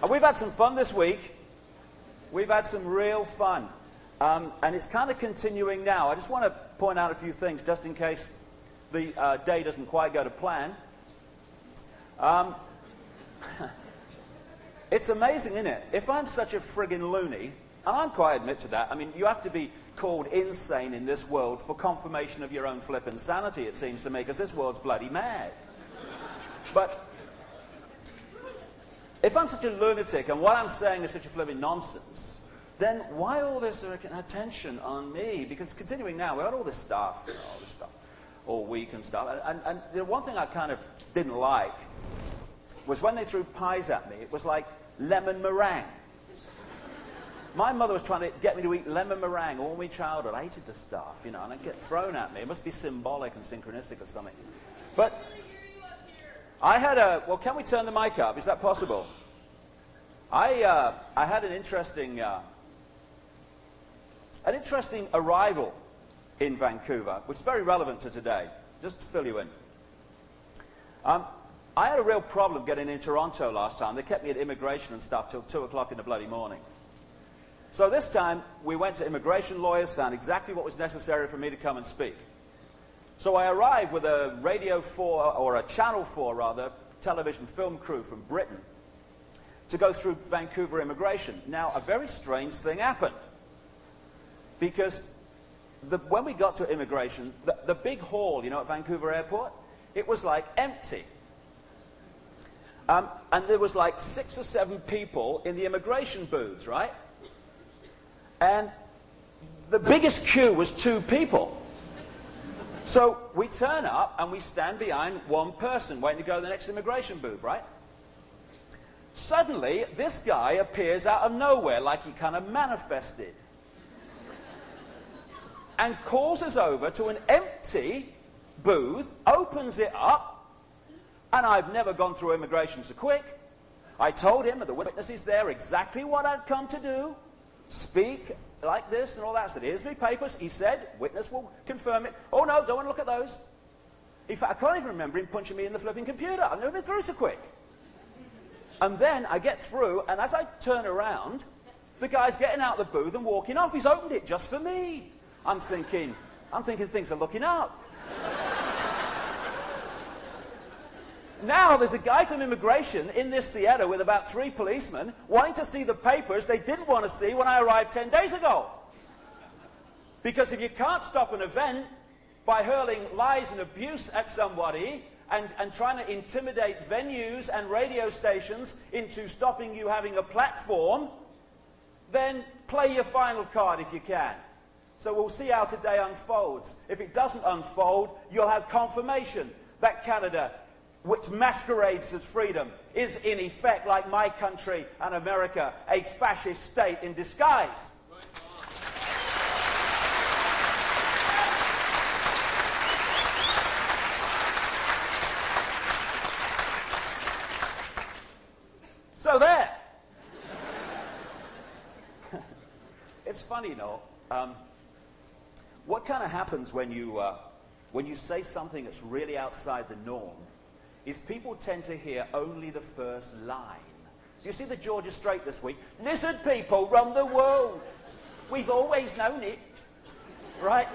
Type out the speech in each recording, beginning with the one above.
And we've had some fun this week. We've had some real fun. And it's kind of continuing now. I just want to point out a few things, just in case the day doesn't quite go to plan. It's amazing, isn't it? If I'm such a friggin' loony, and I'm quite admit to that, I mean, you have to be called insane in this world for confirmation of your own flippin' sanity, it seems to me, because this world's bloody mad. But if I'm such a lunatic and what I'm saying is such a flippin' nonsense, then why all this attention on me? Because continuing now, we've got all this stuff, you know, all this stuff, all week and stuff. And the one thing I kind of didn't like was when they threw pies at me, it was like lemon meringue. My mother was trying to get me to eat lemon meringue all my childhood. I hated the stuff, you know, and it'd get thrown at me. It must be symbolic and synchronistic or something. But I had a... Well, can we turn the mic up? Is that possible? I had an interesting arrival in Vancouver, which is very relevant to today, just to fill you in. I had a real problem getting in Toronto last time. They kept me at immigration and stuff till 2 o'clock in the bloody morning. So this time, we went to immigration lawyers, found exactly what was necessary for me to come and speak. So I arrived with a Radio 4, or a Channel 4 rather, television film crew from Britain to go through Vancouver immigration. Now, a very strange thing happened. Because when we got to immigration, the big hall, you know, at Vancouver Airport, it was like empty. And there was like 6 or 7 people in the immigration booths, right? And the biggest queue was 2 people. So we turn up and we stand behind one person waiting to go to the next immigration booth, right? Suddenly, this guy appears out of nowhere like he kind of manifested and calls us over to an empty booth, opens it up, and I've never gone through immigration so quick. I told him and the witnesses there exactly what I'd come to do. Speak like this and all that. I said, here's my papers. He said, witness will confirm it. Oh no, don't want to look at those. In fact, I can't even remember him punching me in the flipping computer. I've never been through so quick. And then I get through, and as I turn around, the guy's getting out of the booth and walking off. He's opened it just for me. I'm thinking things are looking up. Now there's a guy from immigration in this theater with about 3 policemen wanting to see the papers they didn't want to see when I arrived 10 days ago. Because if you can't stop an event by hurling lies and abuse at somebody and trying to intimidate venues and radio stations into stopping you having a platform, then play your final card if you can. So we'll see how today unfolds. If it doesn't unfold, you'll have confirmation that Canada, which masquerades as freedom, is in effect, like my country and America, a fascist state in disguise. So there. It's funny, you know, what kind of happens when you say something that's really outside the norm is people tend to hear only the first line. You see the Georgia Strait this week? Lizard people run the world. We've always known it. Right?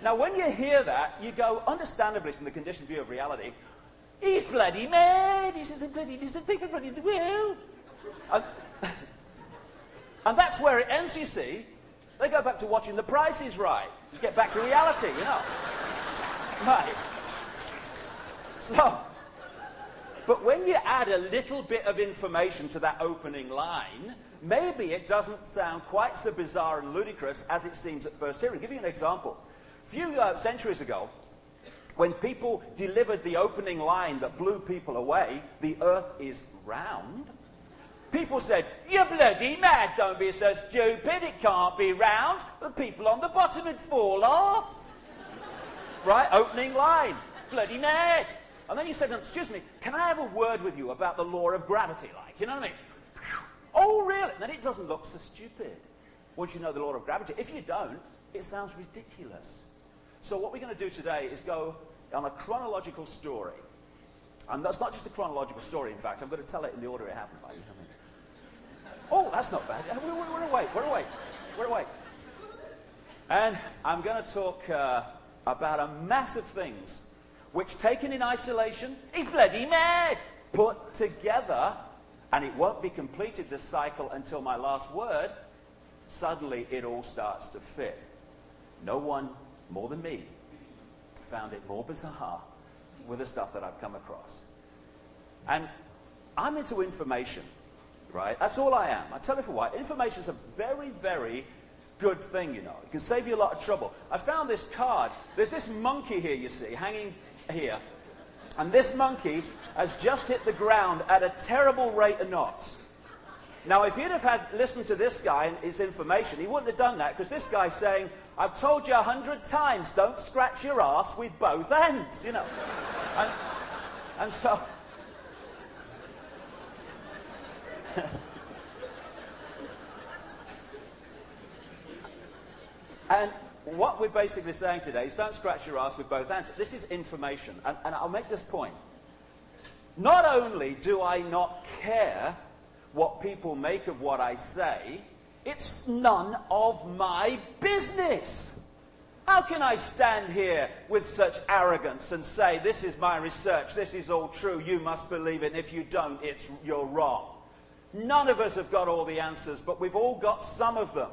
Now, when you hear that, you go, understandably, from the conditioned view of reality, he's bloody mad. He's the bloody lizard people running the world. And that's where it ends, you see. They go back to watching The Price is Right. You get back to reality, you know. Right. So, but when you add a little bit of information to that opening line, maybe it doesn't sound quite so bizarre and ludicrous as it seems at first hearing. I'll give you an example. A few centuries ago, when people delivered the opening line that blew people away, the earth is round, people said, you're bloody mad, don't be so stupid, it can't be round, the people on the bottom would fall off. Right, opening line, bloody mad. And then you said, excuse me, can I have a word with you about the law of gravity, like, you know what I mean? Oh, really? Then it doesn't look so stupid once you know the law of gravity. If you don't, it sounds ridiculous. So what we're going to do today is go on a chronological story And that's not just a chronological story, in fact. I'm going to tell it in the order it happened. Oh, that's not bad. We're awake. And I'm going to talk about a mass of things which, taken in isolation, is bloody mad. Put together, and it won't be completed, this cycle, until my last word, suddenly it all starts to fit. No one more than me found it more bizarre with the stuff that I've come across. And I'm into information, right? That's all I am. I tell you for why. Information's a very, very good thing, you know. It can save you a lot of trouble. I found this card. There's this monkey here, you see, hanging here. And this monkey has just hit the ground at a terrible rate of knots. Now, if you'd have listened to this guy and his information, he wouldn't have done that, because this guy's saying, I've told you 100 times, don't scratch your ass with both ends, you know. And so... and what we're basically saying today is don't scratch your ass with both ends. This is information, and I'll make this point. Not only do I not care what people make of what I say, it's none of my business. How can I stand here with such arrogance and say, this is my research, this is all true, you must believe it, and if you don't, you're wrong. None of us have got all the answers, but we've all got some of them.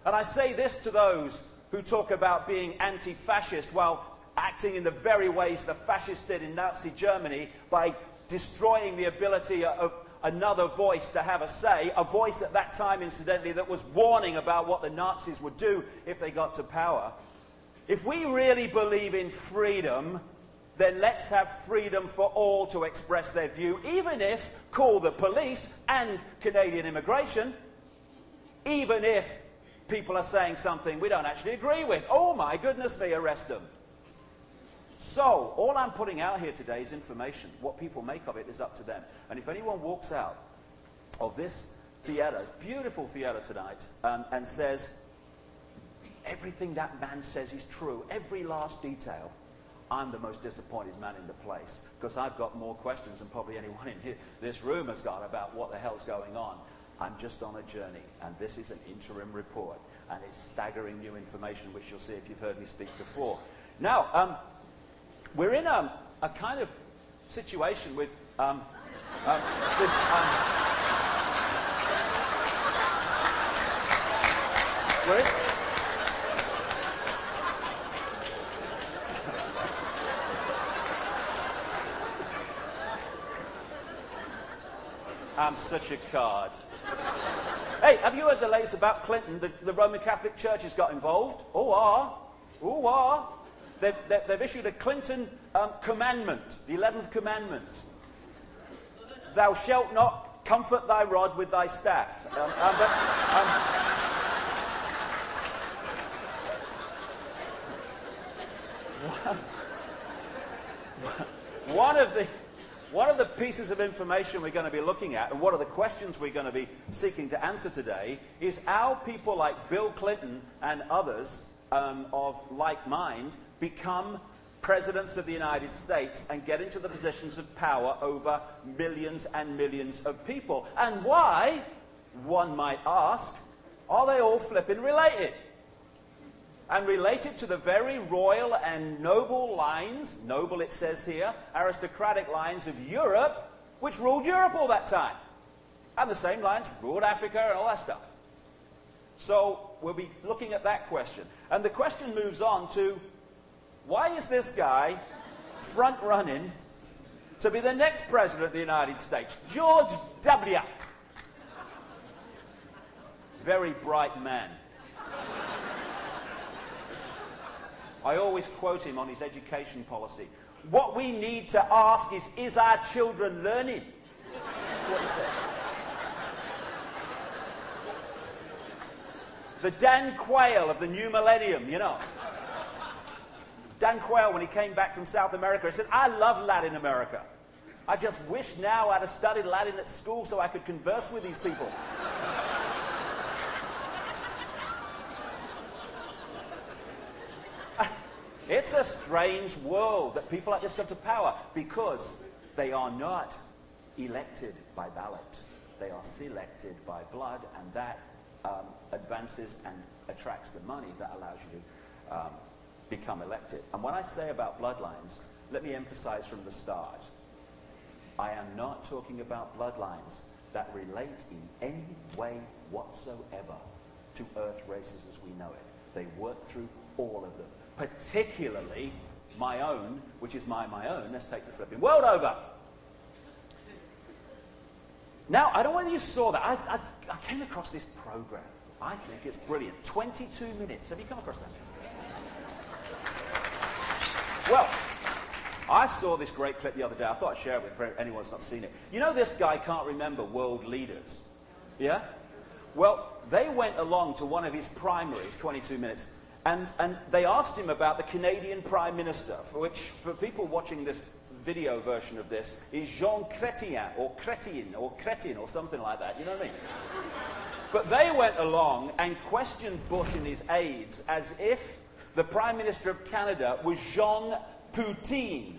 And I say this to those who talk about being anti-fascist while acting in the very ways the fascists did in Nazi Germany by destroying the ability of another voice to have a say, a voice at that time, incidentally, that was warning about what the Nazis would do if they got to power. If we really believe in freedom, then let's have freedom for all to express their view, even if, call the police and Canadian immigration, even if people are saying something we don't actually agree with. Oh my goodness me, arrest them. So, all I'm putting out here today is information. What people make of it is up to them. And if anyone walks out of this theatre, beautiful theatre tonight, and says, everything that man says is true, every last detail, I'm the most disappointed man in the place, because I've got more questions than probably anyone in here, this room has got about what the hell's going on. I'm just on a journey, and this is an interim report, and it's staggering new information, which you'll see if you've heard me speak before. Now, we're in a kind of situation with this... we're in... I'm such a card. Hey, have you heard the latest about Clinton? The Roman Catholic Church has got involved. They've issued a Clinton commandment, the 11th commandment. Thou shalt not comfort thy rod with thy staff. One of the pieces of information we're going to be looking at, and one of the questions we're going to be seeking to answer today, is how people like Bill Clinton and others of like mind become presidents of the United States and get into the positions of power over millions and millions of people. And why, one might ask, are they all flipping related? And related to the very royal and noble lines, noble it says here, aristocratic lines of Europe, which ruled Europe all that time. And the same lines ruled Africa and all that stuff. So we'll be looking at that question. And the question moves on to, why is this guy front-running to be the next president of the United States? George W. Very bright man. I always quote him on his education policy. What we need to ask is our children learning? That's what he said. The Dan Quayle of the new millennium, you know. Dan Quayle, when he came back from South America, he said, I love Latin America. I just wish now I'd have studied Latin at school so I could converse with these people. It's a strange world that people like this come to power, because They are not elected by ballot. They are selected by blood, and that advances and attracts the money that allows you to become elected. And when I say about bloodlines, let me emphasize from the start, I am not talking about bloodlines that relate in any way whatsoever to Earth races as we know it. They work through all of them, particularly my own, which is my own. Let's take the flipping world over. Now, I don't know whether you saw that. I came across this program. I think it's brilliant. 22 minutes. Have you come across that? Well, I saw this great clip the other day. I thought I'd share it with anyone who's not seen it. You know this guy can't remember world leaders? Yeah? Well, they went along to one of his primaries, 22 minutes, and they asked him about the Canadian Prime Minister, which, for people watching this video version of this, is Jean Chrétien, or Crétin, or something like that, you know what I mean? But they went along and questioned Bush and his aides as if the Prime Minister of Canada was Jean Poutine,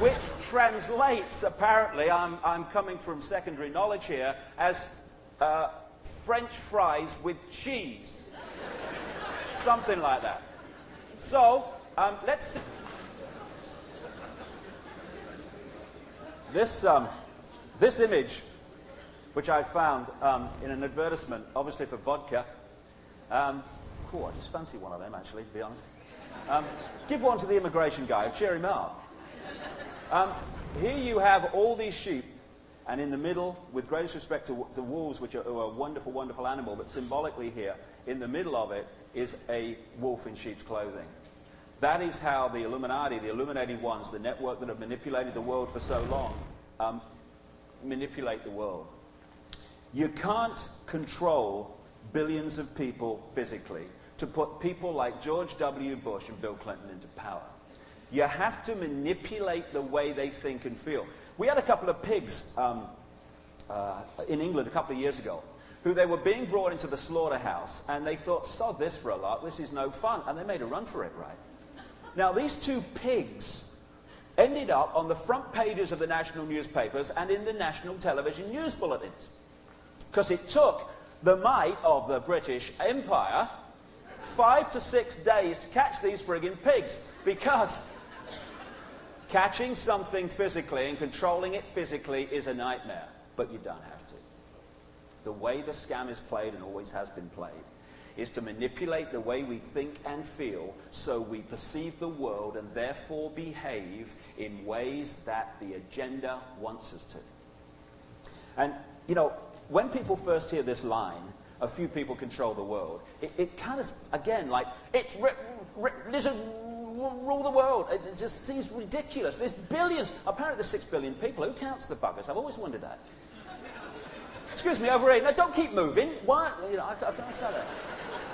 which translates, apparently, I'm coming from secondary knowledge here, as French fries with cheese. Something like that. So, let's see. This image, which I found in an advertisement, obviously for vodka. Cool, I just fancy one of them, actually, to be honest. Give one to the immigration guy, cheer him up. Here you have all these sheep, and in the middle, with greatest respect to the wolves, which are a wonderful, wonderful animal, but symbolically here, in the middle of it, is a wolf in sheep's clothing. That is how the Illuminati, the illuminated ones, the network that have manipulated the world for so long, manipulate the world. You can't control billions of people physically to put people like George W. Bush and Bill Clinton into power. You have to manipulate the way they think and feel. We had a couple of pigs in England a couple of years ago who they were being brought into the slaughterhouse, and they thought, sod this for a lot, this is no fun, and they made a run for it, right? Now, these two pigs ended up on the front pages of the national newspapers and in the national television news bulletins, because it took the might of the British Empire 5 to 6 days to catch these friggin' pigs, because catching something physically and controlling it physically is a nightmare, but you don't have to. The way the scam is played, and always has been played, is to manipulate the way we think and feel so we perceive the world and therefore behave in ways that the agenda wants us to. And, you know, when people first hear this line, a few people control the world, it kind of, again, like, it's lizard rule the world. It just seems ridiculous. There's billions. Apparently there's 6 billion people. Who counts the buggers? I've always wondered that. Excuse me, over here. No, don't keep moving. Why? You know, I can't understand that.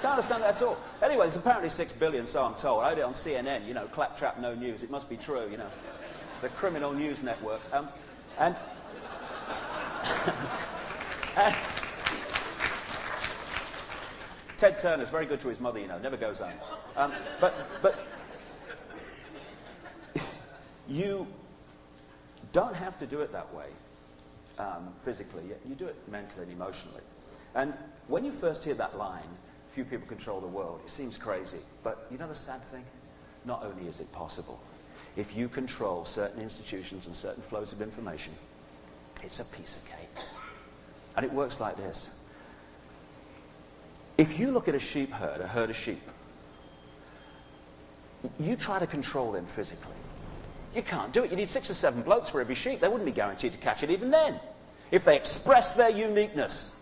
Can't understand that at all. Anyway, there's apparently 6 billion, so I'm told. I heard it on CNN, you know, claptrap, no news. It must be true, you know. The criminal news network. And Ted Turner's very good to his mother, you know, never goes home. But you don't have to do it that way physically. You do it mentally and emotionally. And when you first hear that line, few people control the world, it seems crazy. But you know the sad thing? Not only is it possible, if you control certain institutions and certain flows of information, it's a piece of cake. And it works like this. If you look at a sheep herd, a herd of sheep, you try to control them physically. You can't do it. You need 6 or 7 blokes for every sheep. They wouldn't be guaranteed to catch it even then, if they express their uniqueness.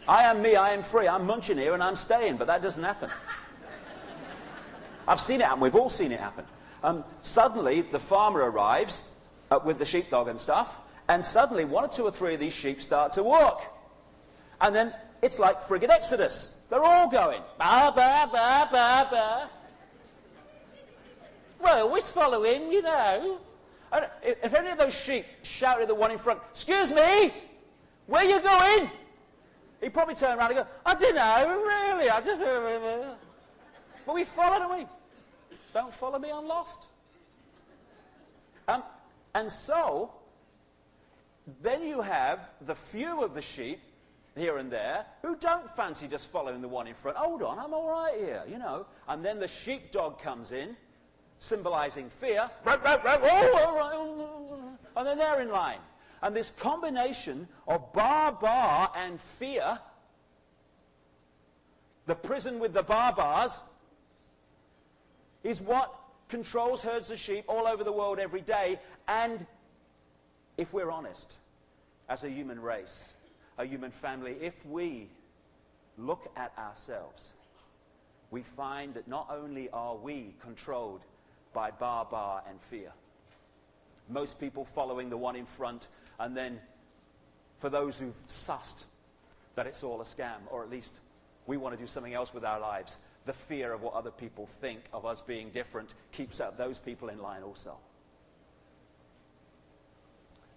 I am me, I am free, I'm munching here and I'm staying, but that doesn't happen. I've seen it happen, we've all seen it happen. Suddenly, the farmer arrives with the sheepdog and stuff, and suddenly 1 or 2 or 3 of these sheep start to walk. And then it's like friggin' Exodus. They're all going, ba, ba, ba, ba, ba. Well, we're following, you know. And if any of those sheep shouted at the one in front, excuse me, where you going? He'd probably turn around and go, I don't know, really, I just... But we follow, don't we? Don't follow me, I'm lost. And so, then you have the few of the sheep here and there who don't fancy just following the one in front. Hold on, I'm all right here, you know. And then the sheepdog comes in, symbolizing fear. And then they're in line. And this combination of bar and fear, the prison with the bars, is what controls herds of sheep all over the world every day. And if we're honest, as a human race, a human family, if we look at ourselves, we find that not only are we controlled by bar and fear, most people following the one in front, and then for those who've sussed that it's all a scam, or at least we want to do something else with our lives, the fear of what other people think of us being different keeps out those people in line also.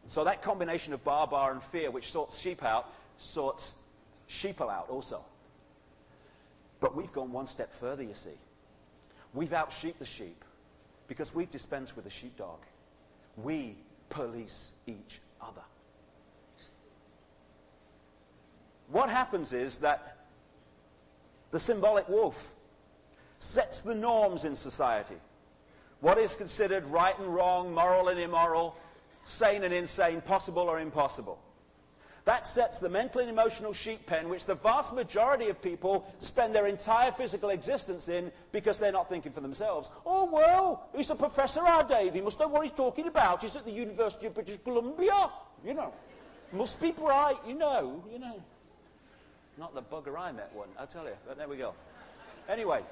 So that combination of bar and fear, which sorts sheep out, sorts sheeple out also. But we've gone one step further, you see. We've out-sheeped the sheep because we've dispensed with the sheepdog. We police each other. What happens is that the symbolic wolf sets the norms in society. What is considered right and wrong, moral and immoral, sane and insane, possible or impossible. That sets the mental and emotional sheep pen, which the vast majority of people spend their entire physical existence in because they're not thinking for themselves. Oh, well, he's a professor, our Dave. He must know what he's talking about. He's at the University of British Columbia. You know, must be bright, you know. Not the bugger I met one, I'll tell you. But there we go. Anyway.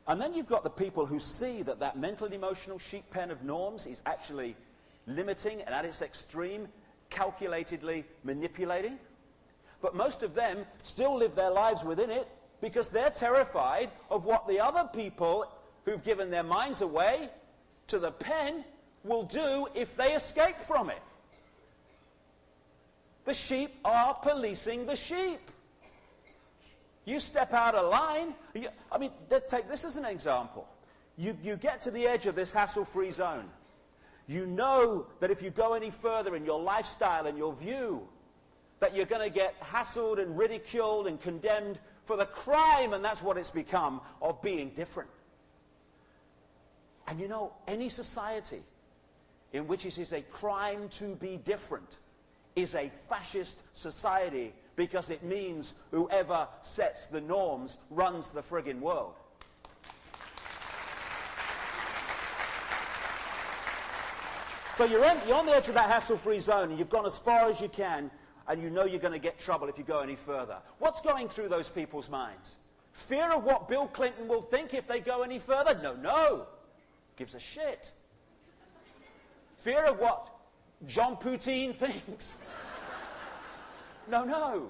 And then you've got the people who see that that mental and emotional sheep pen of norms is actually limiting and at its extreme, calculatedly manipulating. But most of them still live their lives within it because they're terrified of what the other people who've given their minds away to the pen will do if they escape from it. The sheep are policing the sheep. You step out of line. Take this as an example. You get to the edge of this hassle-free zone. You know that if you go any further in your lifestyle and your view, that you're going to get hassled and ridiculed and condemned for the crime, and that's what it's become, of being different. And you know, any society in which it is a crime to be different is a fascist society, because it means whoever sets the norms runs the friggin' world. So you're on the edge of that hassle-free zone, and you've gone as far as you can, and you know you're going to get trouble if you go any further. What's going through those people's minds? Fear of what Bill Clinton will think if they go any further? No. Gives a shit. Fear of what John Poutine thinks? No.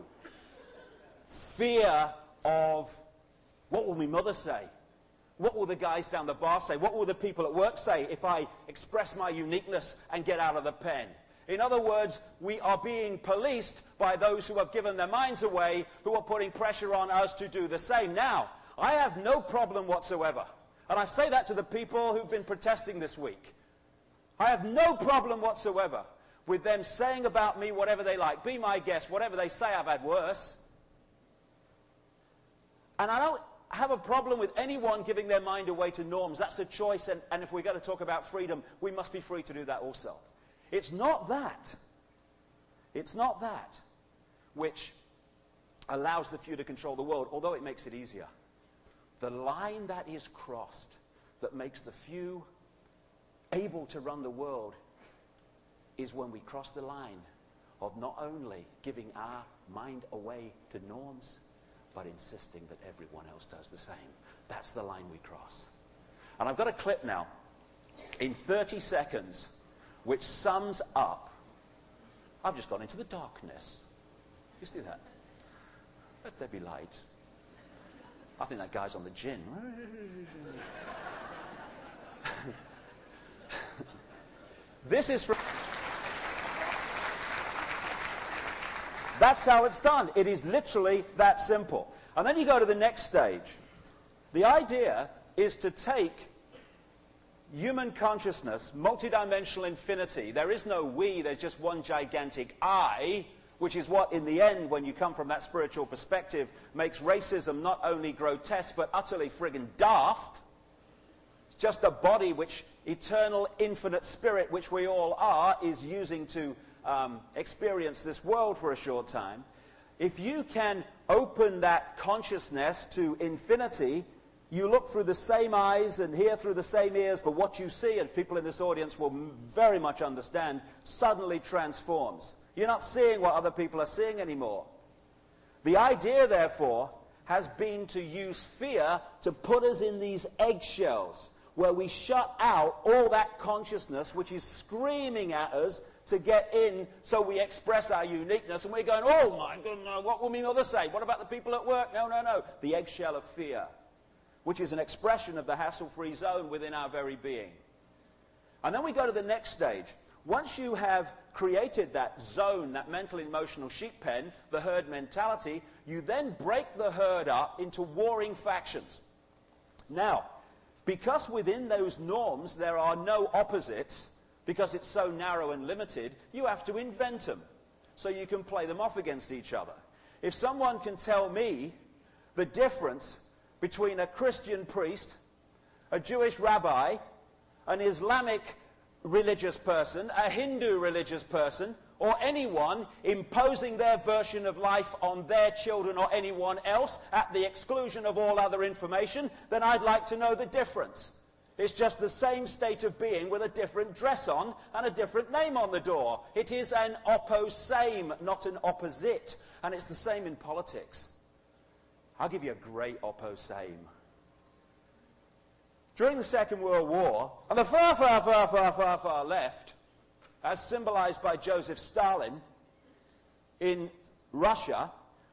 Fear of what will my mother say? What will the guys down the bar say? What will the people at work say if I express my uniqueness and get out of the pen? In other words, we are being policed by those who have given their minds away, who are putting pressure on us to do the same. Now, I have no problem whatsoever, and I say that to the people who've been protesting this week. I have no problem whatsoever with them saying about me whatever they like. Be my guest. Whatever they say, I've had worse. And I don't have a problem with anyone giving their mind away to norms. That's a choice, and if we're going to talk about freedom, we must be free to do that also. It's not that. It's not that which allows the few to control the world, although it makes it easier. The line that is crossed that makes the few able to run the world is when we cross the line of not only giving our mind away to norms, but insisting that everyone else does the same. That's the line we cross. And I've got a clip now, in 30 seconds, which sums up. I've just gone into the darkness. You see that? Let there be light. I think that guy's on the gin. This is from... That's how it's done. It is literally that simple. And then you go to the next stage. The idea is to take human consciousness, multidimensional infinity. There is no we, there's just one gigantic I, which is what, in the end, when you come from that spiritual perspective, makes racism not only grotesque, but utterly friggin' daft. It's just a body which eternal, infinite spirit, which we all are, is using to experience this world for a short time. If you can open that consciousness to infinity, you look through the same eyes and hear through the same ears, but what you see, and people in this audience will very much understand, suddenly transforms. You're not seeing what other people are seeing anymore. The idea, therefore, has been to use fear to put us in these eggshells, where we shut out all that consciousness which is screaming at us to get in, so we express our uniqueness, and we're going, oh my goodness, what will my mother say? What about the people at work? No, no, no. The eggshell of fear, which is an expression of the hassle-free zone within our very being. And then we go to the next stage. Once you have created that zone, that mental emotional sheep pen, the herd mentality, you then break the herd up into warring factions. Now, because within those norms there are no opposites, because it's so narrow and limited, you have to invent them so you can play them off against each other. If someone can tell me the difference between a Christian priest, a Jewish rabbi, an Islamic religious person, a Hindu religious person, or anyone imposing their version of life on their children or anyone else at the exclusion of all other information, then I'd like to know the difference. It's just the same state of being with a different dress on and a different name on the door. It is an opposame, not an opposite. And it's the same in politics. I'll give you a great opposame. During the Second World War, on the far left, as symbolized by Joseph Stalin in Russia,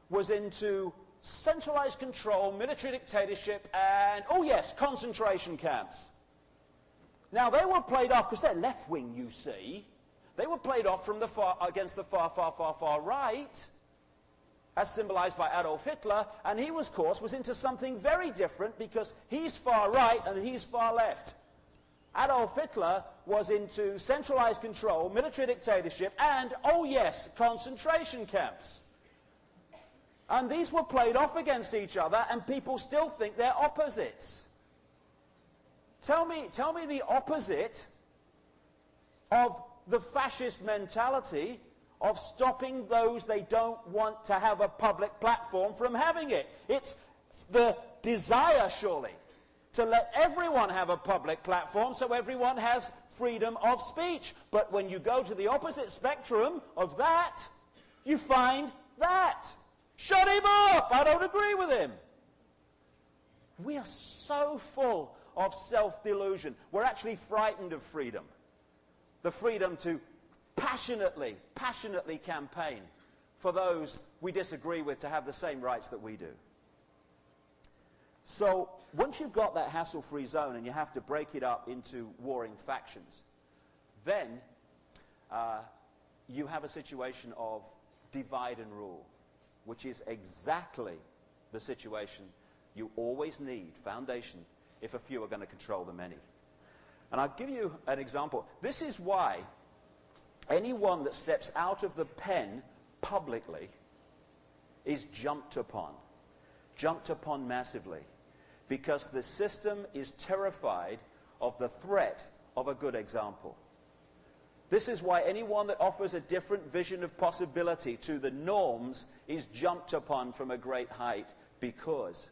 was into centralized control, military dictatorship, and, oh yes, concentration camps. Now, they were played off, because they're left-wing, you see. They were played off from the far, against the far right, as symbolized by Adolf Hitler, and he, of course, was into something very different, because he's far right and he's far left. Adolf Hitler was into centralized control, military dictatorship, and, oh yes, concentration camps. And these were played off against each other, and people still think they're opposites. Tell me the opposite of the fascist mentality of stopping those they don't want to have a public platform from having it. It's the desire, surely, to let everyone have a public platform so everyone has freedom of speech. But when you go to the opposite spectrum of that, you find that. Shut him up! I don't agree with him. We are so full of self-delusion. We're actually frightened of freedom. The freedom to passionately campaign for those we disagree with to have the same rights that we do. So, once you've got that hassle-free zone and you have to break it up into warring factions, then you have a situation of divide and rule, which is exactly the situation you always need, foundation, if a few are going to control the many. And I'll give you an example. This is why anyone that steps out of the pen publicly is jumped upon massively, because the system is terrified of the threat of a good example. This is why anyone that offers a different vision of possibility to the norms is jumped upon from a great height, because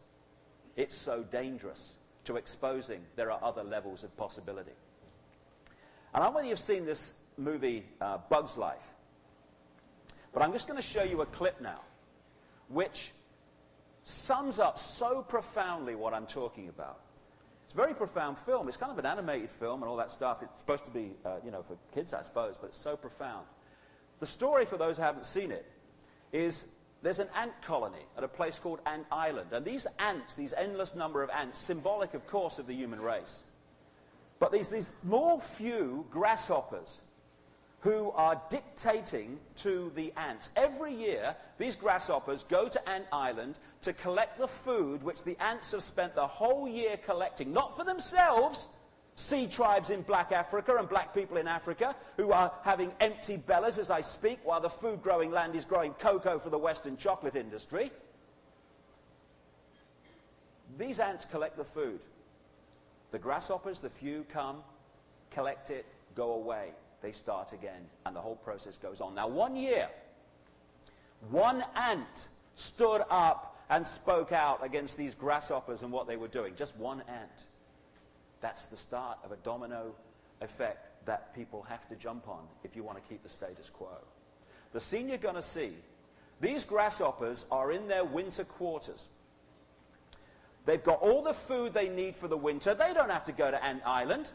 it's so dangerous to exposing there are other levels of possibility. And I don't know whether you've seen this movie, Bug's Life, but I'm just going to show you a clip now, which sums up so profoundly what I'm talking about. It's a very profound film. It's kind of an animated film and all that stuff. It's supposed to be, for kids, I suppose, but it's so profound. The story, for those who haven't seen it, is there's an ant colony at a place called Ant Island. And these ants, these endless number of ants, symbolic, of course, of the human race. But these small few grasshoppers who are dictating to the ants. Every year, these grasshoppers go to Ant Island to collect the food which the ants have spent the whole year collecting. Not for themselves, Sea tribes in black Africa and black people in Africa who are having empty bellies as I speak while the food-growing land is growing cocoa for the Western chocolate industry. These ants collect the food. The grasshoppers, the few come, collect it, go away. They start again, and the whole process goes on. Now, 1 year, one ant stood up and spoke out against these grasshoppers and what they were doing. Just one ant. That's the start of a domino effect that people have to jump on if you want to keep the status quo. The scene you're going to see, these grasshoppers are in their winter quarters. They've got all the food they need for the winter. They don't have to go to Ant Island.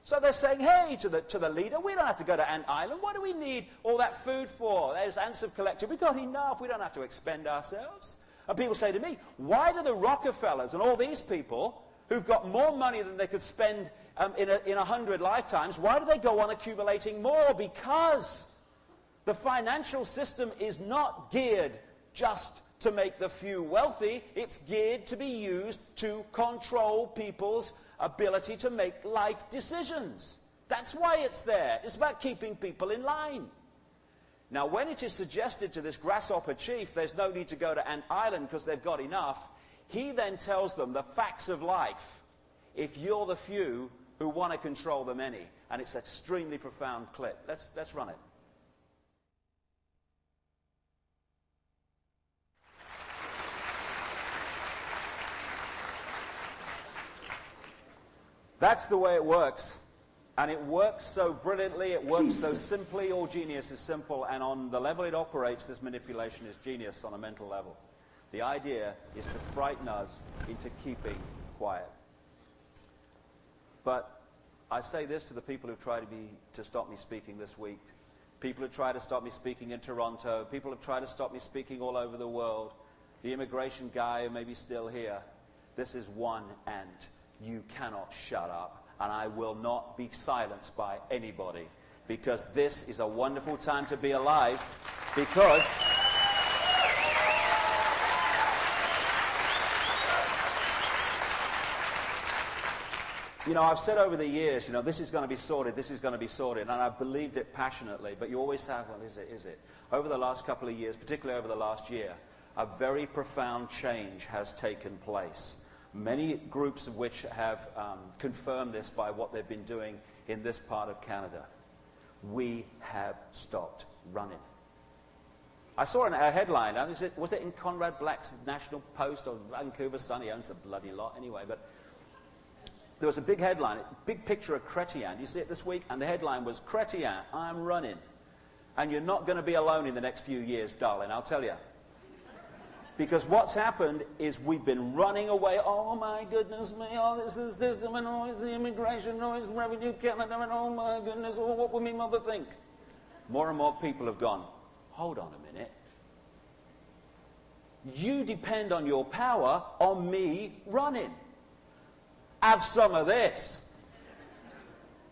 So they're saying, hey, to the leader, we don't have to go to Ant Island. What do we need all that food for? Those ants have collected. We've got enough. We don't have to expend ourselves. And people say to me, why do the Rockefellers and all these people who've got more money than they could spend in 100 lifetimes, why do they go on accumulating more? Because the financial system is not geared just to make the few wealthy. It's geared to be used to control people's ability to make life decisions. That's why it's there. It's about keeping people in line. Now, when it is suggested to this grasshopper chief there's no need to go to Ant Island because they've got enough, he then tells them the facts of life if you're the few who want to control the many. And it's an extremely profound clip. Let's run it. That's the way it works. And it works so brilliantly, it works so simply. All genius is simple, and on the level it operates, this manipulation is genius on a mental level. The idea is to frighten us into keeping quiet. But I say this to the people who try to stop me speaking this week, people who try to stop me speaking in Toronto, people who try to stop me speaking all over the world, the immigration guy who may be still here. This is one ant. You cannot shut up, and I will not be silenced by anybody, because this is a wonderful time to be alive, because you know, I've said over the years, you know, this is going to be sorted, this is going to be sorted, and I've believed it passionately, but you always have, well, is it? Over the last couple of years, particularly over the last year, a very profound change has taken place. Many groups of which have confirmed this by what they've been doing in this part of Canada. We have stopped running. I saw a headline, was it in Conrad Black's National Post or Vancouver Sun? He owns the bloody lot anyway, but there was a big headline, a big picture of Chrétien. You see it this week? And the headline was, Chrétien, I'm running. And you're not going to be alone in the next few years, darling, I'll tell you. Because what's happened is we've been running away. Oh, my goodness me, oh, this is the system, and oh, it's the immigration, oh, it's Revenue Canada, and oh, my goodness, oh, what will my mother think? More and more people have gone, hold on a minute. You depend on your power on me running. Have some of this.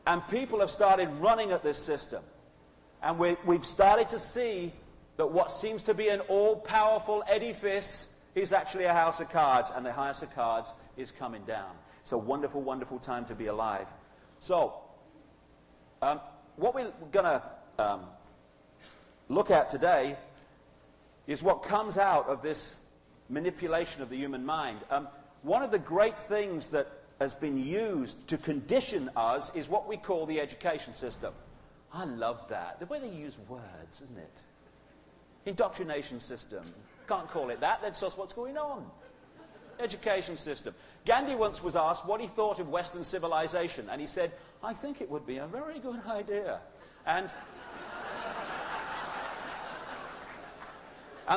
And people have started running at this system. And we've started to see that what seems to be an all-powerful edifice is actually a house of cards, and the house of cards is coming down. It's a wonderful, wonderful time to be alive. So, what we're going to look at today is what comes out of this manipulation of the human mind. One of the great things that has been used to condition us is what we call the education system. I love that. The way they use words, isn't it? Indoctrination system. Can't call it that. That's just what's going on. Education system. Gandhi once was asked what he thought of Western civilization, and he said, I think it would be a very good idea. And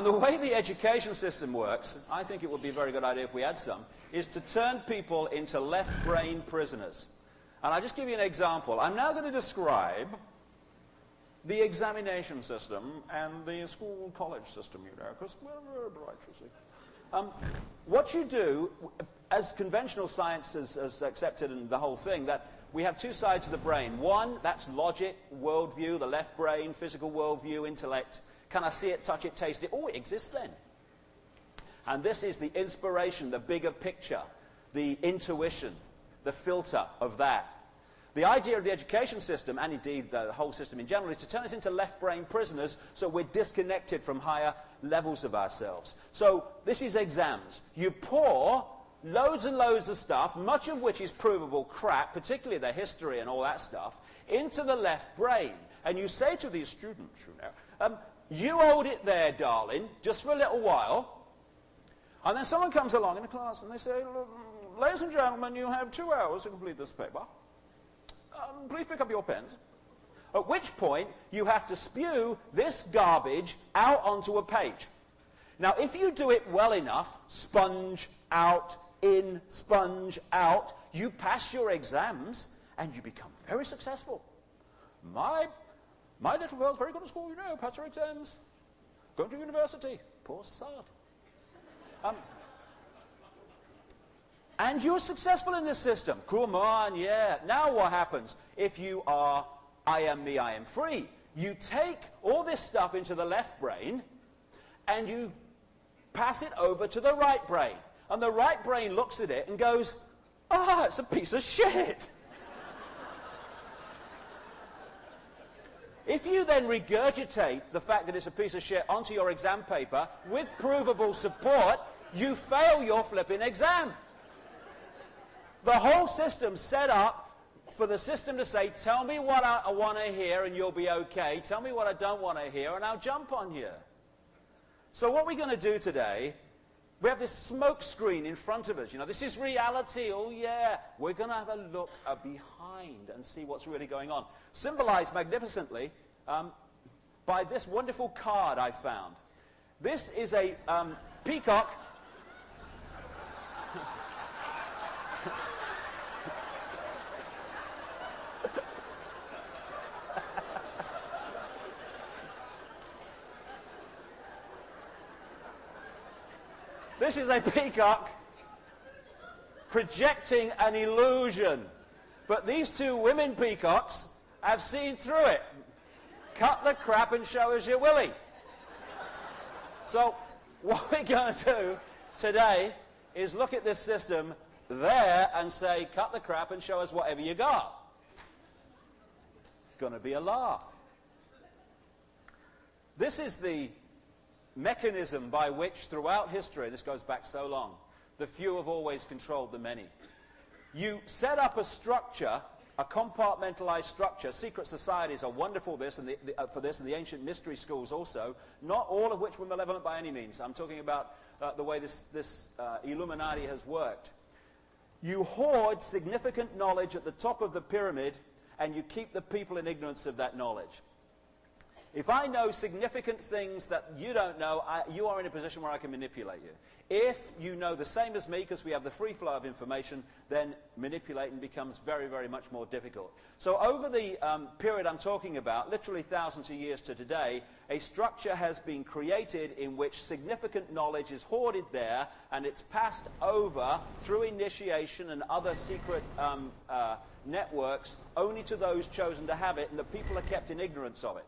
the way the education system works, I think it would be a very good idea if we had some, is to turn people into left-brain prisoners. And I'll just give you an example. I'm now going to describe the examination system and the school college system, you know, because we're very bright, you see. What you do, as conventional science has accepted and the whole thing, that we have two sides of the brain. One, that's logic, worldview, the left brain, physical worldview, intellect. Can I see it, touch it, taste it? Oh, it exists then. And this is the inspiration, the bigger picture, the intuition, the filter of that. The idea of the education system, and indeed the whole system in general, is to turn us into left-brain prisoners so we're disconnected from higher levels of ourselves. So this is exams. You pour loads and loads of stuff, much of which is provable crap, particularly the history and all that stuff, into the left brain. And you say to these students, you know, you hold it there, darling, just for a little while. And then someone comes along in the class and they say, ladies and gentlemen, you have 2 hours to complete this paper. Please pick up your pens. At which point, you have to spew this garbage out onto a page. Now, if you do it well enough, sponge out, in, sponge out, you pass your exams and you become very successful. My little girl's very good at school, you know, passed her exams. Going to university. Poor sod. And you're successful in this system. Come on, yeah. Now what happens? If you are I am me, I am free, you take all this stuff into the left brain and you pass it over to the right brain. And the right brain looks at it and goes, ah, it's a piece of shit. If you then regurgitate the fact that it's a piece of shit onto your exam paper with provable support, you fail your flipping exam. The whole system's set up for the system to say, tell me what I want to hear and you'll be okay. Tell me what I don't want to hear and I'll jump on you. So what we're going to do today, we have this smoke screen in front of us. You know, this is reality. Oh, yeah. We're going to have a look behind and see what's really going on. Symbolized magnificently by this wonderful card I found. This is a peacock. This is a peacock projecting an illusion. But these 2 women peacocks have seen through it. Cut the crap and show us your willy. So what we're going to do today is look at this system there and say, cut the crap and show us whatever you got. It's going to be a laugh. This is the mechanism by which throughout history, this goes back so long, the few have always controlled the many. You set up a structure, a compartmentalized structure. Secret societies are wonderful for this, and the ancient mystery schools also, not all of which were malevolent by any means. I'm talking about the way this Illuminati has worked. You hoard significant knowledge at the top of the pyramid, and you keep the people in ignorance of that knowledge. If I know significant things that you don't know, you are in a position where I can manipulate you. If you know the same as me, because we have the free flow of information, then manipulating becomes very, very much more difficult. So over the period I'm talking about, literally thousands of years to today, a structure has been created in which significant knowledge is hoarded there, and it's passed over through initiation and other secret networks only to those chosen to have it, and the people are kept in ignorance of it.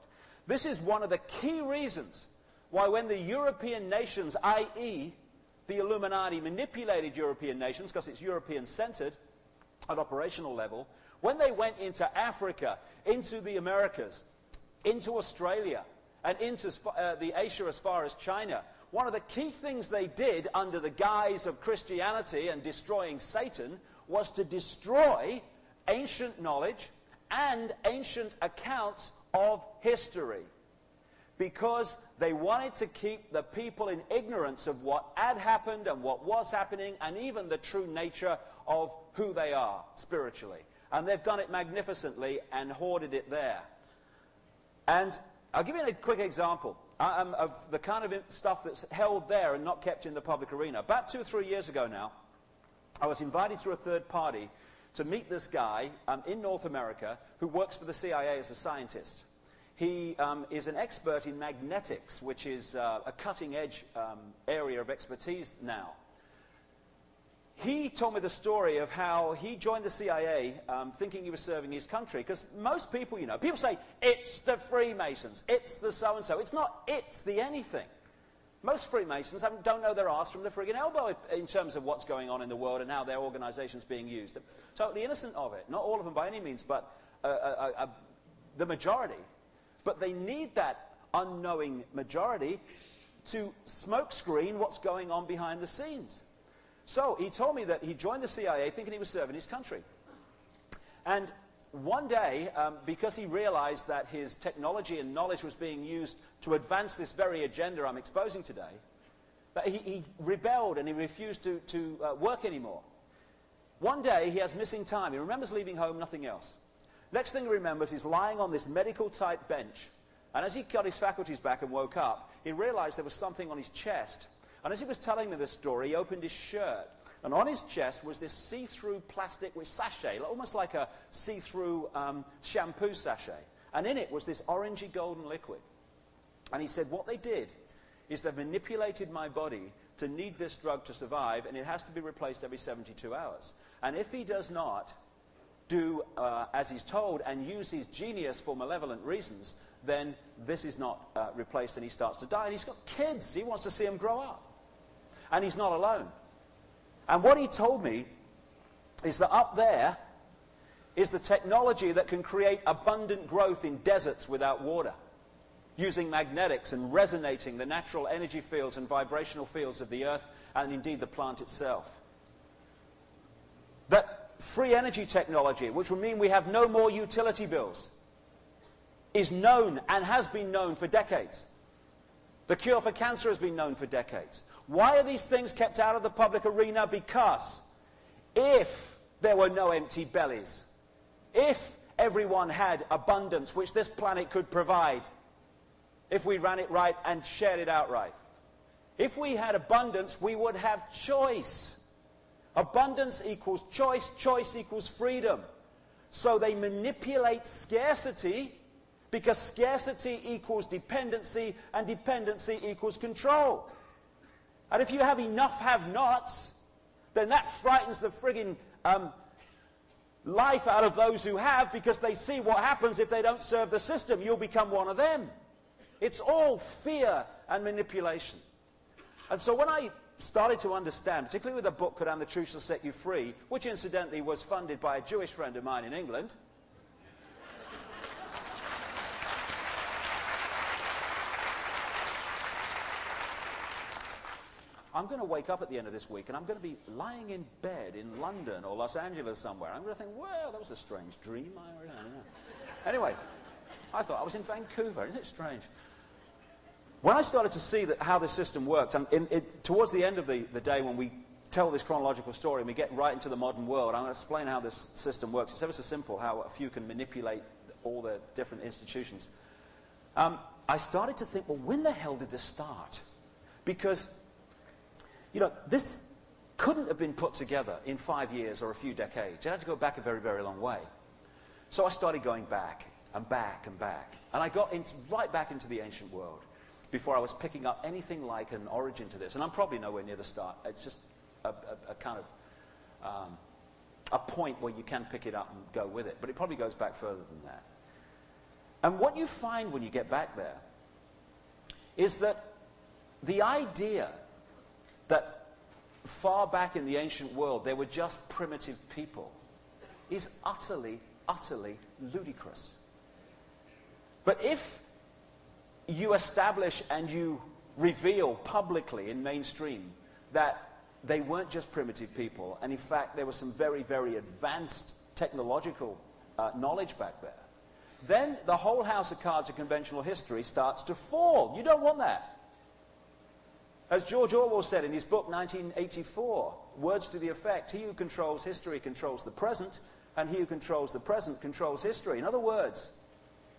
This is one of the key reasons why when the European nations, i.e. the Illuminati, manipulated European nations, because it's European-centered at operational level, when they went into Africa, into the Americas, into Australia, and into the Asia as far as China, one of the key things they did under the guise of Christianity and destroying Satan was to destroy ancient knowledge and ancient accounts of history, because they wanted to keep the people in ignorance of what had happened and what was happening and even the true nature of who they are spiritually. And they've done it magnificently and hoarded it there. And I'll give you a quick example of the kind of stuff that's held there and not kept in the public arena. About 2 or 3 years ago now, I was invited through a third party to meet this guy in North America who works for the CIA as a scientist. He is an expert in magnetics, which is a cutting-edge area of expertise now. He told me the story of how he joined the CIA thinking he was serving his country, because most people, you know, people say, it's the Freemasons, it's the so-and-so. It's not it's the anything. Most Freemasons don't know their arse from the friggin' elbow in terms of what's going on in the world and how their organization's being used. They're totally innocent of it. Not all of them by any means, but the majority. But they need that unknowing majority to smokescreen what's going on behind the scenes. So he told me that he joined the CIA thinking he was serving his country. And one day, because he realized that his technology and knowledge was being used to advance this very agenda I'm exposing today, that he rebelled and he refused to work anymore. One day, he has missing time. He remembers leaving home, nothing else. Next thing he remembers, he's lying on this medical-type bench. And as he got his faculties back and woke up, he realized there was something on his chest. And as he was telling me this story, he opened his shirt. And on his chest was this see-through plastic with sachet, almost like a see-through shampoo sachet. And in it was this orangey golden liquid. And he said, what they did is they've manipulated my body to need this drug to survive, and it has to be replaced every 72 hours. And if he does not do as he's told and use his genius for malevolent reasons, then this is not replaced and he starts to die. And he's got kids. He wants to see them grow up. And he's not alone. And what he told me is that up there is the technology that can create abundant growth in deserts without water, using magnetics and resonating the natural energy fields and vibrational fields of the earth and indeed the plant itself. That free energy technology, which will mean we have no more utility bills, is known and has been known for decades. The cure for cancer has been known for decades. Why are these things kept out of the public arena? Because if there were no empty bellies, if everyone had abundance, which this planet could provide, if we ran it right and shared it out right, if we had abundance, we would have choice. Abundance equals choice, choice equals freedom. So they manipulate scarcity because scarcity equals dependency and dependency equals control. And if you have enough have-nots, then that frightens the friggin' life out of those who have, because they see what happens if they don't serve the system. You'll become one of them. It's all fear and manipulation. And so when I started to understand, particularly with a book called And the Truth Shall Set You Free, which incidentally was funded by a Jewish friend of mine in England, I'm going to wake up at the end of this week and I'm going to be lying in bed in London or Los Angeles somewhere. I'm going to think, well, that was a strange dream. I don't know. Anyway, I thought I was in Vancouver. Isn't it strange? When I started to see how this system worked, and towards the end of the day when we tell this chronological story and we get right into the modern world, I'm going to explain how this system works. It's ever so simple how a few can manipulate all the different institutions. I started to think, well, when the hell did this start? Because you know, this couldn't have been put together in 5 years or a few decades. It had to go back a very, very long way. So I started going back and back and back. And I got right back into the ancient world before I was picking up anything like an origin to this. And I'm probably nowhere near the start. It's just a kind of a point where you can pick it up and go with it. But it probably goes back further than that. And what you find when you get back there is that the idea that far back in the ancient world there were just primitive people is utterly, utterly ludicrous. But if you establish and you reveal publicly in mainstream that they weren't just primitive people, and in fact there was some very, very advanced technological knowledge back there, then the whole house of cards of conventional history starts to fall. You don't want that. As George Orwell said in his book 1984, words to the effect, he who controls history controls the present, and he who controls the present controls history. In other words,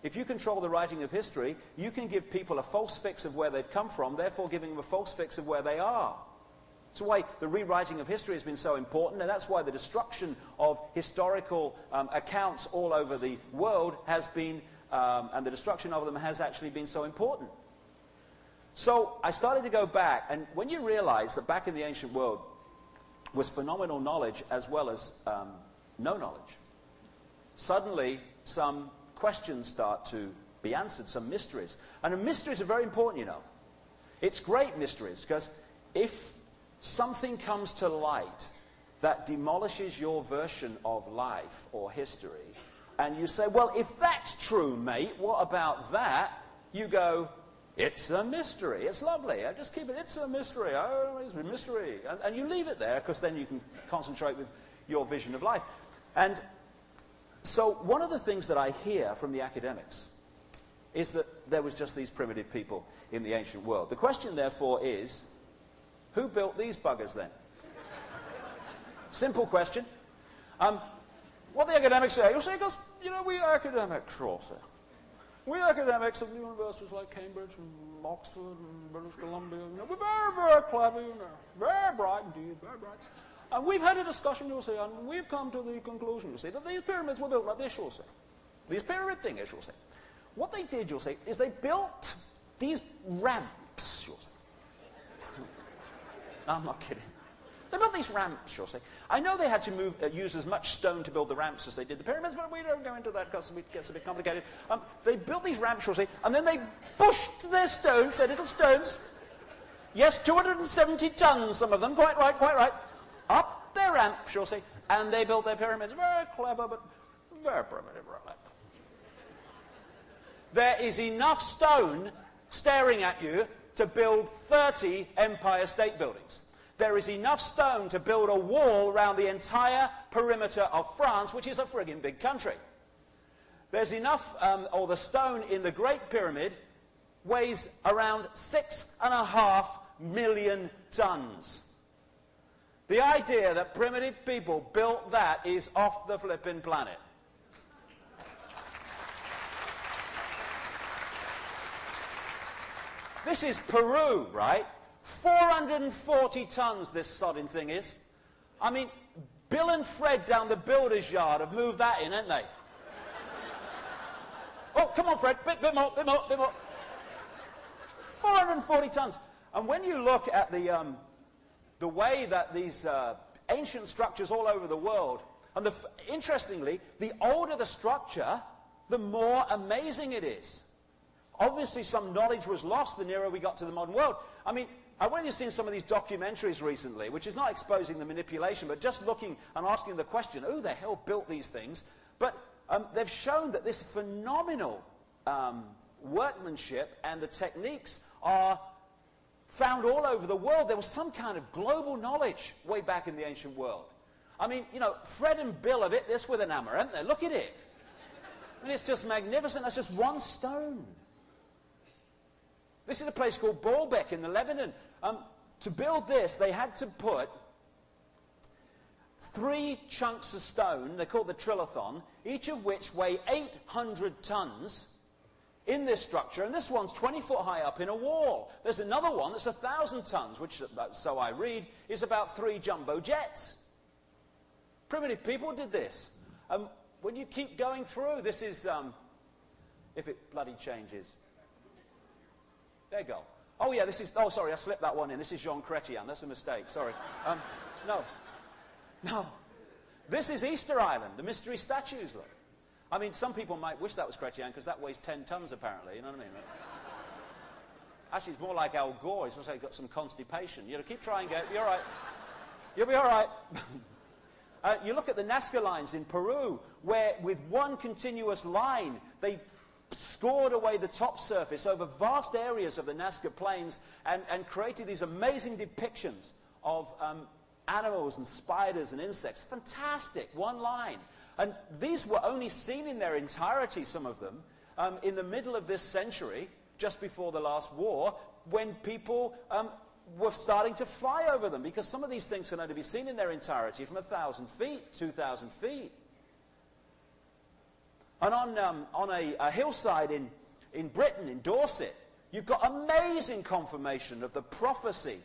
if you control the writing of history, you can give people a false fix of where they've come from, therefore giving them a false fix of where they are. That's why the rewriting of history has been so important, and that's why the destruction of historical accounts all over the world has been, and the destruction of them has actually been so important. So I started to go back, and when you realize that back in the ancient world was phenomenal knowledge as well as no knowledge, suddenly some questions start to be answered, some mysteries. And the mysteries are very important, you know. It's great mysteries, because if something comes to light that demolishes your version of life or history, and you say, well, if that's true, mate, what about that? You go, it's a mystery. It's lovely. I just keep it. It's a mystery. Oh, it's a mystery. And you leave it there, because then you can concentrate with your vision of life. And so one of the things that I hear from the academics is that there was just these primitive people in the ancient world. The question, therefore, is, who built these buggers then? Simple question. What the academics say, you'll say, because, you know, we academics also. We academics of universities like Cambridge and Oxford and British Columbia, you know, we're very, very clever, you know, very bright indeed, very bright. And we've had a discussion, you'll say, and we've come to the conclusion, you'll say, that these pyramids were built like this, you'll say. These pyramid things, you'll say. What they did, you'll say, is they built these ramps, you'll say. No, I'm not kidding. They built these ramps, you'll say. I know they had to use as much stone to build the ramps as they did the pyramids, but we don't go into that because it gets a bit complicated. They built these ramps, you'll say, and then they pushed their stones, their little stones, yes, 270 tons, some of them, quite right, up their ramps, you'll say, and they built their pyramids. Very clever, but very primitive, really. There is enough stone staring at you to build 30 Empire State Buildings. There is enough stone to build a wall around the entire perimeter of France, which is a friggin' big country. There's enough, or the stone in the Great Pyramid weighs around 6.5 million tons. The idea that primitive people built that is off the flippin' planet. This is Peru, right? 440 tons this sodding thing is. I mean, Bill and Fred down the builder's yard have moved that in, haven't they? Oh, come on, Fred, bit more. 440 tons. And when you look at the way that these ancient structures all over the world, and interestingly, the older the structure, the more amazing it is. Obviously, some knowledge was lost the nearer we got to the modern world. I mean, I've only seen some of these documentaries recently, which is not exposing the manipulation, but just looking and asking the question, who the hell built these things? But they've shown that this phenomenal workmanship and the techniques are found all over the world. There was some kind of global knowledge way back in the ancient world. I mean, you know, Fred and Bill have hit this with an hammer, haven't they? Look at it. And it's just magnificent. That's just one stone. This is a place called Baalbek in the Lebanon. To build this, they had to put 3 chunks of stone, they're called the trilithon, each of which weigh 800 tons in this structure, and this one's 20 foot high up in a wall. There's another one that's 1,000 tons, which, so I read, is about 3 jumbo jets. Primitive people did this. When you keep going through, this is, if it bloody changes. There you go. Oh, yeah, this is... Oh, sorry, I slipped that one in. This is Jean Chrétien. That's a mistake. Sorry. No. This is Easter Island, the mystery statues, look. I mean, some people might wish that was Chrétien, because that weighs 10 tons, apparently. You know what I mean? Actually, it's more like Al Gore. He's also got some constipation. You know, keep trying, get. You're all right. You'll be all right. You look at the Nazca lines in Peru, where with one continuous line, they scored away the top surface over vast areas of the Nazca Plains and created these amazing depictions of animals and spiders and insects. Fantastic, one line. And these were only seen in their entirety, some of them, in the middle of this century, just before the last war, when people were starting to fly over them, because some of these things can only be seen in their entirety from 1,000 feet, 2,000 feet. And on a hillside in Britain, in Dorset, you've got amazing confirmation of the prophecy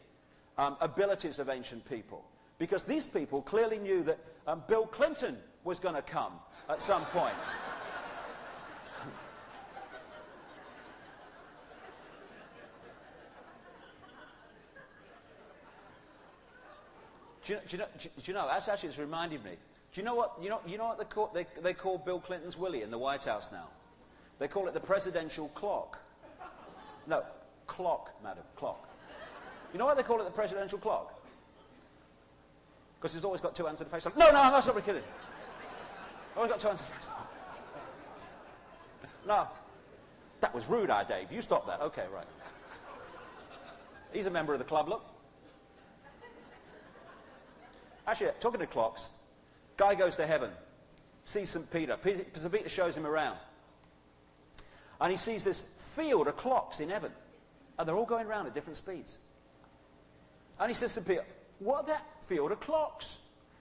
abilities of ancient people. Because these people clearly knew that Bill Clinton was going to come at some point. Do you know, that's actually, it's reminded me. Do you know what they call Bill Clinton's Willie in the White House now? They call it the presidential clock. No, clock, madam, clock. You know why they call it the presidential clock? Because it's always got two hands in the face. No, I'm not kidding. Always got two hands in the face. No. That was rude, Dave. You stop that. Okay, right. He's a member of the club, look. Actually, talking to clocks, guy goes to heaven, sees St. Peter. St. Peter shows him around. And he sees this field of clocks in heaven. And they're all going around at different speeds. And he says to St. Peter, what are that field of clocks?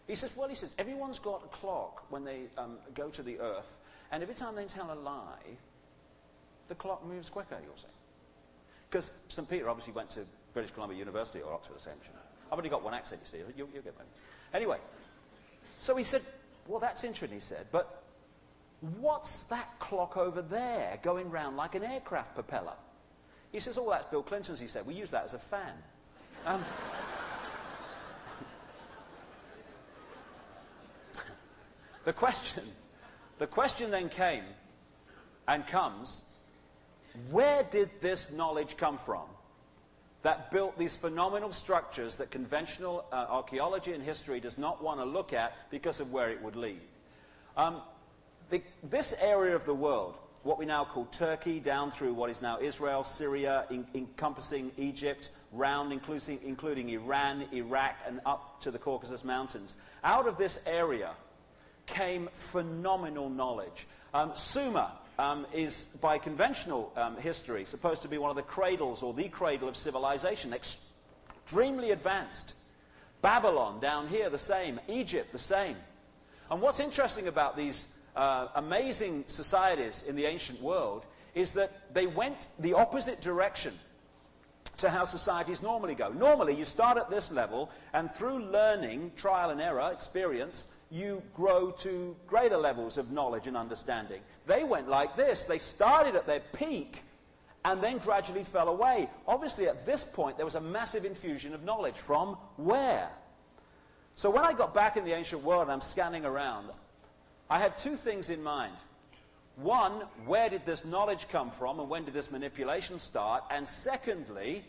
He says, well, everyone's got a clock when they go to the earth. And every time they tell a lie, the clock moves quicker, you'll see. Because St. Peter obviously went to British Columbia University or Oxford Ascension. I've only got one accent, you see. You'll get me. Anyway, so he said, well, that's interesting, he said, but what's that clock over there going round like an aircraft propeller? He says, oh, that's Bill Clinton's, he said. We use that as a fan. The question then came and comes, where did this knowledge come from that built these phenomenal structures that conventional archaeology and history does not want to look at because of where it would lead? This area of the world, what we now call Turkey, down through what is now Israel, Syria, encompassing Egypt, round including Iran, Iraq, and up to the Caucasus Mountains. Out of this area came phenomenal knowledge. Sumer is, by conventional history, supposed to be one of the cradles, or the cradle of civilization, extremely advanced. Babylon, down here, the same. Egypt, the same. And what's interesting about these amazing societies in the ancient world is that they went the opposite direction to how societies normally go. Normally, you start at this level, and through learning, trial and error, experience, you grow to greater levels of knowledge and understanding. They went like this. They started at their peak and then gradually fell away. Obviously, at this point, there was a massive infusion of knowledge. From where? So when I got back in the ancient world and I'm scanning around, I had two things in mind. One, where did this knowledge come from and when did this manipulation start? And secondly,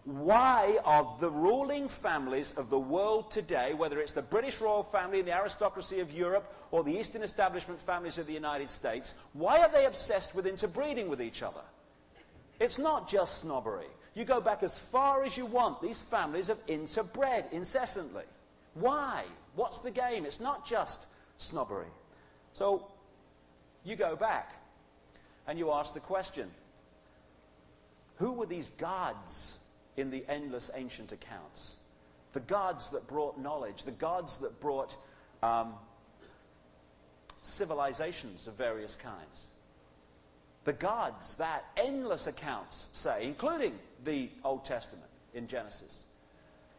why are the ruling families of the world today, whether it's the British royal family and the aristocracy of Europe or the Eastern establishment families of the United States, why are they obsessed with interbreeding with each other? It's not just snobbery. You go back as far as you want, these families have interbred incessantly. Why? What's the game? It's not just snobbery. So you go back and you ask the question, who were these gods in the endless ancient accounts? The gods that brought knowledge, the gods that brought civilizations of various kinds. The gods that endless accounts say, including the Old Testament in Genesis.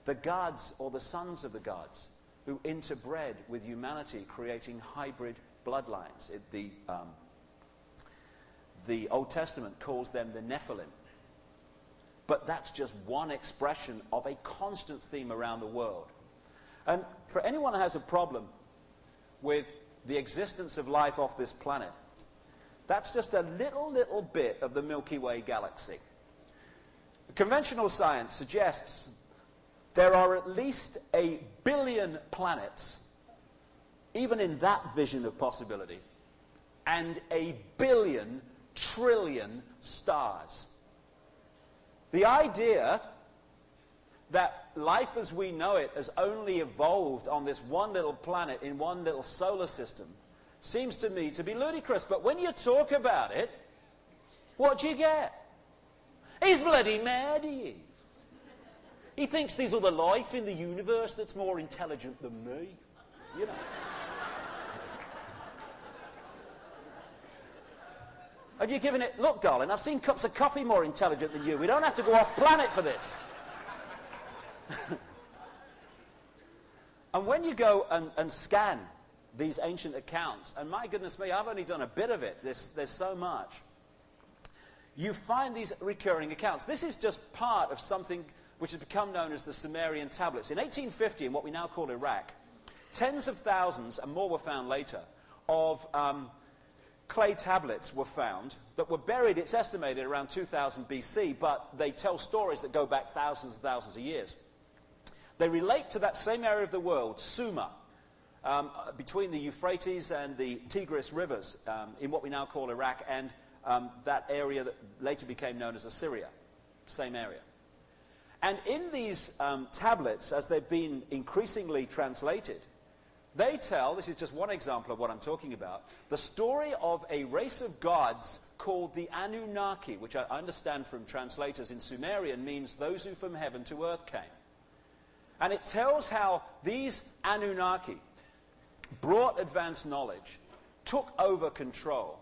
The gods, or the sons of the gods, who interbred with humanity, creating hybrid bloodlines. The Old Testament calls them the Nephilim. But that's just one expression of a constant theme around the world. And for anyone who has a problem with the existence of life off this planet, that's just a little bit of the Milky Way galaxy. Conventional science suggests there are at least 1 billion planets, even in that vision of possibility, and 1 billion trillion stars. The idea that life as we know it has only evolved on this one little planet in one little solar system seems to me to be ludicrous. But when you talk about it, what do you get? He's bloody mad, he is. He thinks there's other life in the universe that's more intelligent than me. You know. And you're giving it, look, darling, I've seen cups of coffee more intelligent than you. We don't have to go off planet for this. And when you go and scan these ancient accounts, and my goodness me, I've only done a bit of it. There's so much. You find these recurring accounts. This is just part of something which has become known as the Sumerian tablets. In 1850, in what we now call Iraq, tens of thousands, and more were found later, of clay tablets were found that were buried, it's estimated, around 2000 BC, but they tell stories that go back thousands and thousands of years. They relate to that same area of the world, Sumer, between the Euphrates and the Tigris rivers, in what we now call Iraq, and that area that later became known as Assyria, same area. And in these tablets, as they've been increasingly translated, they tell, this is just one example of what I'm talking about, the story of a race of gods called the Anunnaki, which I understand from translators in Sumerian means those who from heaven to earth came. And it tells how these Anunnaki brought advanced knowledge, took over control,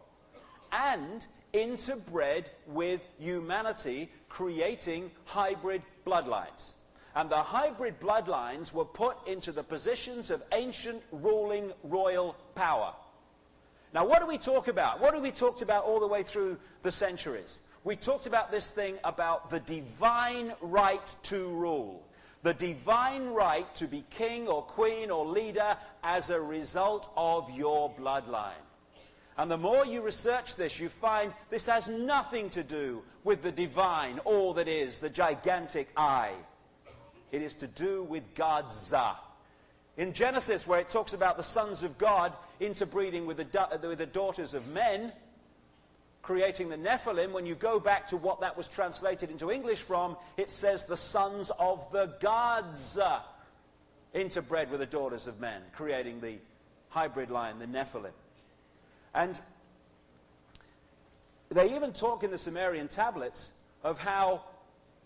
and interbred with humanity, creating hybrid bloodlines. And the hybrid bloodlines were put into the positions of ancient ruling royal power. Now, what do we talk about? What have we talked about all the way through the centuries? We talked about this thing about the divine right to rule. The divine right to be king or queen or leader as a result of your bloodline. And the more you research this, you find this has nothing to do with the divine, all that is, the gigantic I. It is to do with God's. In Genesis, where it talks about the sons of God interbreeding with the daughters of men, creating the Nephilim, when you go back to what that was translated into English from, it says the sons of the gods interbred with the daughters of men, creating the hybrid line, the Nephilim. And they even talk in the Sumerian tablets of how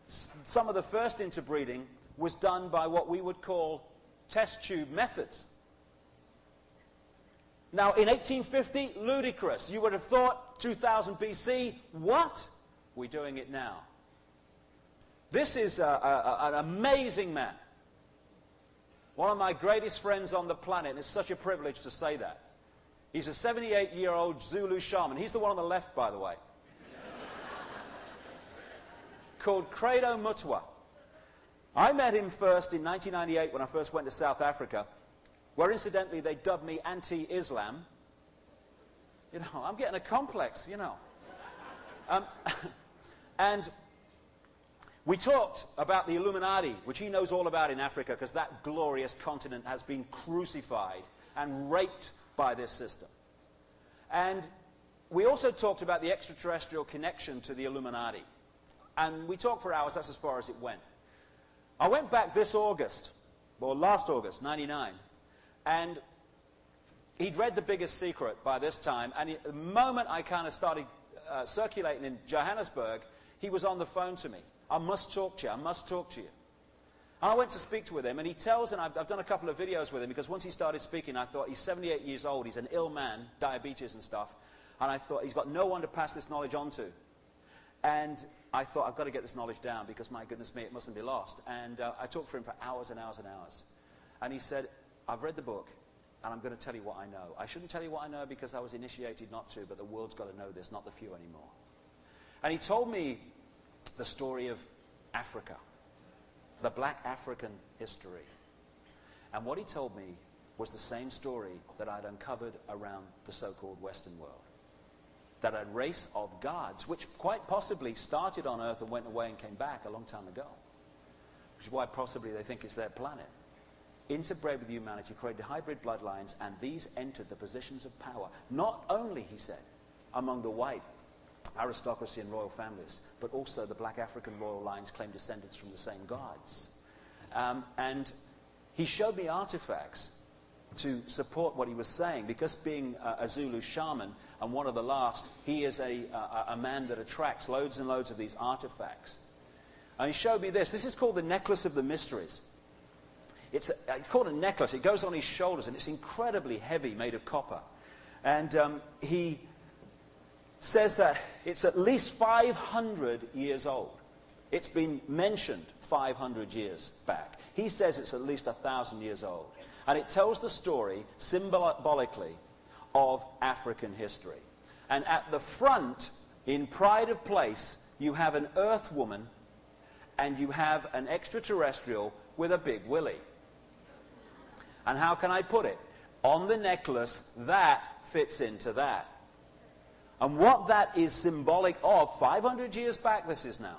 some of the first interbreeding was done by what we would call test tube methods. Now, in 1850, ludicrous. You would have thought 2000 BC, what? We're doing it now. This is an amazing man. One of my greatest friends on the planet, and it's such a privilege to say that. He's a 78-year-old Zulu shaman. He's the one on the left, by the way. Called Credo Mutwa. I met him first in 1998 when I first went to South Africa, where incidentally they dubbed me anti-Islam. You know, I'm getting a complex, you know. And we talked about the Illuminati, which he knows all about in Africa, because that glorious continent has been crucified and raped by this system. And we also talked about the extraterrestrial connection to the Illuminati. And we talked for hours, that's as far as it went. I went back this August, or last August, 99, and he'd read The Biggest Secret by this time, and the moment I kind of started circulating in Johannesburg, he was on the phone to me. I must talk to you, I must talk to you. And I went to speak with him, and he tells, and I've done a couple of videos with him, because once he started speaking, I thought, he's 78 years old, he's an ill man, diabetes and stuff, and I thought, he's got no one to pass this knowledge on to. And I thought, I've got to get this knowledge down, because my goodness me, it mustn't be lost. And I talked for him for hours and hours and hours. And he said, I've read the book, and I'm going to tell you what I know. I shouldn't tell you what I know because I was initiated not to, but the world's got to know this, not the few anymore. And he told me the story of Africa, the black African history. And what he told me was the same story that I'd uncovered around the so-called Western world. That a race of gods, which quite possibly started on Earth and went away and came back a long time ago, which is why possibly they think it's their planet, interbred with humanity, created hybrid bloodlines, and these entered the positions of power. Not only, he said, among the white aristocracy and royal families, but also the black African royal lines claim descendants from the same gods. And he showed me artifacts to support what he was saying, because being a Zulu shaman, and one of the last, he is a man that attracts loads and loads of these artifacts. And he showed me this. This is called the Necklace of the Mysteries. It's called a necklace. It goes on his shoulders, and it's incredibly heavy, made of copper. And he says that it's at least 500 years old. It's been mentioned 500 years back. He says it's at least 1,000 years old. And it tells the story, symbolically, of African history. And at the front, in pride of place, you have an earth woman, and you have an extraterrestrial with a big willy. And how can I put it? On the necklace, that fits into that. And what that is symbolic of, 500 years back this is now,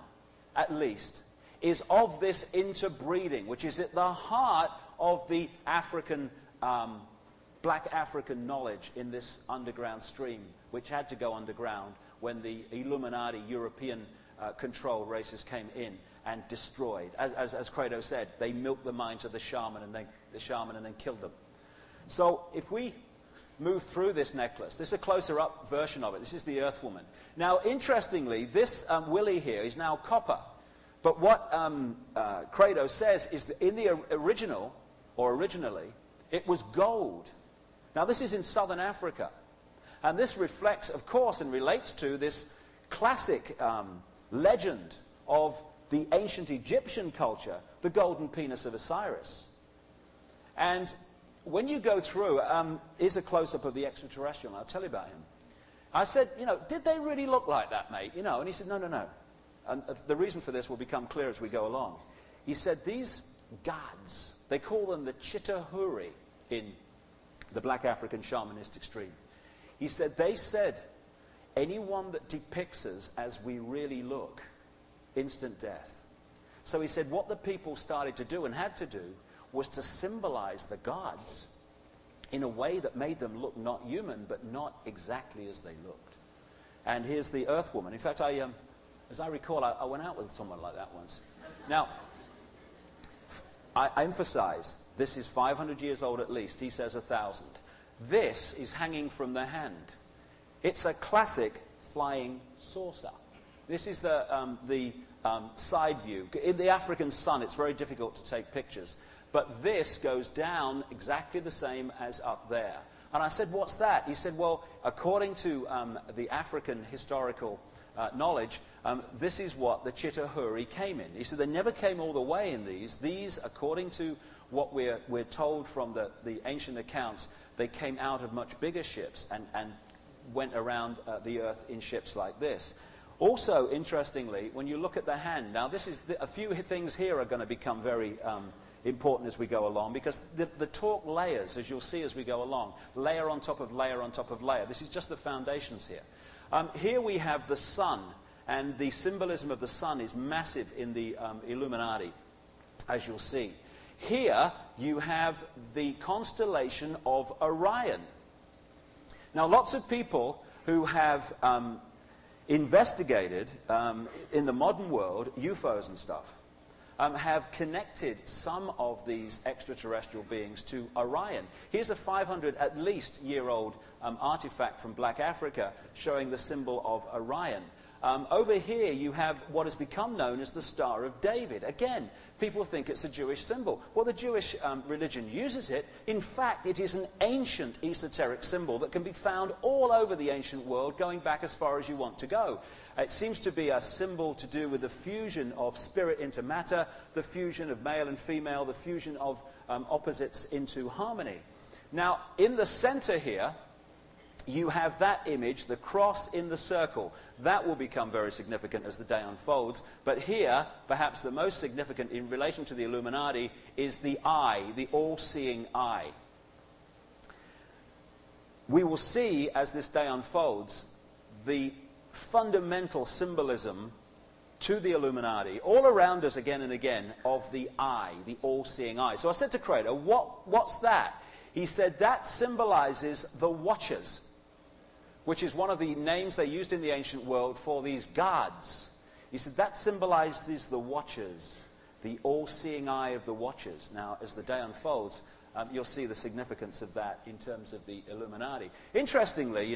at least, is of this interbreeding, which is at the heart of the African, black African knowledge in this underground stream, which had to go underground when the Illuminati European control races came in and destroyed. As Credo said, they milked the minds of the shaman and then killed them. So if we move through this necklace, this is a closer up version of it. This is the Earth Woman. Now, interestingly, this willy here is now copper. But what Credo says is that in the original, or originally, it was gold. Now, this is in southern Africa. And this reflects, of course, and relates to this classic legend of the ancient Egyptian culture, the golden penis of Osiris. And when you go through, here's a close-up of the extraterrestrial, and I'll tell you about him. I said, did they really look like that, mate? And he said, no. And the reason for this will become clear as we go along. He said, these gods, they call them the Chitahuri in the black African shamanistic stream. He said, anyone that depicts us as we really look, instant death. So he said, what the people started to do and had to do was to symbolize the gods in a way that made them look not human, but not exactly as they looked. And here's the Earth Woman. In fact, as I recall, I went out with someone like that once. Now, I emphasize, this is 500 years old at least. He says 1,000. This is hanging from the hand. It's a classic flying saucer. This is the side view. In the African sun, it's very difficult to take pictures. But this goes down exactly the same as up there. And I said, what's that? He said, well, according to the African historical knowledge, this is what the Chitahuri came in. He said they never came all the way in these. These, according to what we're told from the ancient accounts, they came out of much bigger ships and went around the earth in ships like this. Also, interestingly, when you look at the hand, now this is a few things here are going to become very important as we go along, because the talk layers, as you'll see as we go along, layer on top of layer on top of layer. This is just the foundations here. Here we have the sun, and the symbolism of the sun is massive in the Illuminati, as you'll see. Here you have the constellation of Orion. Now, lots of people who have investigated in the modern world UFOs and stuff have connected some of these extraterrestrial beings to Orion. Here's a 500 at least year-old artifact from Black Africa showing the symbol of Orion. Over here you have what has become known as the Star of David. Again, people think it's a Jewish symbol. Well, the Jewish religion uses it. In fact, it is an ancient esoteric symbol that can be found all over the ancient world, going back as far as you want to go. It seems to be a symbol to do with the fusion of spirit into matter, the fusion of male and female, the fusion of opposites into harmony. Now, in the center here, you have that image, the cross in the circle. That will become very significant as the day unfolds. But here, perhaps the most significant in relation to the Illuminati is the eye, the all-seeing eye. We will see, as this day unfolds, the fundamental symbolism to the Illuminati, all around us again and again, of the eye, the all-seeing eye. So I said to Credo, what's that? He said, that symbolizes the Watchers, which is one of the names they used in the ancient world for these gods. He said that symbolizes the Watchers, the all-seeing eye of the Watchers. Now, as the day unfolds, you'll see the significance of that in terms of the Illuminati. Interestingly,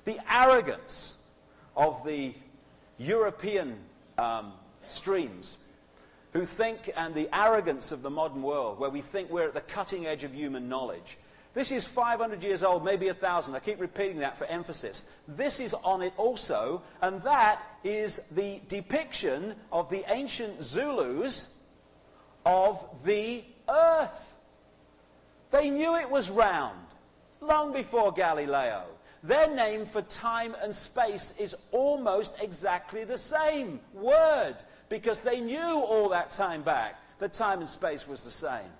the arrogance of the European streams who think, and the arrogance of the modern world, where we think we're at the cutting edge of human knowledge. This is 500 years old, maybe 1,000. I keep repeating that for emphasis. This is on it also, and that is the depiction of the ancient Zulus of the earth. They knew it was round, long before Galileo. Their name for time and space is almost exactly the same word, because they knew all that time back that time and space was the same.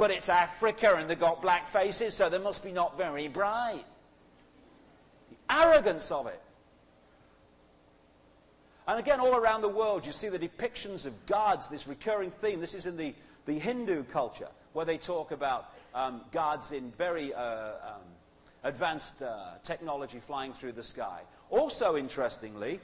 but it's Africa and they've got black faces, so they must be not very bright. The arrogance of it. And again, all around the world, you see the depictions of gods, this recurring theme. This is in the Hindu culture, where they talk about gods in very advanced technology flying through the sky. Also, interestingly,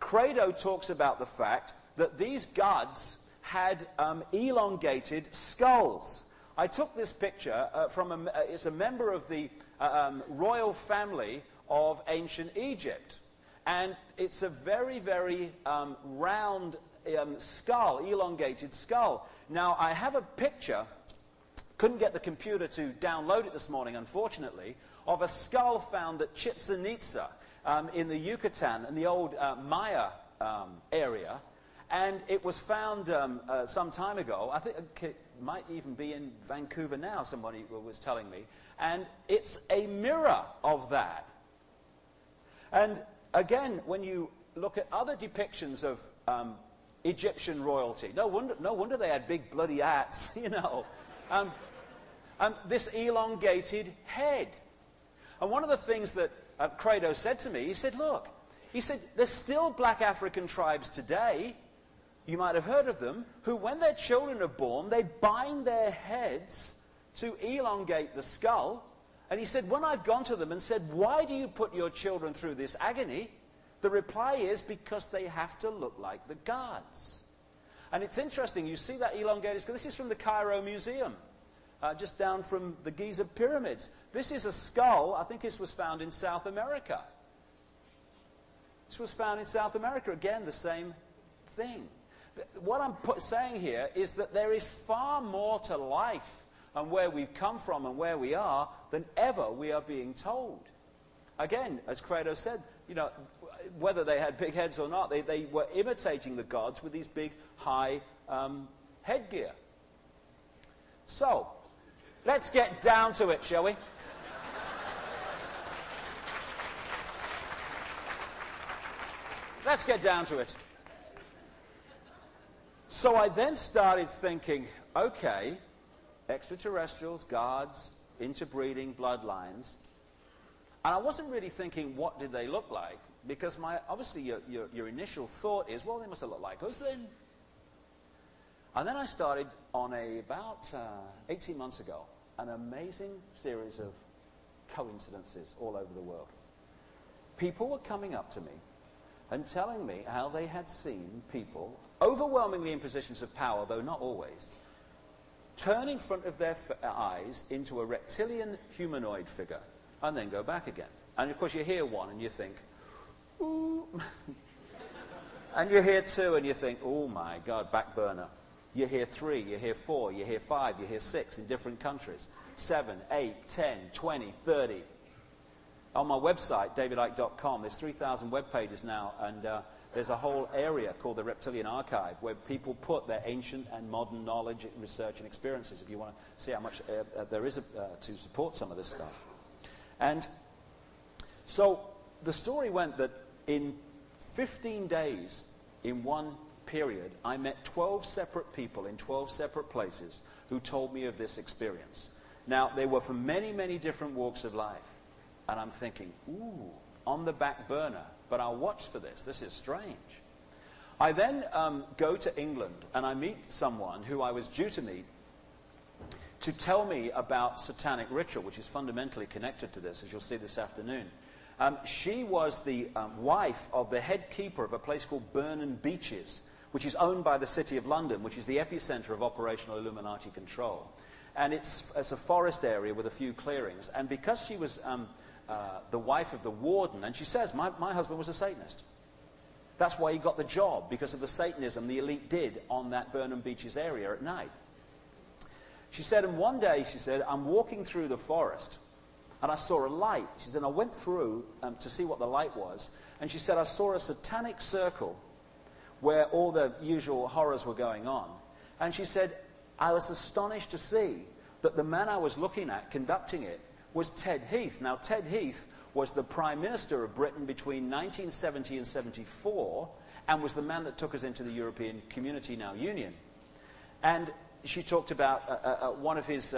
Credo talks about the fact that these gods had elongated skulls. I took this picture from it's a member of the royal family of ancient Egypt. And it's a very, very round skull, elongated skull. Now, I have a picture, couldn't get the computer to download it this morning, unfortunately, of a skull found at Chichen Itza in the Yucatan, in the old Maya area. And it was found some time ago. I think it might even be in Vancouver now, somebody was telling me. And it's a mirror of that. And again, when you look at other depictions of Egyptian royalty, no wonder they had big bloody hats, you know. This elongated head. And one of the things that Credo said to me, he said, look, he said, there's still black African tribes today, you might have heard of them, who when their children are born, they bind their heads to elongate the skull. And he said, when I've gone to them and said, why do you put your children through this agony? The reply is, because they have to look like the gods. And it's interesting, you see that elongated skull. This is from the Cairo Museum, just down from the Giza pyramids. This is a skull, I think this was found in South America. This was found in South America, again, the same thing. What I'm saying here is that there is far more to life and where we've come from and where we are than ever we are being told. Again, as Credo said, you know, whether they had big heads or not, they were imitating the gods with these big, high headgear. So, let's get down to it, shall we? Let's get down to it. So I then started thinking, okay, extraterrestrials, gods, interbreeding, bloodlines. And I wasn't really thinking, what did they look like? Because obviously your initial thought is, well, they must have looked like us then. And then I started on about 18 months ago, an amazing series of coincidences all over the world. People were coming up to me and telling me how they had seen people, overwhelmingly in positions of power, though not always, turn in front of their eyes into a reptilian humanoid figure and then go back again. And of course you hear one and you think, ooh. And you hear two and you think, oh my God, back burner. You hear 3, you hear 4, you hear 5, you hear 6 in different countries. 7, 8, 10, 20, 30. On my website, David.Icke.com, there's 3,000 web pages now, and there's a whole area called the Reptilian Archive where people put their ancient and modern knowledge, research, and experiences, if you want to see how much there is to support some of this stuff. And so the story went that in 15 days, in one period, I met 12 separate people in 12 separate places who told me of this experience. Now, they were from many, many different walks of life. And I'm thinking, ooh, on the back burner, but I'll watch for this. This is strange. I then go to England, and I meet someone who I was due to meet to tell me about satanic ritual, which is fundamentally connected to this, as you'll see this afternoon. She was the wife of the head keeper of a place called Burnham Beeches, which is owned by the City of London, which is the epicenter of operational Illuminati control. And it's a forest area with a few clearings. And because she was the wife of the warden, and she says, my husband was a Satanist. That's why he got the job, because of the Satanism the elite did on that Burnham Beeches area at night. She said, and one day, she said, I'm walking through the forest, and I saw a light. She said, I went through to see what the light was, and she said, I saw a satanic circle where all the usual horrors were going on. And she said, I was astonished to see that the man I was looking at conducting it was Ted Heath. Now, Ted Heath was the Prime Minister of Britain between 1970 and 74, and was the man that took us into the European Community, now Union. And she talked about one of his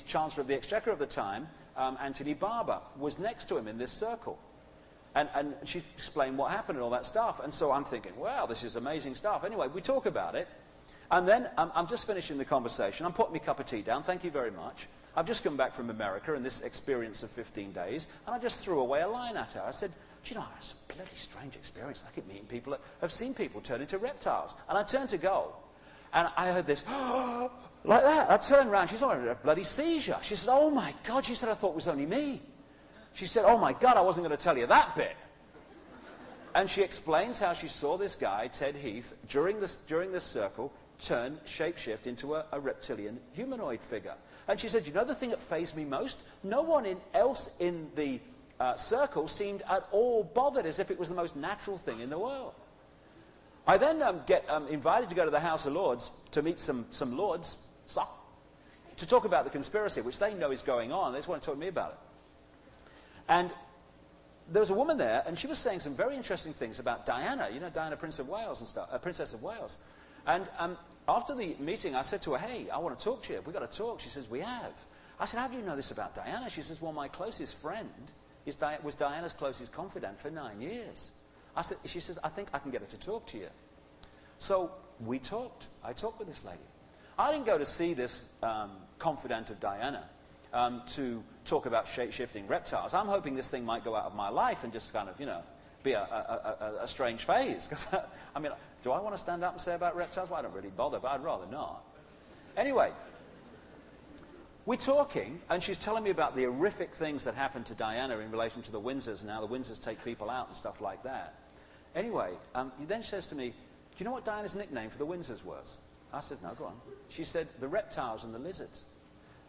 Chancellor of the Exchequer at the time, Anthony Barber, was next to him in this circle. And she explained what happened and all that stuff. And so I'm thinking, wow, this is amazing stuff. Anyway, we talk about it. And then I'm just finishing the conversation. I'm putting my cup of tea down. Thank you very much. I've just come back from America and this experience of 15 days. And I just threw away a line at her. I said, do you know, it's a bloody strange experience. I keep meeting people that have seen people turn into reptiles. And I turned to go. And I heard this, like that. I turned around. She's on a bloody seizure. She said, oh, my God. She said, I thought it was only me. She said, oh, my God, I wasn't going to tell you that bit. And she explains how she saw this guy, Ted Heath, during this circle, turn, shapeshift into a reptilian humanoid figure. And she said, you know the thing that fazed me most? No one else in the circle seemed at all bothered, as if it was the most natural thing in the world. I then get invited to go to the House of Lords to meet some lords to talk about the conspiracy, which they know is going on. They just want to talk to me about it. And there was a woman there, and she was saying some very interesting things about Diana, you know, Diana, Princess of Wales. And after the meeting, I said to her, hey, I want to talk to you. We've got to talk. She says, we have. I said, how do you know this about Diana? She says, well, my closest friend was Diana's closest confidant for 9 years. She says, I think I can get her to talk to you. So we talked. I talked with this lady. I didn't go to see this confidant of Diana to talk about shape-shifting reptiles. I'm hoping this thing might go out of my life and just kind of, you know, be a strange phase. Because, I mean, do I want to stand up and say about reptiles? Well, I don't really bother, but I'd rather not. Anyway, we're talking, and she's telling me about the horrific things that happened to Diana in relation to the Windsors, and how the Windsors take people out and stuff like that. Anyway, he then says to me, do you know what Diana's nickname for the Windsors was? I said, no, go on. She said, the reptiles and the lizards.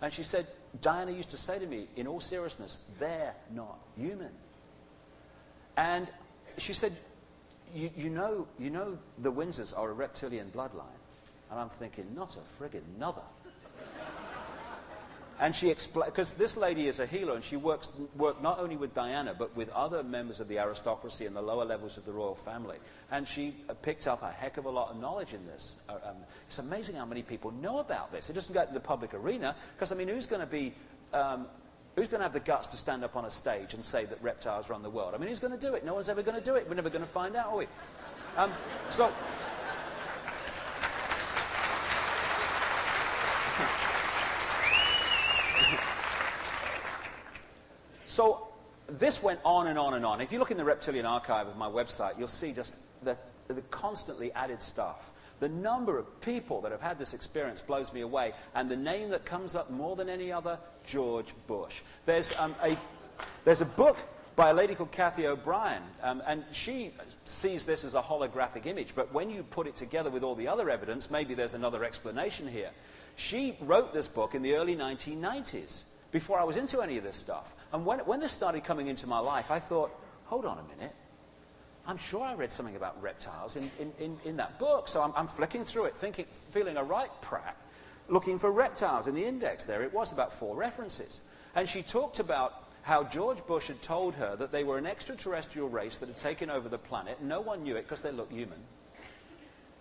And she said, Diana used to say to me, in all seriousness, they're not human. And she said, you know the Windsors are a reptilian bloodline. And I'm thinking, not a friggin' nother. And she explained, because this lady is a healer, and she worked not only with Diana, but with other members of the aristocracy and the lower levels of the royal family. And she picked up a heck of a lot of knowledge in this. It's amazing how many people know about this. It doesn't go to the public arena, because, I mean, who's going to have the guts to stand up on a stage and say that reptiles run the world? I mean, who's going to do it? No one's ever going to do it. We're never going to find out, are we? So this went on and on and on. If you look in the Reptilian Archive of my website, you'll see just the constantly added stuff. The number of people that have had this experience blows me away. And the name that comes up more than any other, George Bush. There's a book by a lady called Kathy O'Brien, and she sees this as a holographic image. But when you put it together with all the other evidence, maybe there's another explanation here. She wrote this book in the early 1990s, before I was into any of this stuff. And when this started coming into my life, I thought, hold on a minute. I'm sure I read something about reptiles in that book. So I'm flicking through it, feeling a right prat, looking for reptiles in the index. There it was, about 4 references. And she talked about how George Bush had told her that they were an extraterrestrial race that had taken over the planet, and no one knew it because they looked human.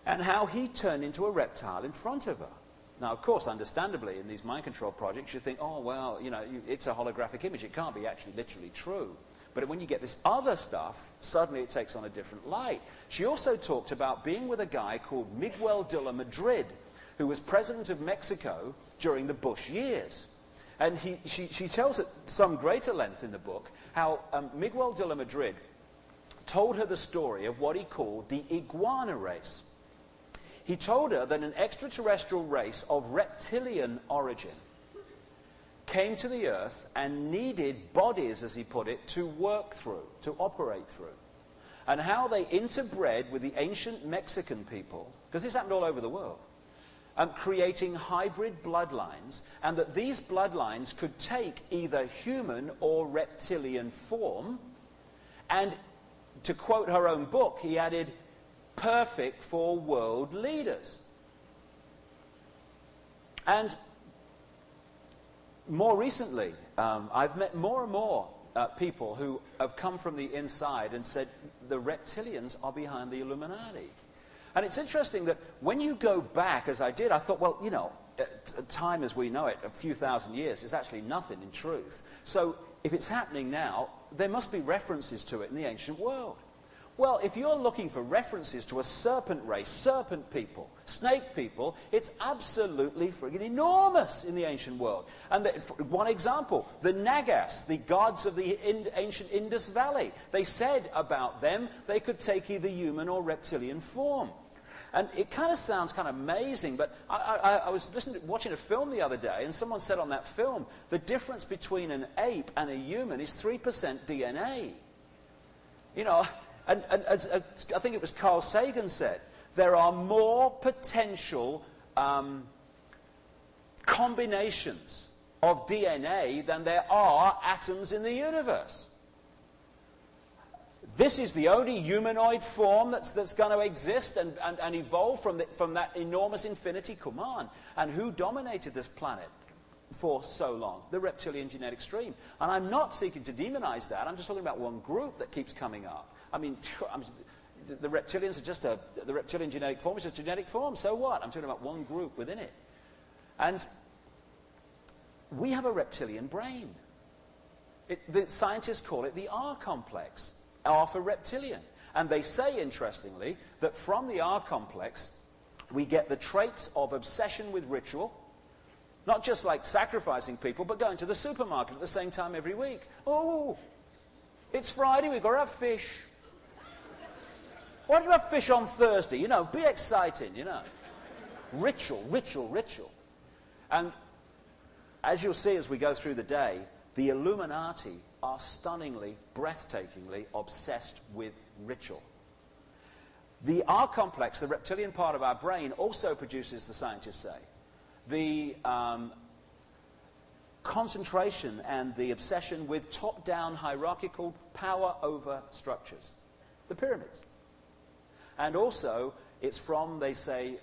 And how he turned into a reptile in front of her. Now, of course, understandably, in these mind control projects, you think, oh, well, you know, it's a holographic image. It can't be actually literally true. But when you get this other stuff, suddenly it takes on a different light. She also talked about being with a guy called Miguel de la Madrid, who was president of Mexico during the Bush years. And she tells at some greater length in the book how Miguel de la Madrid told her the story of what he called the iguana race. He told her that an extraterrestrial race of reptilian origin came to the Earth and needed bodies, as he put it, to work through, to operate through. And how they interbred with the ancient Mexican people, because this happened all over the world, creating hybrid bloodlines, and that these bloodlines could take either human or reptilian form. And to quote her own book, he added, perfect for world leaders. And more recently, I've met more and more people who have come from the inside and said the reptilians are behind the Illuminati. And it's interesting that when you go back, as I did, I thought, well, you know, time as we know it, a few thousand years, is actually nothing in truth. So if it's happening now, there must be references to it in the ancient world. Well, if you're looking for references to a serpent race, serpent people, snake people, it's absolutely friggin' enormous in the ancient world. And one example, the Nagas, the gods of the ancient Indus Valley, they said about them they could take either human or reptilian form. And it kind of sounds kind of amazing, but I was watching a film the other day, and someone said on that film, the difference between an ape and a human is 3% DNA. You know, and as I think it was Carl Sagan said, there are more potential combinations of DNA than there are atoms in the universe. This is the only humanoid form that's going to exist and evolve from that enormous infinity. Come on. And who dominated this planet for so long? The reptilian genetic stream. And I'm not seeking to demonize that. I'm just talking about one group that keeps coming up. I mean, the reptilians are just the reptilian genetic form is a genetic form. So what? I'm talking about one group within it. And we have a reptilian brain. The scientists call it the R complex. R for reptilian. And they say, interestingly, that from the R complex, we get the traits of obsession with ritual, not just like sacrificing people, but going to the supermarket at the same time every week. Oh, it's Friday, we've got to have fish. Why don't you have fish on Thursday? You know, be exciting, you know. Ritual, ritual, ritual. And as you'll see as we go through the day, the Illuminati are stunningly, breathtakingly obsessed with ritual. The R complex, the reptilian part of our brain, also produces, the scientists say, the concentration and the obsession with top-down hierarchical power over structures, the pyramids. And also, it's from, they say,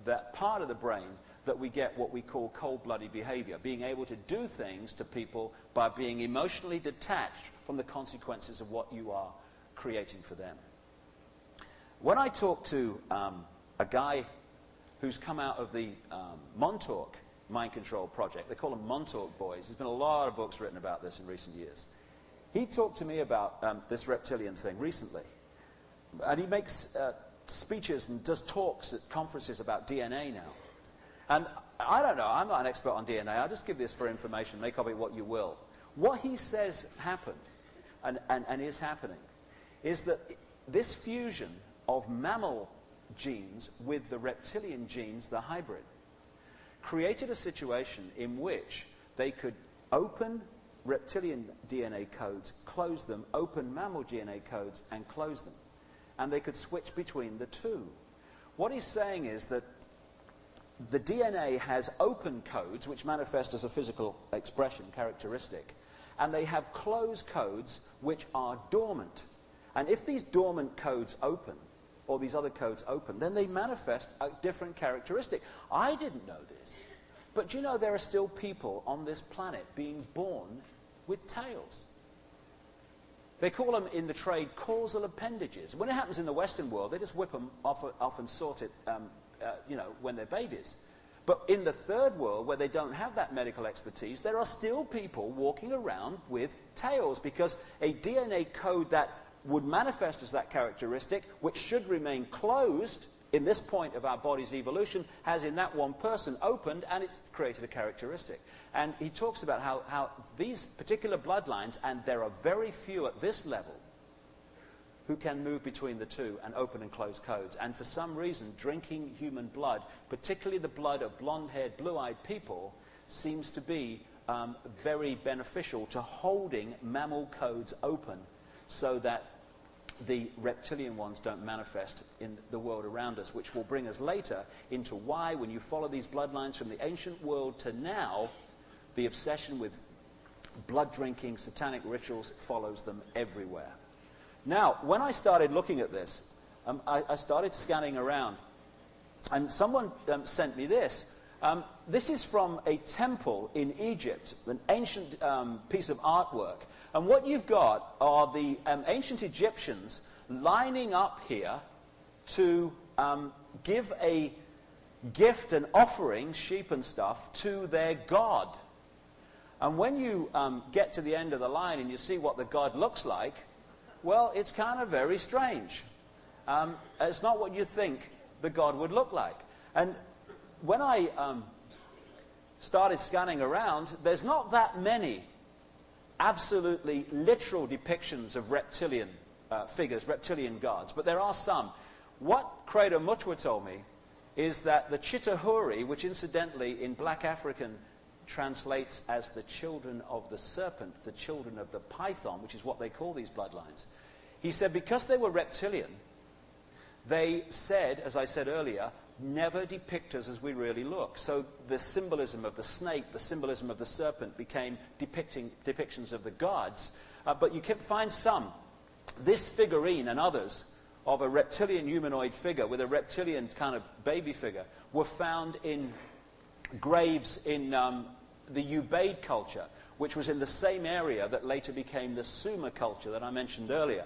that part of the brain that we get what we call cold-blooded behavior, being able to do things to people by being emotionally detached from the consequences of what you are creating for them. When I talk to a guy who's come out of the Montauk mind control project, they call them Montauk boys, there's been a lot of books written about this in recent years. He talked to me about this reptilian thing recently. And he makes speeches and does talks at conferences about DNA now. And I don't know, I'm not an expert on DNA, I'll just give this for information, make of it what you will. What he says happened, and is happening, is that this fusion of mammal genes with the reptilian genes, the hybrid, created a situation in which they could open reptilian DNA codes, close them, open mammal DNA codes, and close them. And they could switch between the two. What he's saying is that the DNA has open codes, which manifest as a physical expression, characteristic, and they have closed codes, which are dormant. And if these dormant codes open, or these other codes open, then they manifest a different characteristic. I didn't know this, but you know there are still people on this planet being born with tails. They call them in the trade causal appendages. When it happens in the Western world, they just whip them off and sort it you know, when they're babies. But in the third world, where they don't have that medical expertise, there are still people walking around with tails, because a DNA code that would manifest as that characteristic, which should remain closed in this point of our body's evolution, has in that one person opened, and it's created a characteristic. And he talks about how these particular bloodlines, and there are very few at this level, who can move between the two and open and close codes. And for some reason, drinking human blood, particularly the blood of blonde-haired, blue-eyed people, seems to be very beneficial to holding mammal codes open so that the reptilian ones don't manifest in the world around us, which will bring us later into why, when you follow these bloodlines from the ancient world to now, the obsession with blood-drinking, satanic rituals follows them everywhere. Now, when I started looking at this, I started scanning around, and someone sent me this. This is from a temple in Egypt, an ancient piece of artwork. And what you've got are the ancient Egyptians lining up here to give a gift an offering, sheep and stuff, to their god. And when you get to the end of the line and you see what the god looks like, well, it's kind of very strange. It's not what you think the god would look like. And when I started scanning around, there's not that many absolutely literal depictions of reptilian figures, reptilian gods, but there are some. What Credo Mutwa told me is that the Chitahuri, which incidentally in Black African translates as the children of the serpent, the children of the python, which is what they call these bloodlines. He said because they were reptilian, they said, as I said earlier, never depict us as we really look. So the symbolism of the snake, the symbolism of the serpent became depictions of the gods. But you can find some. This figurine and others of a reptilian humanoid figure with a reptilian kind of baby figure were found in graves in the Ubaid culture, which was in the same area that later became the Sumer culture that I mentioned earlier.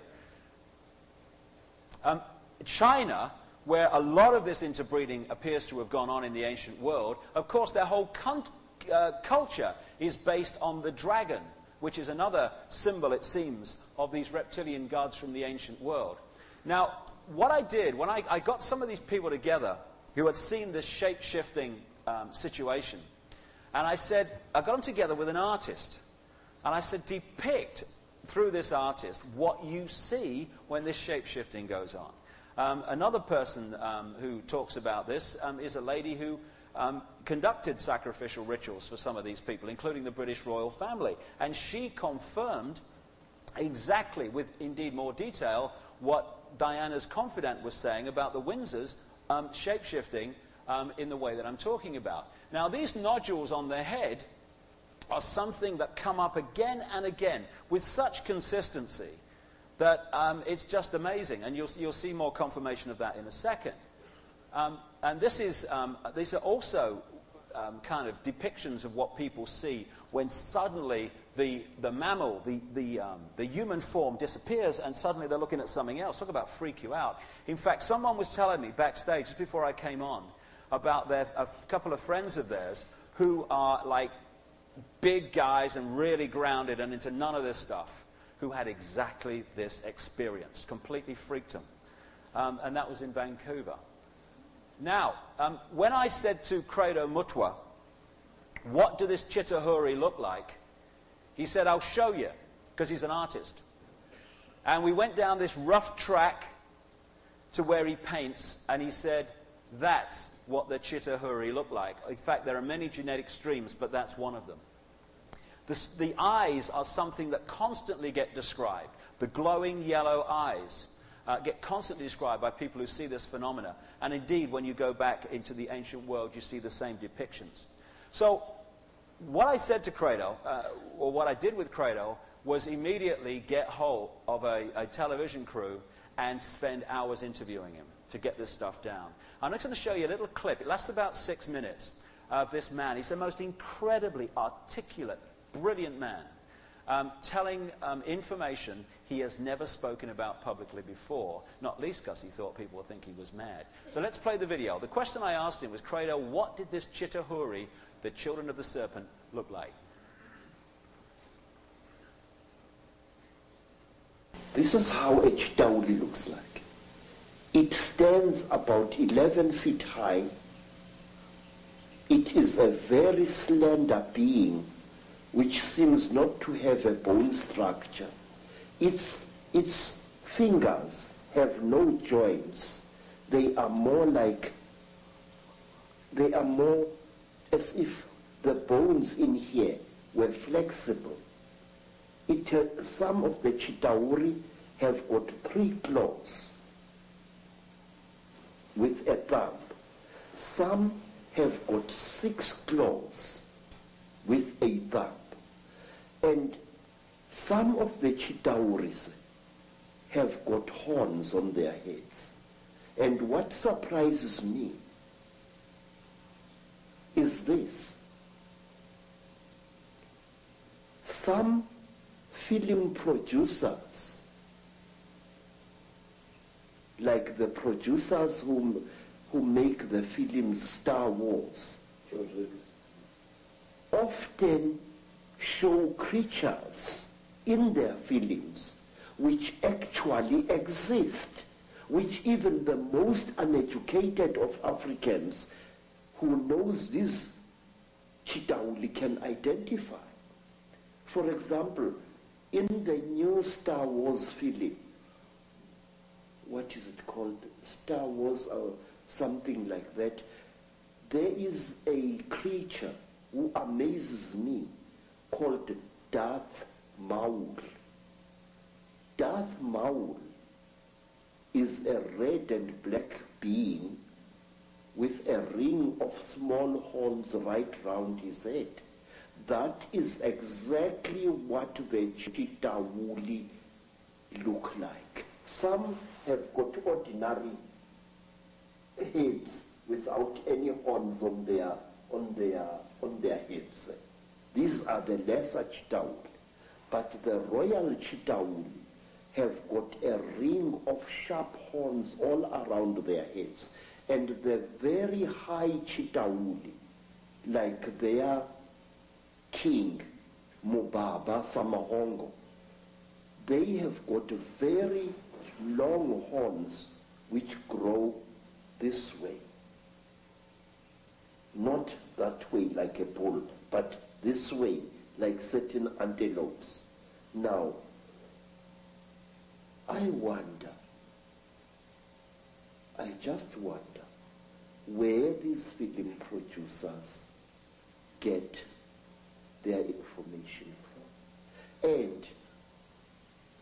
China, where a lot of this interbreeding appears to have gone on in the ancient world, of course their whole culture is based on the dragon, which is another symbol, it seems, of these reptilian gods from the ancient world. Now, what I did, when I got some of these people together who had seen this shape-shifting situation, and I said, I got them together with an artist, and I said, depict through this artist what you see when this shape-shifting goes on. Another person who talks about this is a lady who conducted sacrificial rituals for some of these people, including the British royal family. And she confirmed exactly, with indeed more detail, what Diana's confidant was saying about the Windsors shape-shifting in the way that I'm talking about. Now, these nodules on their head are something that come up again and again with such consistency that it's just amazing, and you'll see more confirmation of that in a second. And these are also kind of depictions of what people see when suddenly the mammal, the human form disappears, and suddenly they're looking at something else. Talk about freak you out. In fact, someone was telling me backstage just before I came on about a couple of friends of theirs who are like big guys and really grounded and into none of this stuff, who had exactly this experience, completely freaked them. And that was in Vancouver. Now, when I said to Credo Mutwa, what do this Chitahuri look like? He said, I'll show you, because he's an artist. And we went down this rough track to where he paints, and he said, that's what the Chitahuri look like. In fact, there are many genetic streams, but that's one of them. The eyes are something that constantly get described. The glowing yellow eyes get constantly described by people who see this phenomena. And indeed, when you go back into the ancient world, you see the same depictions. So what I said to Credo, or what I did with Credo, was immediately get hold of a television crew and spend hours interviewing him to get this stuff down. I'm just going to show you a little clip. It lasts about 6 minutes of this man. He's the most incredibly articulate, brilliant man, telling information he has never spoken about publicly before, not least because he thought people would think he was mad. So let's play the video. The question I asked him was, Credo, what did this Chitahuri, the children of the serpent, look like? This is how a Chitauri looks like. It stands about 11 feet high. It is a very slender being which seems not to have a bone structure. Its fingers have no joints. They are more as if the bones in here were flexible. Some of the Chitauri have got 3 claws with a thumb. Some have got 6 claws with a thumb. And some of the Chitauris have got horns on their heads. And what surprises me is this. Some film producers, like the producers whom who make the films Star Wars often show creatures in their films which actually exist, which even the most uneducated of Africans who knows this Chitauli can identify. For example, in the new Star Wars film, what is it called? Star Wars or something like that. There is a creature who amazes me called Darth Maul. Darth Maul is a red and black being with a ring of small horns right round his head. That is exactly what the Chitauli look like. Some have got ordinary heads without any horns on their heads. These are the lesser Chitauli. But the royal Chitauli have got a ring of sharp horns all around their heads. And the very high Chitauli, like their king, Mubaba Samahongo, they have got very long horns which grow this way. Not that way like a bull, but this way like certain antelopes. Now, I just wonder where these film producers get their information from. And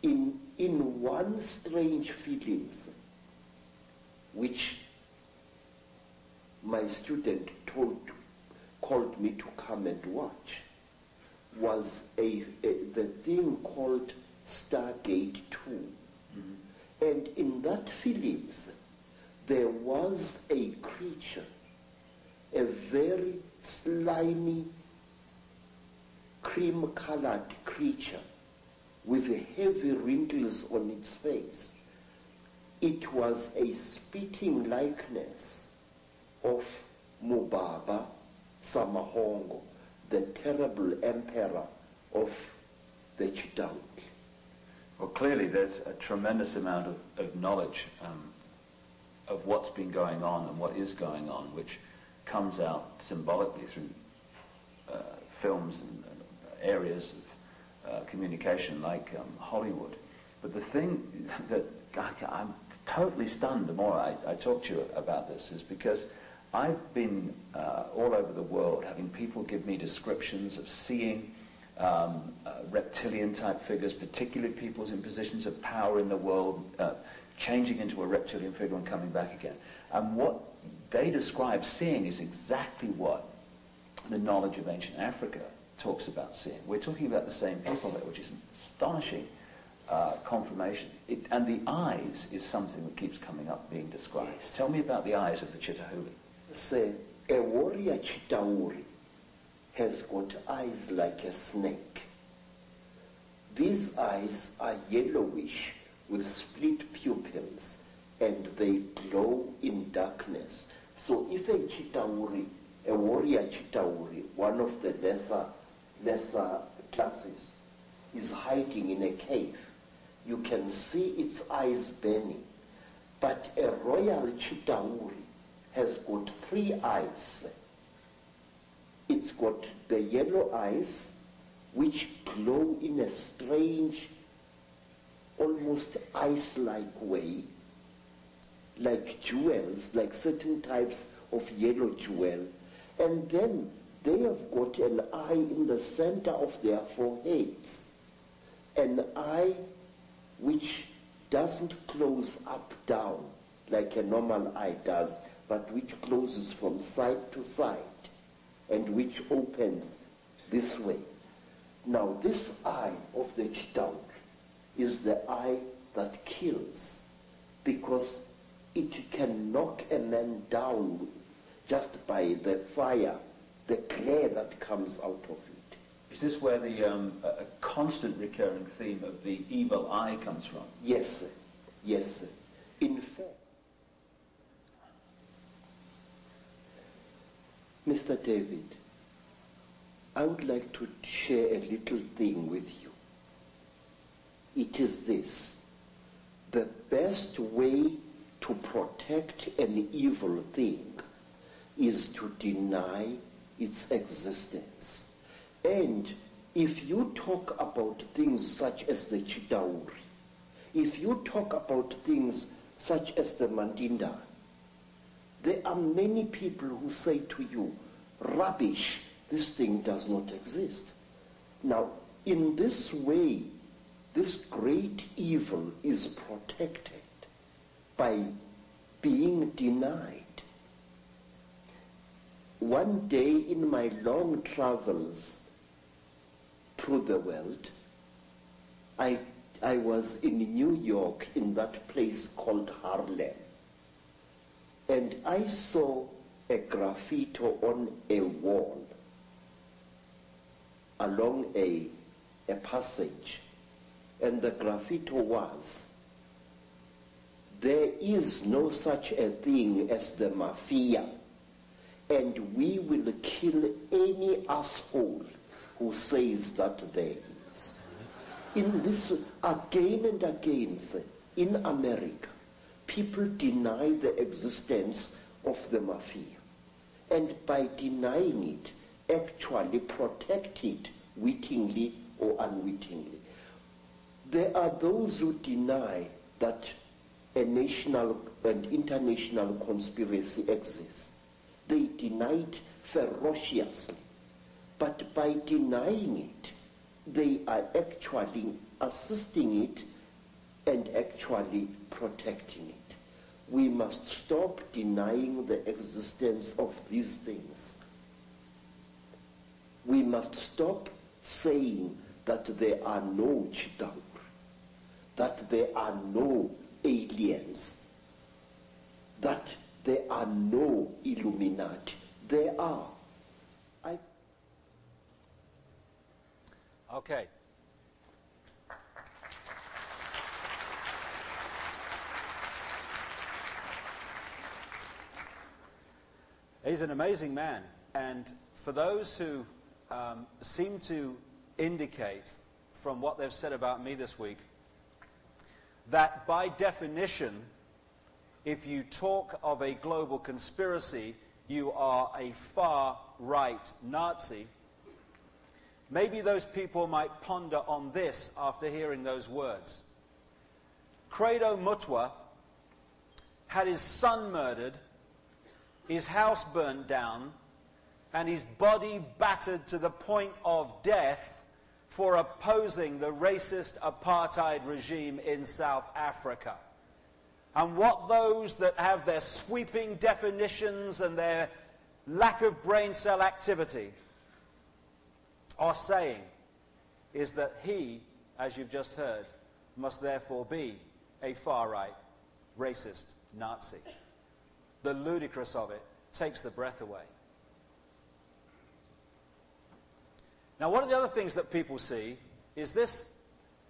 in one strange film, which my student called me to come and watch, was the thing called Stargate 2. Mm-hmm. And in that film, there was a creature, a very slimy, cream-colored creature with heavy wrinkles on its face. It was a spitting likeness of Mubaba Samahongo, the terrible emperor of the Chitauli. Well, clearly there's a tremendous amount of knowledge of what's been going on and what is going on, which comes out symbolically through films and areas of communication like Hollywood. But the thing that I'm totally stunned the more I talk to you about this is because I've been all over the world having people give me descriptions of seeing reptilian-type figures, particularly people in positions of power in the world, changing into a reptilian figure and coming back again. And what they describe seeing is exactly what the knowledge of ancient Africa talks about seeing. We're talking about the same people there, which is an astonishing confirmation. And the eyes is something that keeps coming up being described. Yes. Tell me about the eyes of the Chitauli. Say, a warrior Chitauri has got eyes like a snake. These eyes are yellowish with split pupils and they glow in darkness. So if a Chitauri, a warrior Chitauri, one of the lesser classes, is hiding in a cave, you can see its eyes burning. But a royal Chitauri has got 3 eyes. It's got the yellow eyes, which glow in a strange, almost ice-like way, like jewels, like certain types of yellow jewel. And then they have got an eye in the center of their foreheads, an eye which doesn't close up down like a normal eye does, but which closes from side to side and which opens this way. Now this eye of the Chitauli is the eye that kills, because it can knock a man down just by the fire, the glare that comes out of it. Is this where the a constant recurring theme of the evil eye comes from? Yes, sir. Yes, sir. In fact, Mr. David, I would like to share a little thing with you. It is this: the best way to protect an evil thing is to deny its existence. And if you talk about things such as the Chidauri, if you talk about things such as the Mandinda, there are many people who say to you, rubbish, this thing does not exist. Now, in this way, this great evil is protected by being denied. One day in my long travels through the world, I was in New York, in that place called Harlem, and I saw a graffiti on a wall along a passage, and the graffiti was, "There is no such a thing as the mafia, and we will kill any asshole who says that there is." In this, again and again, in America, people deny the existence of the mafia, and by denying it, actually protect it wittingly or unwittingly. There are those who deny that a national and international conspiracy exists. They deny it ferociously. But by denying it, they are actually assisting it and actually protecting it. We must stop denying the existence of these things. We must stop saying that there are no Chidauri, that there are no aliens, that there are no Illuminati. There are. Okay. He's an amazing man, and for those who seem to indicate from what they've said about me this week that by definition, if you talk of a global conspiracy, you are a far-right Nazi, maybe those people might ponder on this after hearing those words. Credo Mutwa had his son murdered, his house burnt down, and his body battered to the point of death for opposing the racist apartheid regime in South Africa. And what those that have their sweeping definitions and their lack of brain cell activity are saying is that he, as you've just heard, must therefore be a far-right, racist Nazi. The ludicrous of it takes the breath away. Now, one of the other things that people see is this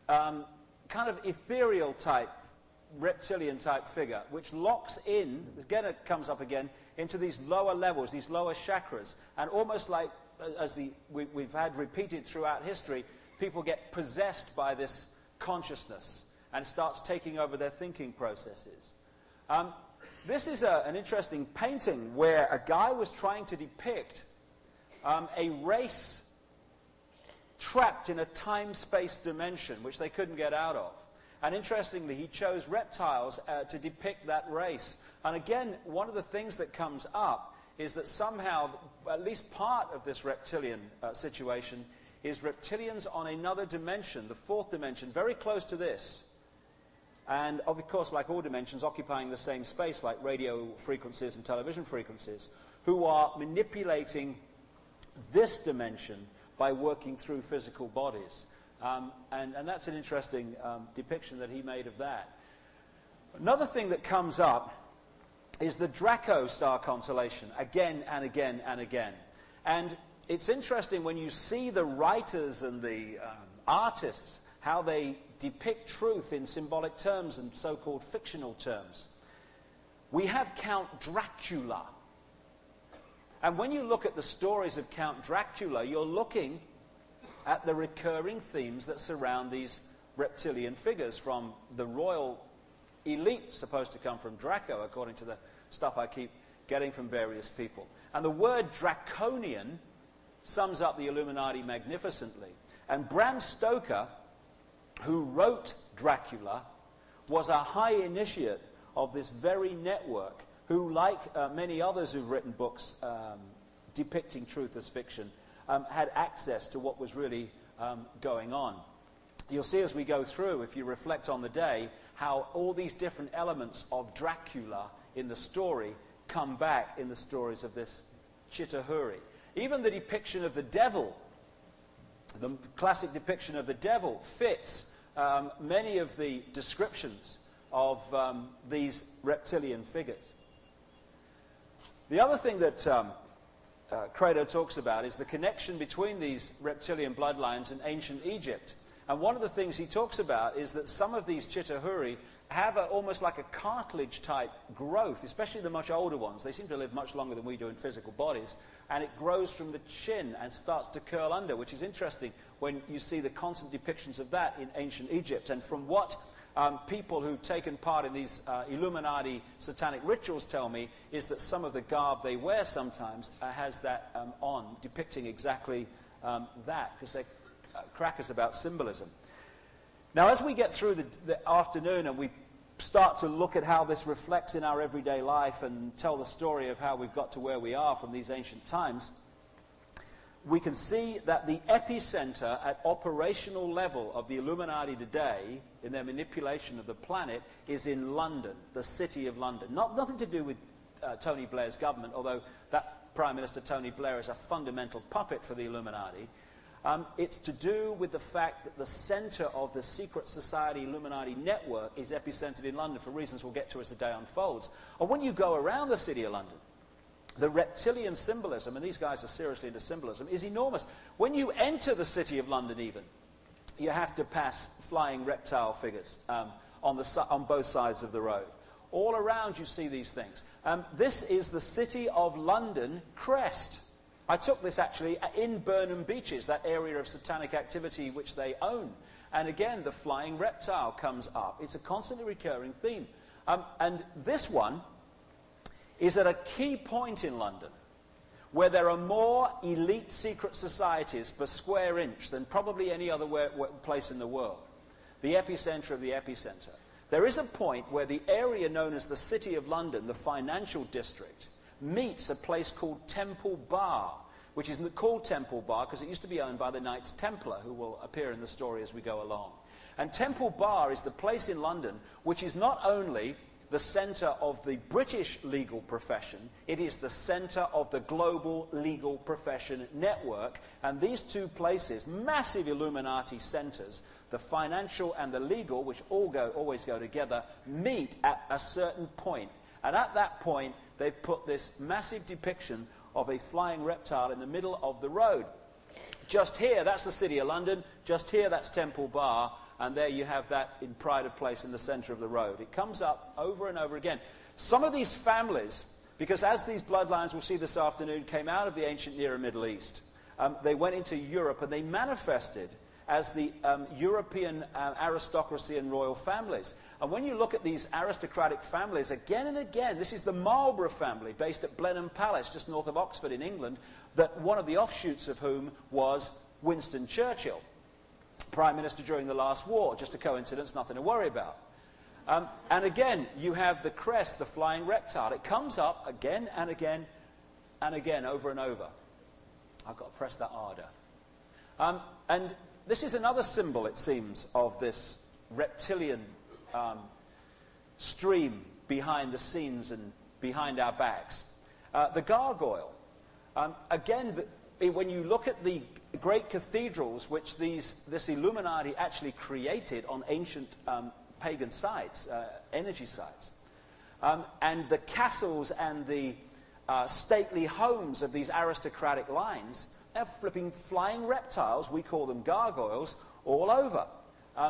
kind of ethereal type, reptilian type figure, which locks in, again it comes up again, into these lower levels, these lower chakras, and almost like, as we've had repeated throughout history, people get possessed by this consciousness and starts taking over their thinking processes. This is an interesting painting where a guy was trying to depict a race trapped in a time-space dimension which they couldn't get out of. And interestingly, he chose reptiles to depict that race. And again, one of the things that comes up is that somehow, at least part of this reptilian situation, is reptilians on another dimension, the fourth dimension, very close to this. And of course, like all dimensions, occupying the same space, like radio frequencies and television frequencies, who are manipulating this dimension by working through physical bodies. And that's an interesting depiction that he made of that. Another thing that comes up is the Draco star constellation, again and again and again. And it's interesting when you see the writers and the artists, how they depict truth in symbolic terms and so-called fictional terms. We have Count Dracula, And when you look at the stories of Count Dracula, you're looking at the recurring themes that surround these reptilian figures, from the royal elite, supposed to come from Draco, according to the stuff I keep getting from various people. And the word draconian sums up the Illuminati magnificently. And Bram Stoker, who wrote Dracula, was a high initiate of this very network, who, like many others who've written books depicting truth as fiction, had access to what was really going on. You'll see as we go through, if you reflect on the day, how all these different elements of Dracula in the story come back in the stories of this Chitahuri. Even the depiction of the devil, the classic depiction of the devil, fits many of the descriptions of these reptilian figures. The other thing that Credo talks about is the connection between these reptilian bloodlines and ancient Egypt. And one of the things he talks about is that some of these Chitahuri have almost like a cartilage-type growth, especially the much older ones. They seem to live much longer than we do in physical bodies. And it grows from the chin and starts to curl under, which is interesting when you see the constant depictions of that in ancient Egypt. And from what people who've taken part in these Illuminati satanic rituals tell me, is that some of the garb they wear sometimes has that on, depicting exactly that, because they're crackers about symbolism. Now, as we get through the afternoon and we start to look at how this reflects in our everyday life and tell the story of how we've got to where we are from these ancient times, we can see that the epicenter at operational level of the Illuminati today in their manipulation of the planet is in London, the city of London. Nothing to do with Tony Blair's government, although that Prime Minister Tony Blair is a fundamental puppet for the Illuminati. It's to do with the fact that the center of the secret society Illuminati network is epicentered in London, for reasons we'll get to as the day unfolds. And when you go around the city of London, the reptilian symbolism, and these guys are seriously into symbolism, is enormous. When you enter the city of London even, you have to pass flying reptile figures on both sides of the road. All around you see these things. This is the City of London crest. I took this actually in Burnham Beaches, that area of satanic activity which they own. And again, the flying reptile comes up. It's a constantly recurring theme. And this one is at a key point in London where there are more elite secret societies per square inch than probably any other place in the world. The epicenter of the epicenter. There is a point where the area known as the City of London, the financial district, meets a place called Temple Bar, which is called Temple Bar because it used to be owned by the Knights Templar, who will appear in the story as we go along. And Temple Bar is the place in London which is not only the center of the British legal profession, it is the center of the global legal profession network. And these two places, massive Illuminati centers, the financial and the legal, which always go together, meet at a certain point. And at that point, they've put this massive depiction of a flying reptile in the middle of the road. Just here, that's the City of London. Just here, that's Temple Bar. And there you have that in pride of place in the center of the road. It comes up over and over again. Some of these families, because as these bloodlines we'll see this afternoon came out of the ancient Near and Middle East, they went into Europe and they manifested as the European aristocracy and royal families. And when you look at these aristocratic families, again and again, this is the Marlborough family, based at Blenheim Palace, just north of Oxford in England, that one of the offshoots of whom was Winston Churchill, Prime Minister during the last war. Just a coincidence, nothing to worry about. And again, you have the crest, the flying reptile. It comes up again and again and again, over and over. I've got to press that harder. And this is another symbol, it seems, of this reptilian stream behind the scenes and behind our backs. The gargoyle. Again, when you look at the great cathedrals which this Illuminati actually created on ancient pagan sites, energy sites, and the castles and the stately homes of these aristocratic lines, they're flipping flying reptiles, we call them gargoyles, all over.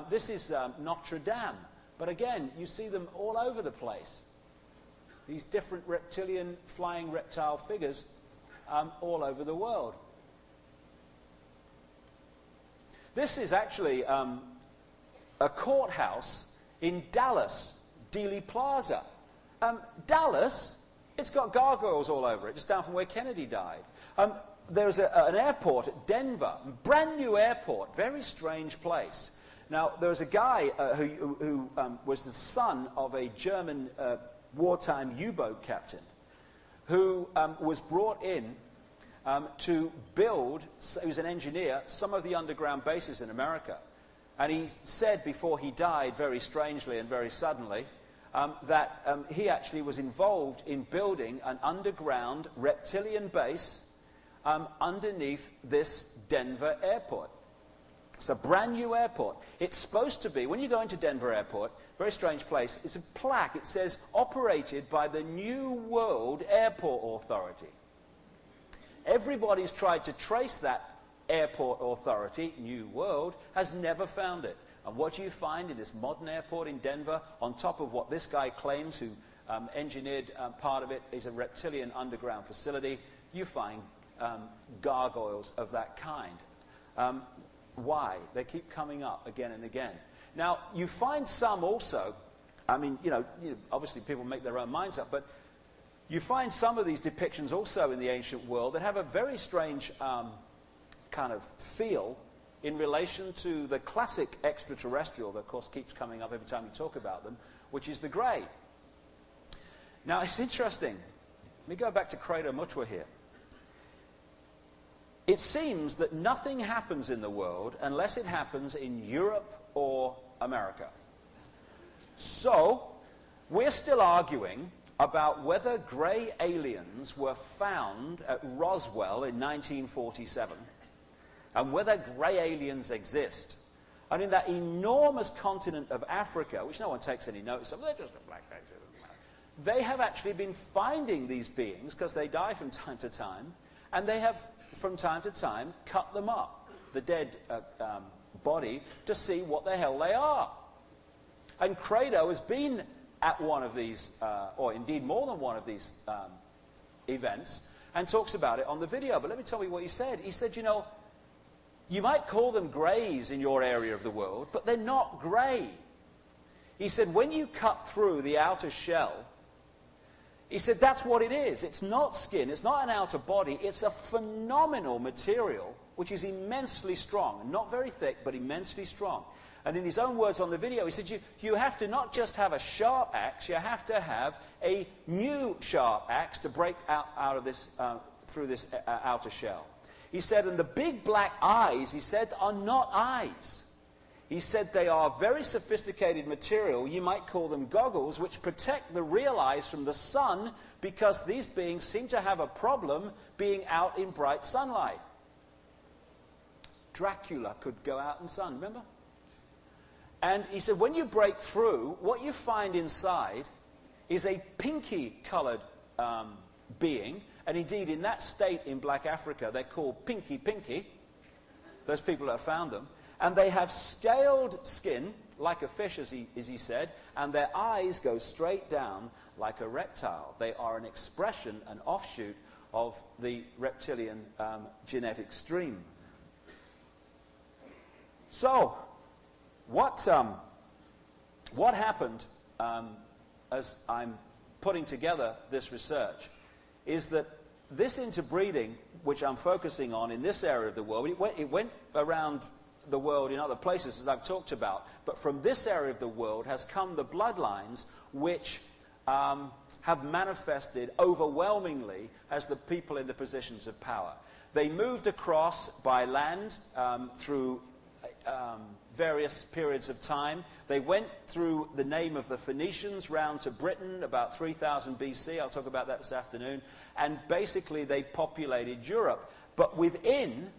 This is Notre Dame. But again, you see them all over the place. These different reptilian flying reptile figures. all over the world. This is actually a courthouse in Dallas, Dealey Plaza. Dallas, it's got gargoyles all over it, just down from where Kennedy died. There's an airport at Denver, brand new airport, very strange place. Now, there was a guy who was the son of a German wartime U-boat captain who was brought in to build, he was an engineer, some of the underground bases in America. And he said before he died, very strangely and very suddenly, that he actually was involved in building an underground reptilian base underneath this Denver airport. It's a brand new airport. It's supposed to be, when you go into Denver Airport, very strange place, it's a plaque. It says, operated by the New World Airport Authority. Everybody's tried to trace that airport authority, New World, has never found it. And what do you find in this modern airport in Denver, on top of what this guy claims, who engineered part of it, is a reptilian underground facility? You find gargoyles of that kind. Why? They keep coming up again and again. Now, you find some also, I mean, obviously people make their own minds up, but you find some of these depictions also in the ancient world that have a very strange kind of feel in relation to the classic extraterrestrial that, of course, keeps coming up every time you talk about them, which is the grey. Now, it's interesting. Let me go back to Credo Mutwa here. It seems that nothing happens in the world unless it happens in Europe or America. So, we're still arguing about whether grey aliens were found at Roswell in 1947 and whether grey aliens exist. And in that enormous continent of Africa, which no one takes any notice of, they're just a black guys. They have actually been finding these beings because they die from time to time, and they have from time to time cut them up, the dead body, to see what the hell they are. And Credo has been at one of these, or indeed more than one of these events, and talks about it on the video. But let me tell you what he said. He said, you might call them greys in your area of the world, but they're not grey. He said, when you cut through the outer shell, he said, that's what it is. It's not skin. It's not an outer body. It's a phenomenal material which is immensely strong. Not very thick, but immensely strong. And in his own words on the video, he said, you have to not just have a sharp axe, you have to have a new sharp axe to break out of this, through this outer shell. He said, and the big black eyes, he said, are not eyes. He said they are very sophisticated material. You might call them goggles, which protect the real eyes from the sun, because these beings seem to have a problem being out in bright sunlight. Dracula could go out in sun, remember? And he said, when you break through, what you find inside is a pinky-coloured being. And indeed, in that state in Black Africa, they're called pinky, those people that have found them. And they have scaled skin, like a fish, as he said, and their eyes go straight down like a reptile. They are an expression, an offshoot of the reptilian genetic stream. So, what happened as I'm putting together this research is that this interbreeding, which I'm focusing on in this area of the world, it went around the world in other places, as I've talked about, but from this area of the world has come the bloodlines which have manifested overwhelmingly as the people in the positions of power. They moved across by land through various periods of time. They went through the name of the Phoenicians round to Britain about 3000 BC. I'll talk about that this afternoon. And basically they populated Europe. But within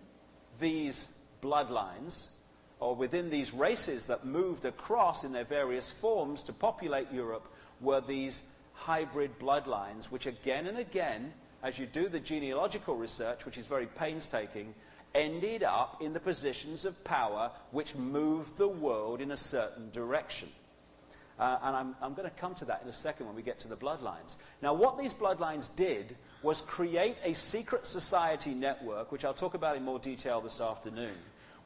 these bloodlines, or within these races that moved across in their various forms to populate Europe, were these hybrid bloodlines, which again and again, as you do the genealogical research, which is very painstaking, ended up in the positions of power which moved the world in a certain direction. And I'm going to come to that in a second when we get to the bloodlines. Now, what these bloodlines did was create a secret society network, which I'll talk about in more detail this afternoon,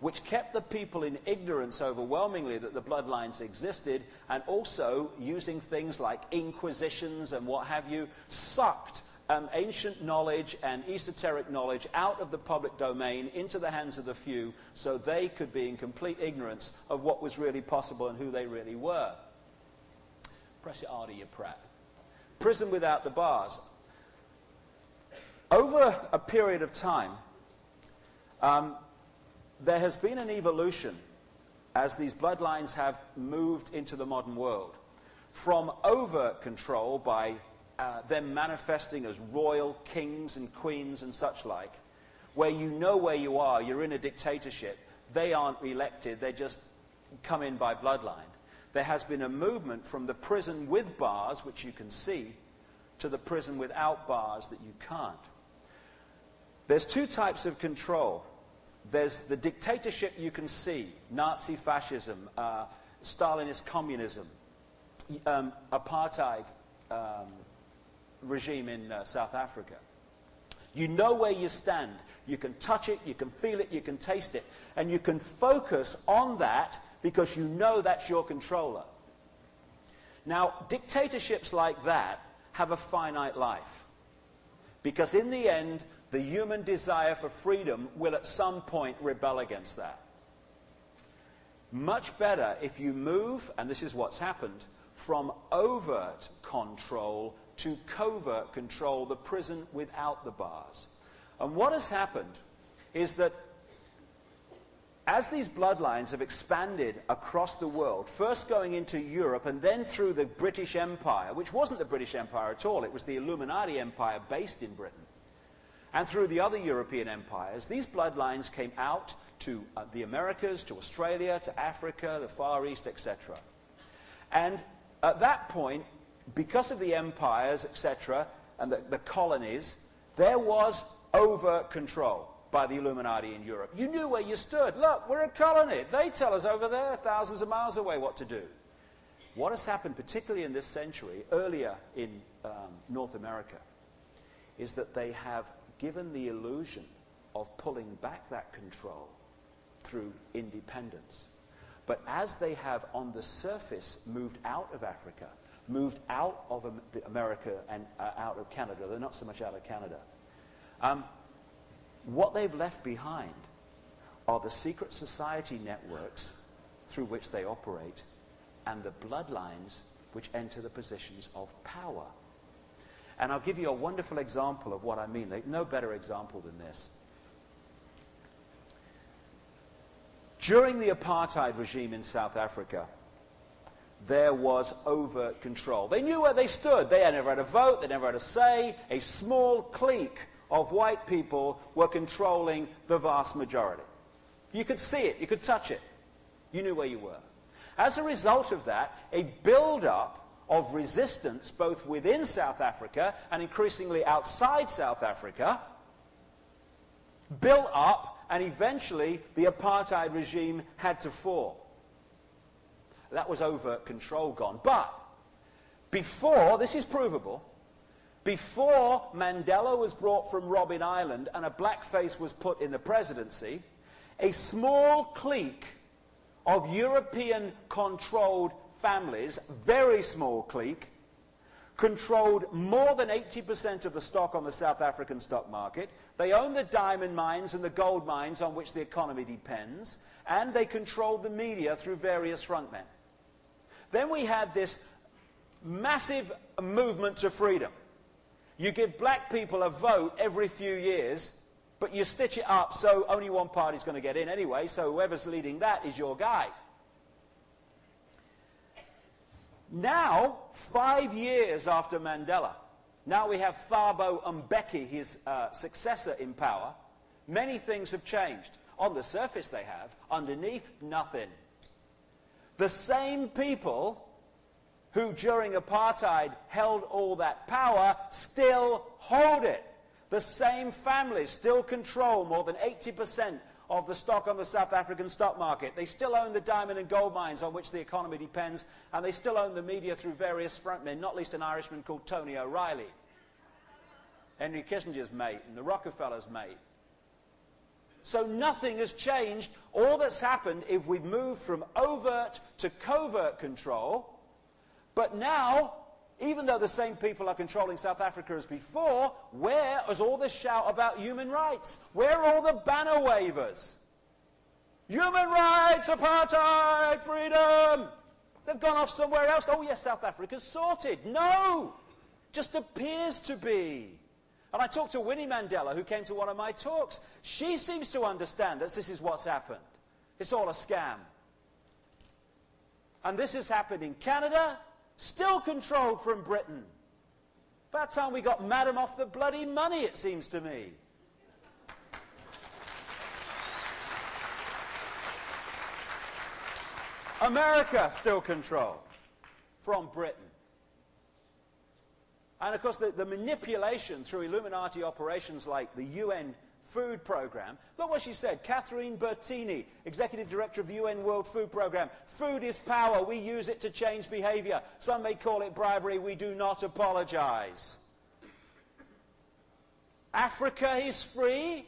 which kept the people in ignorance overwhelmingly that the bloodlines existed, and also, using things like inquisitions and what have you, sucked ancient knowledge and esoteric knowledge out of the public domain into the hands of the few, so they could be in complete ignorance of what was really possible and who they really were. Press it harder, you prat. Prison without the bars. Over a period of time, there has been an evolution as these bloodlines have moved into the modern world from over-control by them manifesting as royal kings and queens and such like, where you know where you are, you're in a dictatorship, they aren't elected, they just come in by bloodline. There has been a movement from the prison with bars, which you can see, to the prison without bars that you can't. There's two types of control. There's the dictatorship you can see, Nazi fascism, Stalinist communism, apartheid regime in South Africa. You know where you stand. You can touch it, you can feel it, you can taste it. And you can focus on that because you know that's your controller. Now, dictatorships like that have a finite life. Because in the end, the human desire for freedom will at some point rebel against that. Much better if you move, and this is what's happened, from overt control to covert control, the prison without the bars. And what has happened is that as these bloodlines have expanded across the world, first going into Europe and then through the British Empire, which wasn't the British Empire at all, it was the Illuminati Empire based in Britain, and through the other European empires, these bloodlines came out to the Americas, to Australia, to Africa, the Far East, etc. And at that point, because of the empires, etc., and the colonies, there was over-control by the Illuminati in Europe. You knew where you stood. Look, we're a colony. They tell us over there, thousands of miles away, what to do. What has happened, particularly in this century, earlier in North America, is that they have given the illusion of pulling back that control through independence. But as they have, on the surface, moved out of Africa, moved out of America and out of Canada, they're not so much out of Canada, what they've left behind are the secret society networks through which they operate and the bloodlines which enter the positions of power. And I'll give you a wonderful example of what I mean. No better example than this. During the apartheid regime in South Africa, there was overt control. They knew where they stood. They had never had a vote. They never had a say. A small clique of white people were controlling the vast majority. You could see it. You could touch it. You knew where you were. As a result of that, a build-up of resistance both within South Africa and increasingly outside South Africa built up, and eventually the apartheid regime had to fall. That was overt control gone. But before, this is provable, before Mandela was brought from Robben Island and a blackface was put in the presidency, a small clique of European-controlled families, very small clique, controlled more than 80% of the stock on the South African stock market. They owned the diamond mines and the gold mines on which the economy depends, and they controlled the media through various frontmen. Then we had this massive movement to freedom. You give black people a vote every few years, but you stitch it up so only one party's going to get in anyway, so whoever's leading that is your guy. Now, 5 years after Mandela, now we have Thabo Mbeki, his successor in power. Many things have changed. On the surface they have. Underneath, nothing. The same people who during apartheid held all that power still hold it. The same families still control more than 80% of the stock on the South African stock market. They still own the diamond and gold mines on which the economy depends, and they still own the media through various frontmen, not least an Irishman called Tony O'Reilly, Henry Kissinger's mate and the Rockefeller's mate. So nothing has changed. All that's happened is we've moved from overt to covert control, but now, even though the same people are controlling South Africa as before, where is all this shout about human rights? Where are all the banner wavers? Human rights, apartheid, freedom! They've gone off somewhere else. Oh yes, South Africa's sorted. No! Just appears to be. And I talked to Winnie Mandela, who came to one of my talks. She seems to understand that this is what's happened. It's all a scam. And this has happened in Canada, still controlled from Britain. About time we got Madam off the bloody money, it seems to me. America still controlled from Britain. And of course the manipulation through Illuminati operations like the UN Food Programme. Look what she said. Catherine Bertini, Executive Director of the UN World Food Programme. Food is power. We use it to change behaviour. Some may call it bribery. We do not apologise. Africa is free.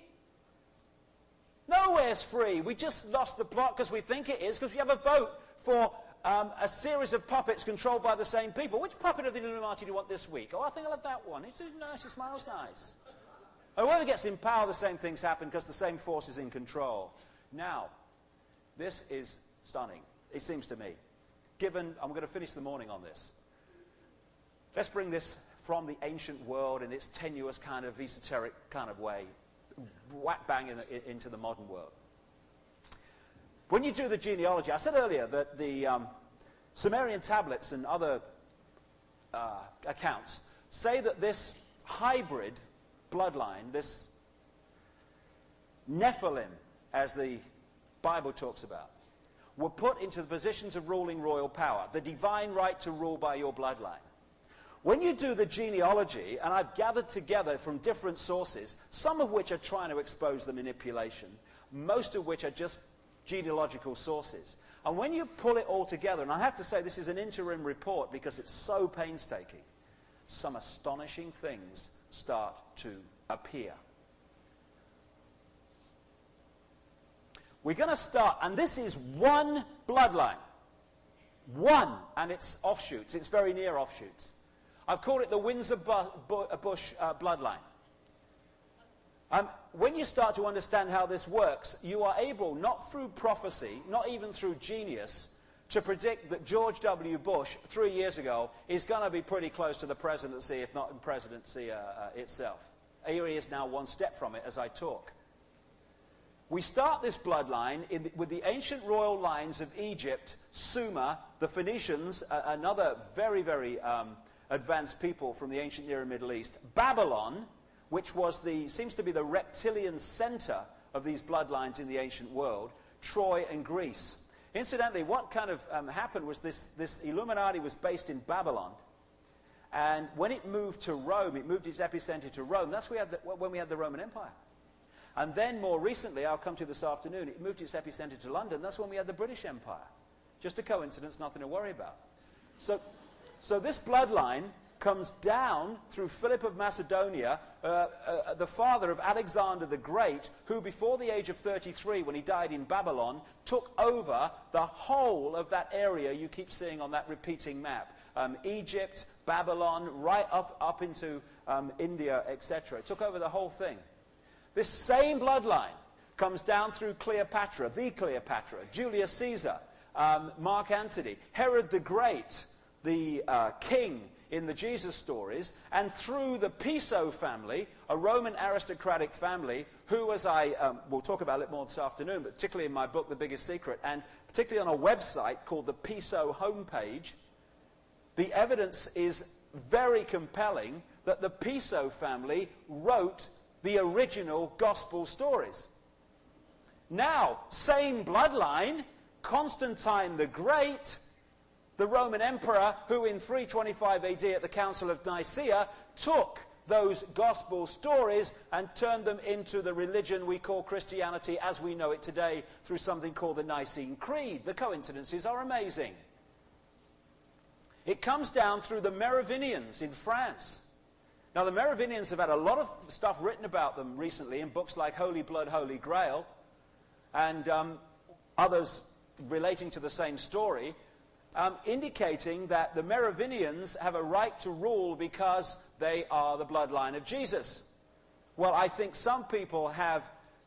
Nowhere's free. We just lost the plot because we think it is, because we have a vote for a series of puppets controlled by the same people. Which puppet of the Illuminati do you want this week? Oh, I think I'll have that one. It's nice. He smiles nice. Whoever gets in power, the same things happen because the same force is in control. Now, this is stunning, it seems to me. Given, I'm going to finish the morning on this. Let's bring this from the ancient world in its tenuous kind of esoteric kind of way, whack bang into the modern world. When you do the genealogy, I said earlier that the Sumerian tablets and other accounts say that this hybrid bloodline, this Nephilim, as the Bible talks about, were put into the positions of ruling royal power, the divine right to rule by your bloodline. When you do the genealogy, and I've gathered together from different sources, some of which are trying to expose the manipulation, most of which are just genealogical sources. And when you pull it all together, and I have to say this is an interim report because it's so painstaking, some astonishing things start to appear. We're going to start, and this is one bloodline. One, and its offshoots. It's very near offshoots. I've called it the Windsor-Bush bloodline. When you start to understand how this works, you are able, not through prophecy, not even through genius, to predict that George W. Bush, 3 years ago, is going to be pretty close to the presidency, if not the presidency itself. Here he is now one step from it as I talk. We start this bloodline with the ancient royal lines of Egypt, Sumer, the Phoenicians, another very, very advanced people from the ancient Near and Middle East, Babylon, which was seems to be the reptilian center of these bloodlines in the ancient world, Troy and Greece. Incidentally, what kind of happened was this Illuminati was based in Babylon, and when it moved to Rome, it moved its epicenter to Rome. That's when we had the Roman Empire. And then more recently, I'll come to this afternoon, it moved its epicenter to London. That's when we had the British Empire. Just a coincidence, nothing to worry about. So this bloodline comes down through Philip of Macedonia, the father of Alexander the Great, who before the age of 33, when he died in Babylon, took over the whole of that area you keep seeing on that repeating map. Egypt, Babylon, right up into India, etc. Took over the whole thing. This same bloodline comes down through Cleopatra, Julius Caesar, Mark Antony, Herod the Great, the king in the Jesus stories, and through the Piso family, a Roman aristocratic family, who, as I will talk about it more this afternoon, but particularly in my book, The Biggest Secret, and particularly on a website called the Piso homepage, the evidence is very compelling that the Piso family wrote the original gospel stories. Now, same bloodline, Constantine the Great, the Roman emperor, who in 325 AD at the Council of Nicaea took those gospel stories and turned them into the religion we call Christianity as we know it today through something called the Nicene Creed. The coincidences are amazing. It comes down through the Merovingians in France. Now, the Merovingians have had a lot of stuff written about them recently in books like Holy Blood, Holy Grail, and others relating to the same story, indicating that the Merovingians have a right to rule because they are the bloodline of Jesus. Well, I think some people have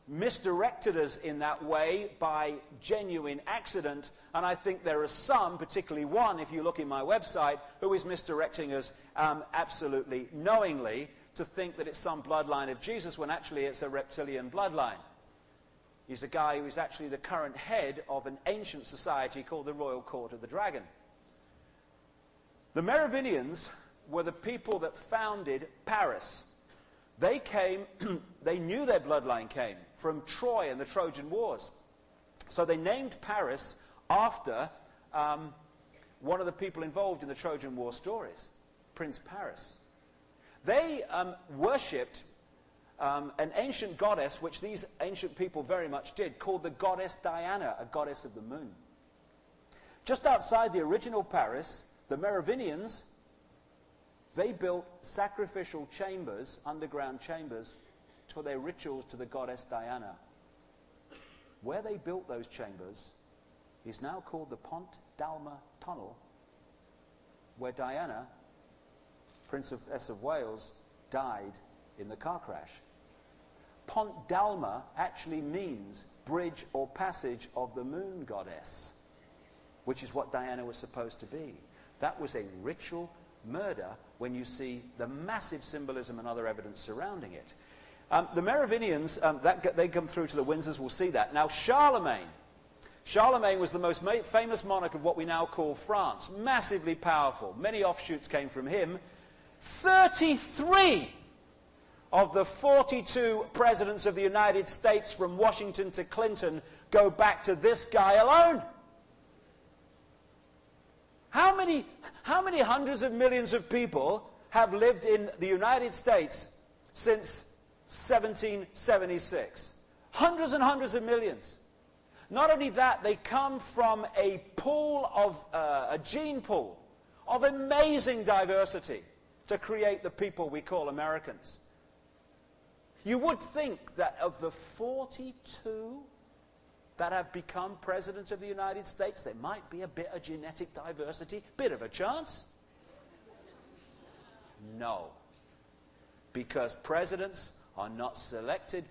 misdirected us in that way by genuine accident, and I think there are some, particularly one, if you look in my website, who is misdirecting us absolutely knowingly to think that it's some bloodline of Jesus when actually it's a reptilian bloodline. He's a guy who is actually the current head of an ancient society called the Royal Court of the Dragon. The Merovingians were the people that founded Paris. They came, they knew their bloodline came from Troy and the Trojan Wars. So they named Paris after one of the people involved in the Trojan War stories, Prince Paris. They worshipped an ancient goddess, which these ancient people very much did, called the goddess Diana, a goddess of the moon. Just outside the original Paris, the Merovingians, they built sacrificial chambers, underground chambers, for their rituals to the goddess Diana. Where they built those chambers is now called the Pont d'Alma Tunnel, where Diana, Princess of Wales, died in the car crash. Pont d'Alma actually means bridge or passage of the moon goddess, which is what Diana was supposed to be. That was a ritual murder when you see the massive symbolism and other evidence surrounding it. The Merovingians, they come through to the Windsors, we'll see that. Now, Charlemagne was the most famous monarch of what we now call France. Massively powerful. Many offshoots came from him. 33 of the 42 presidents of the United States, from Washington to Clinton, go back to this guy alone. How many hundreds of millions of people have lived in the United States since 1776? Hundreds and hundreds of millions. Not only that, they come from a pool of, a gene pool of amazing diversity to create the people we call Americans. You would think that of the 42 that have become president of the United States, there might be a bit of genetic diversity, bit of a chance. No. Because presidents are not selected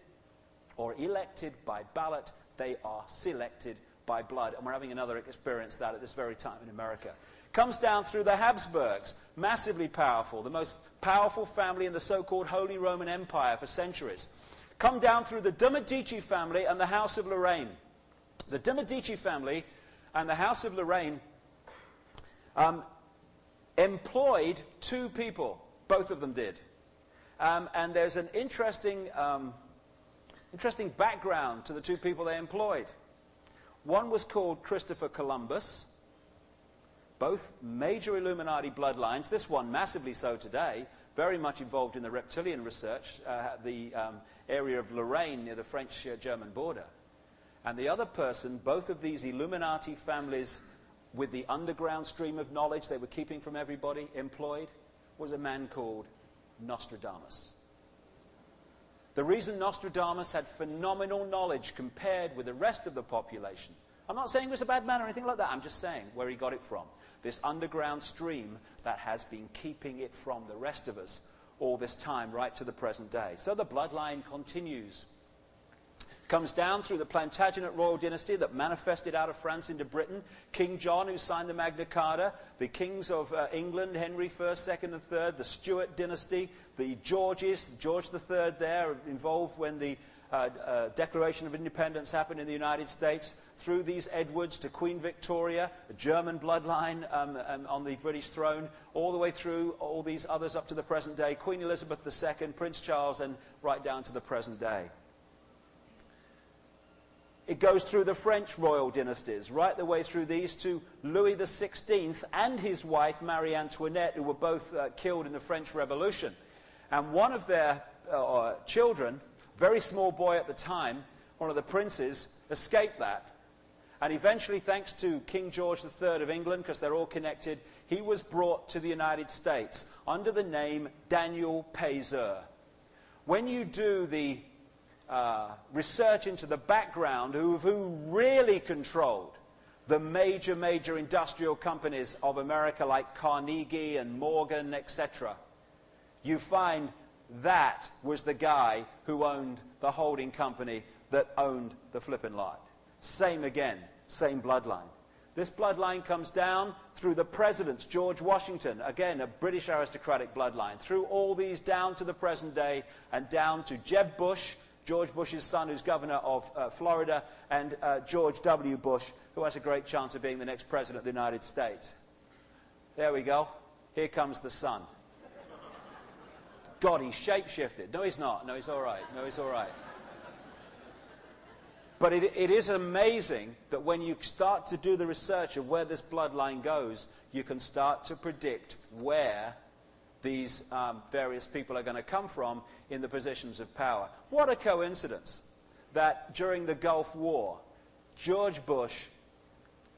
or elected by ballot, they are selected by blood. And we're having another experience that at this very time in America. Comes down through the Habsburgs, massively powerful, the most powerful family in the so-called Holy Roman Empire for centuries. Come down through the de' Medici family and the House of Lorraine. The de' Medici family and the House of Lorraine employed two people. Both of them did. And there's an interesting background to the two people they employed. One was called Christopher Columbus. Both major Illuminati bloodlines, this one massively so today, very much involved in the reptilian research, the area of Lorraine near the French-German border. And the other person, both of these Illuminati families with the underground stream of knowledge they were keeping from everybody employed, was a man called Nostradamus. The reason Nostradamus had phenomenal knowledge compared with the rest of the population, I'm not saying he was a bad man or anything like that, I'm just saying where he got it from. This underground stream that has been keeping it from the rest of us all this time, right to the present day. So the bloodline continues. Comes down through the Plantagenet royal dynasty that manifested out of France into Britain. King John, who signed the Magna Carta, the kings of England, Henry I, II, and III, the Stuart dynasty, the Georges, George III there, involved when the Declaration of Independence happened in the United States, through these Edwards to Queen Victoria, a German bloodline on the British throne, all the way through all these others up to the present day, Queen Elizabeth II, Prince Charles, and right down to the present day. It goes through the French royal dynasties, right the way through these to Louis XVI and his wife, Marie Antoinette, who were both killed in the French Revolution. And one of their children, very small boy at the time, one of the princes, escaped that. And eventually, thanks to King George III of England, because they're all connected, he was brought to the United States under the name Daniel Peyser. When you do the research into the background of who really controlled the major industrial companies of America like Carnegie and Morgan, etc., you find that was the guy who owned the holding company that owned the flippin' lot. Same again, same bloodline. This bloodline comes down through the presidents, George Washington, again, a British aristocratic bloodline, through all these down to the present day and down to Jeb Bush, George Bush's son, who's governor of Florida, and George W. Bush, who has a great chance of being the next president of the United States. There we go. Here comes the son. God, he's shape-shifted. No, he's not. No, he's all right. No, he's all right. But it is amazing that when you start to do the research of where this bloodline goes, you can start to predict where these various people are going to come from in the positions of power. What a coincidence that during the Gulf War, George Bush,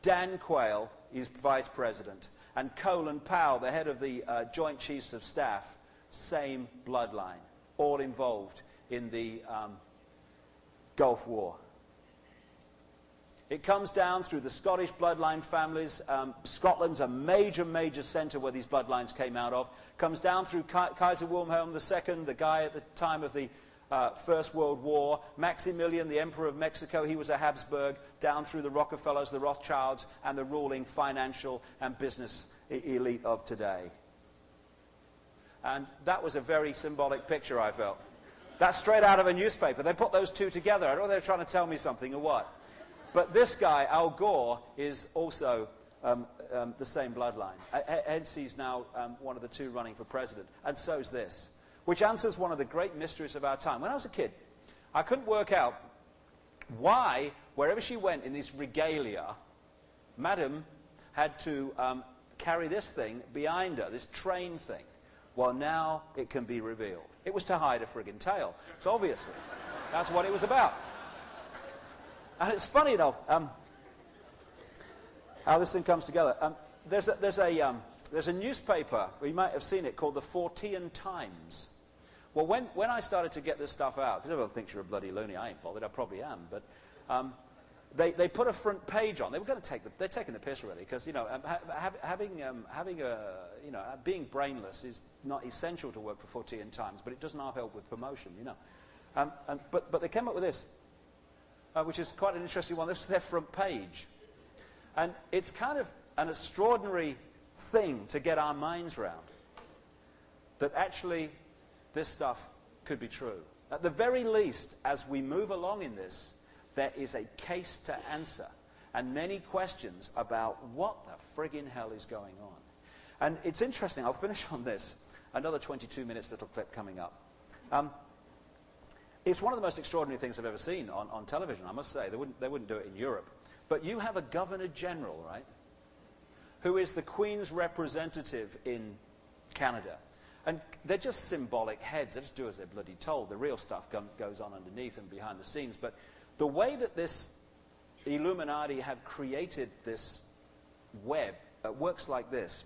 Dan Quayle, his vice president, and Colin Powell, the head of the Joint Chiefs of Staff, same bloodline, all involved in the Gulf War. It comes down through the Scottish bloodline families. Scotland's a major centre where these bloodlines came out of. Comes down through Kaiser Wilhelm II, the guy at the time of the First World War. Maximilian, the Emperor of Mexico, he was a Habsburg. Down through the Rockefellers, the Rothschilds, and the ruling financial and business elite of today. And that was a very symbolic picture, I felt. That's straight out of a newspaper. They put those two together. I don't know if they're trying to tell me something or what. But this guy, Al Gore, is also the same bloodline. Hence, he's now one of the two running for president. And so is this, which answers one of the great mysteries of our time. When I was a kid, I couldn't work out why, wherever she went in this regalia, Madam had to carry this thing behind her, this train thing. Well, now it can be revealed. It was to hide a friggin' tail. So obviously, that's what it was about. And it's funny, you know, how this thing comes together. There's a newspaper, you might have seen it, called the Fortean Times. Well, when I started to get this stuff out, because everyone thinks you're a bloody loony, I ain't bothered, I probably am, but they put a front page on. They were going to they're taking the piss really, because, you know, being brainless is not essential to work for Fortean Times, but it doesn't help with promotion, you know. But they came up with this. Which is quite an interesting one. This is their front page. And it's kind of an extraordinary thing to get our minds around, that actually this stuff could be true. At the very least, as we move along in this, there is a case to answer and many questions about what the friggin' hell is going on. And it's interesting. I'll finish on this. Another 22 minutes little clip coming up. It's one of the most extraordinary things I've ever seen on television, I must say. They wouldn't do it in Europe. But you have a Governor General, right, who is the Queen's representative in Canada. And they're just symbolic heads. They just do as they're bloody told. The real stuff goes on underneath and behind the scenes. But the way that this Illuminati have created this web works like this.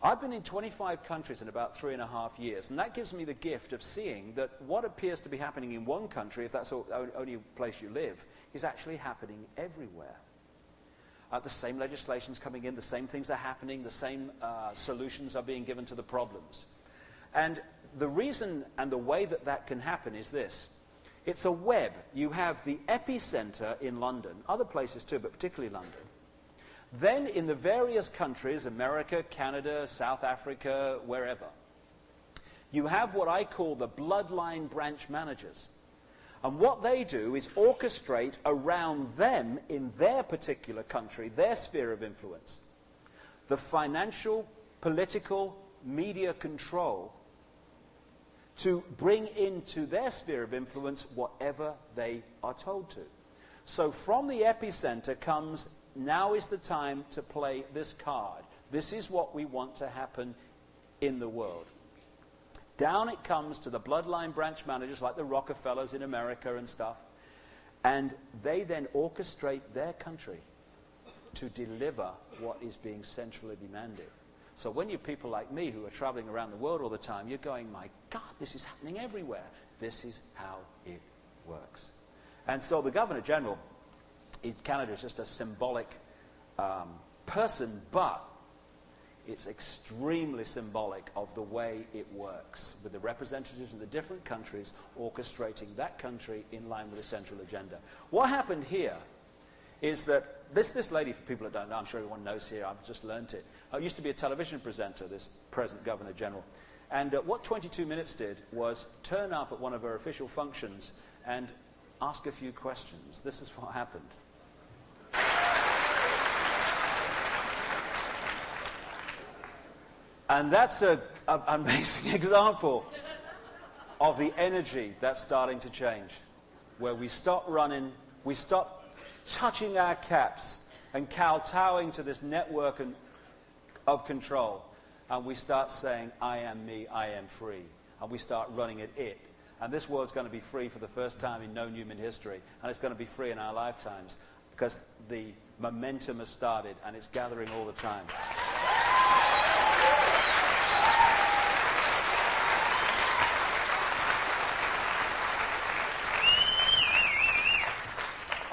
I've been in 25 countries in about 3.5 years, and that gives me the gift of seeing that what appears to be happening in one country, if that's the only place you live, is actually happening everywhere. The same legislation's coming in, the same things are happening, the same solutions are being given to the problems. And the reason and the way that that can happen is this. It's a web. You have the epicenter in London, other places too, but particularly London. Then in the various countries, America, Canada, South Africa, wherever, you have what I call the bloodline branch managers. And what they do is orchestrate around them in their particular country, their sphere of influence, the financial, political, media control to bring into their sphere of influence whatever they are told to. So from the epicenter comes, now is the time to play this card. This is what we want to happen in the world. Down it comes to the bloodline branch managers like the Rockefellers in America and stuff. And they then orchestrate their country to deliver what is being centrally demanded. So when you're people like me who are traveling around the world all the time, you're going, my God, this is happening everywhere. This is how it works. And so the Governor General in Canada is just a symbolic person, but it's extremely symbolic of the way it works, with the representatives of the different countries orchestrating that country in line with the central agenda. What happened here is that this lady, for people that don't know, I'm sure everyone knows here, I've just learnt it, used to be a television presenter, this present Governor General. And what 22 Minutes did was turn up at one of her official functions and ask a few questions. This is what happened. And that's an amazing example of the energy that's starting to change, where we stop running, we stop touching our caps and kowtowing to this network of control, and we start saying, I am me, I am free, and we start running at it. And this world's going to be free for the first time in known human history, and it's going to be free in our lifetimes, because the momentum has started, and it's gathering all the time.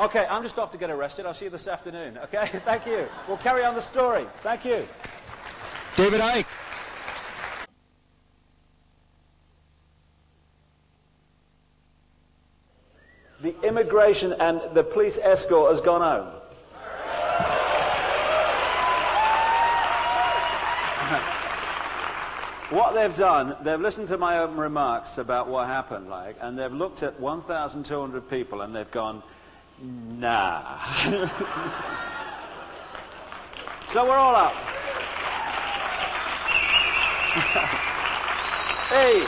Okay, I'm just off to get arrested. I'll see you this afternoon. Okay, thank you. We'll carry on the story. Thank you. David.Icke. The immigration and the police escort has gone home. What they've done, they've listened to my open remarks about what happened, and they've looked at 1,200 people and they've gone, nah. So we're all up. Hey,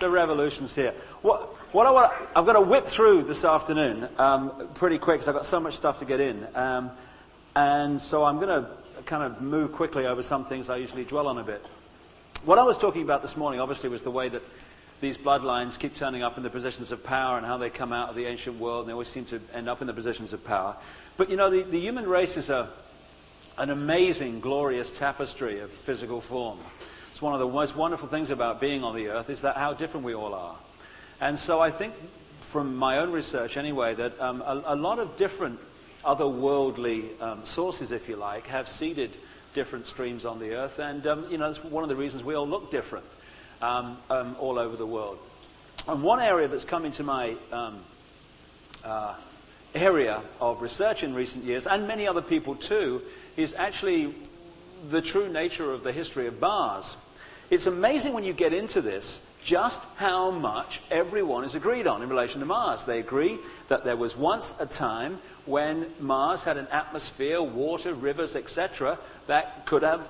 the revolution's here. I'm going to whip through this afternoon pretty quick because I've got so much stuff to get in. And so I'm going to kind of move quickly over some things I usually dwell on a bit. What I was talking about this morning, obviously, was the way that these bloodlines keep turning up in the positions of power and how they come out of the ancient world, and they always seem to end up in the positions of power. But, you know, the human race is an amazing, glorious tapestry of physical form. It's one of the most wonderful things about being on the earth is that how different we all are. And so I think, from my own research anyway, that a lot of different otherworldly sources, if you like, have seeded different streams on the earth. And, you know, it's one of the reasons we all look different. All over the world. And one area that's come into my area of research in recent years, and many other people too, is actually the true nature of the history of Mars. It's amazing when you get into this just how much everyone is agreed on in relation to Mars. They agree that there was once a time when Mars had an atmosphere, water, rivers, etc., that could have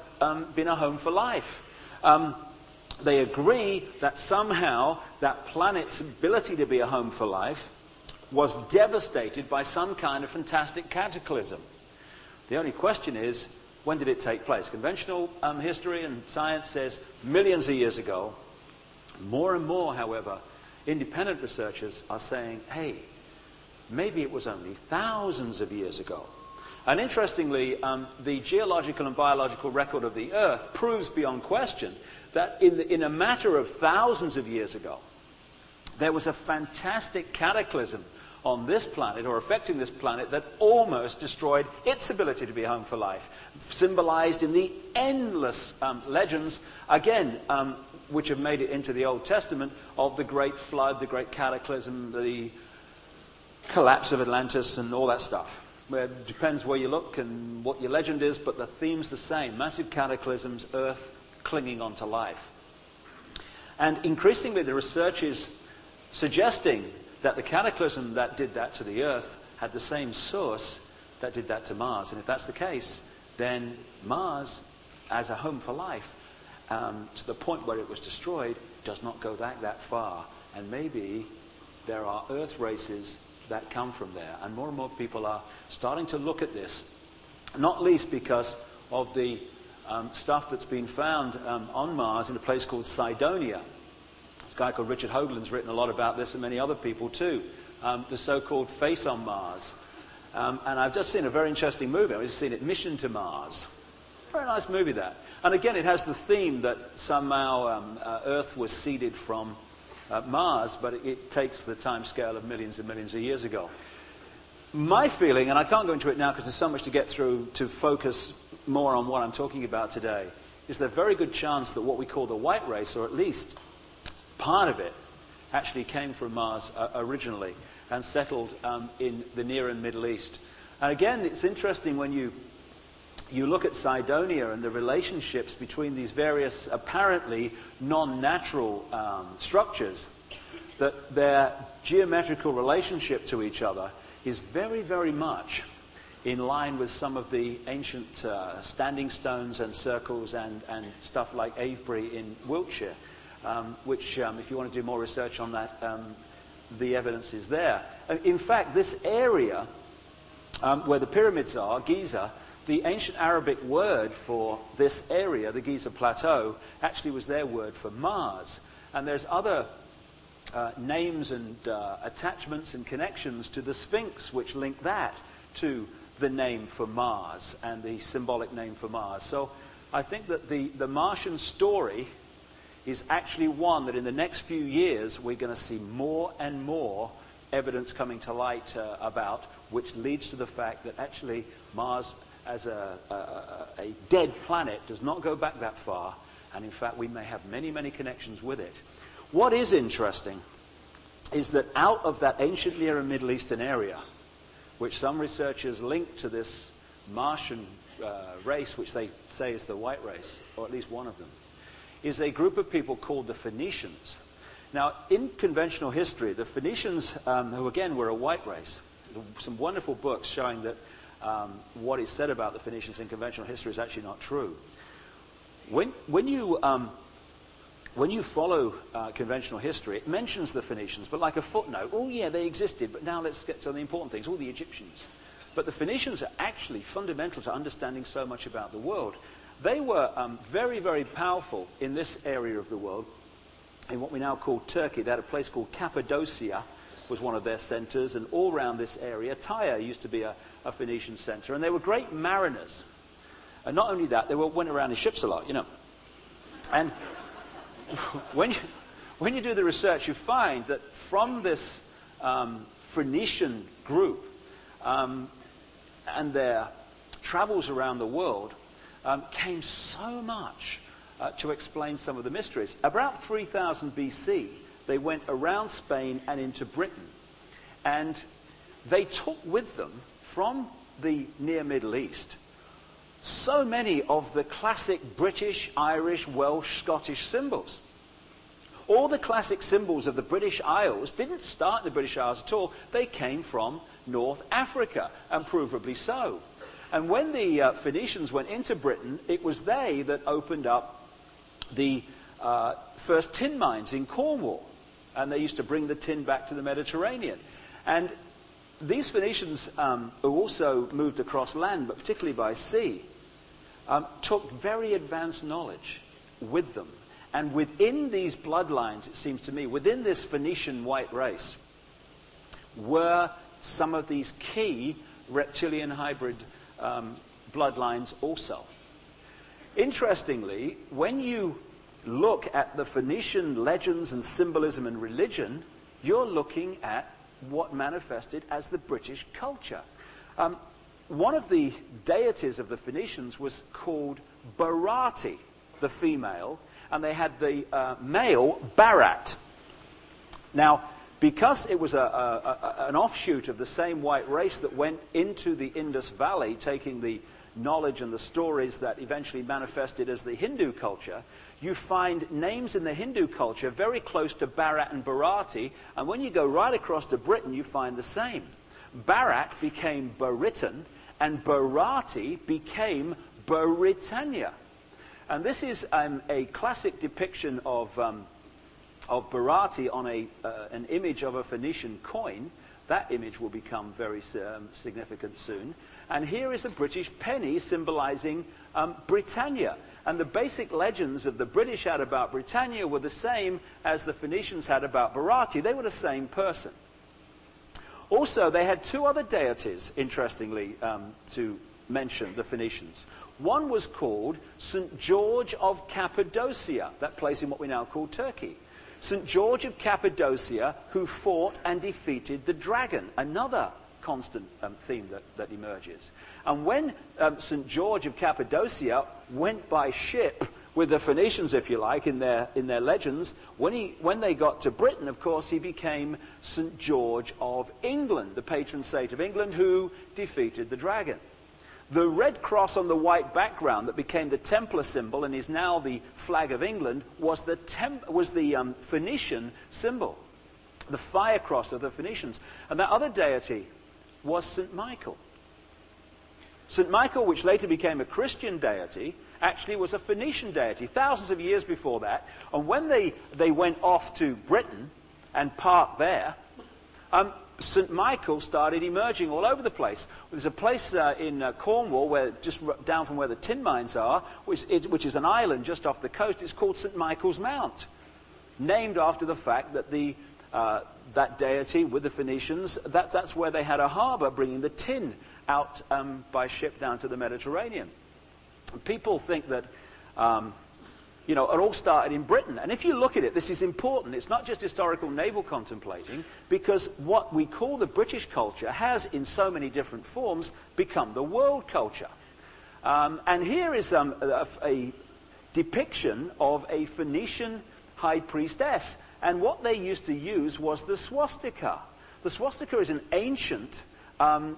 been a home for life. They agree that somehow that planet's ability to be a home for life was devastated by some kind of fantastic cataclysm. The only question is, when did it take place? Conventional history and science says millions of years ago. More and more, however, independent researchers are saying, hey, maybe it was only thousands of years ago. And interestingly, the geological and biological record of the Earth proves beyond question that in a matter of thousands of years ago, there was a fantastic cataclysm on this planet, or affecting this planet, that almost destroyed its ability to be home for life, symbolized in the endless legends, again, which have made it into the Old Testament, of the great flood, the great cataclysm, the collapse of Atlantis, and all that stuff. Where it depends where you look and what your legend is, but the theme's the same. Massive cataclysms, Earth clinging on to life. And increasingly the research is suggesting that the cataclysm that did that to the Earth had the same source that did that to Mars. And if that's the case, then Mars, as a home for life, to the point where it was destroyed, does not go that far. And maybe there are Earth races that come from there. And more people are starting to look at this, not least because of the stuff that's been found on Mars in a place called Cydonia. This guy called Richard Hoagland's written a lot about this, and many other people too. The so-called Face on Mars. And I've just seen a very interesting movie. I've just seen it, Mission to Mars. Very nice movie, that. And again, it has the theme that somehow Earth was seeded from Mars, but it takes the time scale of millions and millions of years ago. My feeling, and I can't go into it now because there's so much to get through to focus more on what I'm talking about today, is there's a very good chance that what we call the white race, or at least part of it, actually came from Mars originally and settled in the Near and Middle East. And again, it's interesting when you look at Cydonia and the relationships between these various apparently non-natural structures, that their geometrical relationship to each other is very, very much in line with some of the ancient standing stones and circles and stuff like Avebury in Wiltshire, which, if you want to do more research on that, the evidence is there. In fact, this area where the pyramids are, Giza, the ancient Arabic word for this area, the Giza Plateau, actually was their word for Mars. And there's other names and attachments and connections to the Sphinx which link that to the name for Mars and the symbolic name for Mars. So I think that the Martian story is actually one that in the next few years we're going to see more and more evidence coming to light about, which leads to the fact that actually Mars as a dead planet does not go back that far, and in fact we may have many, many connections with it. What is interesting is that out of that ancient Near and Middle Eastern area, which some researchers link to this Martian race, which they say is the white race, or at least one of them, is a group of people called the Phoenicians. Now, in conventional history, the Phoenicians, who again were a white race, some wonderful books showing that what is said about the Phoenicians in conventional history is actually not true. When you follow conventional history, it mentions the Phoenicians, but like a footnote. Oh yeah, they existed, but now let's get to the important things, all the Egyptians. But the Phoenicians are actually fundamental to understanding so much about the world. They were very, very powerful in this area of the world, in what we now call Turkey. They had a place called Cappadocia, was one of their centers, and all around this area, Tyre used to be a Phoenician center, and they were great mariners. And not only that, they went around in ships a lot, you know. And when you do the research, you find that from this Phoenician group and their travels around the world came so much to explain some of the mysteries. About 3000 BC, they went around Spain and into Britain. And they took with them from the near Middle East so many of the classic British, Irish, Welsh, Scottish symbols. All the classic symbols of the British Isles didn't start in the British Isles at all. They came from North Africa, and provably so. And when the Phoenicians went into Britain, it was they that opened up the first tin mines in Cornwall. And they used to bring the tin back to the Mediterranean. And these Phoenicians, who also moved across land, but particularly by sea, took very advanced knowledge with them. And within these bloodlines, it seems to me, within this Phoenician white race, were some of these key reptilian hybrid bloodlines also. Interestingly, when you look at the Phoenician legends and symbolism and religion, you're looking at what manifested as the British culture. One of the deities of the Phoenicians was called Barati, the female, and they had the male Barat. Now, because it was an offshoot of the same white race that went into the Indus Valley, taking the knowledge and the stories that eventually manifested as the Hindu culture, you find names in the Hindu culture very close to Bharat and Bharati, and when you go right across to Britain, you find the same. Bharat became Baritan, and Bharati became Baritania. And this is a classic depiction of Bharati on an image of a Phoenician coin, That image will become very significant soon. And here is a British penny symbolizing Britannia. And the basic legends of the British had about Britannia were the same as the Phoenicians had about Barati. They were the same person. Also, they had two other deities, interestingly, to mention, the Phoenicians. One was called St. George of Cappadocia, that place in what we now call Turkey. St. George of Cappadocia, who fought and defeated the dragon, another constant theme that emerges. And when St. George of Cappadocia went by ship with the Phoenicians, if you like, in their legends, when they got to Britain, of course, he became St. George of England, the patron saint of England, who defeated the dragon. The red cross on the white background that became the Templar symbol and is now the flag of England was the Phoenician symbol, the fire cross of the Phoenicians. And that other deity was St. Michael. St. Michael, which later became a Christian deity, actually was a Phoenician deity thousands of years before that. And when they went off to Britain and parked there, St. Michael started emerging all over the place. There's a place in Cornwall, where just down from where the tin mines are, which is an island just off the coast. It's called St. Michael's Mount, named after the fact that that deity with the Phoenicians, that's where they had a harbour bringing the tin out by ship down to the Mediterranean. People think that it all started in Britain. And if you look at it, this is important. It's not just historical naval contemplating, because what we call the British culture has, in so many different forms, become the world culture. And here is a depiction of a Phoenician high priestess. And what they used to use was the swastika. The swastika is an ancient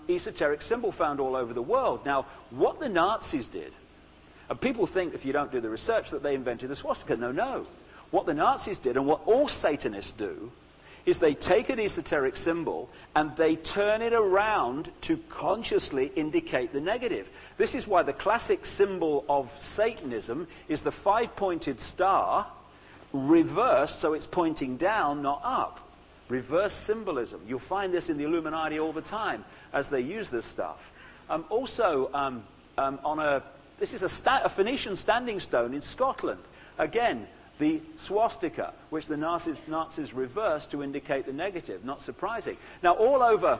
esoteric symbol found all over the world. Now, what the Nazis did, and people think, if you don't do the research, that they invented the swastika. No. What the Nazis did, and what all Satanists do, is they take an esoteric symbol and they turn it around to consciously indicate the negative. This is why the classic symbol of Satanism is the five-pointed star, reversed, so it's pointing down, not up. Reverse symbolism. You'll find this in the Illuminati all the time as they use this stuff. This is a Phoenician standing stone in Scotland. Again, the swastika, which the Nazis reversed to indicate the negative. Not surprising. Now, all over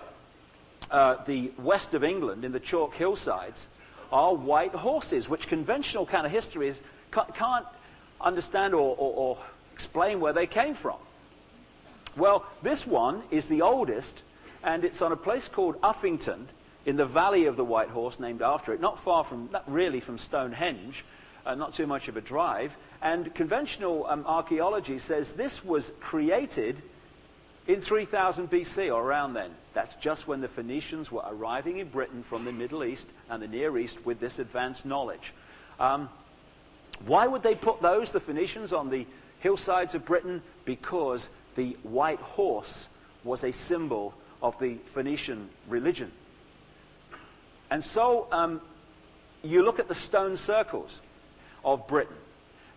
the west of England, in the chalk hillsides, are white horses, which conventional kind of histories can't understand or explain where they came from. Well, this one is the oldest, and it's on a place called Uffington, in the Valley of the White Horse, named after it, not really from Stonehenge, not too much of a drive. And conventional archaeology says this was created in 3000 BC or around then. That's just when the Phoenicians were arriving in Britain from the Middle East and the Near East with this advanced knowledge. Why would they put the Phoenicians, on the hillsides of Britain? Because the white horse was a symbol of the Phoenician religion. And so you look at the stone circles of Britain,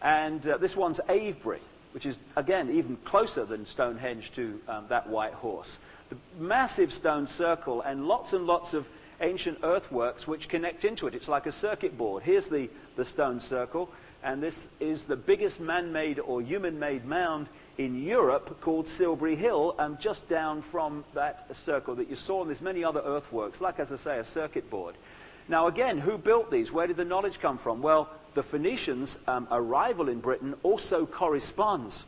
and this one's Avebury, which is, again, even closer than Stonehenge to that white horse. The massive stone circle and lots of ancient earthworks which connect into it. It's like a circuit board. Here's the stone circle, and this is the biggest man-made or human-made mound in Europe, called Silbury Hill, just down from that circle that you saw. And there's many other earthworks, like, as I say, a circuit board. Now, again, who built these? Where did the knowledge come from? Well, the Phoenicians' arrival in Britain also corresponds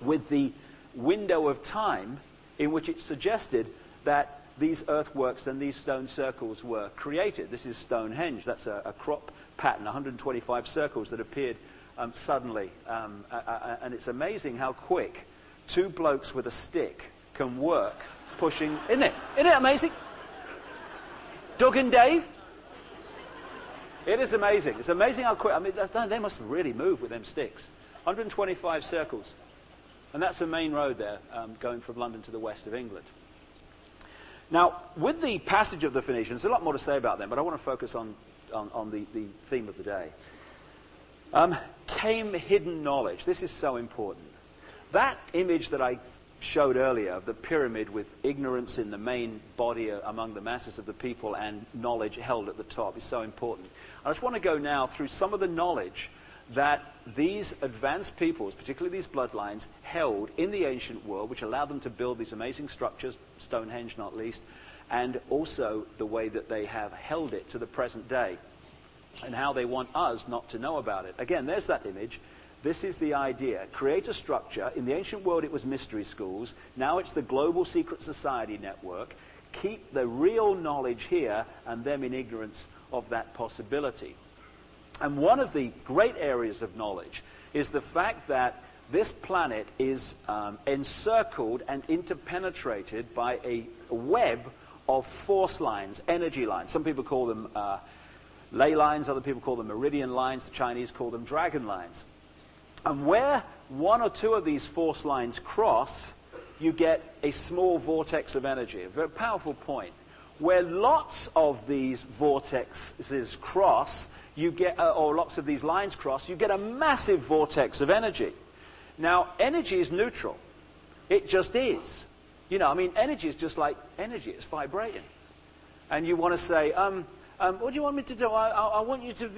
with the window of time in which it suggested that these earthworks and these stone circles were created. This is Stonehenge. That's a crop pattern, 125 circles that appeared suddenly. And it's amazing how quick two blokes with a stick can work pushing. Isn't it? Isn't it amazing? Doug and Dave? It is amazing. It's amazing how quick. I mean, they must really move with them sticks. 125 circles. And that's the main road there, going from London to the west of England. Now, with the passage of the Phoenicians, there's a lot more to say about them, but I want to focus on the theme of the day. Came hidden knowledge. This is so important. That image that I showed earlier, the pyramid with ignorance in the main body among the masses of the people and knowledge held at the top is so important. I just want to go now through some of the knowledge that these advanced peoples, particularly these bloodlines, held in the ancient world, which allowed them to build these amazing structures, Stonehenge not least, and also the way that they have held it to the present day, and how they want us not to know about it. Again, there's that image. This is the idea. Create a structure. In the ancient world, it was mystery schools. Now it's the global secret society network. Keep the real knowledge here and them in ignorance of that possibility. And one of the great areas of knowledge is the fact that this planet is encircled and interpenetrated by a web of force lines, energy lines. Some people call them ley lines, other people call them meridian lines, the Chinese call them dragon lines. And where one or two of these force lines cross, you get a small vortex of energy, a very powerful point. Where lots of these vortexes cross, you get, or lots of these lines cross, you get a massive vortex of energy. Now, energy is neutral. It just is. You know, I mean, energy is just like energy. It's vibrating. And you want to say, what do you want me to do? I want you to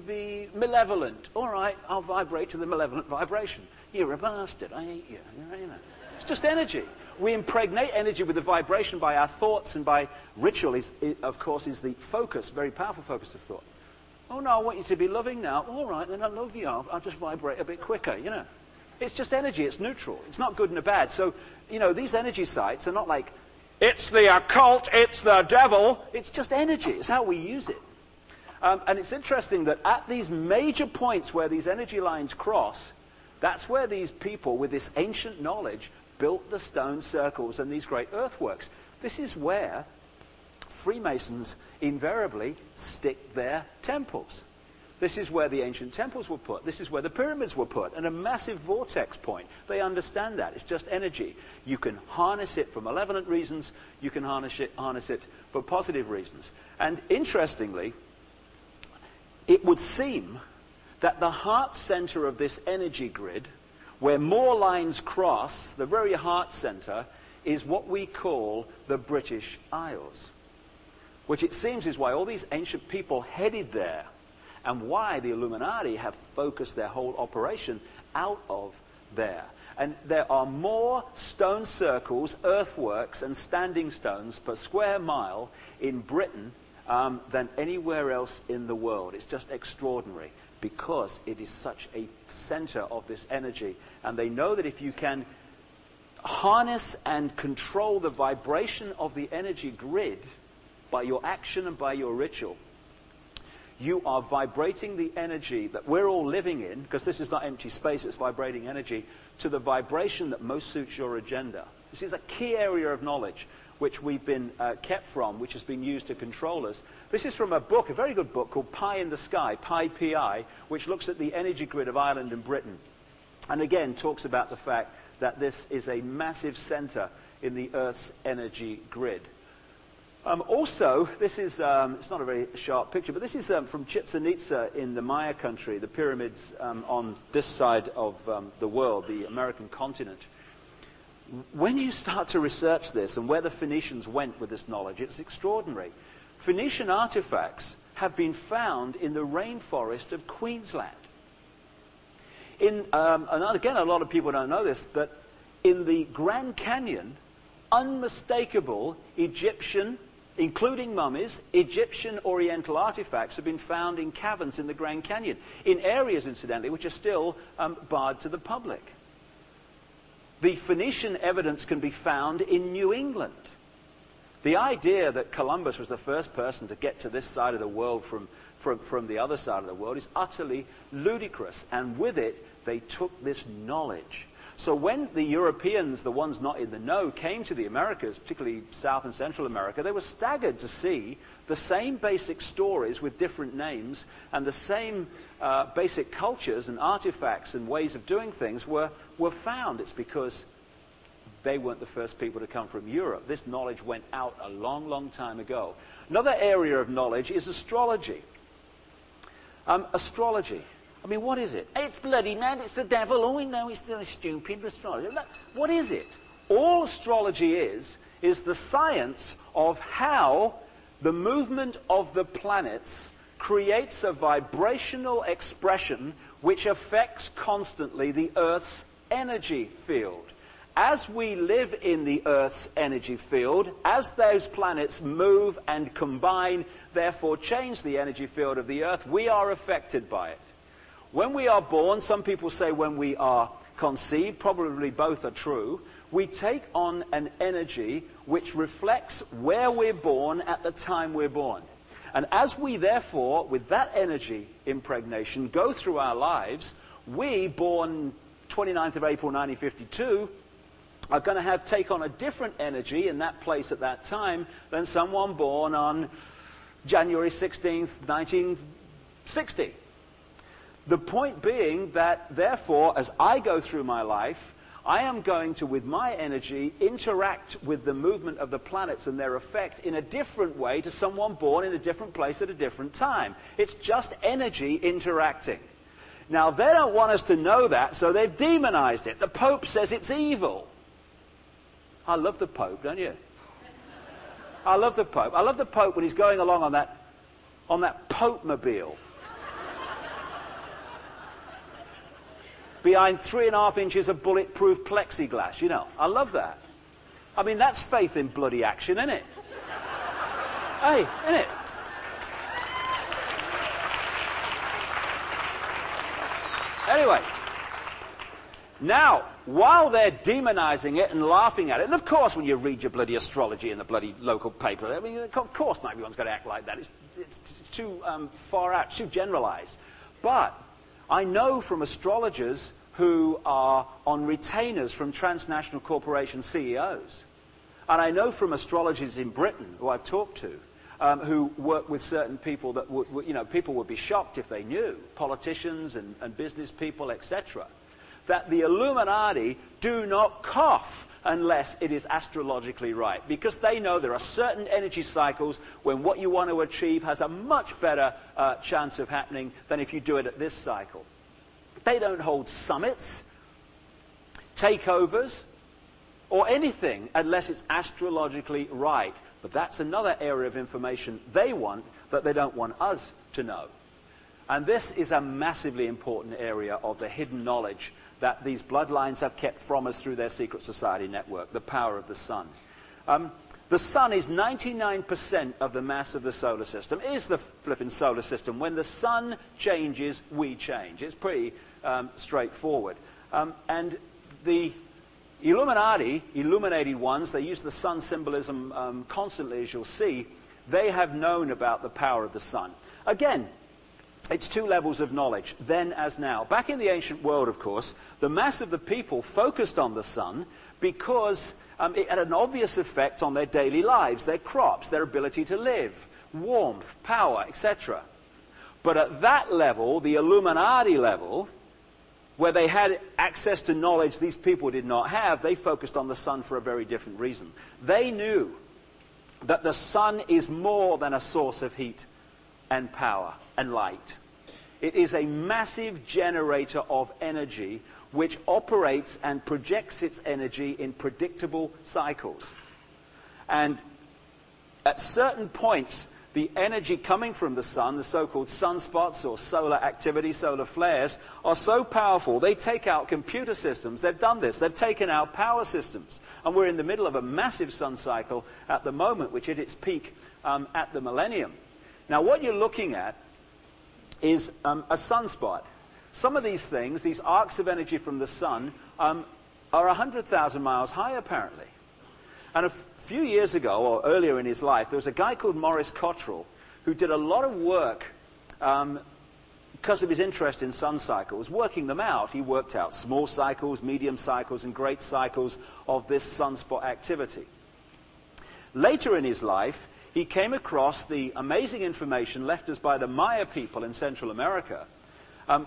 be malevolent. All right, I'll vibrate to the malevolent vibration. You're a bastard. I hate you. You know. It's just energy. We impregnate energy with the vibration by our thoughts and by ritual, of course, is the focus, very powerful focus of thought. Oh, no, I want you to be loving now. All right, then I love you. I'll just vibrate a bit quicker, you know. It's just energy. It's neutral. It's not good and a bad. So, you know, these energy sites are not like, it's the occult, it's the devil. It's just energy. It's how we use it. And it's interesting that at these major points where these energy lines cross, that's where these people with this ancient knowledge built the stone circles and these great earthworks. This is where Freemasons invariably stick their temples. This is where the ancient temples were put. This is where the pyramids were put. And a massive vortex point. They understand that. It's just energy. You can harness it for malevolent reasons. You can harness it for positive reasons. And interestingly, it would seem that the heart center of this energy grid, where more lines cross, the very heart center, is what we call the British Isles. Which it seems is why all these ancient people headed there, and why the Illuminati have focused their whole operation out of there. And there are more stone circles, earthworks, and standing stones per square mile in Britain than anywhere else in the world. It's just extraordinary, because it is such a center of this energy. And they know that if you can harness and control the vibration of the energy grid by your action and by your ritual, you are vibrating the energy that we're all living in, because this is not empty space, it's vibrating energy, to the vibration that most suits your agenda. This is a key area of knowledge which we've been kept from, which has been used to control us. This is from a book, a very good book called Pie in the Sky, Pi Pi, which looks at the energy grid of Ireland and Britain. And again, talks about the fact that this is a massive center in the Earth's energy grid. Also, this is, it's not a very sharp picture, but this is from Chichen Itza in the Maya country, the pyramids on this side of the world, the American continent. When you start to research this and where the Phoenicians went with this knowledge, it's extraordinary. Phoenician artifacts have been found in the rainforest of Queensland. And again, a lot of people don't know this, that in the Grand Canyon, unmistakable Egyptian, including mummies, Egyptian Oriental artifacts have been found in caverns in the Grand Canyon, in areas, incidentally, which are still barred to the public. The Phoenician evidence can be found in New England. The idea that Columbus was the first person to get to this side of the world from the other side of the world is utterly ludicrous, and with it, they took this knowledge. So when the Europeans, the ones not in the know, came to the Americas, particularly South and Central America, they were staggered to see the same basic stories with different names, and the same basic cultures and artifacts and ways of doing things were found. It's because they weren't the first people to come from Europe. This knowledge went out a long, long time ago. Another area of knowledge is astrology. Astrology. I mean, what is it? It's bloody mad, it's the devil. Oh, we know it's still a stupid astrologer. What is it? All astrology is the science of how the movement of the planets creates a vibrational expression which affects constantly the Earth's energy field. As we live in the Earth's energy field, as those planets move and combine, therefore change the energy field of the Earth, we are affected by it. When we are born, some people say when we are conceived, probably both are true, we take on an energy which reflects where we're born at the time we're born. And as we therefore, with that energy impregnation, go through our lives, we, born 29th of April 1952, are going to take on a different energy in that place at that time than someone born on January 16th, 1960. The point being that, therefore, as I go through my life, I am going to, with my energy, interact with the movement of the planets and their effect in a different way to someone born in a different place at a different time. It's just energy interacting. Now, they don't want us to know that, so they've demonized it. The Pope says it's evil. I love the Pope, don't you? I love the Pope. I love the Pope when he's going along on that Pope-mobile. Behind 3.5 inches of bulletproof plexiglass, you know. I love that. I mean, that's faith in bloody action, isn't it? Hey, isn't it? Anyway, now, while they're demonizing it and laughing at it, and of course when you read your bloody astrology in the bloody local paper, I mean, of course not everyone's going to act like that. It's too far out, too generalized. But I know from astrologers who are on retainers from transnational corporation CEOs, and I know from astrologers in Britain who I've talked to, who work with certain people that would, you know, people would be shocked if they knew, politicians and business people, etc., that the Illuminati do not cough unless it is astrologically right, because they know there are certain energy cycles when what you want to achieve has a much better chance of happening than if you do it at this cycle. They don't hold summits, takeovers, or anything unless it's astrologically right. But that's another area of information they want that they don't want us to know. And this is a massively important area of the hidden knowledge that these bloodlines have kept from us through their secret society network, the power of the sun. The sun is 99% of the mass of the solar system. It is the flipping solar system. When the sun changes, we change. It's pretty straightforward. And the Illuminati, illuminated ones, they use the sun symbolism constantly, as you'll see. They have known about the power of the sun. Again, it's two levels of knowledge, then as now. Back in the ancient world, of course, the mass of the people focused on the sun because it had an obvious effect on their daily lives, their crops, their ability to live, warmth, power, etc. But at that level, the Illuminati level, where they had access to knowledge these people did not have, they focused on the sun for a very different reason. They knew that the sun is more than a source of heat and power and light. It is a massive generator of energy which operates and projects its energy in predictable cycles. And at certain points, the energy coming from the sun, the so-called sunspots or solar activity, solar flares, are so powerful, they take out computer systems. They've done this. They've taken out power systems. And we're in the middle of a massive sun cycle at the moment, which hit its peak at the millennium. Now, what you're looking at is a sunspot. Some of these things, these arcs of energy from the sun, are 100,000 miles high, apparently. And a few years ago, or earlier in his life, there was a guy called Maurice Cottrell who did a lot of work because of his interest in sun cycles, working them out. He worked out small cycles, medium cycles, and great cycles of this sunspot activity. Later in his life, he came across the amazing information left us by the Maya people in Central America,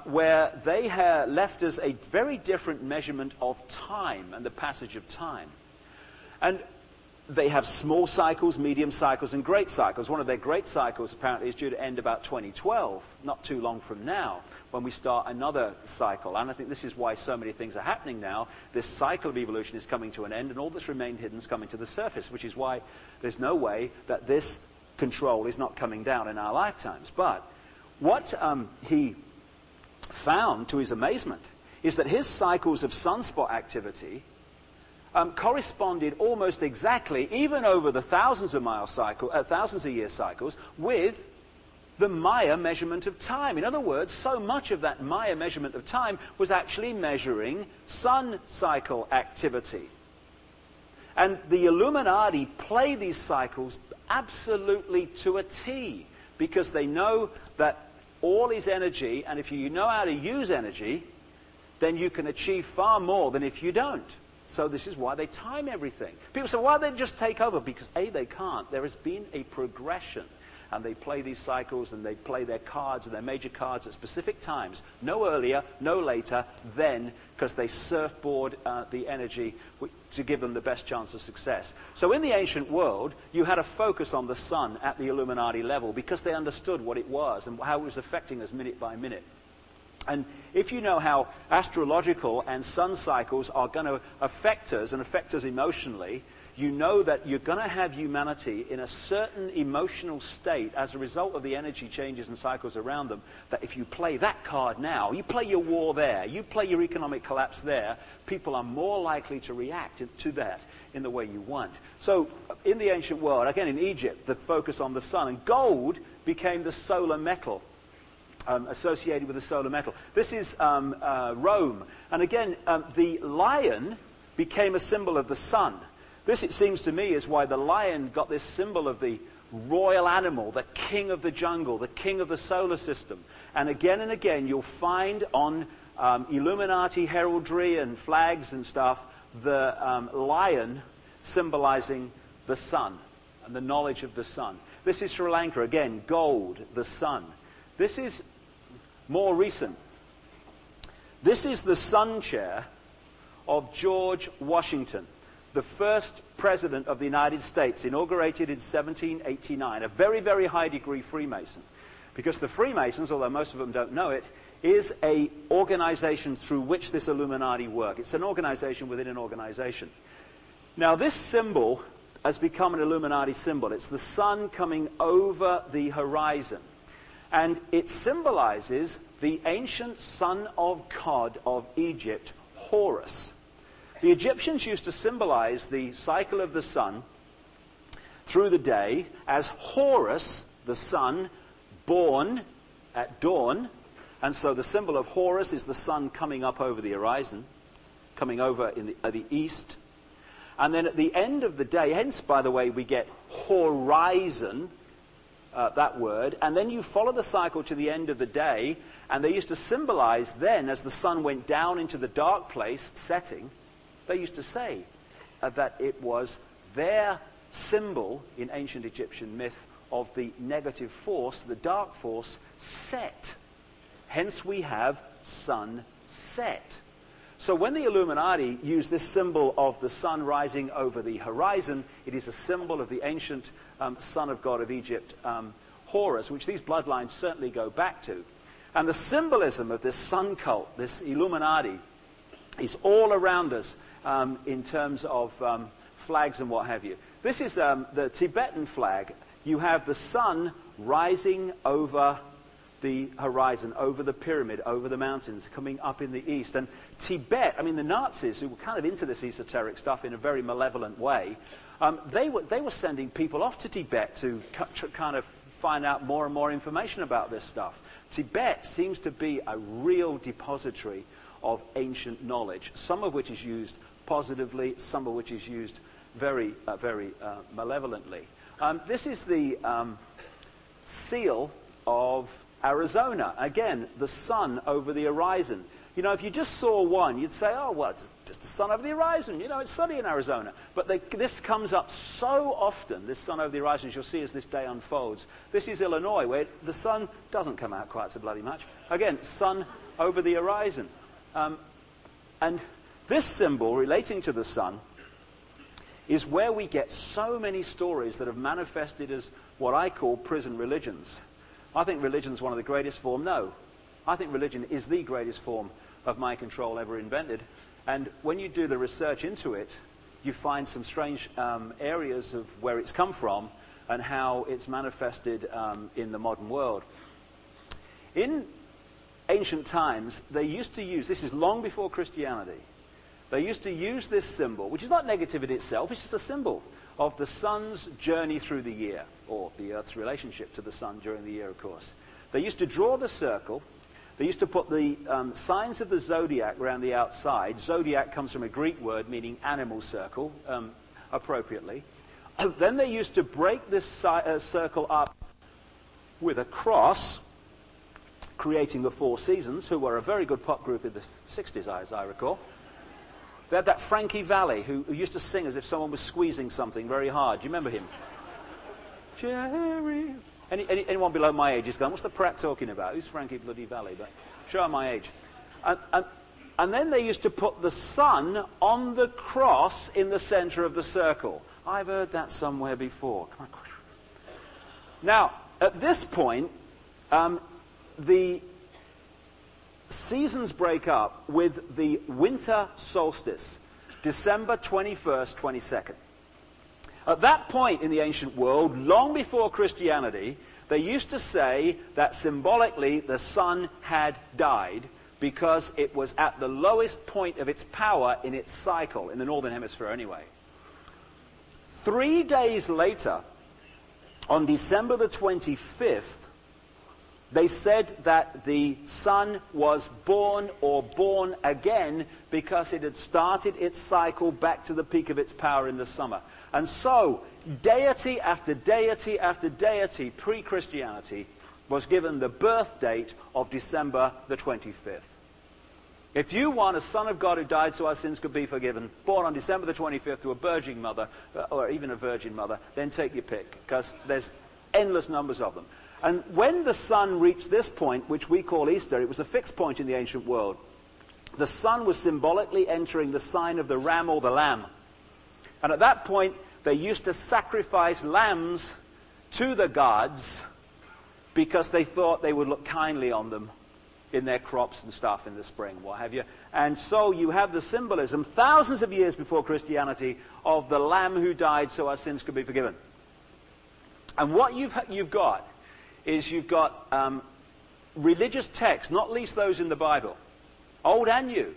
where they left us a very different measurement of time and the passage of time. And they have small cycles, medium cycles, and great cycles. One of their great cycles apparently is due to end about 2012, not too long from now, when we start another cycle. And I think this is why so many things are happening now. This cycle of evolution is coming to an end, and all that's remained hidden is coming to the surface, which is why there's no way that this control is not coming down in our lifetimes. But what he found, to his amazement, is that his cycles of sunspot activity corresponded almost exactly, even over the thousands of year cycles, with the Maya measurement of time. In other words, so much of that Maya measurement of time was actually measuring sun cycle activity. And the Illuminati play these cycles absolutely to a T, because they know that all is energy, and if you know how to use energy, then you can achieve far more than if you don't. So this is why they time everything. People say, why don't they just take over? Because A, they can't. There has been a progression. And they play these cycles, and they play their cards, and their major cards at specific times. No earlier, no later, then, because they surfboard the energy to give them the best chance of success. So in the ancient world, you had a focus on the sun at the Illuminati level, because they understood what it was and how it was affecting us minute by minute. And if you know how astrological and sun cycles are going to affect us and affect us emotionally, you know that you're going to have humanity in a certain emotional state as a result of the energy changes and cycles around them, that if you play that card now, you play your war there, you play your economic collapse there, people are more likely to react to that in the way you want. So in the ancient world, again in Egypt, the focus on the sun, and gold became the solar metal. Associated with the solar metal. This is Rome. And again, the lion became a symbol of the sun. This, it seems to me, is why the lion got this symbol of the royal animal, the king of the jungle, the king of the solar system. And again, you'll find on Illuminati heraldry and flags and stuff, the lion symbolizing the sun and the knowledge of the sun. This is Sri Lanka. Again, gold, the sun. This is more recent. This is the sun chair of George Washington, the first president of the United States, inaugurated in 1789, a very, very high degree Freemason. Because the Freemasons, although most of them don't know it, is an organization through which this Illuminati work. It's an organization within an organization. Now this symbol has become an Illuminati symbol. It's the sun coming over the horizon. And it symbolizes the ancient son of God of Egypt, Horus. The Egyptians used to symbolize the cycle of the sun through the day as Horus, the sun, born at dawn. And so the symbol of Horus is the sun coming up over the horizon, coming over in the east. And then at the end of the day, hence, by the way, we get horizon, that word, and then you follow the cycle to the end of the day, and they used to symbolize then, as the sun went down into the dark place, setting, they used to say that it was their symbol in ancient Egyptian myth of the negative force, the dark force, set. Hence we have sunset. So when the Illuminati use this symbol of the sun rising over the horizon, it is a symbol of the ancient son of God of Egypt, Horus, which these bloodlines certainly go back to. And the symbolism of this sun cult, this Illuminati, is all around us in terms of flags and what have you. This is the Tibetan flag. You have the sun rising over the horizon, over the pyramid, over the mountains, coming up in the east. And Tibet, I mean, the Nazis, who were kind of into this esoteric stuff in a very malevolent way, they were sending people off to Tibet to kind of find out more and more information about this stuff. Tibet seems to be a real depository of ancient knowledge, some of which is used positively, some of which is used very malevolently. This is the seal of Arizona. Again, the sun over the horizon. You know, if you just saw one, you'd say, oh, well, it's just the sun over the horizon. You know, it's sunny in Arizona. But this comes up so often, this sun over the horizon, as you'll see as this day unfolds. This is Illinois, where the sun doesn't come out quite so bloody much. Again, sun over the horizon. And this symbol relating to the sun is where we get so many stories that have manifested as what I call prison religions. I think religion is one of the greatest forms. No, I think religion is the greatest form of mind control ever invented. And when you do the research into it, you find some strange areas of where it's come from and how it's manifested in the modern world. In ancient times, they used to use, this is long before Christianity, they used to use this symbol, which is not negative in itself, it's just a symbol of the sun's journey through the year, or the earth's relationship to the sun during the year, of course. They used to draw the circle. They used to put the signs of the zodiac around the outside. Zodiac comes from a Greek word meaning animal circle, appropriately. Then they used to break this circle up with a cross, creating the Four Seasons, who were a very good pop group in the 60s, as I recall. They had that Frankie Valli, who used to sing as if someone was squeezing something very hard. Do you remember him? Jerry. Anyone below my age is going, what's the prat talking about? Who's Frankie bloody Valli? But show my age. And then they used to put the sun on the cross in the center of the circle. I've heard that somewhere before. Come on. Now, at this point, the seasons break up with the winter solstice, December 21st, 22nd. At that point in the ancient world, long before Christianity, they used to say that symbolically the sun had died because it was at the lowest point of its power in its cycle, in the northern hemisphere anyway. 3 days later, on December the 25th, they said that the sun was born or born again because it had started its cycle back to the peak of its power in the summer. And so, deity after deity after deity, pre-Christianity, was given the birth date of December the 25th. If you want a son of God who died so our sins could be forgiven, born on December the 25th to a virgin mother, or even a virgin mother, then take your pick, because there's endless numbers of them. And when the sun reached this point, which we call Easter, it was a fixed point in the ancient world. The sun was symbolically entering the sign of the ram or the lamb. And at that point, they used to sacrifice lambs to the gods because they thought they would look kindly on them in their crops and stuff in the spring, what have you. And so you have the symbolism, thousands of years before Christianity, of the lamb who died so our sins could be forgiven. And what you've got is you've got religious texts, not least those in the Bible, Old and New,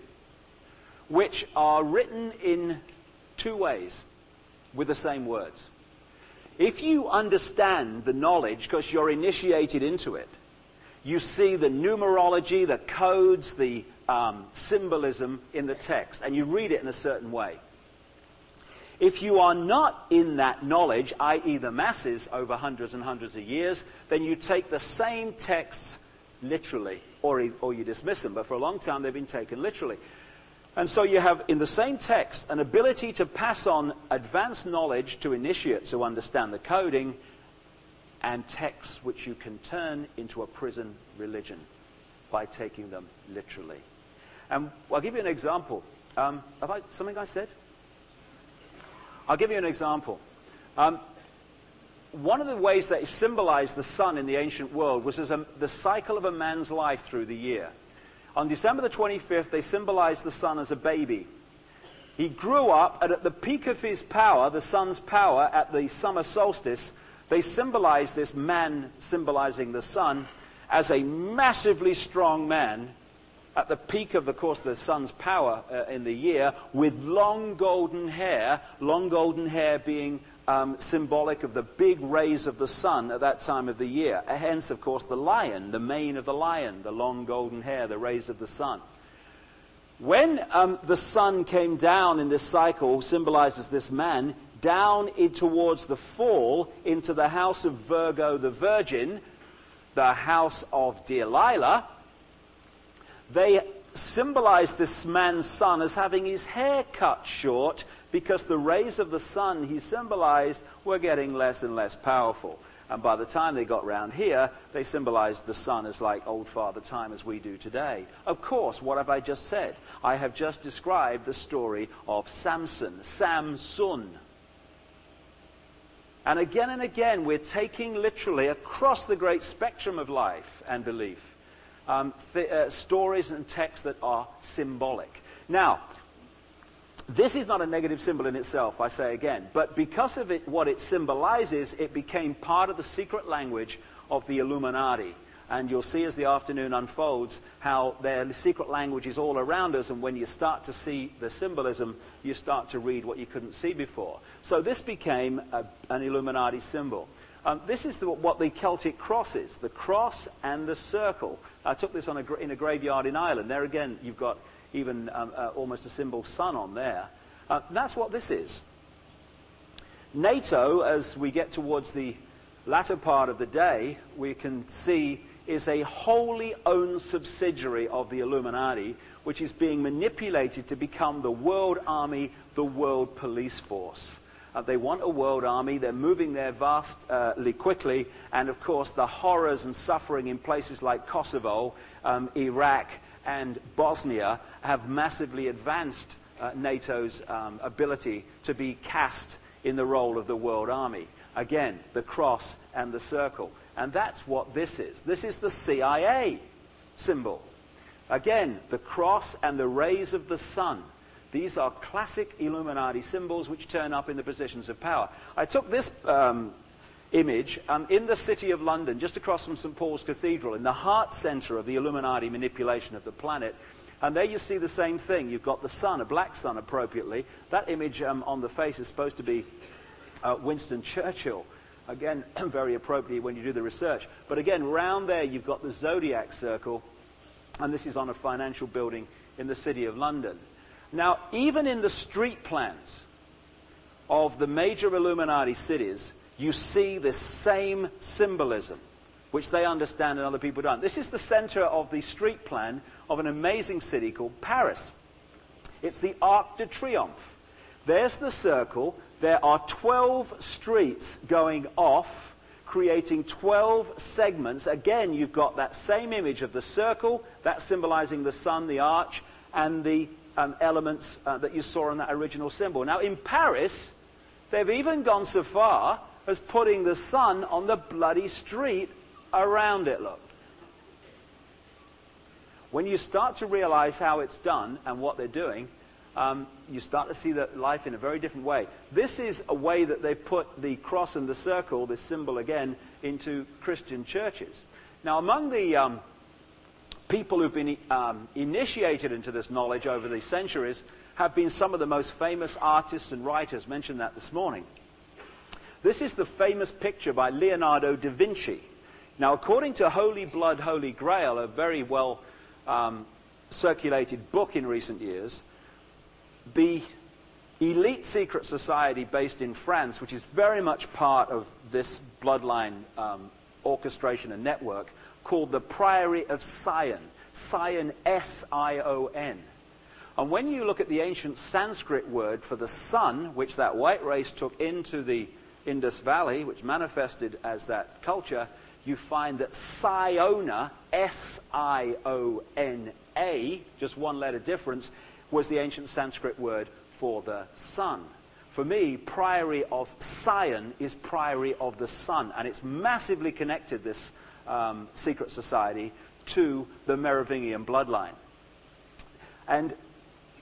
which are written in two ways with the same words. If you understand the knowledge, because you're initiated into it, you see the numerology, the codes, the symbolism in the text, and you read it in a certain way. If you are not in that knowledge, i.e. the masses over hundreds and hundreds of years, then you take the same texts literally, or you dismiss them. But for a long time, they've been taken literally. And so you have, in the same text, an ability to pass on advanced knowledge to initiates who understand the coding, and texts which you can turn into a prison religion by taking them literally. And I'll give you an example. Something I said? I'll give you an example. One of the ways that it symbolized the sun in the ancient world was as the cycle of a man's life through the year. On December the 25th, they symbolized the sun as a baby. He grew up, and at the peak of his power, the sun's power, at the summer solstice, they symbolized this man symbolizing the sun as a massively strong man at the peak of, course, the sun's power in the year, with long golden hair being symbolic of the big rays of the sun at that time of the year. Hence, of course, the lion, the mane of the lion, the long golden hair, the rays of the sun. When the sun came down in this cycle, symbolizes this man, down towards the fall into the house of Virgo the Virgin, the house of Delilah, they symbolized this man's sun as having his hair cut short because the rays of the sun he symbolized were getting less and less powerful. And by the time they got round here, they symbolized the sun as like old Father Time as we do today. Of course, what have I just said? I have just described the story of Samson. Samson. And again, we're taking literally across the great spectrum of life and belief, stories and texts that are symbolic. Now, this is not a negative symbol in itself, I say again, but because of what it symbolizes, it became part of the secret language of the Illuminati. And you'll see as the afternoon unfolds how their secret language is all around us, and when you start to see the symbolism, you start to read what you couldn't see before. So this became an Illuminati symbol. This is what the Celtic cross is, the cross and the circle. I took this in a graveyard in Ireland. There again, you've got even almost a symbol sun on there. That's what this is. NATO, as we get towards the latter part of the day, we can see is a wholly owned subsidiary of the Illuminati, which is being manipulated to become the world army, the world police force. They want a world army. They're moving there vastly quickly. And, of course, the horrors and suffering in places like Kosovo, Iraq, and Bosnia have massively advanced NATO's ability to be cast in the role of the world army. Again, the cross and the circle. And that's what this is. This is the CIA symbol. Again, the cross and the rays of the sun. These are classic Illuminati symbols which turn up in the positions of power. I took this image in the city of London, just across from St. Paul's Cathedral, in the heart center of the Illuminati manipulation of the planet. And there you see the same thing. You've got the sun, a black sun appropriately. That image on the face is supposed to be Winston Churchill. Again, very appropriate when you do the research. But again, round there you've got the zodiac circle, and this is on a financial building in the city of London. Now, even in the street plans of the major Illuminati cities, you see this same symbolism, which they understand and other people don't. This is the center of the street plan of an amazing city called Paris. It's the Arc de Triomphe. There's the circle. There are 12 streets going off, creating 12 segments. Again, you've got that same image of the circle, that symbolizing the sun, the arch, and the elements that you saw in that original symbol. Now, in Paris, they've even gone so far as putting the sun on the bloody street around it, look. When you start to realize how it's done and what they're doing, you start to see that life in a very different way. This is a way that they've put the cross and the circle, this symbol again, into Christian churches. Now, among the people who've been initiated into this knowledge over the centuries have been some of the most famous artists and writers. Mentioned that this morning. This is the famous picture by Leonardo da Vinci. Now, according to Holy Blood, Holy Grail, a very well circulated book in recent years, the elite secret society based in France, which is very much part of this bloodline orchestration and network, called the Priory of Sion. Sion, S-I-O-N. And when you look at the ancient Sanskrit word for the sun, which that white race took into the Indus Valley, which manifested as that culture, you find that Siona, S-I-O-N-A, just one letter difference, was the ancient Sanskrit word for the sun. For me, Priory of Sion is Priory of the sun, and it's massively connected, this secret society, to the Merovingian bloodline. And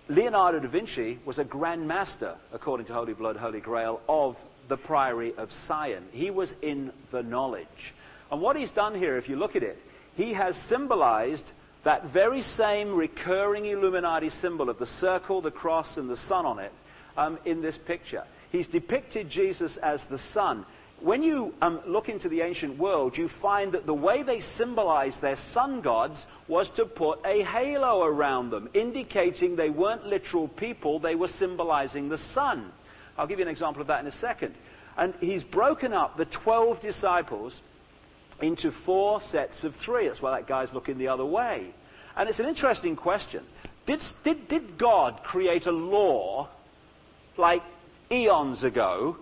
Leonardo da Vinci was a Grand Master, according to Holy Blood, Holy Grail, of the Priory of Sion. He was in the knowledge. And what he's done here, if you look at it, he has symbolized that very same recurring Illuminati symbol of the circle, the cross, and the sun on it in this picture. He's depicted Jesus as the sun. When you look into the ancient world, you find that the way they symbolized their sun gods was to put a halo around them, indicating they weren't literal people, they were symbolizing the sun. I'll give you an example of that in a second. And he's broken up the 12 disciples into 4 sets of 3. That's why that guy's looking the other way. And it's an interesting question. Did God create a law like eons ago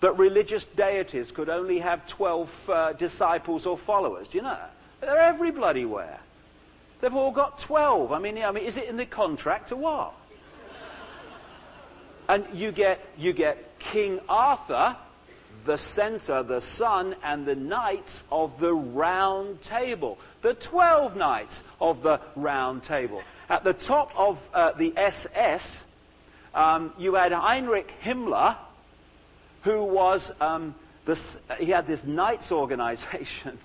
that religious deities could only have 12 disciples or followers? Do you know? They're every bloody where. They've all got 12. I mean, is it in the contract or what? And you get King Arthur, the center, the sun, and the knights of the round table. The 12 knights of the round table. At the top of the SS, you had Heinrich Himmler, who was, he had this knights organization,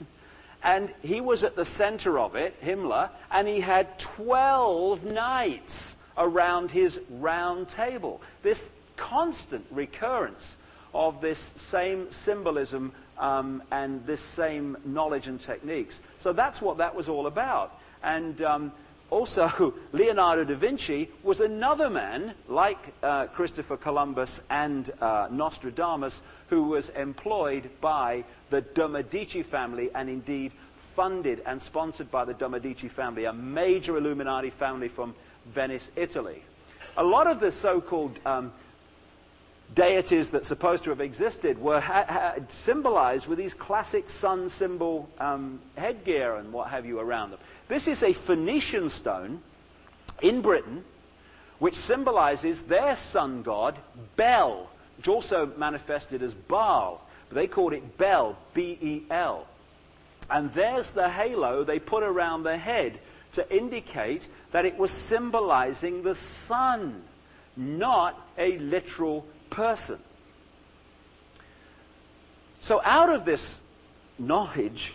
and he was at the center of it, Himmler, and he had 12 knights around his round table. This constant recurrence of this same symbolism and this same knowledge and techniques. So that's what that was all about. And also, Leonardo da Vinci was another man, like Christopher Columbus and Nostradamus, who was employed by the de' Medici family and indeed funded and sponsored by the de' Medici family, a major Illuminati family from Venice, Italy. A lot of the so-called deities that supposed to have existed were symbolized with these classic sun symbol headgear and what have you around them. This is a Phoenician stone in Britain which symbolizes their sun god, Bel, which also manifested as Baal. But they called it Bel, B-E-L. And there's the halo they put around the head to indicate that it was symbolizing the sun, not a literal person. So out of this knowledge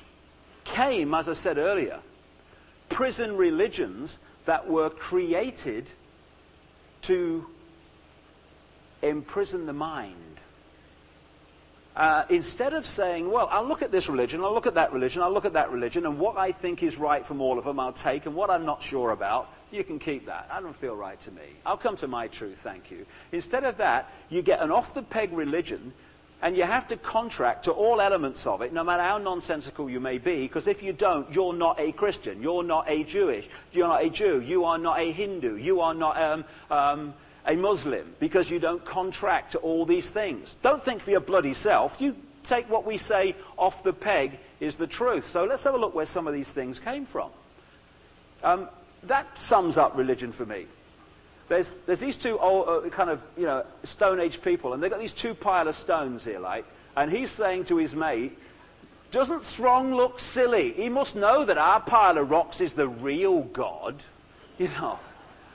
came, as I said earlier, prison religions that were created to imprison the mind. Instead of saying, well, I'll look at this religion, I'll look at that religion, I'll look at that religion, and what I think is right from all of them I'll take, and what I'm not sure about, you can keep that. I don't feel right to me. I'll come to my truth, thank you. Instead of that, you get an off-the-peg religion, and you have to contract to all elements of it, no matter how nonsensical you may be, because if you don't, you're not a Christian, you're not a Jewish, you're not a Jew, you are not a Hindu, you are not a Muslim, because you don't contract to all these things. Don't think for your bloody self. You take what we say off the peg is the truth. So let's have a look where some of these things came from. That sums up religion for me. There's these two old, kind of, Stone Age people, and they've got these two pile of stones here, like, and he's saying to his mate, doesn't Strong look silly? He must know that our pile of rocks is the real God,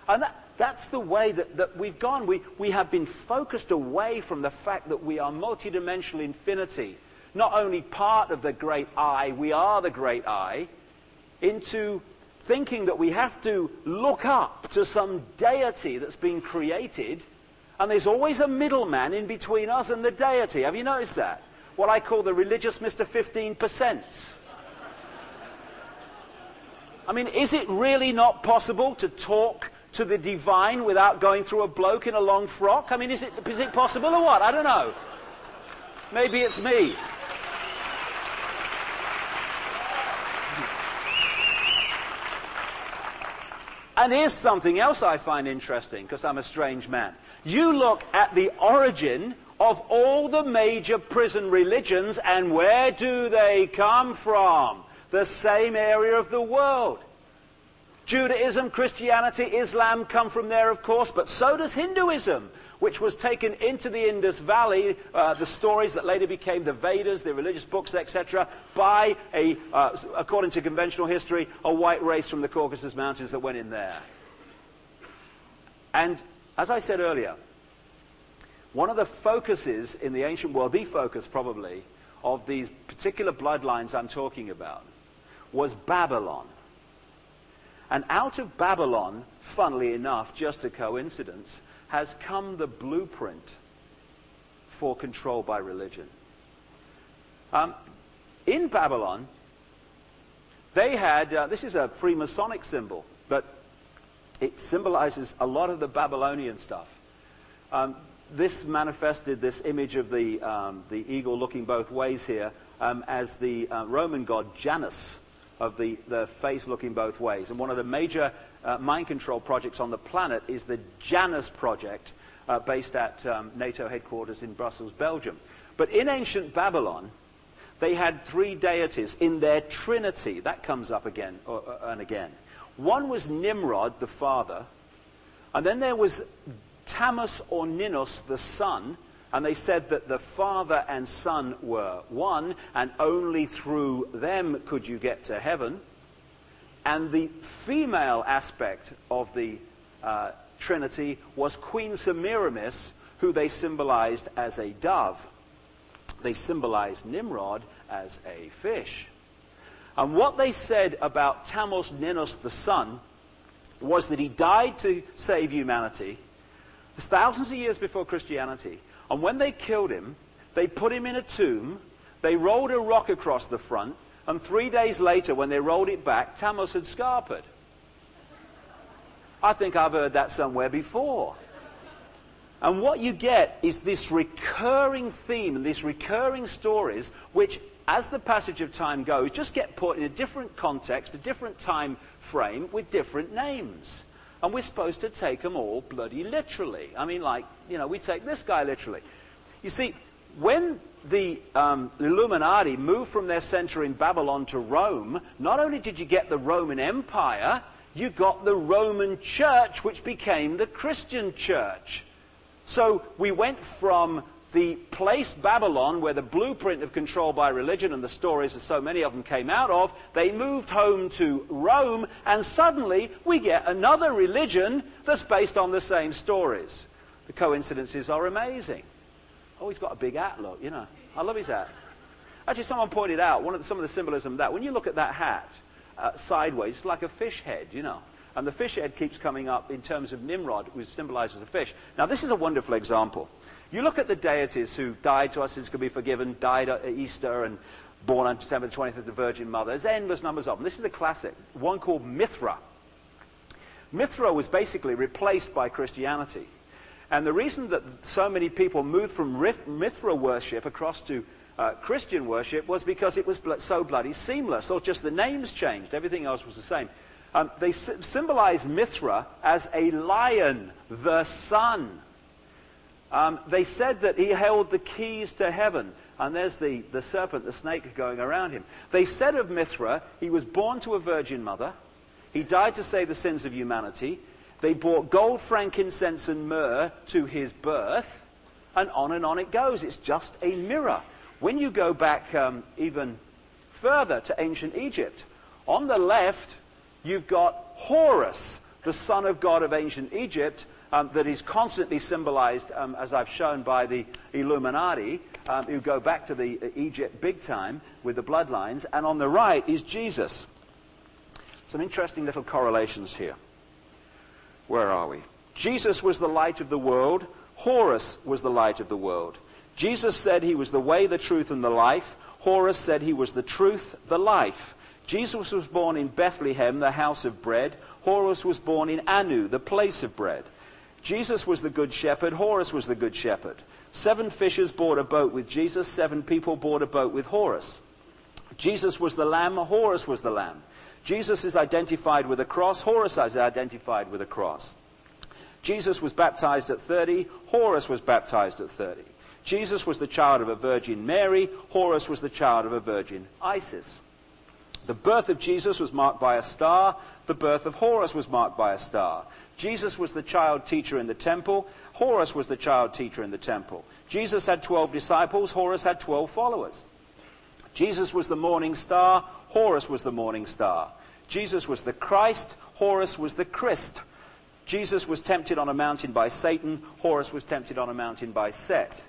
And that's the way that we've gone. We have been focused away from the fact that we are multidimensional infinity, not only part of the great I, we are the great I, into thinking that we have to look up to some deity that's been created, and there's always a middleman in between us and the deity. Have you noticed that? What I call the religious Mr. 15%. I mean, is it really not possible to talk to the divine without going through a bloke in a long frock? I mean, is it possible or what? I don't know. Maybe it's me. And here's something else I find interesting, because I'm a strange man. You look at the origin of all the major prison religions, and where do they come from? The same area of the world. Judaism, Christianity, Islam come from there, of course, but so does Hinduism, which was taken into the Indus Valley, the stories that later became the Vedas, the religious books, etc., by, according to conventional history, a white race from the Caucasus Mountains that went in there. And, as I said earlier, one of the focuses in the ancient world, the focus probably, of these particular bloodlines I'm talking about, was Babylon. And out of Babylon, funnily enough, just a coincidence, has come the blueprint for control by religion. In Babylon, they had, this is a Freemasonic symbol, but it symbolizes a lot of the Babylonian stuff. This manifested this image of the eagle looking both ways here as the Roman god Janus, of the face looking both ways. And one of the major mind control projects on the planet is the Janus Project, based at NATO headquarters in Brussels, Belgium. But in ancient Babylon, they had three deities in their trinity. That comes up again and again. One was Nimrod, the father, and then there was Tammuz or Ninus, the son, And they said that the Father and Son were one, and only through them could you get to heaven. And the female aspect of the Trinity was Queen Semiramis, who they symbolized as a dove. They symbolized Nimrod as a fish. And what they said about Tammuz Ninus, the sun, was that he died to save humanity. It's thousands of years before Christianity. And when they killed him, they put him in a tomb, they rolled a rock across the front, and 3 days later, when they rolled it back, Tammuz had scarpered. I think I've heard that somewhere before. And what you get is this recurring theme and these recurring stories, which, as the passage of time goes, just get put in a different context, a different time frame, with different names. And we're supposed to take them all bloody literally. I mean, like, you know, we take this guy literally. You see, when the Illuminati moved from their center in Babylon to Rome, not only did you get the Roman Empire, you got the Roman Church, which became the Christian Church. So we went from the place Babylon, where the blueprint of control by religion and the stories of so many of them came out of, they moved home to Rome, and suddenly we get another religion that's based on the same stories. The coincidences are amazing. Oh, he's got a big hat, look, you know. I love his hat. Actually, someone pointed out some of the symbolism of that. When you look at that hat sideways, it's like a fish head, you know. And the fish head keeps coming up in terms of Nimrod, which symbolizes a fish. Now, this is a wonderful example. You look at the deities who died so our sins could be forgiven, died at Easter, and born on December 20th, the Virgin Mother. There's endless numbers of them. This is a classic, one called Mithra. Mithra was basically replaced by Christianity. And the reason that so many people moved from Mithra worship across to Christian worship was because it was so bloody seamless, or just the names changed. Everything else was the same. They symbolize Mithra as a lion, the sun. They said that he held the keys to heaven. And there's the serpent, the snake, going around him. They said of Mithra, he was born to a virgin mother. He died to save the sins of humanity. They brought gold, frankincense, and myrrh to his birth. And on it goes. It's just a mirror. When you go back even further to ancient Egypt, on the left, you've got Horus, the son of God of ancient Egypt, that is constantly symbolized, as I've shown, by the Illuminati, who go back to the Egypt big time with the bloodlines. And on the right is Jesus. Some interesting little correlations here. Where are we? Jesus was the light of the world. Horus was the light of the world. Jesus said he was the way, the truth, and the life. Horus said he was the truth, the life. Jesus was born in Bethlehem, the house of bread. Horus was born in Anu, the place of bread. Jesus was the good shepherd. Horus was the good shepherd. 7 fishers board a boat with Jesus. 7 people board a boat with Horus. Jesus was the lamb. Horus was the lamb. Jesus is identified with a cross. Horus is identified with a cross. Jesus was baptized at 30. Horus was baptized at 30. Jesus was the child of a Virgin Mary. Horus was the child of a Virgin Isis. The birth of Jesus was marked by a star. The birth of Horus was marked by a star. Jesus was the child teacher in the temple. Horus was the child teacher in the temple. Jesus had 12 disciples. Horus had 12 followers. Jesus was the morning star. Horus was the morning star. Jesus was the Christ. Horus was the Christ. Jesus was tempted on a mountain by Satan. Horus was tempted on a mountain by Set.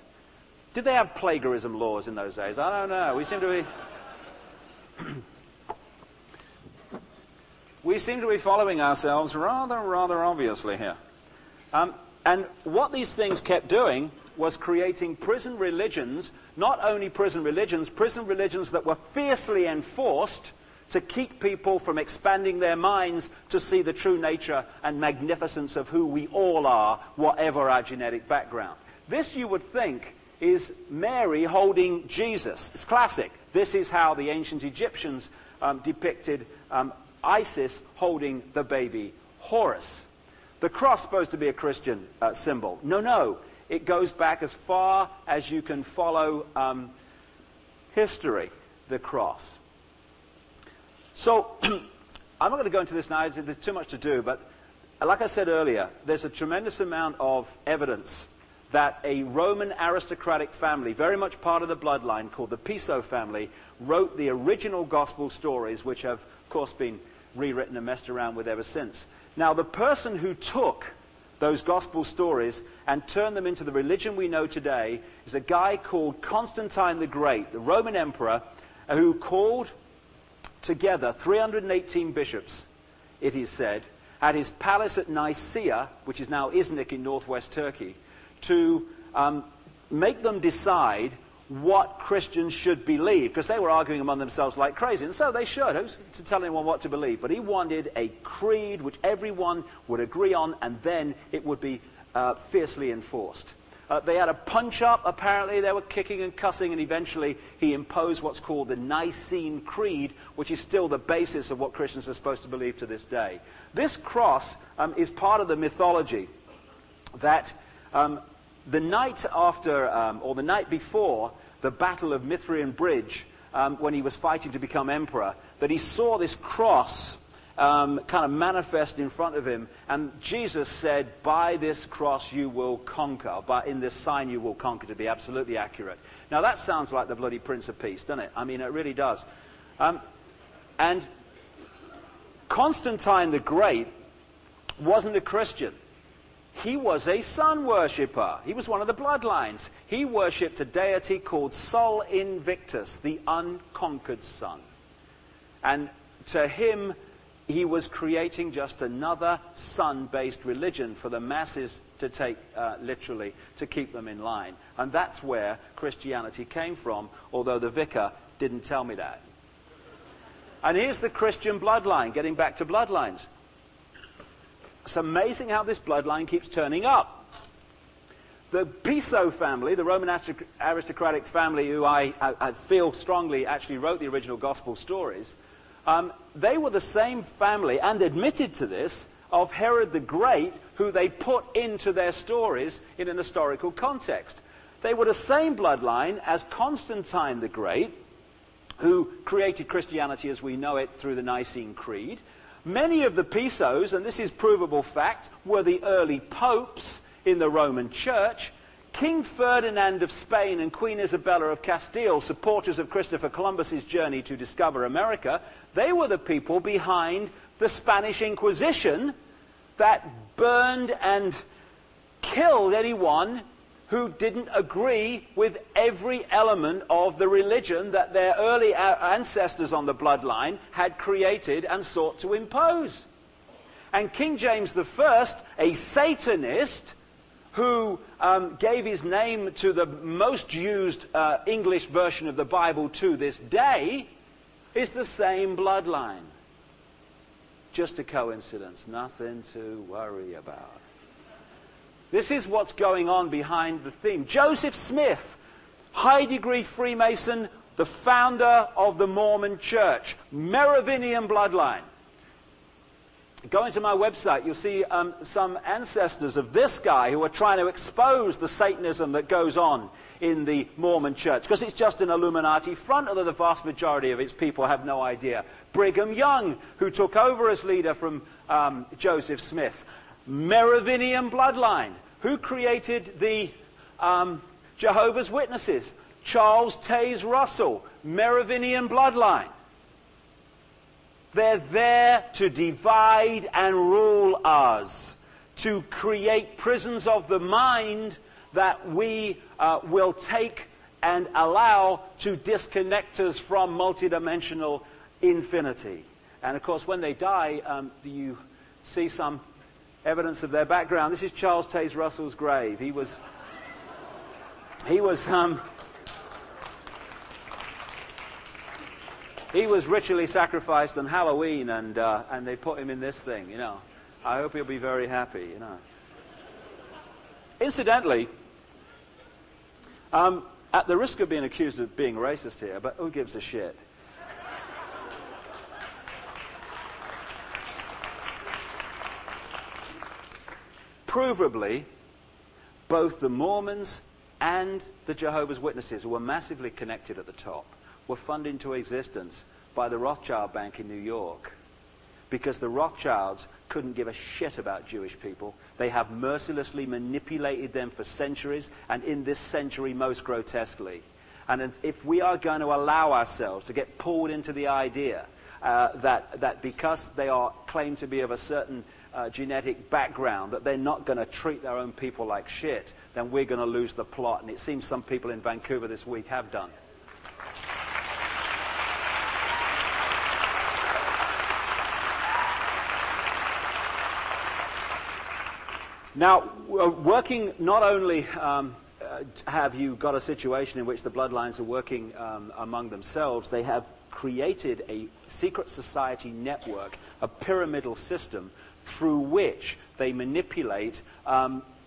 Did they have plagiarism laws in those days? I don't know. We seem to be following ourselves rather obviously here. And what these things kept doing was creating prison religions, not only prison religions that were fiercely enforced to keep people from expanding their minds to see the true nature and magnificence of who we all are, whatever our genetic background. This, you would think, is Mary holding Jesus. It's classic. This is how the ancient Egyptians depicted Isis holding the baby Horus. The cross supposed to be a Christian symbol. No. It goes back as far as you can follow history, the cross. So, I'm not going to go into this now. There's too much to do. But like I said earlier, there's a tremendous amount of evidence that a Roman aristocratic family, very much part of the bloodline, called the Piso family, wrote the original gospel stories, which have, of course, been rewritten and messed around with ever since. Now, the person who took those gospel stories and turned them into the religion we know today is a guy called Constantine the Great, the Roman emperor, who called together 318 bishops, it is said, at his palace at Nicaea, which is now Iznik in northwest Turkey, to make them decide what Christians should believe, because they were arguing among themselves like crazy, and so they should. Who's to tell anyone what to believe? But he wanted a creed which everyone would agree on, and then it would be fiercely enforced. They had a punch-up, apparently. They were kicking and cussing, and eventually he imposed what's called the Nicene Creed, which is still the basis of what Christians are supposed to believe to this day. This cross is part of the mythology that the night after, or the night before the Battle of Mithraean Bridge, when he was fighting to become emperor, that he saw this cross kind of manifest in front of him, and Jesus said, by this cross you will conquer, but in this sign you will conquer, to be absolutely accurate. Now that sounds like the bloody Prince of Peace, doesn't it? I mean, it really does. And Constantine the Great wasn't a Christian. He was a sun worshipper. He was one of the bloodlines. He worshipped a deity called Sol Invictus, the unconquered sun. And to him, he was creating just another sun-based religion for the masses to take literally, to keep them in line. And that's where Christianity came from, although the vicar didn't tell me that. And here's the Christian bloodline, getting back to bloodlines. It's amazing how this bloodline keeps turning up. The Piso family, the Roman aristocratic family, who I feel strongly actually wrote the original gospel stories, they were the same family, and admitted to this, of Herod the Great, who they put into their stories in an historical context. They were the same bloodline as Constantine the Great, who created Christianity as we know it through the Nicene Creed. Many of the Pisos, and this is provable fact, were the early popes in the Roman Church. King Ferdinand of Spain and Queen Isabella of Castile, supporters of Christopher Columbus's journey to discover America, they were the people behind the Spanish Inquisition that burned and killed anyone who didn't agree with every element of the religion that their early ancestors on the bloodline had created and sought to impose. And King James I, a Satanist, who gave his name to the most used English version of the Bible to this day, is the same bloodline. Just a coincidence, nothing to worry about. This is what's going on behind the theme. Joseph Smith, high-degree Freemason, the founder of the Mormon Church, Merovingian bloodline. Go into my website, you'll see some ancestors of this guy who are trying to expose the Satanism that goes on in the Mormon Church, because it's just an Illuminati front, although the vast majority of its people have no idea. Brigham Young, who took over as leader from Joseph Smith, Merovingian bloodline. Who created the Jehovah's Witnesses? Charles Taze Russell, Merovingian bloodline. They're there to divide and rule us, to create prisons of the mind that we will take and allow to disconnect us from multidimensional infinity. And of course, when they die, you see some evidence of their background. This is Charles Taze Russell's grave. He was ritually sacrificed on Halloween, and they put him in this thing, you know. I hope he'll be very happy, you know. Incidentally, at the risk of being accused of being racist here, but who gives a shit? Provably, both the Mormons and the Jehovah's Witnesses, who were massively connected at the top, were funded into existence by the Rothschild Bank in New York. because the Rothschilds couldn't give a shit about Jewish people. They have mercilessly manipulated them for centuries, and in this century most grotesquely. And if we are going to allow ourselves to get pulled into the idea that because they are claimed to be of a certain genetic background, that they're not going to treat their own people like shit, then we're going to lose the plot. And it seems some people in Vancouver this week have done. Now, working not only have you got a situation in which the bloodlines are working among themselves, they have created a secret society network, a pyramidal system through which they manipulate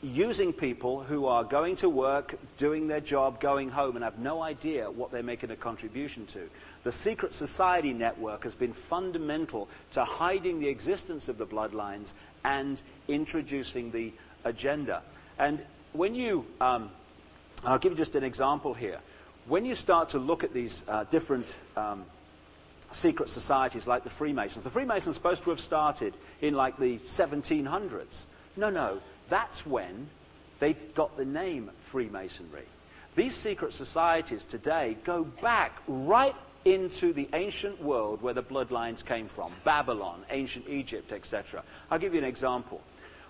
using people who are going to work, doing their job, going home, and have no idea what they're making a contribution to. The secret society network has been fundamental to hiding the existence of the bloodlines and introducing the agenda. And when you, I'll give you just an example here. When you start to look at these different secret societies like the Freemasons are supposed to have started in like the 1700s. No, that's when they got the name Freemasonry. These secret societies today go back right into the ancient world where the bloodlines came from, Babylon, ancient Egypt, etc. I'll give you an example.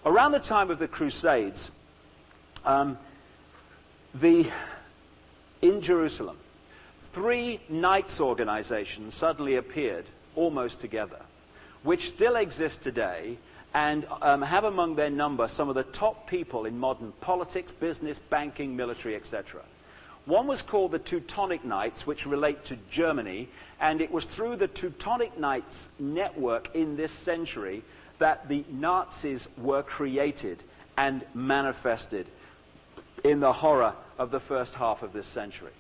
Around the time of the Crusades, in Jerusalem, 3 Knights organizations suddenly appeared almost together, which still exist today and have among their number some of the top people in modern politics, business, banking, military, etc. One was called the Teutonic Knights, which relate to Germany, and it was through the Teutonic Knights network in this century that the Nazis were created and manifested in the horror of the first half of this century.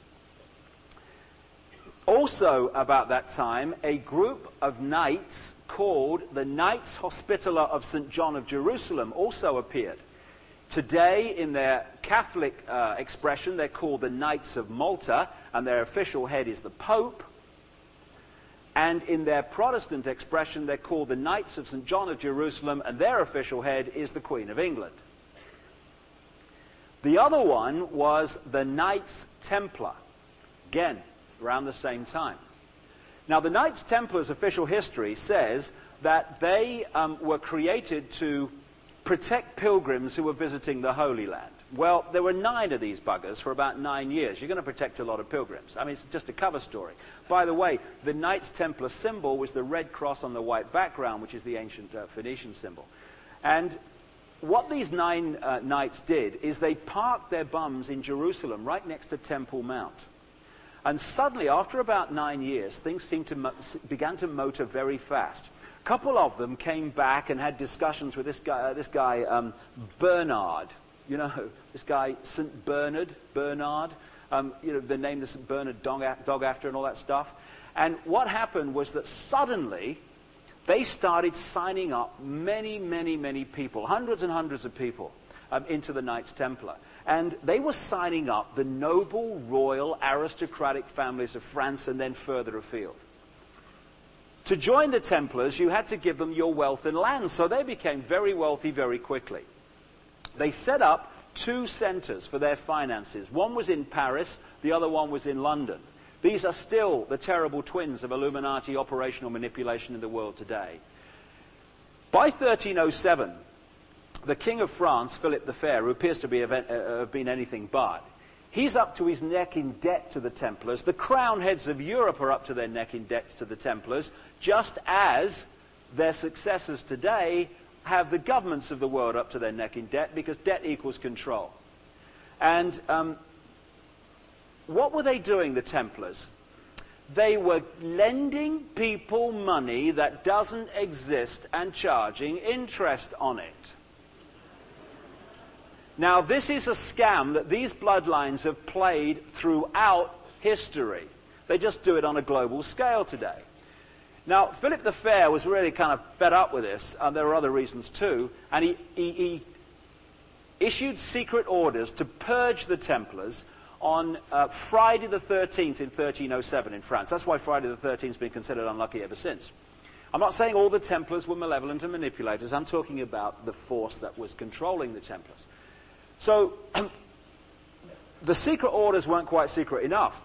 Also about that time, a group of knights called the Knights Hospitaller of St. John of Jerusalem also appeared. Today, in their Catholic expression, they're called the Knights of Malta, and their official head is the Pope. And in their Protestant expression, they're called the Knights of St. John of Jerusalem, and their official head is the Queen of England. The other one was the Knights Templar, again, around the same time. Now, the Knights Templars' official history says that they were created to protect pilgrims who were visiting the Holy Land. Well, there were 9 of these buggers for about 9 years. You're going to protect a lot of pilgrims. I mean, it's just a cover story. By the way, the Knights Templar symbol was the red cross on the white background, which is the ancient Phoenician symbol. And what these 9 knights did is they parked their bums in Jerusalem, right next to Temple Mount. And suddenly, after about 9 years, things began to motor very fast. A couple of them came back and had discussions with this guy Bernard. You know, this guy St. Bernard, you know, the name the St. Bernard dog after and all that stuff. And what happened was that suddenly they started signing up many people, hundreds and hundreds of people, into the Knights Templar. And they were signing up the noble, royal, aristocratic families of France and then further afield. To join the Templars, you had to give them your wealth and land, so they became very wealthy very quickly. They set up 2 centers for their finances. One was in Paris, the other one was in London. These are still the terrible twins of Illuminati operational manipulation in the world today. By 1307, the King of France, Philip the Fair, who appears to have been anything but, he's up to his neck in debt to the Templars. The crown heads of Europe are up to their neck in debt to the Templars, just as their successors today have the governments of the world up to their neck in debt, because debt equals control. And what were they doing, the Templars? They were lending people money that doesn't exist and charging interest on it. Now, this is a scam that these bloodlines have played throughout history. They just do it on a global scale today. Now, Philip the Fair was really kind of fed up with this, and there are other reasons too, and he issued secret orders to purge the Templars on Friday the 13th in 1307 in France. That's why Friday the 13th has been considered unlucky ever since. I'm not saying all the Templars were malevolent and manipulators. I'm talking about the force that was controlling the Templars. So the secret orders weren't quite secret enough.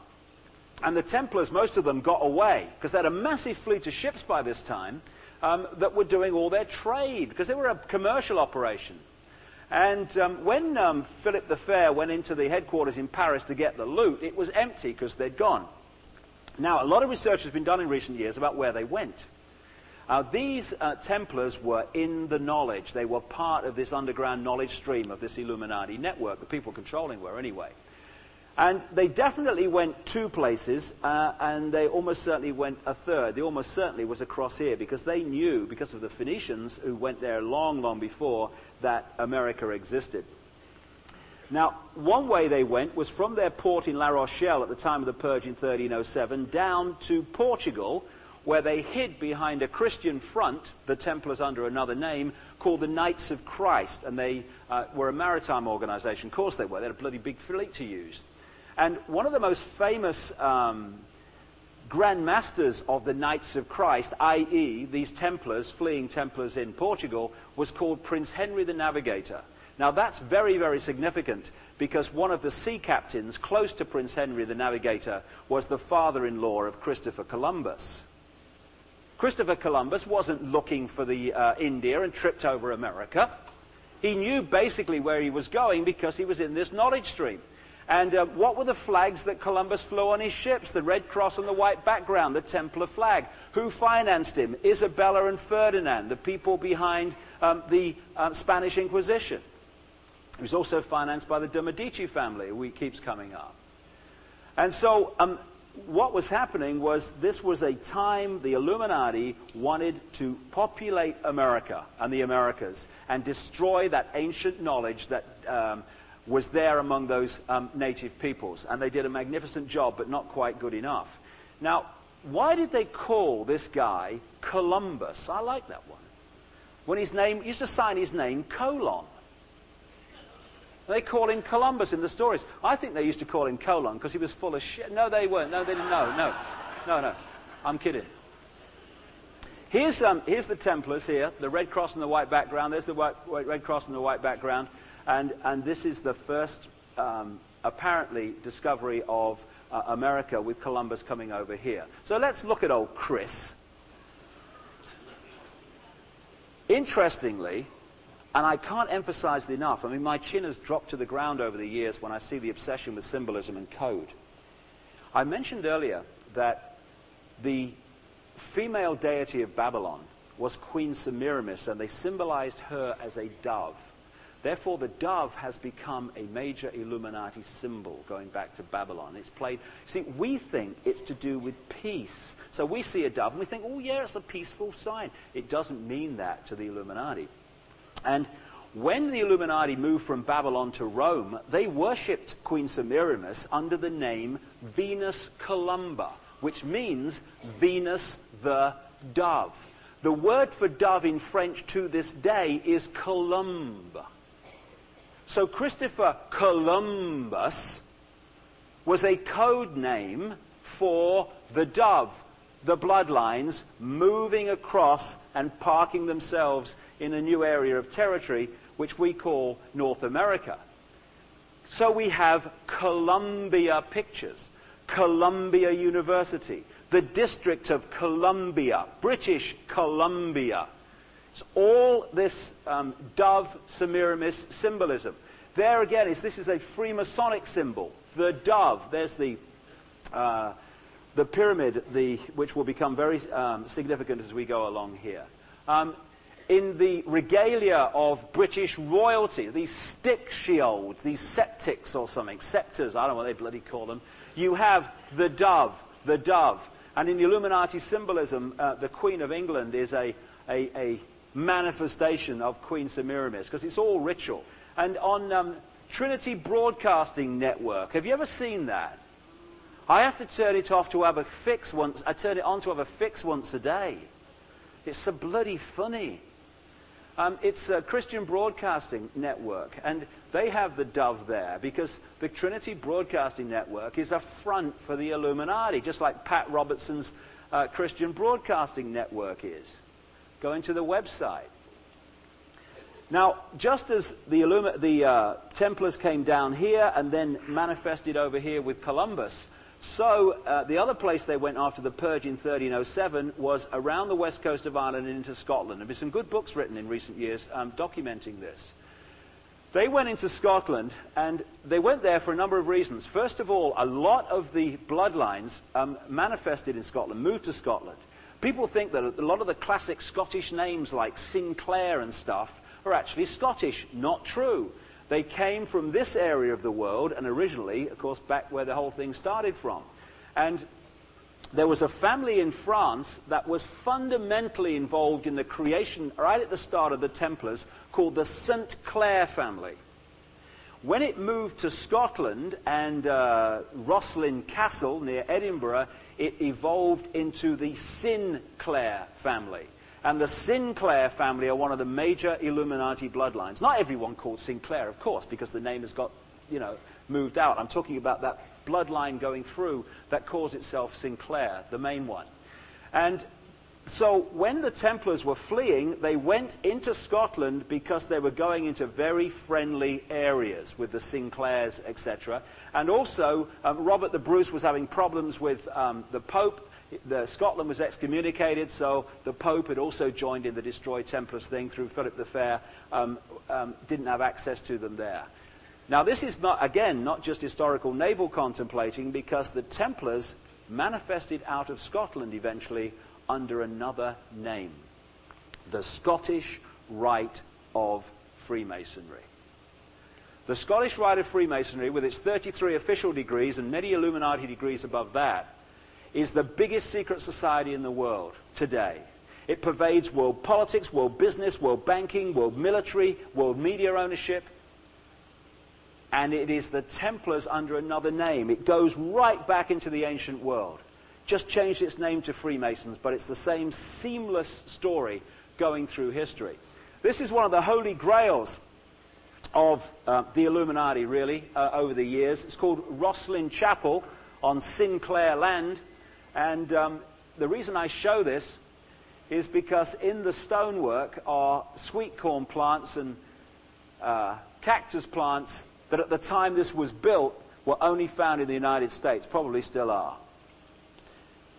And the Templars, most of them, got away, because they had a massive fleet of ships by this time that were doing all their trade, because they were a commercial operation. And when Philip the Fair went into the headquarters in Paris to get the loot, it was empty because they'd gone. Now, a lot of research has been done in recent years about where they went. These Templars were in the knowledge. They were part of this underground knowledge stream of this Illuminati network. The people controlling were anyway. And they definitely went 2 places, and they almost certainly went a third. They almost certainly was across here, because they knew, because of the Phoenicians who went there long, long before, that America existed. Now, one way they went was from their port in La Rochelle at the time of the Purge in 1307 down to Portugal, where they hid behind a Christian front, the Templars under another name, called the Knights of Christ. And they were a maritime organization. Of course they were. They had a bloody big fleet to use. And one of the most famous Grand Masters of the Knights of Christ, i.e. these Templars, fleeing Templars in Portugal, was called Prince Henry the Navigator. Now that's very, very significant, because one of the sea captains close to Prince Henry the Navigator was the father-in-law of Christopher Columbus. Christopher Columbus wasn't looking for the India and tripped over America. He knew basically where he was going because he was in this knowledge stream. And what were the flags that Columbus flew on his ships? The red cross on the white background, the Templar flag. Who financed him? Isabella and Ferdinand, the people behind the Spanish Inquisition. He was also financed by the de' Medici family, who keeps coming up. And so what was happening was, this was a time the Illuminati wanted to populate America and the Americas and destroy that ancient knowledge that was there among those native peoples. And they did a magnificent job, but not quite good enough. Now, why did they call this guy Columbus? I like that one. When his name, he used to sign his name colon. They call him Columbus in the stories. I think they used to call him colon because he was full of shit. No, they weren't. No, they didn't. No. I'm kidding. Here's the Templars here, the red cross and the white background. There's the red cross and the white background. And this is the first, apparently, discovery of America, with Columbus coming over here. So let's look at old Chris. Interestingly, and I can't emphasize it enough, I mean, my chin has dropped to the ground over the years when I see the obsession with symbolism and code. I mentioned earlier that the female deity of Babylon was Queen Semiramis, and they symbolized her as a dove. Therefore, the dove has become a major Illuminati symbol going back to Babylon. It's played... See, we think it's to do with peace. So we see a dove and we think, oh yeah, it's a peaceful sign. It doesn't mean that to the Illuminati. And when the Illuminati moved from Babylon to Rome, they worshipped Queen Semiramis under the name Venus Columba, which means Venus the dove. The word for dove in French to this day is colombe. So Christopher Columbus was a code name for the dove, the bloodlines moving across and parking themselves in a new area of territory, which we call North America. So we have Columbia Pictures, Columbia University, the District of Columbia, British Columbia. It's all this dove Semiramis symbolism. There again, this is a Freemasonic symbol. The dove, there's the pyramid, which will become very significant as we go along here. In the regalia of British royalty, these stick shields, these septics or something, scepters, I don't know what they bloody call them, you have the dove, the dove. And in the Illuminati symbolism, the Queen of England is a manifestation of Queen Semiramis, because it's all ritual. And on Trinity Broadcasting Network, have you ever seen that? I have to turn it off to have a fix once. I turn it on to have a fix once a day. It's so bloody funny. It's a Christian Broadcasting Network, and they have the dove there because the Trinity Broadcasting Network is a front for the Illuminati, just like Pat Robertson's Christian Broadcasting Network is. Go into the website. Now, just as the Templars came down here and then manifested over here with Columbus, so the other place they went after the purge in 1307 was around the west coast of Ireland and into Scotland. There have been some good books written in recent years documenting this. They went into Scotland, and they went there for a number of reasons. First of all, a lot of the bloodlines manifested in Scotland, moved to Scotland. People think that a lot of the classic Scottish names like Sinclair and stuff are actually Scottish. Not true. They came from this area of the world, and originally, of course, back where the whole thing started from. And there was a family in France that was fundamentally involved in the creation, right at the start of the Templars, called the St. Clair family. When it moved to Scotland and Rosslyn Castle near Edinburgh, it evolved into the Sinclair family. And the Sinclair family are one of the major Illuminati bloodlines. Not everyone called Sinclair, of course, because the name has got, moved out. I'm talking about that bloodline going through that calls itself Sinclair, the main one. And so when the Templars were fleeing, they went into Scotland because they were going into very friendly areas with the Sinclairs, etc. And also, Robert the Bruce was having problems with the Pope. Scotland was excommunicated, so the Pope had also joined in the Destroy Templars thing through Philip the Fair, didn't have access to them there. Now this is not just historical naval contemplating, because the Templars manifested out of Scotland eventually under another name, the Scottish Rite of Freemasonry. The Scottish Rite of Freemasonry, with its 33 official degrees and many Illuminati degrees above that, is the biggest secret society in the world today. It pervades world politics, world business, world banking, world military, world media ownership. And it is the Templars under another name. It goes right back into the ancient world. Just changed its name to Freemasons, but it's the same seamless story going through history. This is one of the holy grails of the Illuminati, really, over the years. It's called Rosslyn Chapel on Sinclair land. And the reason I show this is because in the stonework are sweet corn plants and cactus plants that at the time this was built were only found in the United States, probably still are.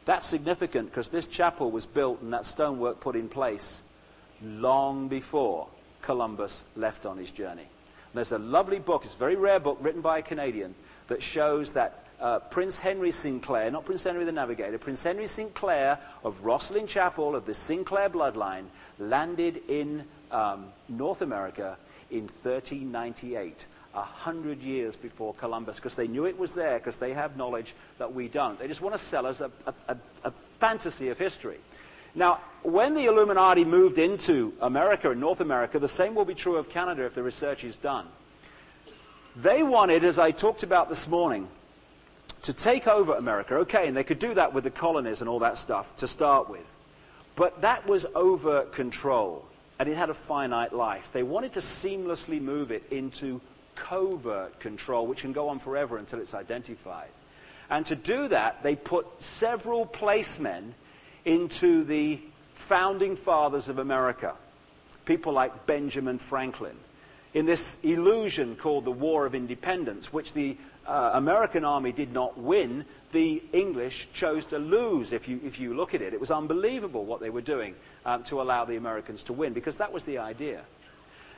That's significant because this chapel was built and that stonework put in place long before Columbus left on his journey. And there's a lovely book, it's a very rare book written by a Canadian, that shows that Prince Henry Sinclair, not Prince Henry the Navigator, Prince Henry Sinclair of Rosslyn Chapel of the Sinclair bloodline landed in North America in 1398, 100 years before Columbus, because they knew it was there, because they have knowledge that we don't. They just want to sell us a fantasy of history. Now, when the Illuminati moved into America and North America, the same will be true of Canada if the research is done. They wanted, as I talked about this morning, to take over America. Okay, and they could do that with the colonies and all that stuff to start with. But that was over control, and it had a finite life. They wanted to seamlessly move it into covert control, which can go on forever until it's identified. And to do that, they put several placemen into the founding fathers of America, people like Benjamin Franklin, in this illusion called the War of Independence, which the American army did not win. The English chose to lose. If you look at it, it was unbelievable what they were doing to allow the Americans to win, because that was the idea.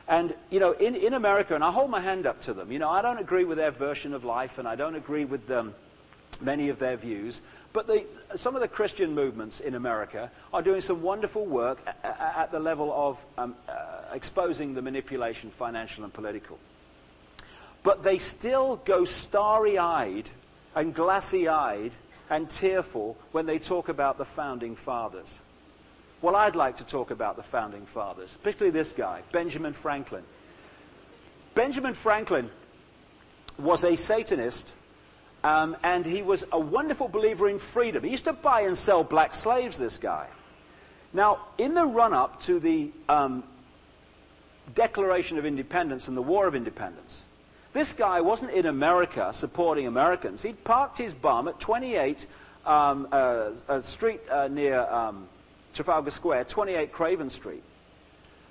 And, in America, and I hold my hand up to them, I don't agree with their version of life, and I don't agree with many of their views, but some of the Christian movements in America are doing some wonderful work at the level of exposing the manipulation, financial and political. But they still go starry-eyed and glassy-eyed and tearful when they talk about the founding fathers. Well, I'd like to talk about the founding fathers, particularly this guy, Benjamin Franklin. Benjamin Franklin was a Satanist, and he was a wonderful believer in freedom. He used to buy and sell black slaves, this guy. Now, in the run-up to the Declaration of Independence and the War of Independence, this guy wasn't in America supporting Americans. He'd parked his bum at 28 a street near Trafalgar Square, 28 Craven Street.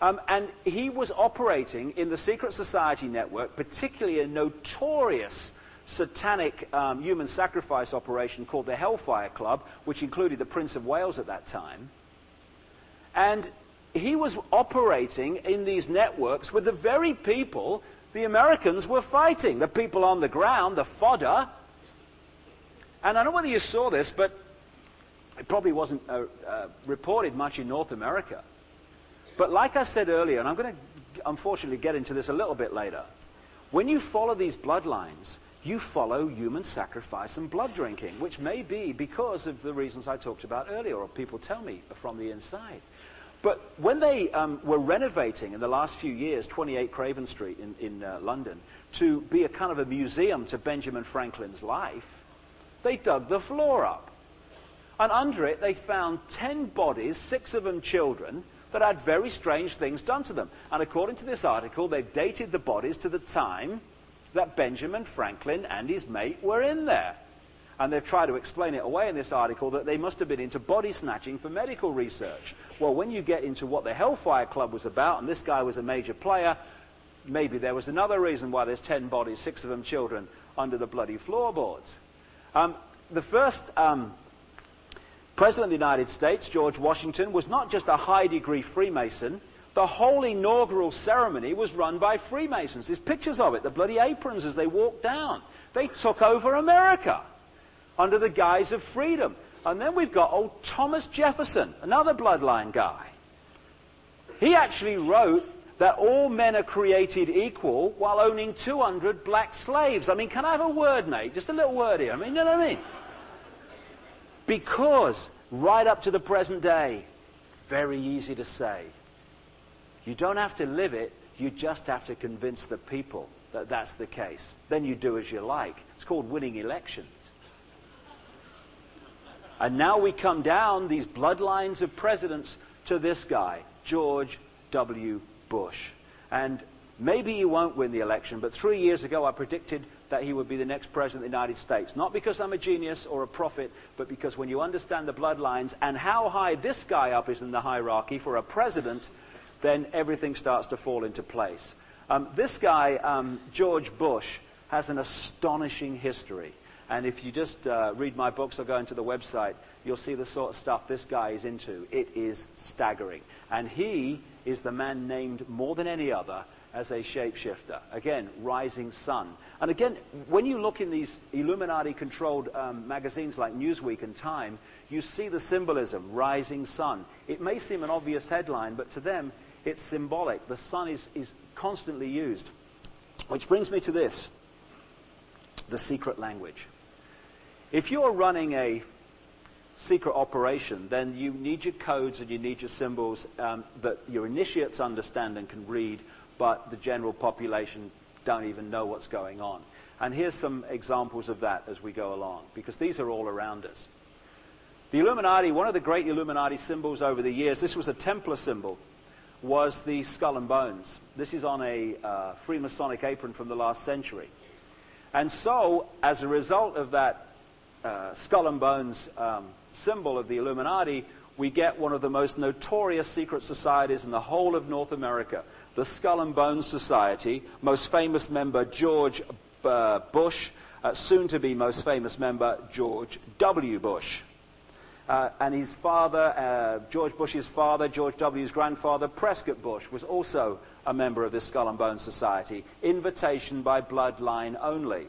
And he was operating in the secret society network, particularly a notorious satanic human sacrifice operation called the Hellfire Club, which included the Prince of Wales at that time. And he was operating in these networks with the very people the Americans were fighting, the people on the ground, the fodder. And I don't know whether you saw this, but it probably wasn't reported much in North America. But like I said earlier, and I'm going to unfortunately get into this a little bit later, when you follow these bloodlines, you follow human sacrifice and blood drinking, which may be because of the reasons I talked about earlier, or people tell me from the inside. But when they were renovating in the last few years 28 Craven Street in London to be a kind of a museum to Benjamin Franklin's life, they dug the floor up. And under it they found 10 bodies, 6 of them children, that had very strange things done to them. And according to this article, they've dated the bodies to the time that Benjamin Franklin and his mate were in there. And they've tried to explain it away in this article that they must have been into body snatching for medical research. Well, when you get into what the Hellfire Club was about, and this guy was a major player, maybe there was another reason why there's 10 bodies, 6 of them children, under the bloody floorboards. The first President of the United States, George Washington, was not just a high-degree Freemason. The whole inaugural ceremony was run by Freemasons. There's pictures of it, the bloody aprons as they walked down. They took over America under the guise of freedom. And then we've got old Thomas Jefferson, another bloodline guy. He actually wrote that all men are created equal while owning 200 black slaves. I mean, can I have a word, Nate? Just a little word here. I mean, you know what I mean? Because right up to the present day, very easy to say. You don't have to live it, you just have to convince the people that that's the case. Then you do as you like. It's called winning elections. And now we come down these bloodlines of presidents to this guy, George W. Bush. And maybe he won't win the election, but 3 years ago I predicted that he would be the next president of the United States. Not because I'm a genius or a prophet, but because when you understand the bloodlines and how high this guy up is in the hierarchy for a president, then everything starts to fall into place. This guy, George Bush, has an astonishing history. And if you just read my books or go into the website, you'll see the sort of stuff this guy is into. It is staggering. And he is the man named more than any other as a shapeshifter. Again, rising sun. And again, when you look in these Illuminati-controlled magazines like Newsweek and Time, you see the symbolism, rising sun. It may seem an obvious headline, but to them, it's symbolic. The sun is constantly used. Which brings me to this, the secret language. If you're running a secret operation, then you need your codes and you need your symbols that your initiates understand and can read, but the general population don't even know what's going on. And here's some examples of that as we go along, because these are all around us. The Illuminati, one of the great Illuminati symbols over the years, this was a Templar symbol, was the skull and bones. This is on a Freemasonic apron from the last century. And so, as a result of that skull and bones symbol of the Illuminati, we get one of the most notorious secret societies in the whole of North America, the Skull and Bones Society. Most famous member George Bush, soon to be most famous member George W. Bush. And his father, George Bush's father, George W.'s grandfather, Prescott Bush, was also a member of this Skull and Bones Society. Invitation by bloodline only.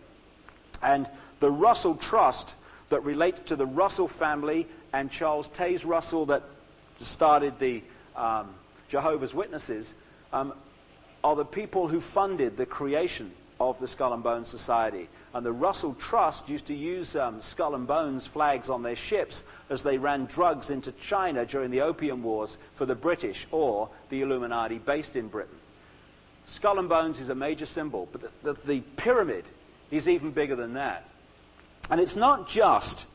And the Russell Trust that related to the Russell family and Charles Taze Russell that started the Jehovah's Witnesses are the people who funded the creation of the Skull and Bones Society. And the Russell Trust used to use Skull and Bones flags on their ships as they ran drugs into China during the Opium Wars for the British or the Illuminati based in Britain. Skull and Bones is a major symbol, but the pyramid is even bigger than that. And it's not just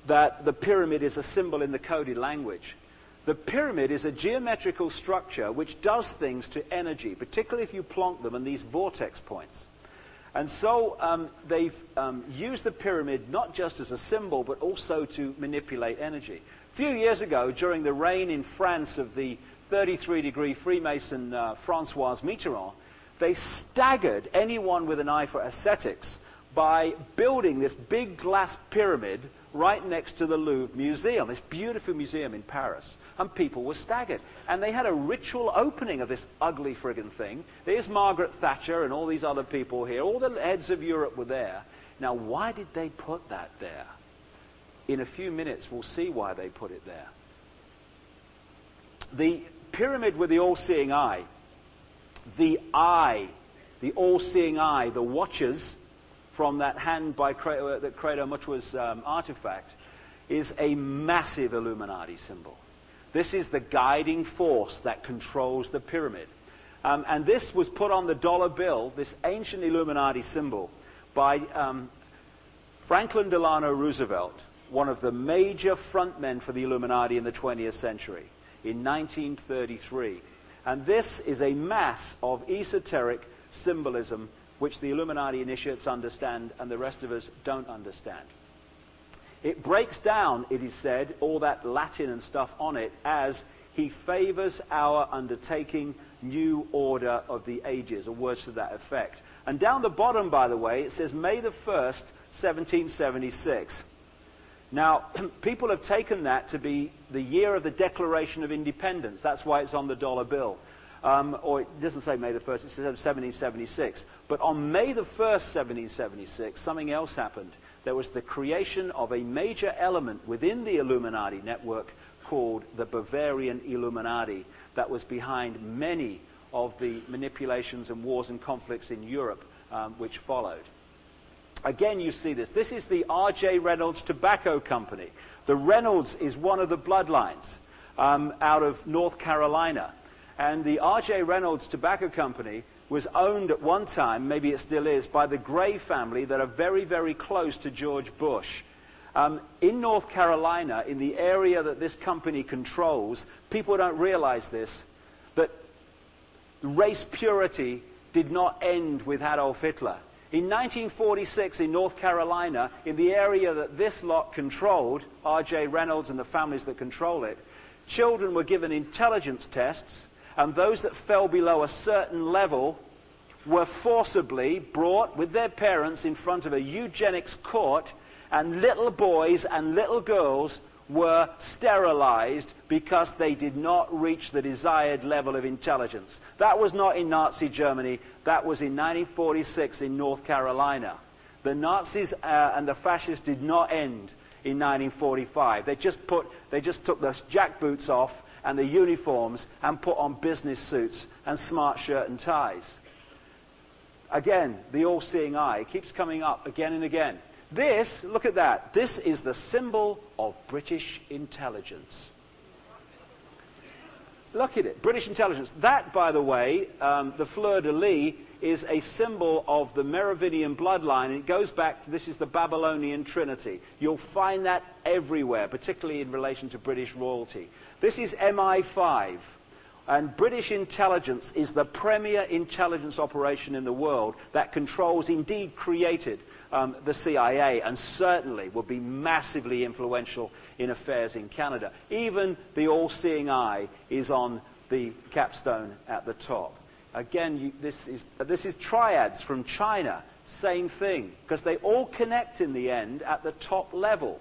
that the pyramid is a symbol in the coded language. The pyramid is a geometrical structure which does things to energy, particularly if you plonk them in these vortex points. And so they've used the pyramid not just as a symbol, but also to manipulate energy. few years ago, during the reign in France of the 33-degree Freemason François Mitterrand, they staggered anyone with an eye for aesthetics by building this big glass pyramid right next to the Louvre Museum, this beautiful museum in Paris. And people were staggered. And they had a ritual opening of this ugly friggin' thing. There's Margaret Thatcher and all these other people here. All the heads of Europe were there. Now, why did they put that there? In a few minutes, we'll see why they put it there. The pyramid with the all-seeing eye, the all-seeing eye, the watchers from that hand by that Credo Mutua's artifact, is a massive Illuminati symbol. This is the guiding force that controls the pyramid. And this was put on the dollar bill, this ancient Illuminati symbol, by Franklin Delano Roosevelt, one of the major frontmen for the Illuminati in the 20th century, in 1933. And this is a mass of esoteric symbolism which the Illuminati initiates understand and the rest of us don't understand. It breaks down, it is said, all that Latin and stuff on it as he favors our undertaking new order of the ages, or words to that effect. And down the bottom, by the way, it says May the 1st, 1776. Now, people have taken that to be the year of the Declaration of Independence. That's why it's on the dollar bill. Or it doesn't say May the 1st, it says 1776. But on May the 1st, 1776, something else happened. There was the creation of a major element within the Illuminati network called the Bavarian Illuminati that was behind many of the manipulations and wars and conflicts in Europe which followed. Again, you see this. This is the R.J. Reynolds Tobacco Company. The Reynolds is one of the bloodlines out of North Carolina. And the R.J. Reynolds Tobacco Company was owned at one time, maybe it still is, by the Gray family that are very, very close to George Bush. In North Carolina, in the area that this company controls, people don't realize this, that race purity did not end with Adolf Hitler. In 1946, in North Carolina, in the area that this lot controlled, R.J. Reynolds and the families that control it, children were given intelligence tests, and those that fell below a certain level were forcibly brought with their parents in front of a eugenics court, and little boys and little girls were sterilized because they did not reach the desired level of intelligence. That was not in Nazi Germany. That was in 1946 in North Carolina. The Nazis and the fascists did not end in 1945. They just took the jackboots off and the uniforms and put on business suits and smart shirt and ties. Again, the all-seeing eye keeps coming up again and again. This, look at that, this is the symbol of British intelligence. Look at it, British intelligence. That, by the way, the fleur-de-lis, is a symbol of the Merovingian bloodline, and it goes back to, this is the Babylonian Trinity. You'll find that everywhere, particularly in relation to British royalty. This is MI5, and British intelligence is the premier intelligence operation in the world that controls, indeed created, the CIA, and certainly will be massively influential in affairs in Canada. Even the all-seeing eye is on the capstone at the top. Again, this is triads from China, same thing, because they all connect in the end at the top level.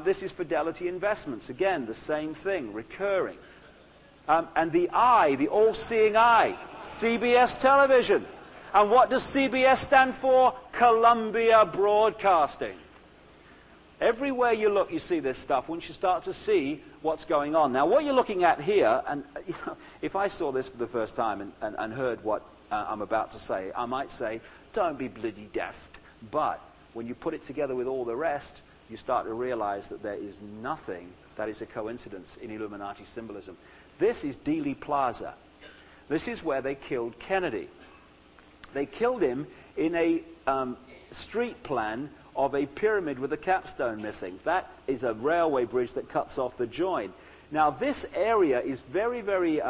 This is Fidelity Investments, again, the same thing, recurring. And the eye, the all-seeing eye, CBS Television. And what does CBS stand for? Columbia Broadcasting. Everywhere you look, you see this stuff once you start to see what's going on. Now, what you're looking at here, and if I saw this for the first time and heard what I'm about to say, I might say, don't be bloody daft. But when you put it together with all the rest, you start to realize that there is nothing that is a coincidence in Illuminati symbolism. This is Dealey Plaza. This is where they killed Kennedy. They killed him in a street plan of a pyramid with a capstone missing. That is a railway bridge that cuts off the join. Now, this area is very, very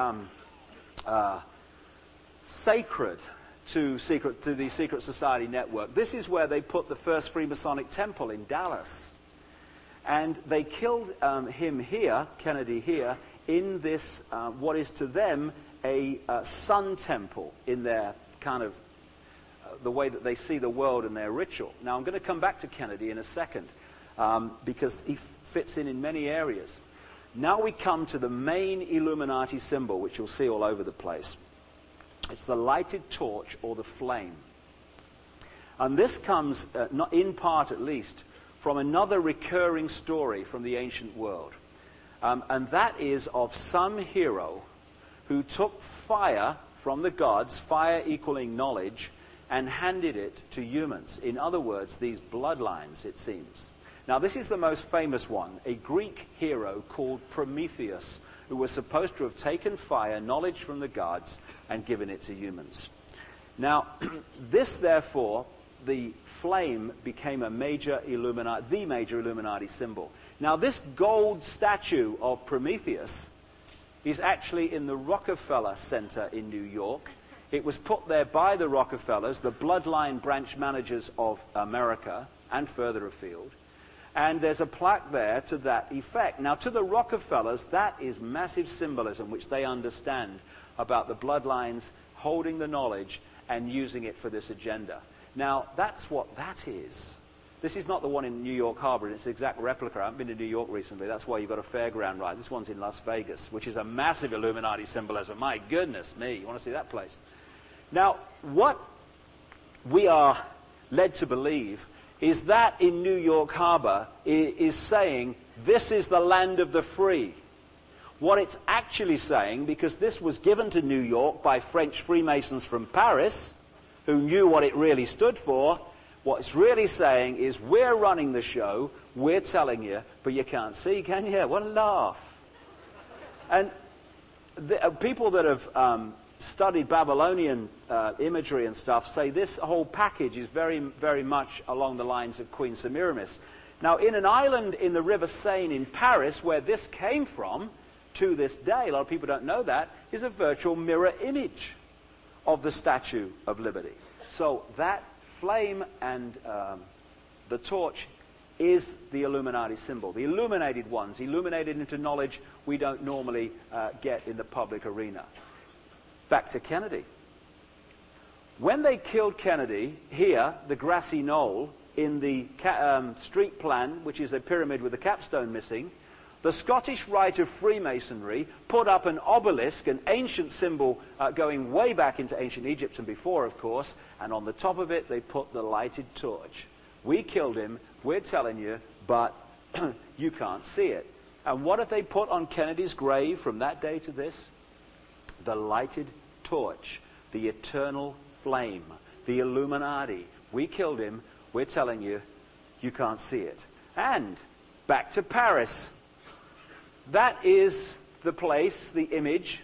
sacred to the Secret Society network. This is where they put the first Freemasonic temple in Dallas. And they killed him here, Kennedy here, in this, what is to them a sun temple in their kind of, the way that they see the world and their ritual. Now, I'm going to come back to Kennedy in a second, because he fits in many areas. Now we come to the main Illuminati symbol, which you'll see all over the place. It's the lighted torch, or the flame. And this comes, not in part at least, from another recurring story from the ancient world. And that is of some hero who took fire from the gods, fire equaling knowledge, and handed it to humans. In other words, these bloodlines, it seems. Now, this is the most famous one, a Greek hero called Prometheus, who was supposed to have taken fire, knowledge from the gods, and given it to humans. Now, this, therefore, the flame became the major Illuminati symbol. Now, this gold statue of Prometheus is actually in the Rockefeller Center in New York. It was put there by the Rockefellers, the bloodline branch managers of America, and further afield. And there's a plaque there to that effect. Now, to the Rockefellers, that is massive symbolism, which they understand about the bloodlines holding the knowledge and using it for this agenda. Now, that's what that is. This is not the one in New York Harbor. It's an exact replica. I haven't been to New York recently. That's why you've got a fairground ride. This one's in Las Vegas, which is a massive Illuminati symbolism. My goodness me. You want to see that place? Now, what we are led to believe is that in New York Harbor is saying, this is the land of the free. What it's actually saying, because this was given to New York by French Freemasons from Paris, who knew what it really stood for, what it's really saying is, we're running the show, we're telling you, but you can't see, can you? What a laugh. And people that have studied Babylonian imagery and stuff say this whole package is very, very much along the lines of Queen Semiramis. Now, in an island in the River Seine in Paris, where this came from, to this day, a lot of people don't know that, is a virtual mirror image of the Statue of Liberty. So that flame and the torch is the Illuminati symbol. The illuminated ones, illuminated into knowledge we don't normally get in the public arena. Back to Kennedy. When they killed Kennedy, here, the grassy knoll, in the street plan, which is a pyramid with a capstone missing, the Scottish Rite of Freemasonry put up an obelisk, an ancient symbol going way back into ancient Egypt and before, of course, and on the top of it they put the lighted torch. We killed him, we're telling you, but you can't see it. And what have they put on Kennedy's grave from that day to this? The lighted torch, the eternal flame, the Illuminati. We killed him, we're telling you, you can't see it. And back to Paris. That is the place, the image,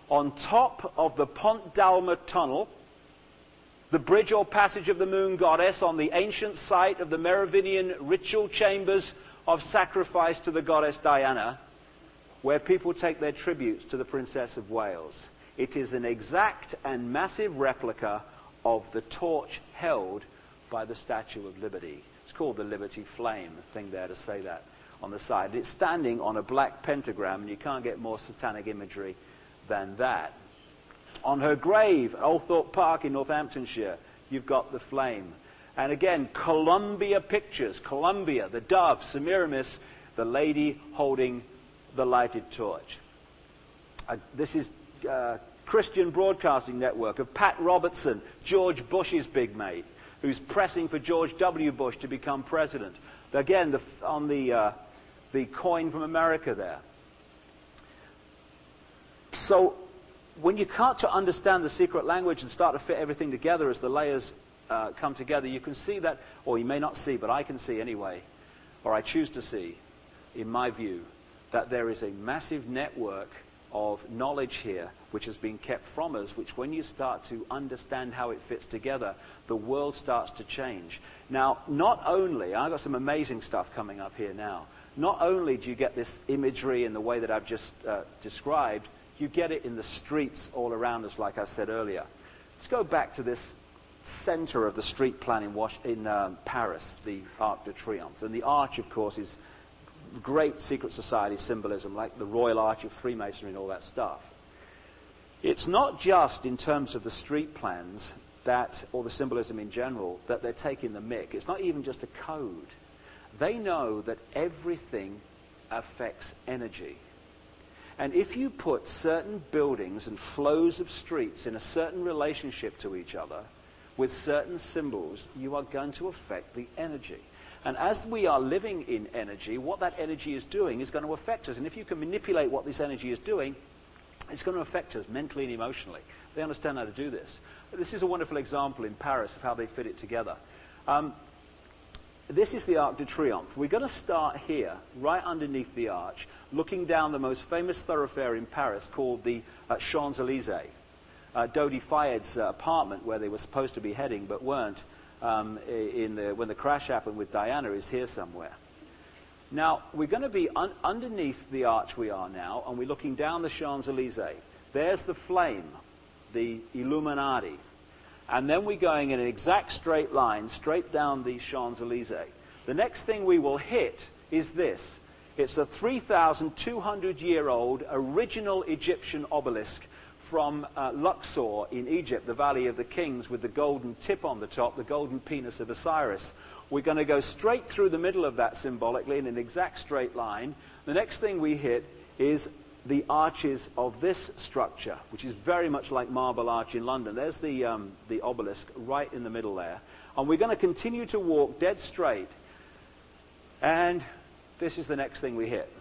on top of the Pont d'Alma tunnel, the bridge or passage of the moon goddess on the ancient site of the Merovingian ritual chambers of sacrifice to the goddess Diana, where people take their tributes to the Princess of Wales. It is an exact and massive replica of the torch held by the Statue of Liberty. It's called the Liberty Flame, the thing there to say that on the side. It's standing on a black pentagram, and you can't get more satanic imagery than that. On her grave at Old Thorpe Park in Northamptonshire, you've got the flame. And again, Columbia pictures, Columbia, the dove, Semiramis, the lady holding the lighted torch. This is Christian Broadcasting Network of Pat Robertson, George Bush's big mate, who's pressing for George W. Bush to become president. Again, on the coin from America there. So when you start to understand the secret language and start to fit everything together as the layers come together, you can see that, or you may not see, but I can see anyway, or I choose to see, in my view, that there is a massive network of knowledge here which has been kept from us, which when you start to understand how it fits together, the world starts to change. Now, not only, I've got some amazing stuff coming up here now, not only do you get this imagery in the way that I've just described, you get it in the streets all around us, like I said earlier. Let's go back to this center of the street plan in Paris, the Arc de Triomphe. And the arch, of course, is great secret society symbolism, like the Royal Arch of Freemasonry and all that stuff. It's not just in terms of the street plans that, or the symbolism in general, that they're taking the mick. It's not even just a code. They know that everything affects energy. And if you put certain buildings and flows of streets in a certain relationship to each other with certain symbols, you are going to affect the energy. And as we are living in energy, what that energy is doing is going to affect us. And if you can manipulate what this energy is doing, it's going to affect us mentally and emotionally. They understand how to do this. This is a wonderful example in Paris of how they fit it together. This is the Arc de Triomphe. We're going to start here, right underneath the arch, looking down the most famous thoroughfare in Paris called the Champs-Élysées. Dodi Fayed's apartment, where they were supposed to be heading but weren't, when the crash happened with Diana, is here somewhere. Now, we're going to be underneath the arch we are now, and we're looking down the Champs-Élysées. There's the flame, the Illuminati. And then we're going in an exact straight line, straight down the Champs-Élysées. The next thing we will hit is this. It's a 3,200-year-old original Egyptian obelisk from Luxor in Egypt, the Valley of the Kings, with the golden tip on the top, the golden penis of Osiris. We're going to go straight through the middle of that symbolically in an exact straight line. The next thing we hit is the arches of this structure, which is very much like Marble Arch in London. There's the obelisk right in the middle there. And we're going to continue to walk dead straight. And this is the next thing we hit.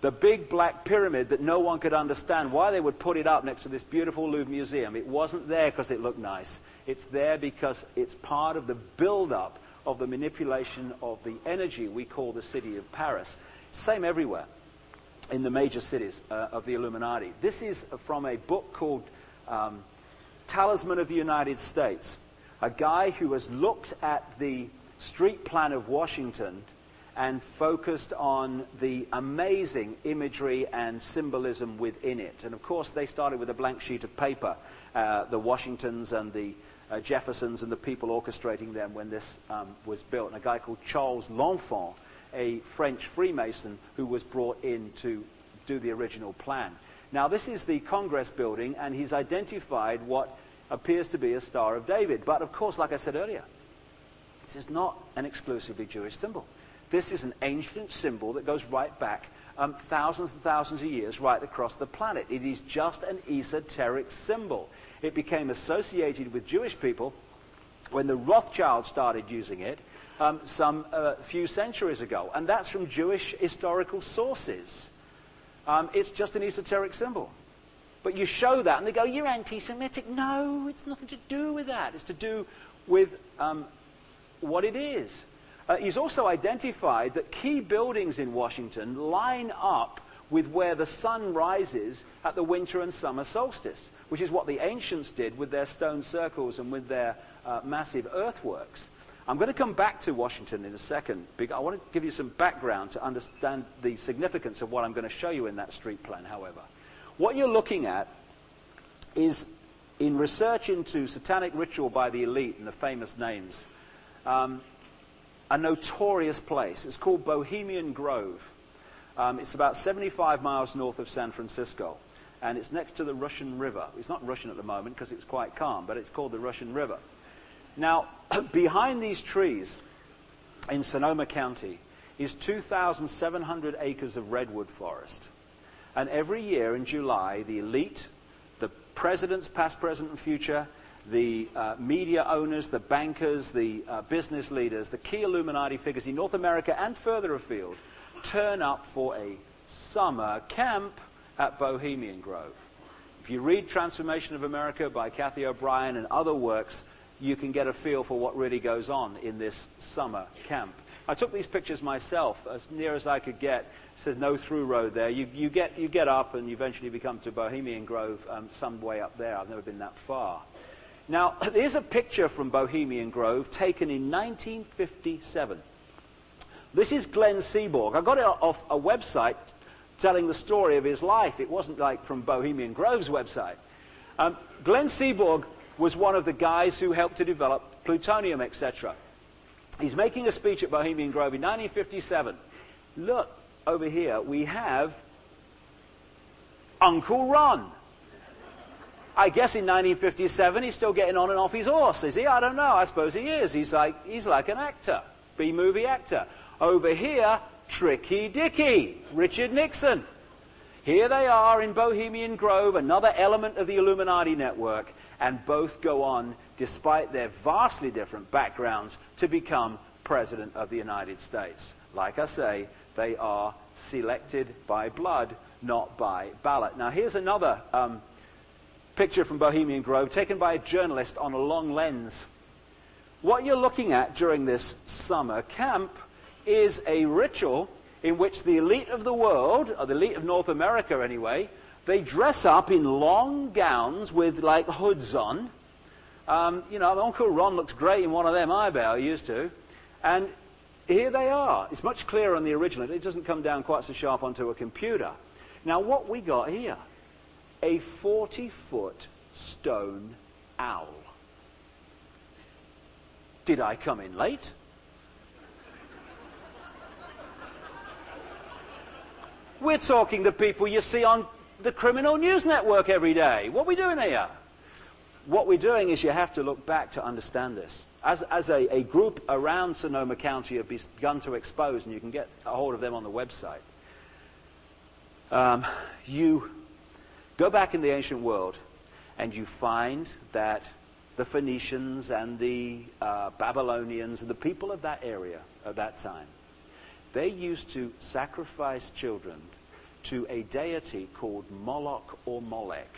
The big black pyramid that no one could understand why they would put it up next to this beautiful Louvre Museum. It wasn't there because it looked nice. It's there because it's part of the build-up of the manipulation of the energy we call the city of Paris. Same everywhere in the major cities of the Illuminati. This is from a book called Talisman of the United States. A guy who has looked at the street plan of Washington and focused on the amazing imagery and symbolism within it. And of course, they started with a blank sheet of paper, the Washingtons and the Jeffersons and the people orchestrating them when this was built. And a guy called Charles L'Enfant, a French Freemason who was brought in to do the original plan. Now, this is the Congress building, and he's identified what appears to be a Star of David. But of course, like I said earlier, this is not an exclusively Jewish symbol. This is an ancient symbol that goes right back thousands and thousands of years right across the planet. It is just an esoteric symbol. It became associated with Jewish people when the Rothschilds started using it some few centuries ago. And that's from Jewish historical sources. It's just an esoteric symbol. But you show that and they go, you're anti-Semitic. No, it's nothing to do with that. It's to do with what it is. He's also identified that key buildings in Washington line up with where the sun rises at the winter and summer solstice, which is what the ancients did with their stone circles and with their massive earthworks. I'm going to come back to Washington in a second, because I want to give you some background to understand the significance of what I'm going to show you in that street plan, however. What you're looking at is, in research into satanic ritual by the elite and the famous names, a notorious place. It's called Bohemian Grove. It's about 75 miles north of San Francisco, and it's next to the Russian River. It's not Russian at the moment because it's quite calm, but it's called the Russian River. Now, behind these trees in Sonoma County is 2,700 acres of redwood forest. And every year in July, the elite, the presidents, past, present, and future, the media owners, the bankers, the business leaders, the key Illuminati figures in North America and further afield turn up for a summer camp at Bohemian Grove. If you read Transformation of America by Kathy O'Brien and other works, you can get a feel for what really goes on in this summer camp. I took these pictures myself, as near as I could get. It says no through road there. You get up and you eventually become to Bohemian Grove some way up there. I've never been that far. Now, here's a picture from Bohemian Grove taken in 1957. This is Glenn Seaborg. I got it off a website telling the story of his life. It wasn't like from Bohemian Grove's website. Glenn Seaborg was one of the guys who helped to develop plutonium, etc. He's making a speech at Bohemian Grove in 1957. look, over here we have Uncle Ron. I guess in 1957 he's still getting on and off his horse, is he? I don't know. I suppose he is. He's like an actor, B-movie actor. Over here, Tricky Dicky, Richard Nixon. Here they are in Bohemian Grove, another element of the Illuminati network, and both go on, despite their vastly different backgrounds, to become President of the United States. Like I say, they are selected by blood, not by ballot. Now here's another picture from Bohemian Grove taken by a journalist on a long lens. What you're looking at during this summer camp is a ritual in which the elite of the world, or the elite of North America anyway, they dress up in long gowns with like hoods on. You know, Uncle Ron looks great in one of them, I bet, he used to. And here they are. It's much clearer on the original. It doesn't come down quite so sharp onto a computer. Now what we got here, a 40-foot stone owl. Did I come in late? We're talking to people you see on the Criminal News Network every day. What are we doing here? What we're doing is you have to look back to understand this. As a group around Sonoma County have begun to expose, and you can get a hold of them on the website, you go back in the ancient world and you find that the Phoenicians and the Babylonians and the people of that area at that time, they used to sacrifice children to a deity called Moloch or Molech.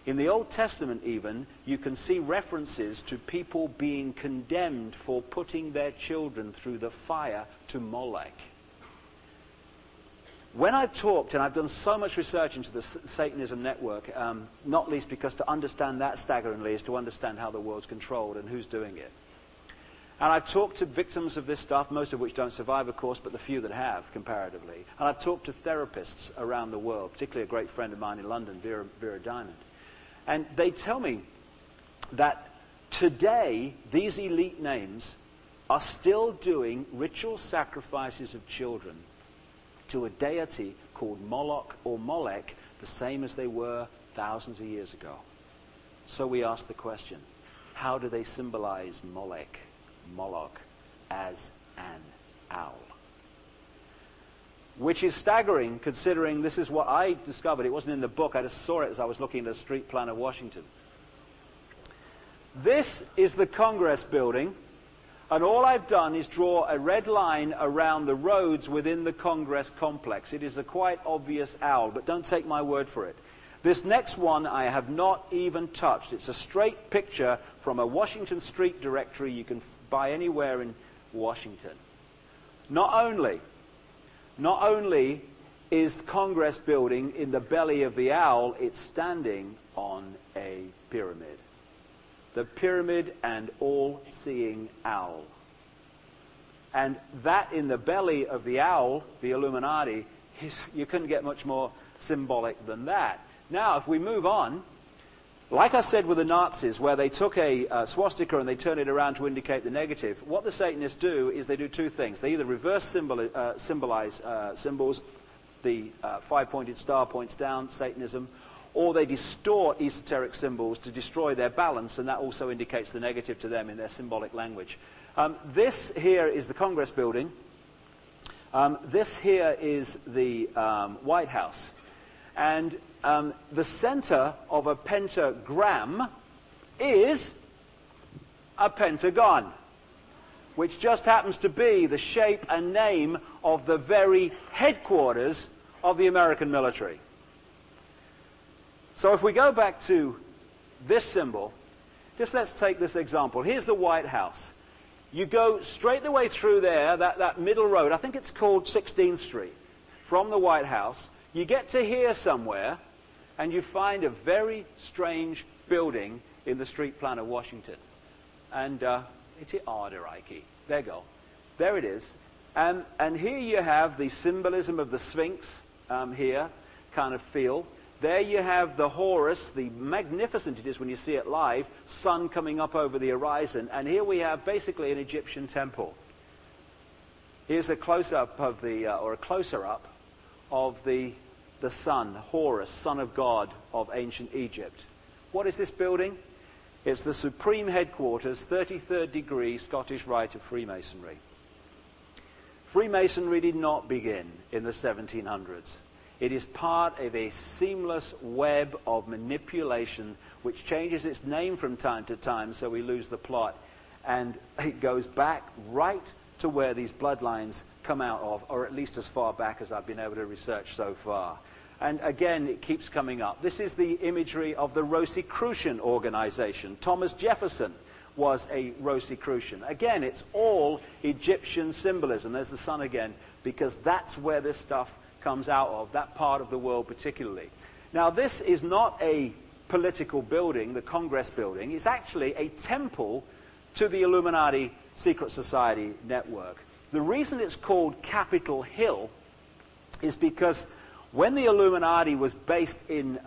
In the Old Testament even, you can see references to people being condemned for putting their children through the fire to Molech. When I've talked, and I've done so much research into the Satanism network, not least because to understand that staggeringly is to understand how the world's controlled and who's doing it. And I've talked to victims of this stuff, most of which don't survive, of course, but the few that have, comparatively. And I've talked to therapists around the world, particularly a great friend of mine in London, Vera Diamond. And they tell me that today, these elite names are still doing ritual sacrifices of children to a deity called Moloch or Molech, the same as they were thousands of years ago. So we ask the question, how do they symbolize Moloch, as an owl? Which is staggering, considering this is what I discovered. It wasn't in the book. I just saw it as I was looking at the street plan of Washington. This is the Congress building, and all I've done is draw a red line around the roads within the Congress complex. It is a quite obvious owl, but don't take my word for it. This next one I have not even touched. It's a straight picture from a Washington Street directory you can buy anywhere in Washington. Not only is the Congress building in the belly of the owl, it's standing on a pyramid. The pyramid and all-seeing owl. And that in the belly of the owl, the Illuminati, you couldn't get much more symbolic than that. Now, if we move on, like I said with the Nazis, where they took a swastika and they turn it around to indicate the negative, what the Satanists do is they do two things. They either reverse symbolize symbols, the five-pointed star points down, Satanism, or they distort esoteric symbols to destroy their balance, and that also indicates the negative to them in their symbolic language. This here is the Congress building. This here is the White House. And the center of a pentagram is a pentagon, which just happens to be the shape and name of the very headquarters of the American military. So if we go back to this symbol, just let's take this example. Here's the White House. You go straight the way through there, that middle road, I think it's called 16th Street, from the White House. You get to here somewhere, and you find a very strange building in the street plan of Washington. And it's David.Icke. There you go. There it is. And here you have the symbolism of the Sphinx here, kind of feel. There you have the Horus, the magnificent it is when you see it live, sun coming up over the horizon. And here we have basically an Egyptian temple. Here's a close-up of or a closer-up of the sun, Horus, son of God of ancient Egypt. What is this building? It's the supreme headquarters, 33rd degree Scottish Rite of Freemasonry. Freemasonry did not begin in the 1700s. It is part of a seamless web of manipulation which changes its name from time to time so we lose the plot. And it goes back right to where these bloodlines come out of, or at least as far back as I've been able to research so far. And again, it keeps coming up. This is the imagery of the Rosicrucian organization. Thomas Jefferson was a Rosicrucian. Again, it's all Egyptian symbolism. There's the sun again, because that's where this stuff comes out of, that part of the world particularly. Now, this is not a political building, the Congress building. It's actually a temple to the Illuminati Secret Society network. The reason it's called Capitol Hill is because when the Illuminati was based in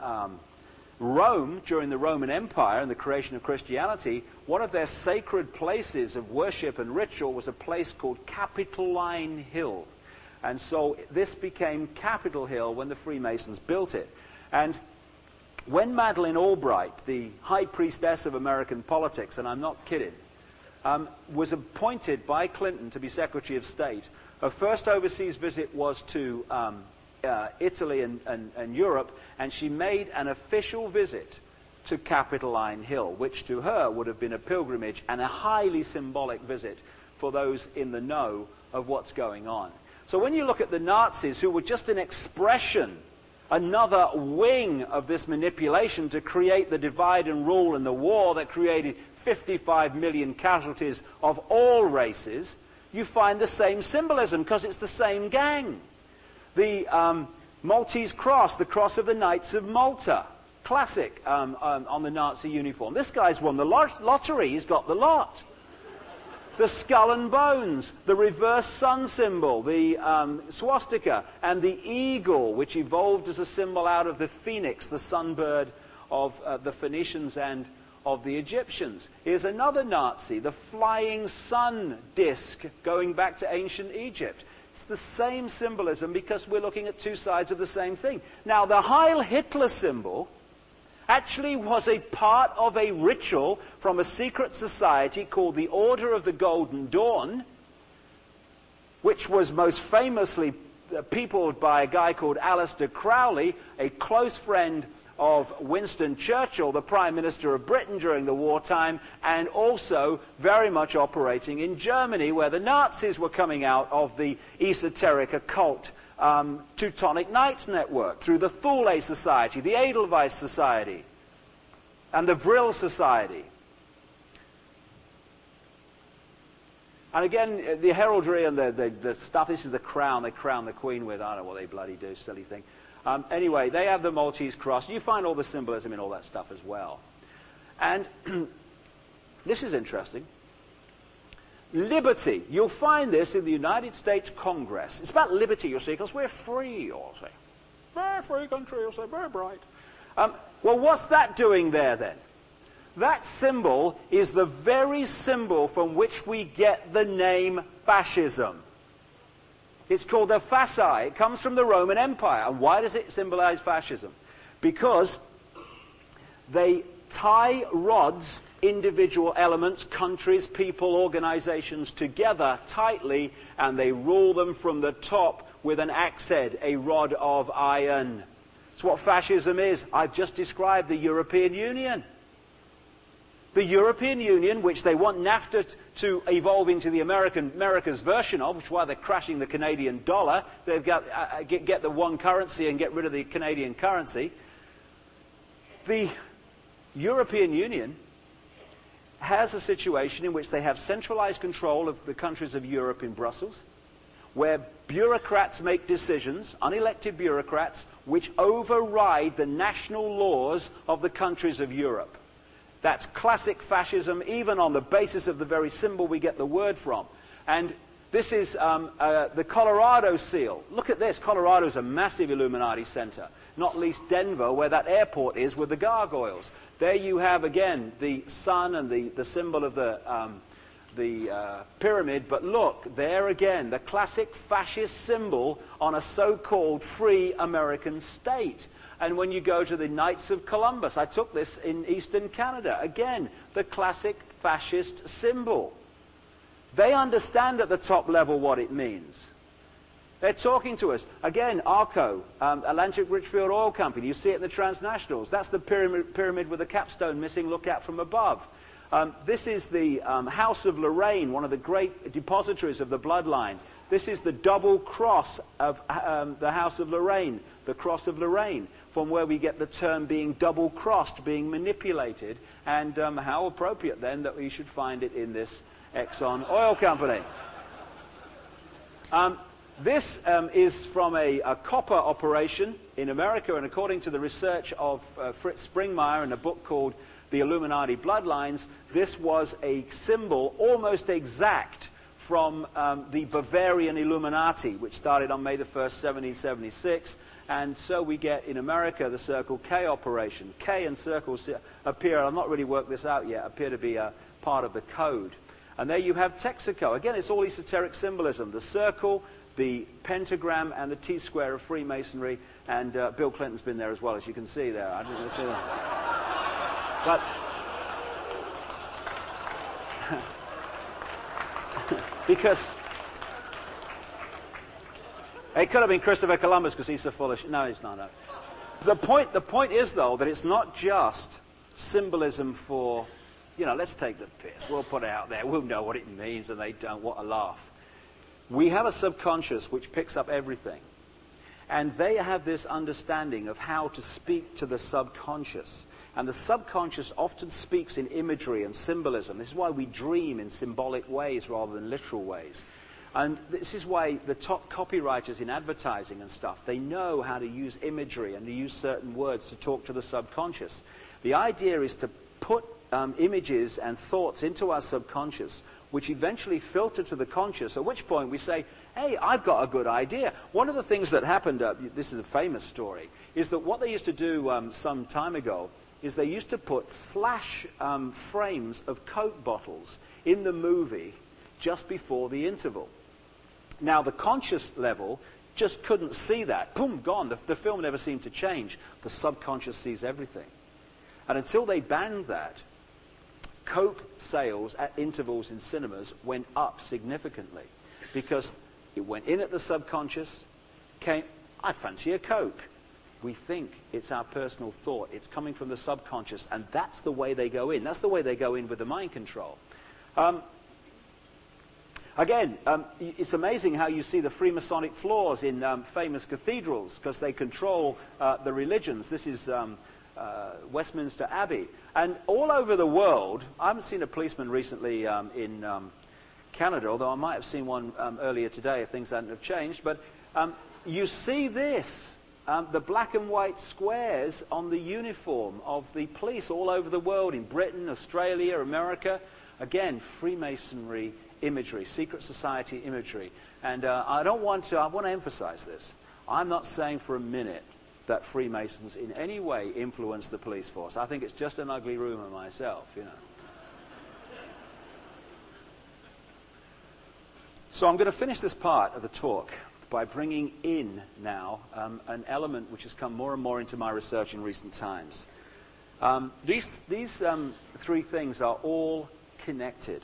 Rome during the Roman Empire and the creation of Christianity, one of their sacred places of worship and ritual was a place called Capitoline Hill. And so this became Capitol Hill when the Freemasons built it. And when Madeleine Albright, the high priestess of American politics, and I'm not kidding, was appointed by Clinton to be Secretary of State, her first overseas visit was to Italy and Europe, and she made an official visit to Capitoline Hill, which to her would have been a pilgrimage and a highly symbolic visit for those in the know of what's going on. So when you look at the Nazis, who were just an expression, another wing of this manipulation to create the divide and rule and the war that created 55 million casualties of all races, you find the same symbolism because it's the same gang. The Maltese cross, the cross of the Knights of Malta, classic on the Nazi uniform. This guy's won the lottery, he's got the lot. The skull and bones, the reverse sun symbol, the swastika, and the eagle, which evolved as a symbol out of the phoenix, the sunbird of the Phoenicians and of the Egyptians. Here's another Nazi, the flying sun disc, going back to ancient Egypt. It's the same symbolism because we're looking at two sides of the same thing. Now, the Heil Hitler symbol actually was a part of a ritual from a secret society called the Order of the Golden Dawn, which was most famously peopled by a guy called Aleister Crowley, a close friend of Winston Churchill, the Prime Minister of Britain during the wartime, and also very much operating in Germany, where the Nazis were coming out of the esoteric occult Teutonic Knights network through the Thule Society, the Edelweiss Society, and the Vril Society. And again, the heraldry and the stuff, this is the crown they crown the Queen with. I don't know what they bloody do, silly thing. Anyway, they have the Maltese cross. You find all the symbolism in all that stuff as well. And this is interesting. Liberty. You'll find this in the United States Congress. It's about liberty, you'll see, because we're free, you'll say. Very free country, you'll say, very bright. Well, what's that doing there, then? That symbol is the very symbol from which we get the name fascism. It's called the fasci. It comes from the Roman Empire. And why does it symbolize fascism? Because they tie rods, individual elements, countries, people, organizations together tightly, and they rule them from the top with an axe head, a rod of iron. It's what fascism is. I've just described the European Union. The European Union, which they want NAFTA to evolve into the America's version of, which is why they're crashing the Canadian dollar. They've got get the one currency and get rid of the Canadian currency. The European Union has a situation in which they have centralized control of the countries of Europe in Brussels, where bureaucrats make decisions, unelected bureaucrats, which override the national laws of the countries of Europe. That's classic fascism, even on the basis of the very symbol we get the word from. And this is the Colorado seal. Look at this. Colorado's a massive Illuminati center, not least Denver, where that airport is with the gargoyles. There you have, again, the sun and the symbol of the pyramid, but look, there again, the classic fascist symbol on a so-called free American state. And when you go to the Knights of Columbus, I took this in Eastern Canada, again, the classic fascist symbol. They understand at the top level what it means. They're talking to us. Again, ARCO, Atlantic Richfield Oil Company, you see it in the transnationals. That's the pyramid with the capstone missing, look out from above. This is the House of Lorraine, one of the great depositories of the bloodline. This is the double cross of the House of Lorraine, the cross of Lorraine, from where we get the term being double-crossed, being manipulated, and how appropriate then that we should find it in this Exxon oil company. This is from a copper operation in America, and according to the research of Fritz Springmeier in a book called The Illuminati Bloodlines, this was a symbol almost exact from the Bavarian Illuminati, which started on May the 1st, 1776. And so we get in America the Circle K operation. K and circles appear, I've not really worked this out yet, appear to be a part of the code. And there you have Texaco. Again, it's all esoteric symbolism. The circle, the pentagram, and the T-square of Freemasonry. And Bill Clinton's been there as well, as you can see there. I didn't see that. But because it could have been Christopher Columbus because he's so full of shit. No, he's not. No. The point is, though, that it's not just symbolism for, you know, let's take the piss. We'll put it out there. We'll know what it means, and they don't. What a laugh. We have a subconscious which picks up everything. And they have this understanding of how to speak to the subconscious. And the subconscious often speaks in imagery and symbolism. This is why we dream in symbolic ways rather than literal ways. And this is why the top copywriters in advertising and stuff, they know how to use imagery and to use certain words to talk to the subconscious. The idea is to put images and thoughts into our subconscious, which eventually filter to the conscious, at which point we say, hey, I've got a good idea. One of the things that happened, this is a famous story, is that what they used to do some time ago is they used to put flash frames of Coke bottles in the movie just before the interval. Now, the conscious level just couldn't see that. Boom, gone. The film never seemed to change. The subconscious sees everything. And until they banned that, Coke sales at intervals in cinemas went up significantly because it went in at the subconscious, came, I fancy a Coke. We think it's our personal thought. It's coming from the subconscious, and that's the way they go in. That's the way they go in with the mind control. Again, it's amazing how you see the Freemasonic floors in famous cathedrals because they control the religions. This is Westminster Abbey. And all over the world, I haven't seen a policeman recently in Canada, although I might have seen one earlier today if things hadn't have changed. But you see this, the black and white squares on the uniform of the police all over the world, in Britain, Australia, America. Again, Freemasonry imagery, secret society imagery. And I want to emphasize this. I'm not saying for a minute that Freemasons in any way influence the police force. I think it's just an ugly rumor myself, you know. So I'm going to finish this part of the talk by bringing in now an element which has come more and more into my research in recent times. These three things are all connected.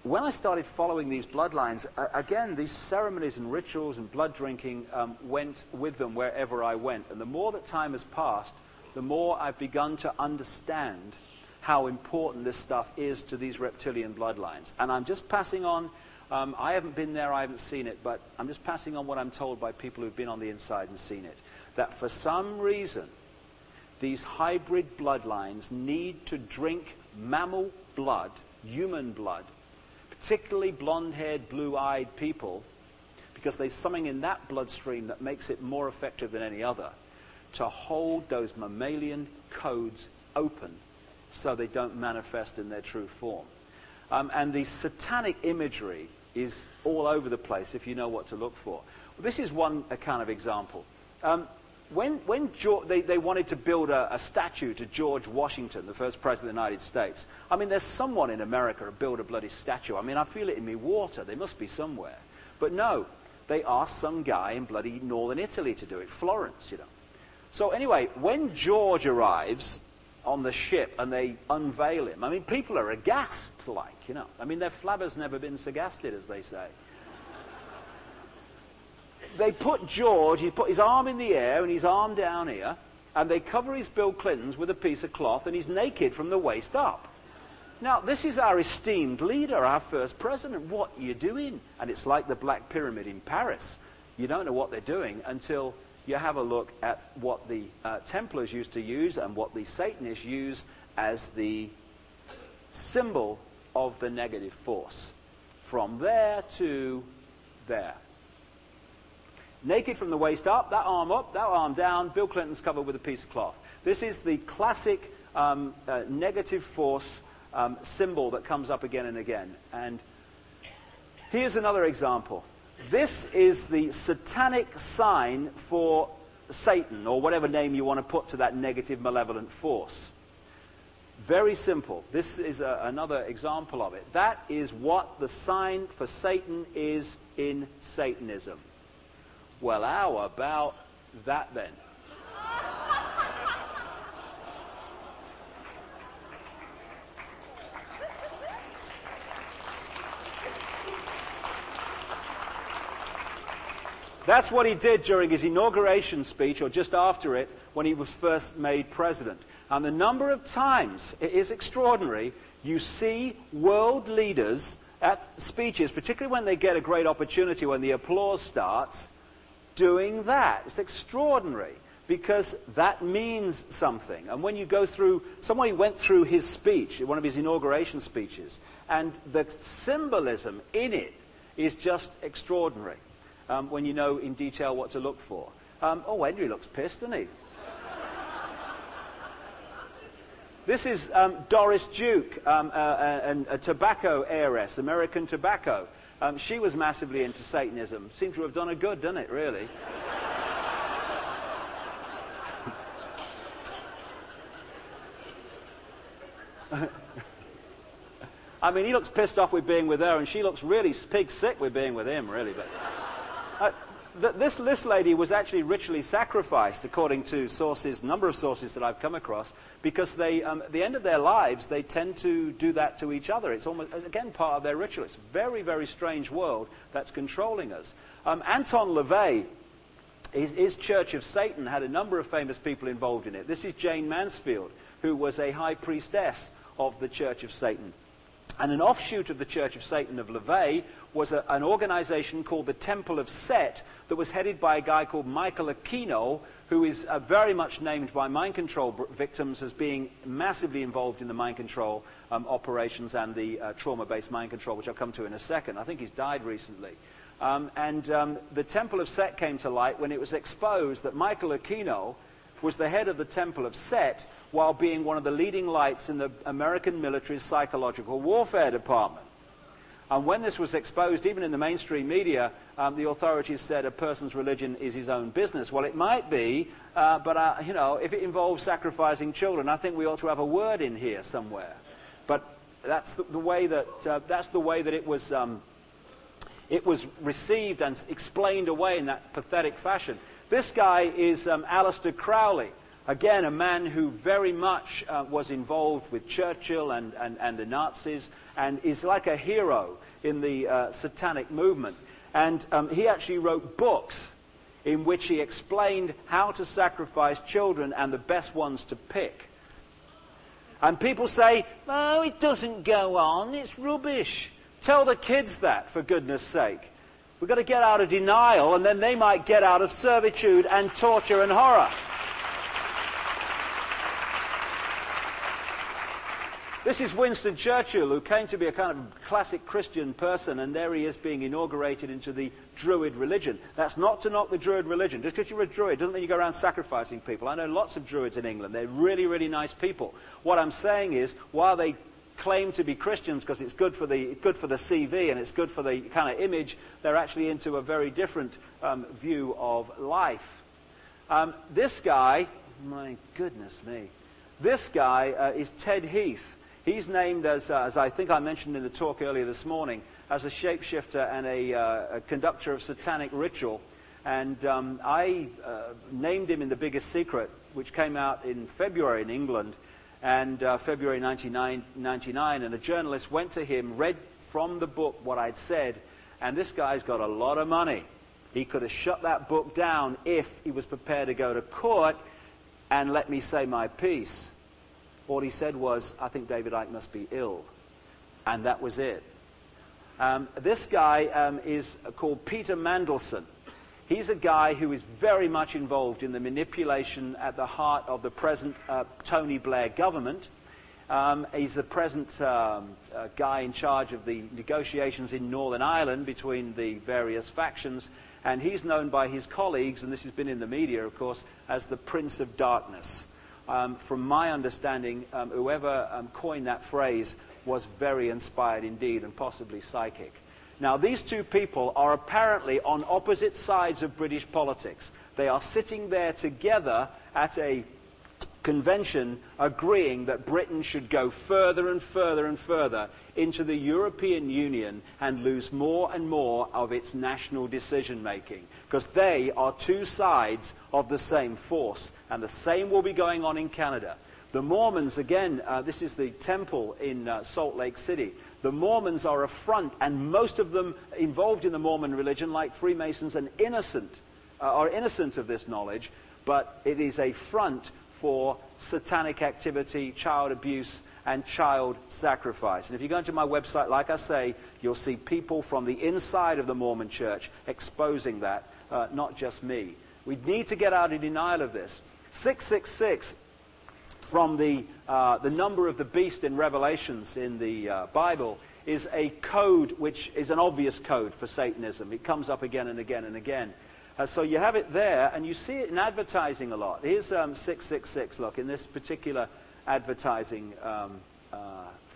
When I started following these bloodlines, again, these ceremonies and rituals and blood drinking went with them wherever I went. And the more that time has passed, the more I've begun to understand how important this stuff is to these reptilian bloodlines. And I'm just passing on, I haven't been there, I haven't seen it, but I'm just passing on what I'm told by people who've been on the inside and seen it. That for some reason, these hybrid bloodlines need to drink mammal blood, human blood, particularly blonde-haired, blue-eyed people, because there's something in that bloodstream that makes it more effective than any other, to hold those mammalian codes open so they don't manifest in their true form. And the satanic imagery is all over the place if you know what to look for. Well, this is one kind of example. when they wanted to build a statue to George Washington, the first president of the United States, I mean, there's someone in America who built a bloody statue. I mean, I feel it in me water. They must be somewhere. But no, they asked some guy in bloody northern Italy to do it, Florence, you know. So anyway, when George arrives on the ship and they unveil him, I mean, people are aghast, like, you know. I mean, their flabber's never been so gasted, as they say. They put George, he put his arm in the air and his arm down here, and they cover his Bill Clinton's with a piece of cloth, and he's naked from the waist up. Now, this is our esteemed leader, our first president. What are you doing? And it's like the Black Pyramid in Paris. You don't know what they're doing until you have a look at what the Templars used to use and what the Satanists use as the symbol of the negative force. From there to there. Naked from the waist up, that arm down, Bill Clinton's covered with a piece of cloth. This is the classic negative force symbol that comes up again and again. And here's another example. This is the satanic sign for Satan, or whatever name you want to put to that negative malevolent force. Very simple. This is another example of it. That is what the sign for Satan is in Satanism. Well, how about that then? That's what he did during his inauguration speech, or just after it, when he was first made president. And the number of times, it is extraordinary, you see world leaders at speeches, particularly when they get a great opportunity, when the applause starts, doing that. It's extraordinary, because that means something. And when you go through, somebody went through his speech, one of his inauguration speeches, and the symbolism in it is just extraordinary. When you know in detail what to look for. Oh, Henry looks pissed, doesn't he? This is Doris Duke, a tobacco heiress, American tobacco. She was massively into Satanism. Seems to have done her good, doesn't it, really? I mean, he looks pissed off with being with her, and she looks really pig sick with being with him, really. But this lady was actually ritually sacrificed, according to sources, number of sources that I've come across, because they, at the end of their lives, they tend to do that to each other. It's almost, again, part of their ritual. It's a very, very strange world that's controlling us. Anton LaVey, his Church of Satan had a number of famous people involved in it. This is Jane Mansfield, who was a high priestess of the Church of Satan. And an offshoot of the Church of Satan of LaVey was an organization called the Temple of Set that was headed by a guy called Michael Aquino, who is very much named by mind control victims as being massively involved in the mind control operations and the trauma-based mind control, which I'll come to in a second. I think he's died recently. The Temple of Set came to light when it was exposed that Michael Aquino was the head of the Temple of Set while being one of the leading lights in the American military's psychological warfare department. And when this was exposed, even in the mainstream media, the authorities said a person's religion is his own business. Well, it might be, but you know, if it involves sacrificing children, I think we ought to have a word in here somewhere. But that's the way that it was received and explained away in that pathetic fashion. This guy is Aleister Crowley. Again, a man who very much was involved with Churchill and the Nazis, and is like a hero in the satanic movement. And he actually wrote books in which he explained how to sacrifice children and the best ones to pick. And people say, oh, it doesn't go on, it's rubbish. Tell the kids that, for goodness sake. We've got to get out of denial, and then they might get out of servitude and torture and horror. This is Winston Churchill, who came to be a kind of classic Christian person, and there he is being inaugurated into the Druid religion. That's not to knock the Druid religion. Just because you're a Druid doesn't mean you go around sacrificing people. I know lots of Druids in England. They're really, really nice people. What I'm saying is, while they claim to be Christians because it's good for the CV and it's good for the kind of image, they're actually into a very different view of life. This guy, my goodness me, this guy is Ted Heath. He's named as I think I mentioned in the talk earlier this morning, as a shapeshifter and a conductor of satanic ritual. And I named him in The Biggest Secret, which came out in February in England, and February 1999. And a journalist went to him, read from the book what I'd said, and this guy's got a lot of money. He could have shut that book down if he was prepared to go to court and let me say my piece. All he said was, I think David Icke must be ill. And that was it. This guy is called Peter Mandelson. He's a guy who is very much involved in the manipulation at the heart of the present Tony Blair government. He's the present guy in charge of the negotiations in Northern Ireland between the various factions. And he's known by his colleagues, and this has been in the media, of course, as the Prince of Darkness. From my understanding, whoever coined that phrase was very inspired indeed, and possibly psychic. Now, these two people are apparently on opposite sides of British politics. They are sitting there together at a convention agreeing that Britain should go further and further and further into the European Union and lose more and more of its national decision-making, because they are two sides of the same force, and the same will be going on in Canada. The Mormons, again, this is the temple in Salt Lake City. The Mormons are a front, and most of them involved in the Mormon religion, like Freemasons, are innocent of this knowledge, but it is a front for satanic activity, child abuse, and child sacrifice. And if you go into my website, like I say, you'll see people from the inside of the Mormon church exposing that, not just me. We need to get out of denial of this. 666, from the number of the beast in Revelations in the Bible, is a code which is an obvious code for Satanism. It comes up again and again and again. So you have it there, and you see it in advertising a lot. Here's 666, look, in this particular advertising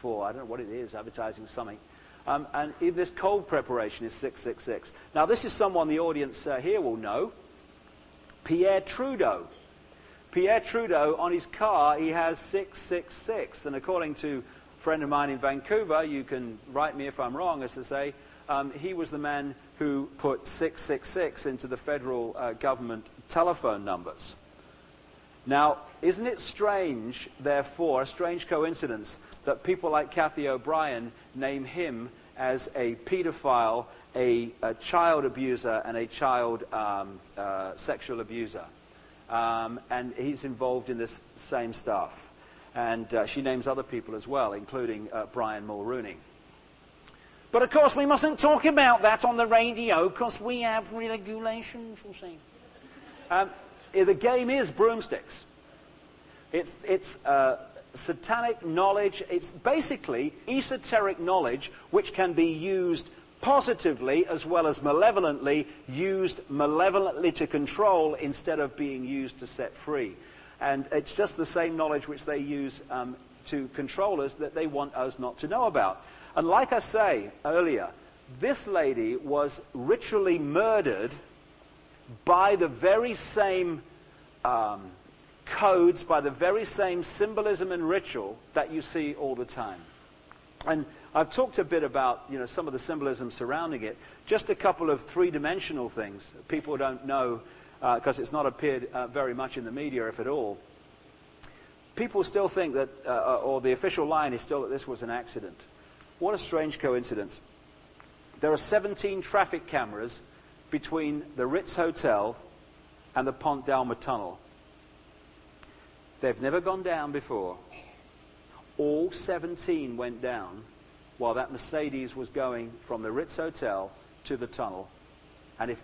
for, I don't know what it is, advertising something. And in this cold preparation is 666. Now, this is someone the audience here will know, Pierre Trudeau. Pierre Trudeau, on his car, he has 666. And according to a friend of mine in Vancouver, you can write me if I'm wrong, as to say, he was the man who put 666 into the federal government telephone numbers. Now, isn't it strange, therefore, a strange coincidence, that people like Kathy O'Brien name him as a pedophile, a child abuser, and a child sexual abuser? And he's involved in this same stuff. And she names other people as well, including Brian Mulrooney. But of course, we mustn't talk about that on the radio, because we have regulations, you see. The game is broomsticks. It's satanic knowledge. It's basically esoteric knowledge which can be used positively as well as malevolently, used malevolently to control instead of being used to set free. And it's just the same knowledge which they use to control us that they want us not to know about. And like I say earlier, this lady was ritually murdered by the very same codes, by the very same symbolism and ritual that you see all the time. And I've talked a bit about, some of the symbolism surrounding it. Just a couple of three-dimensional things people don't know, because it's not appeared very much in the media, if at all. People still think that, or the official line is still that this was an accident. What a strange coincidence. There are 17 traffic cameras between the Ritz Hotel and the Pont d'Alma Tunnel. They've never gone down before. All 17 went down while that Mercedes was going from the Ritz Hotel to the tunnel. And if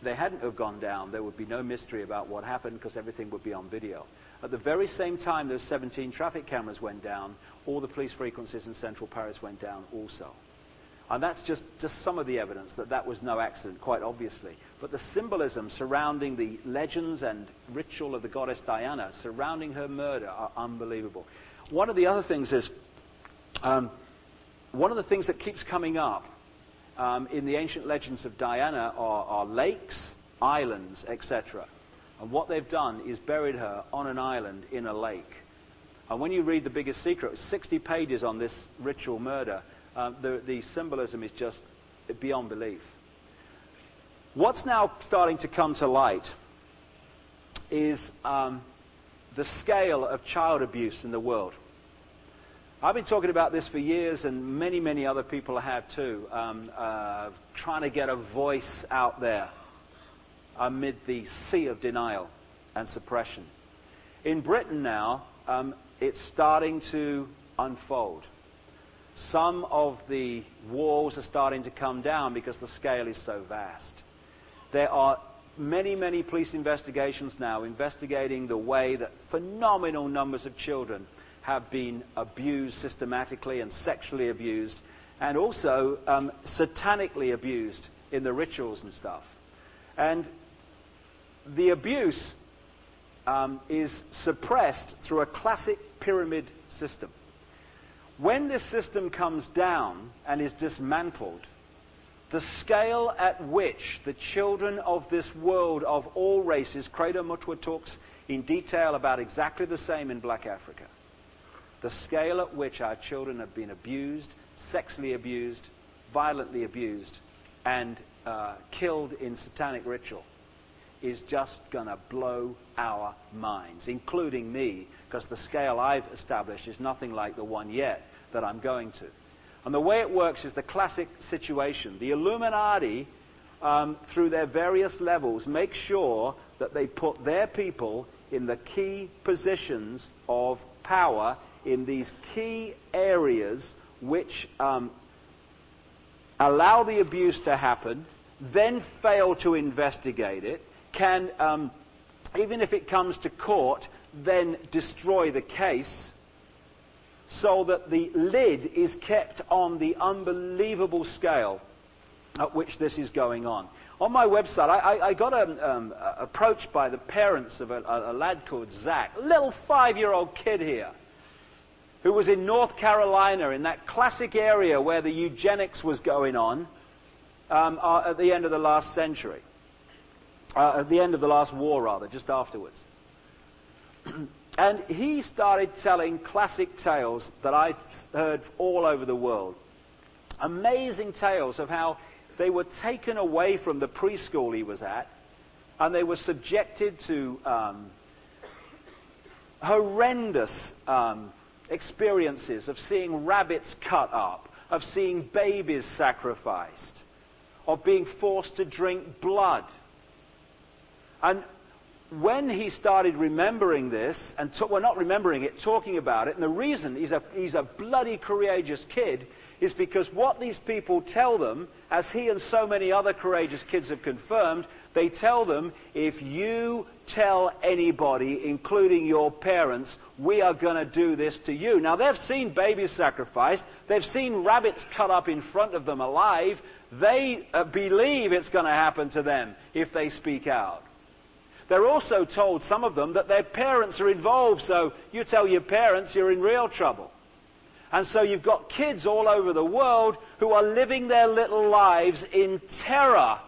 they hadn't have gone down, there would be no mystery about what happened, because everything would be on video. At the very same time those 17 traffic cameras went down, all the police frequencies in central Paris went down also. And that's just some of the evidence that that was no accident, quite obviously. But the symbolism surrounding the legends and ritual of the goddess Diana, surrounding her murder, are unbelievable. One of the other things is, one of the things that keeps coming up in the ancient legends of Diana are lakes, islands, etc. And what they've done is buried her on an island in a lake. And when you read The Biggest Secret, 60 pages on this ritual murder, the symbolism is just beyond belief. What's now starting to come to light is the scale of child abuse in the world. I've been talking about this for years, and many, many other people have too, trying to get a voice out there amid the sea of denial and suppression. In Britain now, it's starting to unfold. Some of the walls are starting to come down because the scale is so vast. There are many, many police investigations now investigating the way that phenomenal numbers of children have been abused systematically and sexually abused, and also satanically abused in the rituals and stuff. And the abuse is suppressed through a classic pyramid system. When this system comes down and is dismantled, the scale at which the children of this world of all races, Credo Mutwa talks in detail about exactly the same in Black Africa, the scale at which our children have been abused, sexually abused, violently abused, and killed in satanic ritual is just going to blow our minds, including me, because the scale I've established is nothing like the one yet that I'm going to. And the way it works is the classic situation. The Illuminati, through their various levels, make sure that they put their people in the key positions of power in these key areas which allow the abuse to happen, then fail to investigate it, can, even if it comes to court, then destroy the case, so that the lid is kept on the unbelievable scale at which this is going on. On my website, I got approached by the parents of a lad called Zach, a little 5-year-old kid here, who was in North Carolina, in that classic area where the eugenics was going on at the end of the last century. At the end of the last war, rather, just afterwards. And he started telling classic tales that I've heard all over the world. Amazing tales of how they were taken away from the preschool he was at, and they were subjected to horrendous experiences of seeing rabbits cut up, of seeing babies sacrificed, of being forced to drink blood. And when he started remembering this, and well, not remembering it, talking about it, and the reason he's a bloody courageous kid is because what these people tell them, as he and so many other courageous kids have confirmed, they tell them, if you tell anybody, including your parents, we are going to do this to you. Now, they've seen babies sacrificed. They've seen rabbits cut up in front of them alive. They believe it's going to happen to them if they speak out. They're also told, some of them, that their parents are involved, so you tell your parents, you're in real trouble. And so you've got kids all over the world who are living their little lives in terror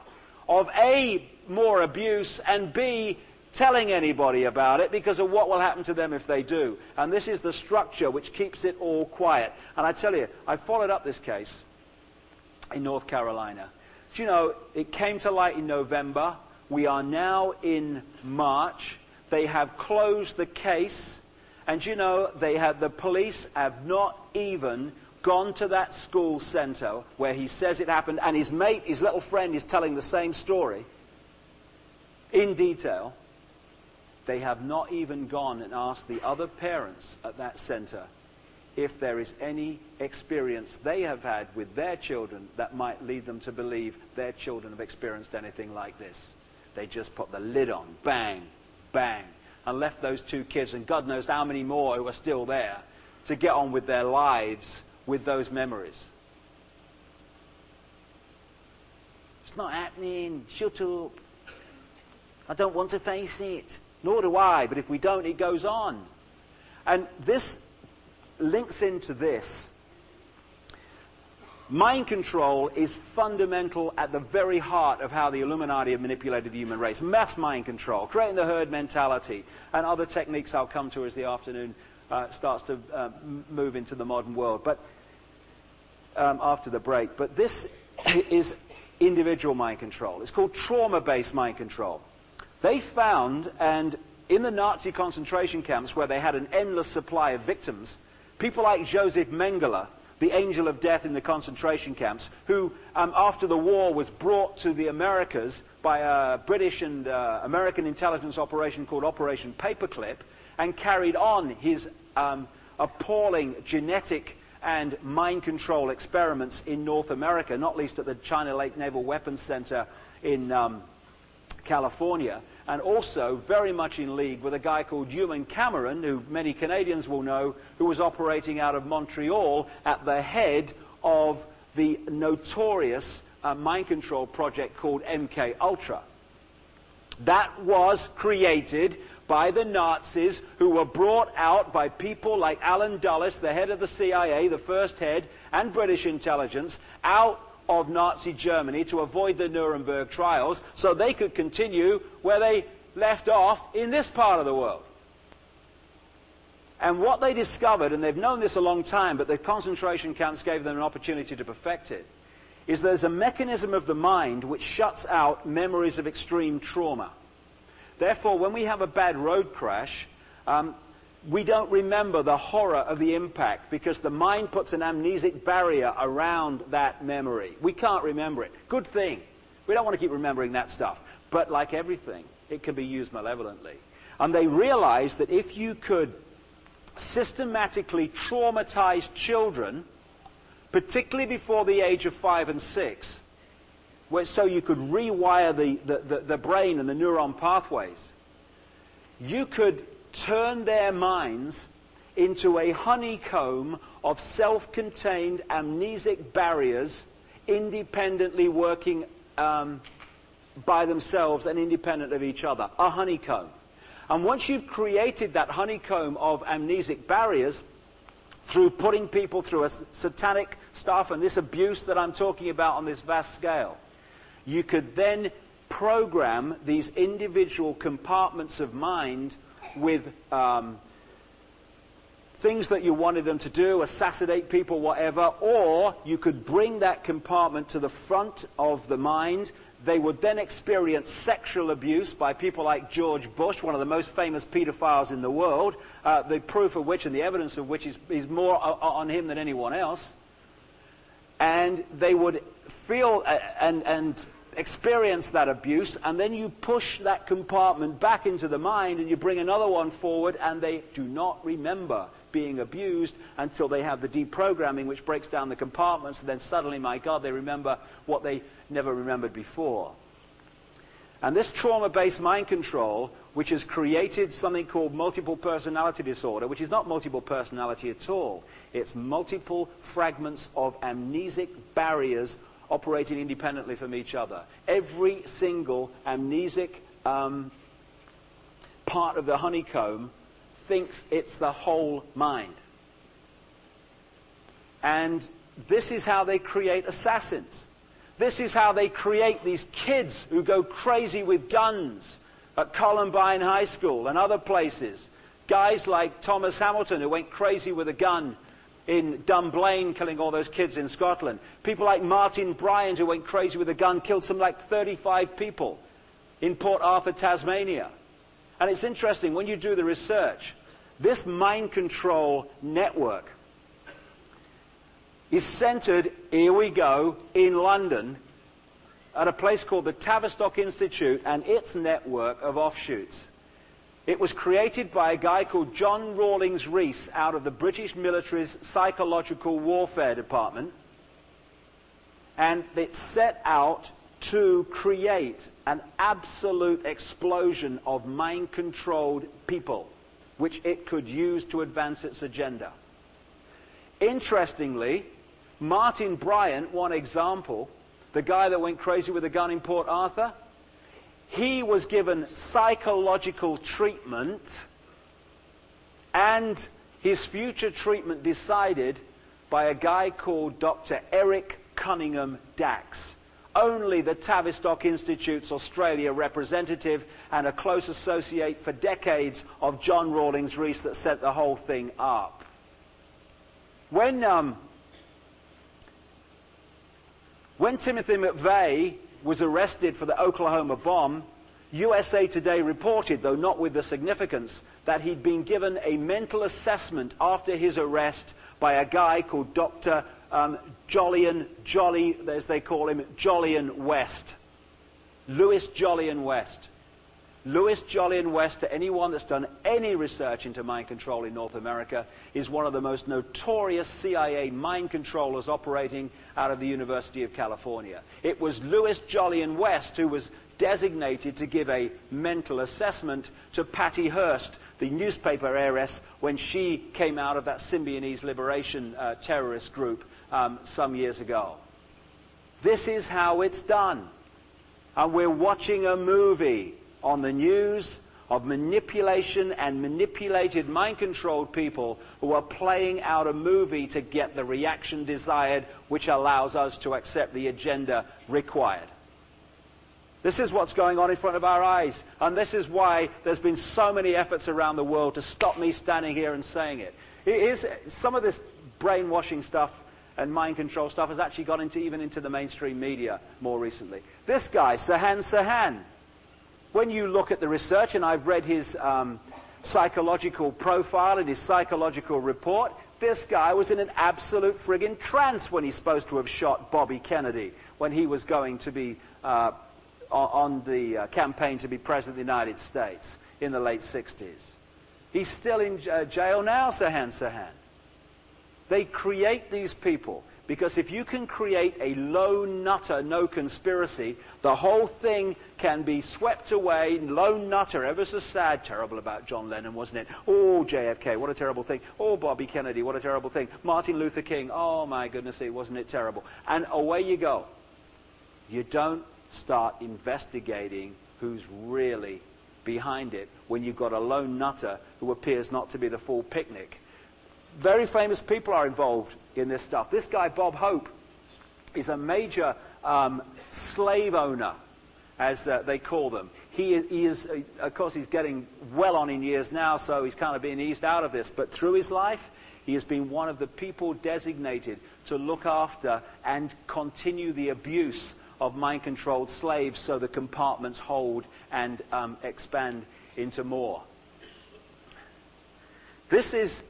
of A, more abuse, and B, telling anybody about it because of what will happen to them if they do. And this is the structure which keeps it all quiet. And I tell you, I followed up this case in North Carolina. Do you know, it came to light in November. We are now in March. They have closed the case. And you know, the police have not even gone to that school center where he says it happened, and his mate, his little friend, is telling the same story in detail. They have not even gone and asked the other parents at that center if there is any experience they have had with their children that might lead them to believe their children have experienced anything like this. They just put the lid on, bang, bang, and left those two kids, and God knows how many more who are still there, to get on with their lives with those memories. It's not happening. Shut up. I don't want to face it. Nor do I, but if we don't, it goes on. And this links into this. Mind control is fundamental at the very heart of how the Illuminati have manipulated the human race. Mass mind control, creating the herd mentality, and other techniques I'll come to as the afternoon starts to move into the modern world. But after the break. But this is individual mind control. It's called trauma-based mind control. They found, and in the Nazi concentration camps where they had an endless supply of victims, people like Joseph Mengele, the angel of death in the concentration camps, who after the war was brought to the Americas by a British and American intelligence operation called Operation Paperclip, and carried on his appalling genetic and mind control experiments in North America, not least at the China Lake Naval Weapons Center in California, and also very much in league with a guy called Ewan Cameron, who many Canadians will know, who was operating out of Montreal at the head of the notorious mind control project called MK Ultra. That was created by the Nazis, who were brought out by people like Alan Dulles, the head of the CIA, the first head, and British intelligence, out of Nazi Germany to avoid the Nuremberg trials, so they could continue where they left off in this part of the world. And what they discovered, and they've known this a long time, but the concentration camps gave them an opportunity to perfect it, is there's a mechanism of the mind which shuts out memories of extreme trauma. Therefore, when we have a bad road crash, we don't remember the horror of the impact because the mind puts an amnesic barrier around that memory. We can't remember it. Good thing. We don't want to keep remembering that stuff. But like everything, it can be used malevolently. And they realized that if you could systematically traumatize children, particularly before the age of 5 and 6, so you could rewire the brain and the neuron pathways, you could turn their minds into a honeycomb of self-contained amnesic barriers independently working by themselves and independent of each other. A honeycomb. And once you've created that honeycomb of amnesic barriers through putting people through a satanic stuff and this abuse that I'm talking about on this vast scale, you could then program these individual compartments of mind with things that you wanted them to do, assassinate people, whatever, or you could bring that compartment to the front of the mind. They would then experience sexual abuse by people like George Bush, one of the most famous pedophiles in the world, the proof of which and the evidence of which is more on him than anyone else. And they would feel and experience that abuse, and then you push that compartment back into the mind and you bring another one forward, and they do not remember being abused until they have the deprogramming, which breaks down the compartments, and then suddenly, my God, they remember what they never remembered before. And this trauma-based mind control, which has created something called multiple personality disorder, which is not multiple personality at all. It's multiple fragments of amnesic barriers operating independently from each other. Every single amnesic part of the honeycomb thinks it's the whole mind. And this is how they create assassins. This is how they create these kids who go crazy with guns at Columbine High School and other places. Guys like Thomas Hamilton, who went crazy with a gun in Dunblane, killing all those kids in Scotland. People like Martin Bryant, who went crazy with a gun, killed something like 35 people in Port Arthur, Tasmania. And it's interesting, when you do the research, this mind control network is centered, here we go, in London, at a place called the Tavistock Institute and its network of offshoots. It was created by a guy called John Rawlings Rees out of the British military's Psychological Warfare Department. And it set out to create an absolute explosion of mind-controlled people, which it could use to advance its agenda. Interestingly, Martin Bryant, one example, the guy that went crazy with a gun in Port Arthur, he was given psychological treatment, and his future treatment decided by a guy called Dr. Eric Cunningham Dax. Only the Tavistock Institute's Australia representative and a close associate for decades of John Rawlings Rees that set the whole thing up. When Timothy McVeigh was arrested for the Oklahoma bomb, USA Today reported, though not with the significance, that he'd been given a mental assessment after his arrest by a guy called Dr. Jolly, as they call him, Jolyon West. Louis Jolyon West. Louis Jolyon West, to anyone that's done any research into mind control in North America, is one of the most notorious CIA mind controllers operating out of the University of California. It was Louis Jolyon West who was designated to give a mental assessment to Patty Hearst, the newspaper heiress, when she came out of that Symbionese liberation terrorist group some years ago. This is how it's done. And we're watching a movie on the news of manipulation and manipulated, mind-controlled people who are playing out a movie to get the reaction desired, which allows us to accept the agenda required. This is what's going on in front of our eyes, and this is why there's been so many efforts around the world to stop me standing here and saying it. Some of this brainwashing stuff and mind control stuff has actually got even into the mainstream media more recently. This guy, Sirhan, when you look at the research, and I've read his psychological profile and his psychological report, this guy was in an absolute friggin' trance when he's supposed to have shot Bobby Kennedy when he was going to be on the campaign to be president of the United States in the late 60s. He's still in jail now, Sirhan. They create these people because if you can create a lone nutter, no conspiracy, the whole thing can be swept away. Lone nutter, ever so sad, terrible about John Lennon, wasn't it? Oh, JFK, what a terrible thing. Oh, Bobby Kennedy, what a terrible thing. Martin Luther King, oh my goodness, wasn't it terrible? And away you go. You don't start investigating who's really behind it when you've got a lone nutter who appears not to be the full picnic. Very famous people are involved in this stuff. This guy, Bob Hope, is a major slave owner, as they call them. He is, of course, he's getting well on in years now, so he's kind of being eased out of this. But through his life, he has been one of the people designated to look after and continue the abuse of mind-controlled slaves so the compartments hold and expand into more. This is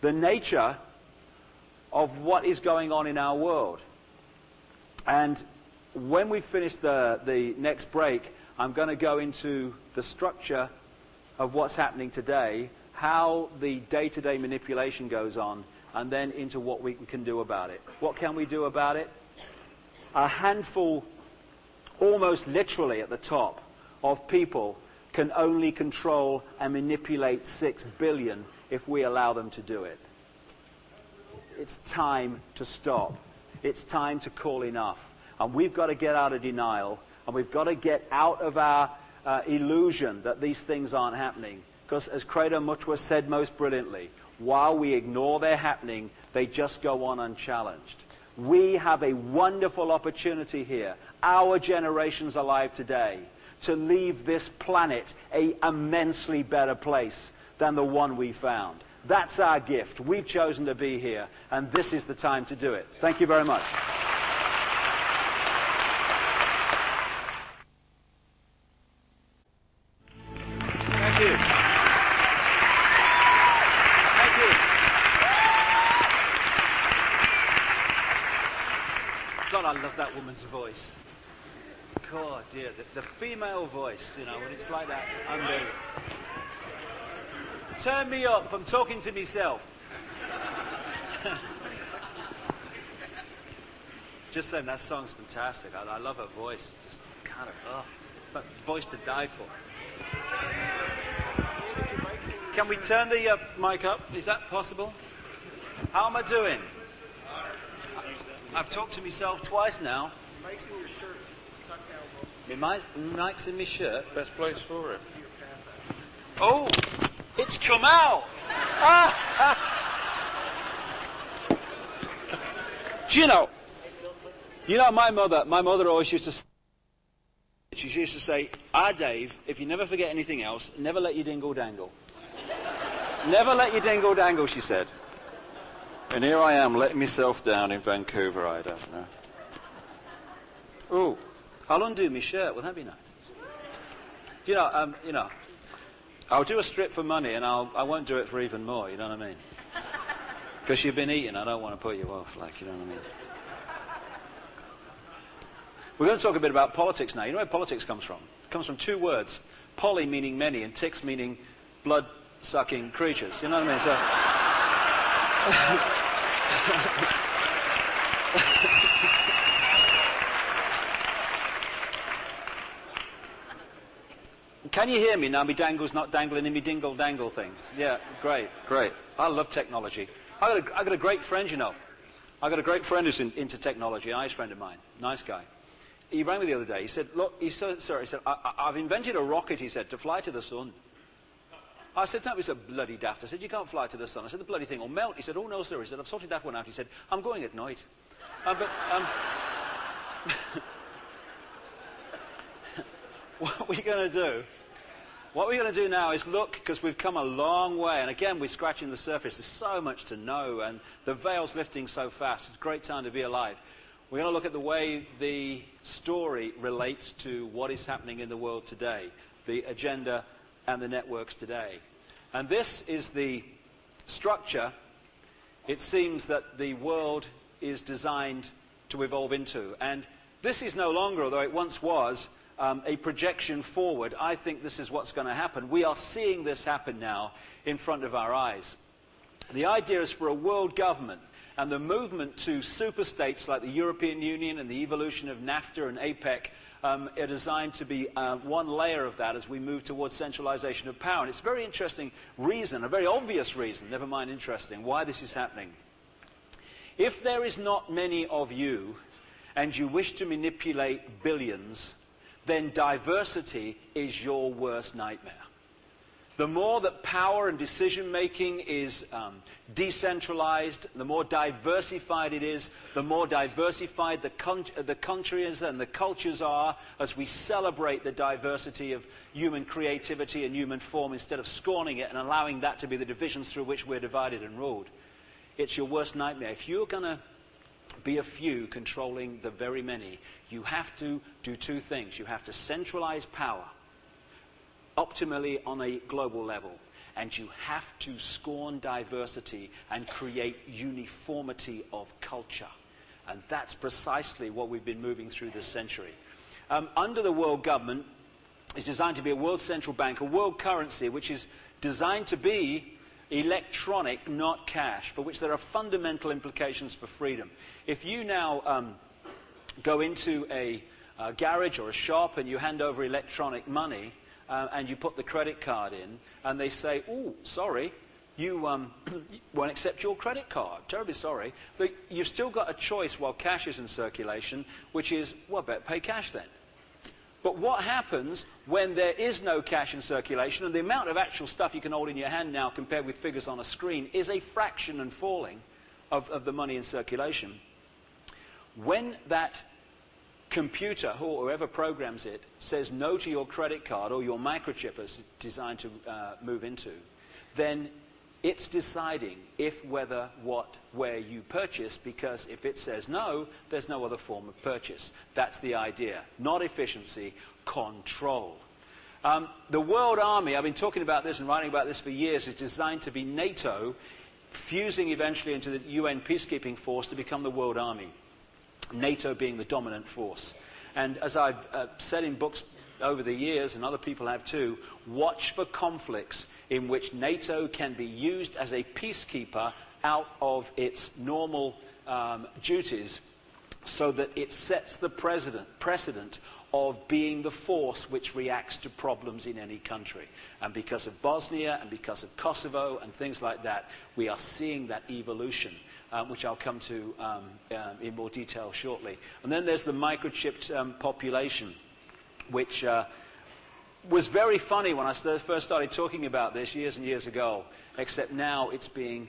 the nature of what is going on in our world. And when we finish the next break, I'm going to go into the structure of what's happening today, how the day-to-day manipulation goes on, and then into what we can do about it. What can we do about it? A handful, almost literally at the top, of people can only control and manipulate 6 billion if we allow them to do it. It's time to stop. It's time to call enough. And we've got to get out of denial, and we've got to get out of our illusion that these things aren't happening. Because as Credo Mutwa said most brilliantly, while we ignore their happening, they just go on unchallenged. We have a wonderful opportunity here, our generations alive today, to leave this planet an immensely better place than the one we found. That's our gift. We've chosen to be here, and this is the time to do it. Thank you very much. Thank you. Thank you. God, I love that woman's voice. God, dear, the female voice, you know, when it's like that, unbelievable. Turn me up, I'm talking to myself. Just saying, that song's fantastic. I love her voice. Just kind of, it's like a voice to die for. Can we turn the mic up? Is that possible? How am I doing? I've talked to myself twice now. Mike's in your shirt. My mic's in my shirt. Best place for it. Oh, it's come out. Do you know my mother always used to, she used to say, Dave, if you never forget anything else, never let your dingle dangle. Never let your dingle dangle, she said. And here I am, letting myself down in Vancouver, I don't know. Ooh, I'll undo my shirt, well that'd be nice. I'll do a strip for money and I won't do it for even more, you know what I mean? Because you've been eating, I don't want to put you off, like, you know what I mean? We're going to talk a bit about politics now. You know where politics comes from? It comes from two words. Poly meaning many and ticks meaning blood-sucking creatures. You know what I mean? So, can you hear me now? My dangle's not dangling in me dingle-dangle thing. Yeah, great, great. I love technology. I got a great friend, you know. I got a great friend who's into technology, a nice friend of mine, nice guy. He rang me the other day. He said, look, he said, I've invented a rocket, he said, to fly to the sun. I said, that was a bloody daft. I said, you can't fly to the sun. I said, the bloody thing will melt. He said, oh, no, sir. He said, I've sorted that one out. He said, I'm going at night. What we're going to do, what we're going to do now is look, because we've come a long way, and again, we're scratching the surface. There's so much to know, and the veil's lifting so fast. It's a great time to be alive. We're going to look at the way the story relates to what is happening in the world today, the agenda and the networks today. And this is the structure, it seems, that the world is designed to evolve into. And this is no longer, although it once was, a projection forward. I think this is what's going to happen. We are seeing this happen now in front of our eyes. The idea is for a world government, and the movement to superstates like the European Union and the evolution of NAFTA and APEC are designed to be one layer of that as we move towards centralization of power. And it's a very interesting reason, a very obvious reason, never mind interesting, why this is happening. If there is not many of you and you wish to manipulate billions, then diversity is your worst nightmare. The more that power and decision-making is decentralized, the more diversified it is, the more diversified the countries and the cultures are as we celebrate the diversity of human creativity and human form instead of scorning it and allowing that to be the divisions through which we're divided and ruled. It's your worst nightmare. If you're going to be a few controlling the very many, you have to do two things. You have to centralize power optimally on a global level, and you have to scorn diversity and create uniformity of culture. And that's precisely what we've been moving through this century. Under the world government, it's designed to be a world central bank, a world currency, which is designed to be electronic, not cash, for which there are fundamental implications for freedom. If you now go into a garage or a shop and you hand over electronic money, and you put the credit card in, and they say, oh, sorry, you won't accept your credit card. Terribly sorry. But you've still got a choice while cash is in circulation, which is, well, better pay cash then. But what happens when there is no cash in circulation, and the amount of actual stuff you can hold in your hand now compared with figures on a screen is a fraction and falling of the money in circulation? When that computer, or whoever programs it, says no to your credit card or your microchip is designed to move into, then it's deciding if, whether, what, where you purchase, because if it says no, there's no other form of purchase. That's the idea. Not efficiency, control. The World Army, I've been talking about this and writing about this for years, is designed to be NATO, fusing eventually into the UN peacekeeping force to become the World Army. NATO being the dominant force. And as I've said in books over the years, and other people have too, watch for conflicts in which NATO can be used as a peacekeeper out of its normal duties, so that it sets the precedent of being the force which reacts to problems in any country. And because of Bosnia and because of Kosovo and things like that, we are seeing that evolution, which I'll come to in more detail shortly. And then there's the microchipped population, which was very funny when I first started talking about this years and years ago, except now it's being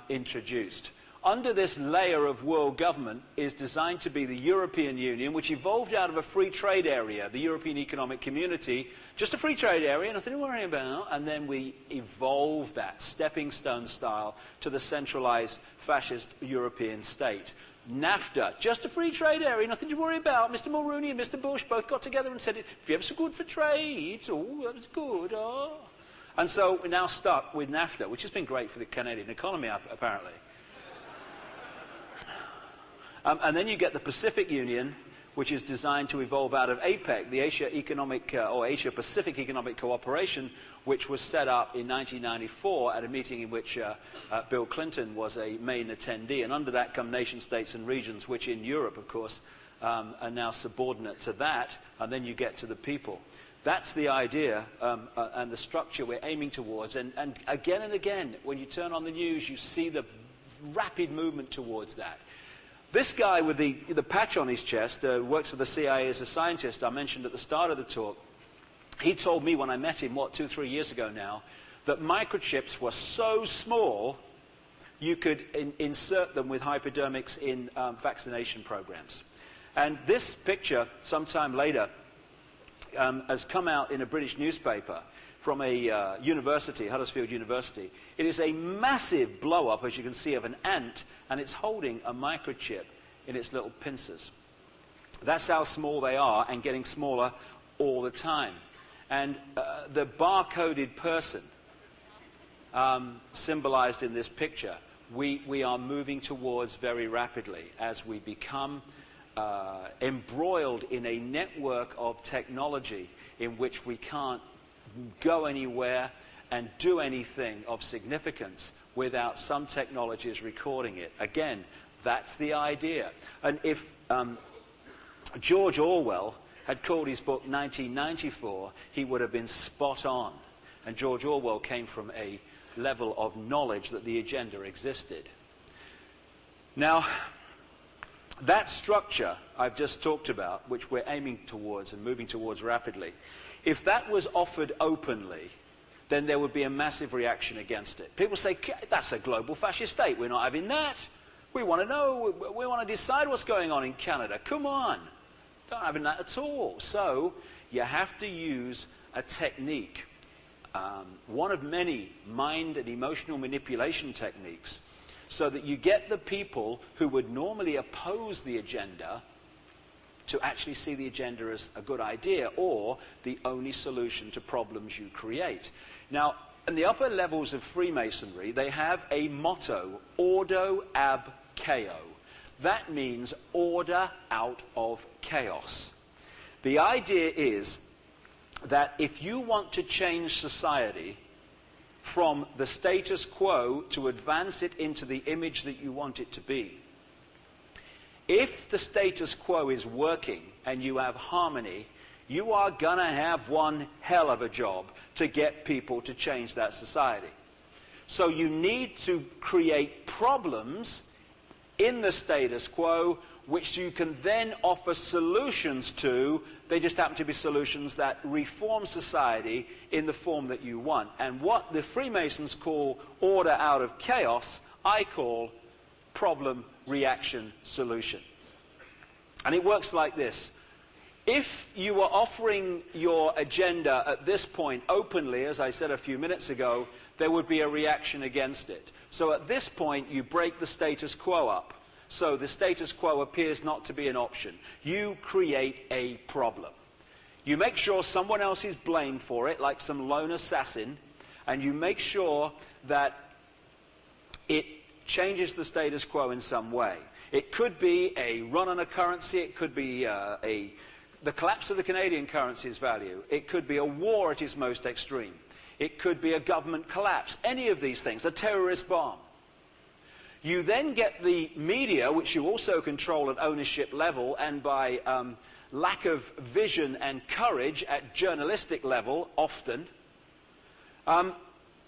introduced. under this layer of world government is designed to be the European Union, which evolved out of a free trade area, the European Economic Community, just a free trade area, nothing to worry about, and then we evolved that, stepping stone style, to the centralized fascist European state. NAFTA, just a free trade area, nothing to worry about. Mr. Mulroney and Mr. Bush both got together and said, if you're ever so good for trade, oh, that was good, oh. And so we're now stuck with NAFTA, which has been great for the Canadian economy, apparently. And then you get the Pacific Union, which is designed to evolve out of APEC, the Asia-Pacific Economic Cooperation, which was set up in 1994 at a meeting in which Bill Clinton was a main attendee. And under that come nation states and regions, which in Europe, of course, are now subordinate to that. And then you get to the people. That's the idea and the structure we're aiming towards. And again, when you turn on the news, you see the rapid movement towards that. This guy with the patch on his chest works for the CIA as a scientist I mentioned at the start of the talk. He told me when I met him, 2-3 years ago now, that microchips were so small you could insert them with hypodermics in vaccination programs. And this picture, sometime later, has come out in a British newspaper from a university, Huddersfield University. It is a massive blow-up, as you can see, of an ant, and it's holding a microchip in its little pincers. That's how small they are, and getting smaller all the time. And the barcoded person symbolized in this picture, we are moving towards very rapidly as we become embroiled in a network of technology in which we can't go anywhere and do anything of significance without some technologies recording it. Again, that's the idea. And if George Orwell had called his book 1994, he would have been spot on. And George Orwell came from a level of knowledge that the agenda existed. Now, that structure I've just talked about, which we're aiming towards and moving towards rapidly, if that was offered openly, then there would be a massive reaction against it. People say, that's a global fascist state. We're not having that. We want to know. We want to decide what's going on in Canada. Come on. Not having that at all. So you have to use a technique, one of many mind and emotional manipulation techniques, so that you get the people who would normally oppose the agenda to actually see the agenda as a good idea or the only solution to problems you create. Now, in the upper levels of Freemasonry, they have a motto, Ordo ab Chao. That means order out of chaos. The idea is that if you want to change society from the status quo to advance it into the image that you want it to be, if the status quo is working and you have harmony, you are going to have one hell of a job to get people to change that society. So you need to create problems in the status quo which you can then offer solutions to. They just happen to be solutions that reform society in the form that you want. And what the Freemasons call order out of chaos, I call problem, reaction, solution. And it works like this. If you were offering your agenda at this point openly, as I said a few minutes ago, there would be a reaction against it. So at this point, you break the status quo up. So the status quo appears not to be an option. You create a problem. You make sure someone else is blamed for it, like some lone assassin, and you make sure that it changes the status quo in some way. It could be a run on a currency. It could be the collapse of the Canadian currency's value. It could be a war at its most extreme. It could be a government collapse. Any of these things, a terrorist bomb. You then get the media, which you also control at ownership level, and by lack of vision and courage at journalistic level, often,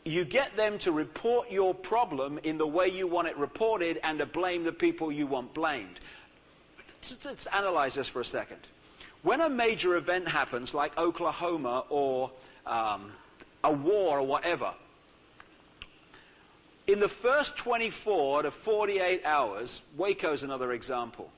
you get them to report your problem in the way you want it reported and to blame the people you want blamed. Let's analyze this for a second. When a major event happens, like Oklahoma or a war or whatever, in the first 24 to 48 hours, Waco's another example,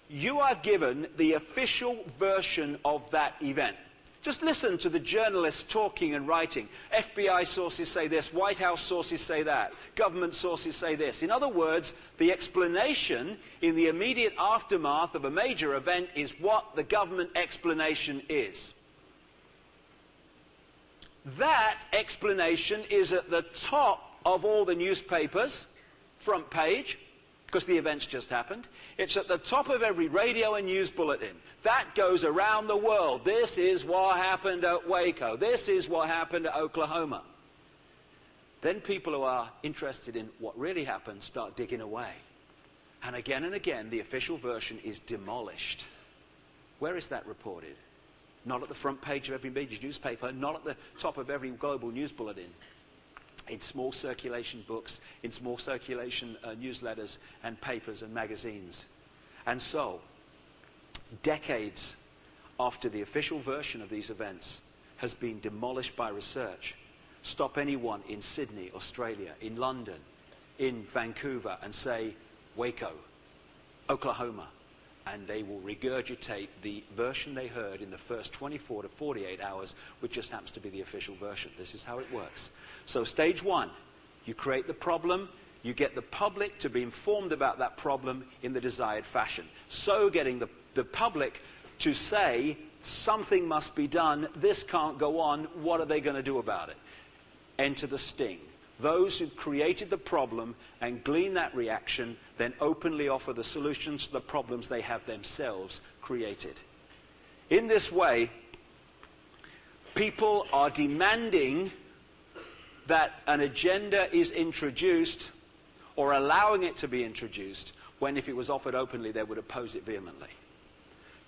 you are given the official version of that event. Just listen to the journalists talking and writing. FBI sources say this, White House sources say that, government sources say this. In other words, the explanation in the immediate aftermath of a major event is what the government explanation is. That explanation is at the top of all the newspapers, front page, because the event's just happened. It's at the top of every radio and news bulletin. That goes around the world. This is what happened at Waco. This is what happened at Oklahoma. Then people who are interested in what really happened start digging away. And again, the official version is demolished. Where is that reported? Not at the front page of every major newspaper, not at the top of every global news bulletin. In small circulation books, in small circulation newsletters and papers and magazines. And so, decades after the official version of these events has been demolished by research, stop anyone in Sydney, Australia, in London, in Vancouver, and say, Waco, Oklahoma, and they will regurgitate the version they heard in the first 24 to 48 hours, which just happens to be the official version. This is how it works. So stage one, you create the problem, you get the public to be informed about that problem in the desired fashion. So getting the public to say, something must be done, this can't go on, what are they going to do about it? Enter the sting. Those who created the problem and glean that reaction then openly offer the solutions to the problems they have themselves created. In this way, people are demanding that an agenda is introduced or allowing it to be introduced when if it was offered openly they would oppose it vehemently.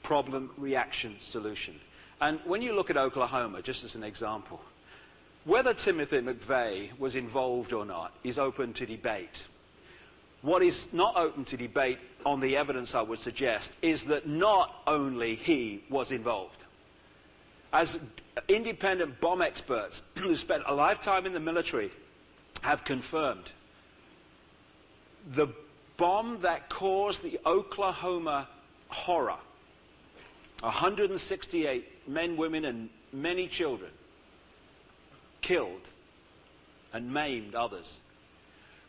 Problem, reaction, solution. And when you look at Oklahoma, just as an example, whether Timothy McVeigh was involved or not is open to debate. What is not open to debate on the evidence, I would suggest, is that not only he was involved. As independent bomb experts who spent a lifetime in the military have confirmed, the bomb that caused the Oklahoma horror, 168 men, women, and many children, killed and maimed others,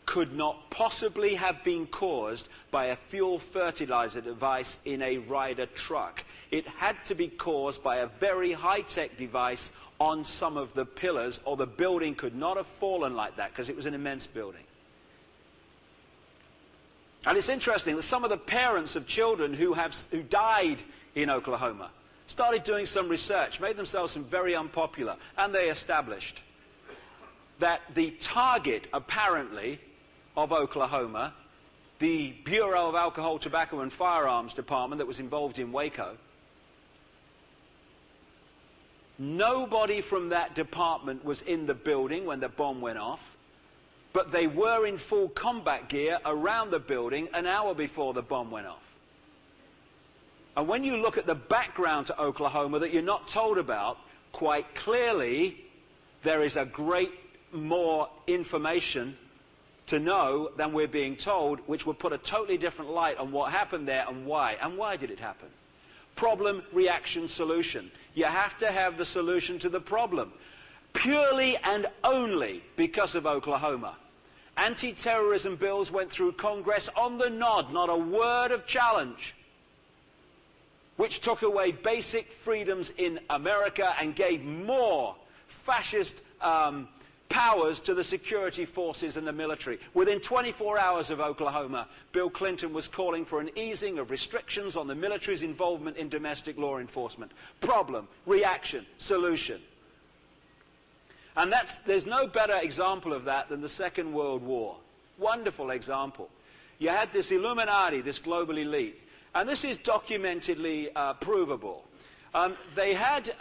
could not possibly have been caused by a fuel fertilizer device in a Ryder truck. It had to be caused by a very high-tech device on some of the pillars, or the building could not have fallen like that because it was an immense building. And it's interesting that some of the parents of children who died in Oklahoma started doing some research, made themselves very unpopular, and they established that the target, apparently, of Oklahoma, the Bureau of Alcohol, Tobacco and Firearms Department that was involved in Waco, nobody from that department was in the building when the bomb went off, but they were in full combat gear around the building an hour before the bomb went off. And when you look at the background to Oklahoma that you're not told about, quite clearly there is a great more information to know than we're being told, which would put a totally different light on what happened there and why. And why did it happen? Problem, reaction, solution. You have to have the solution to the problem. Purely and only because of Oklahoma. Anti-terrorism bills went through Congress on the nod, not a word of challenge, which took away basic freedoms in America and gave more fascist powers to the security forces and the military. Within 24 hours of Oklahoma, Bill Clinton was calling for an easing of restrictions on the military's involvement in domestic law enforcement. Problem, reaction, solution. And there's no better example of that than the Second World War. Wonderful example. You had this Illuminati, this global elite, and this is documentedly provable. They had,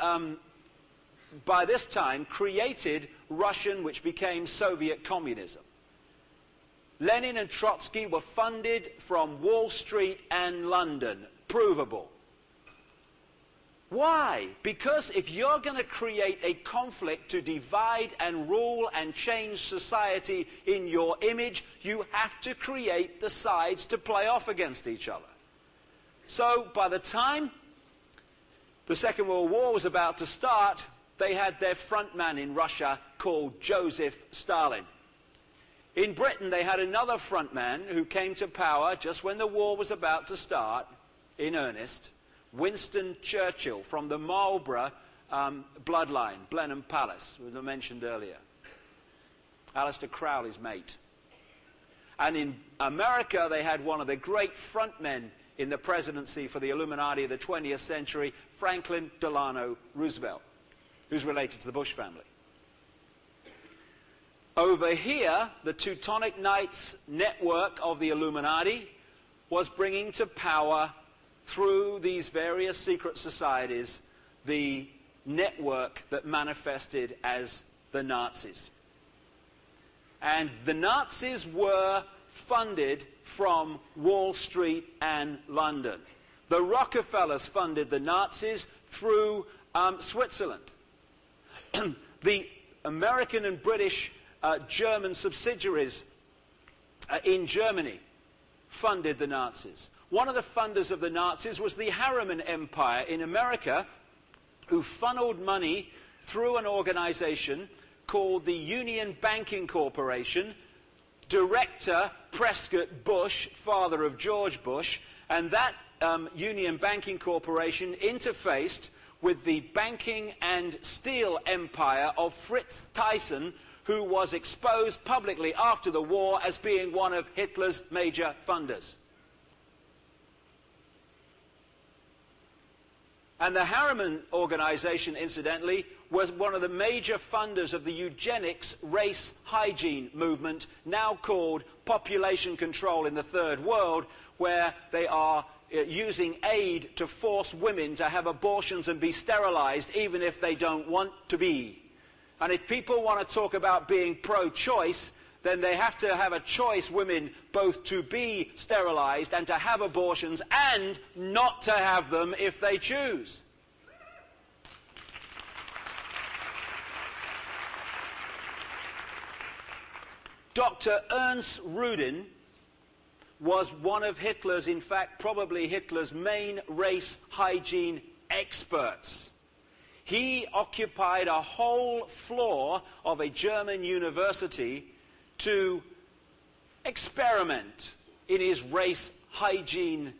by this time, created Russian, which became Soviet communism. Lenin and Trotsky were funded from Wall Street and London. Provable. Why? Because if you're going to create a conflict to divide and rule and change society in your image, you have to create the sides to play off against each other. So by the time the Second World War was about to start, they had their front man in Russia called Joseph Stalin. In Britain, they had another front man who came to power just when the war was about to start, in earnest, Winston Churchill, from the Marlborough bloodline, Blenheim Palace, which I mentioned earlier. Aleister Crowley's mate. And in America, they had one of the great frontmen in the presidency for the Illuminati of the 20th century, Franklin Delano Roosevelt, who's related to the Bush family. Over here, the Teutonic Knights network of the Illuminati was bringing to power, through these various secret societies, the network that manifested as the Nazis. And the Nazis were funded from Wall Street and London. The Rockefellers funded the Nazis through Switzerland. The American and British German subsidiaries in Germany funded the Nazis. One of the funders of the Nazis was the Harriman Empire in America, who funneled money through an organization called the Union Banking Corporation, Director Prescott Bush, father of George Bush, and that Union Banking Corporation interfaced with the banking and steel empire of Fritz Thyssen, who was exposed publicly after the war as being one of Hitler's major funders. And the Harriman organization, incidentally, was one of the major funders of the eugenics race hygiene movement, now called population control in the Third World, where they are using aid to force women to have abortions and be sterilized even if they don't want to be. And if people want to talk about being pro-choice, then they have to have a choice, women, both to be sterilized and to have abortions and not to have them if they choose. Dr. Ernst Rudin was one of Hitler's, in fact, probably Hitler's main race hygiene experts. He occupied a whole floor of a German university to experiment in his race hygiene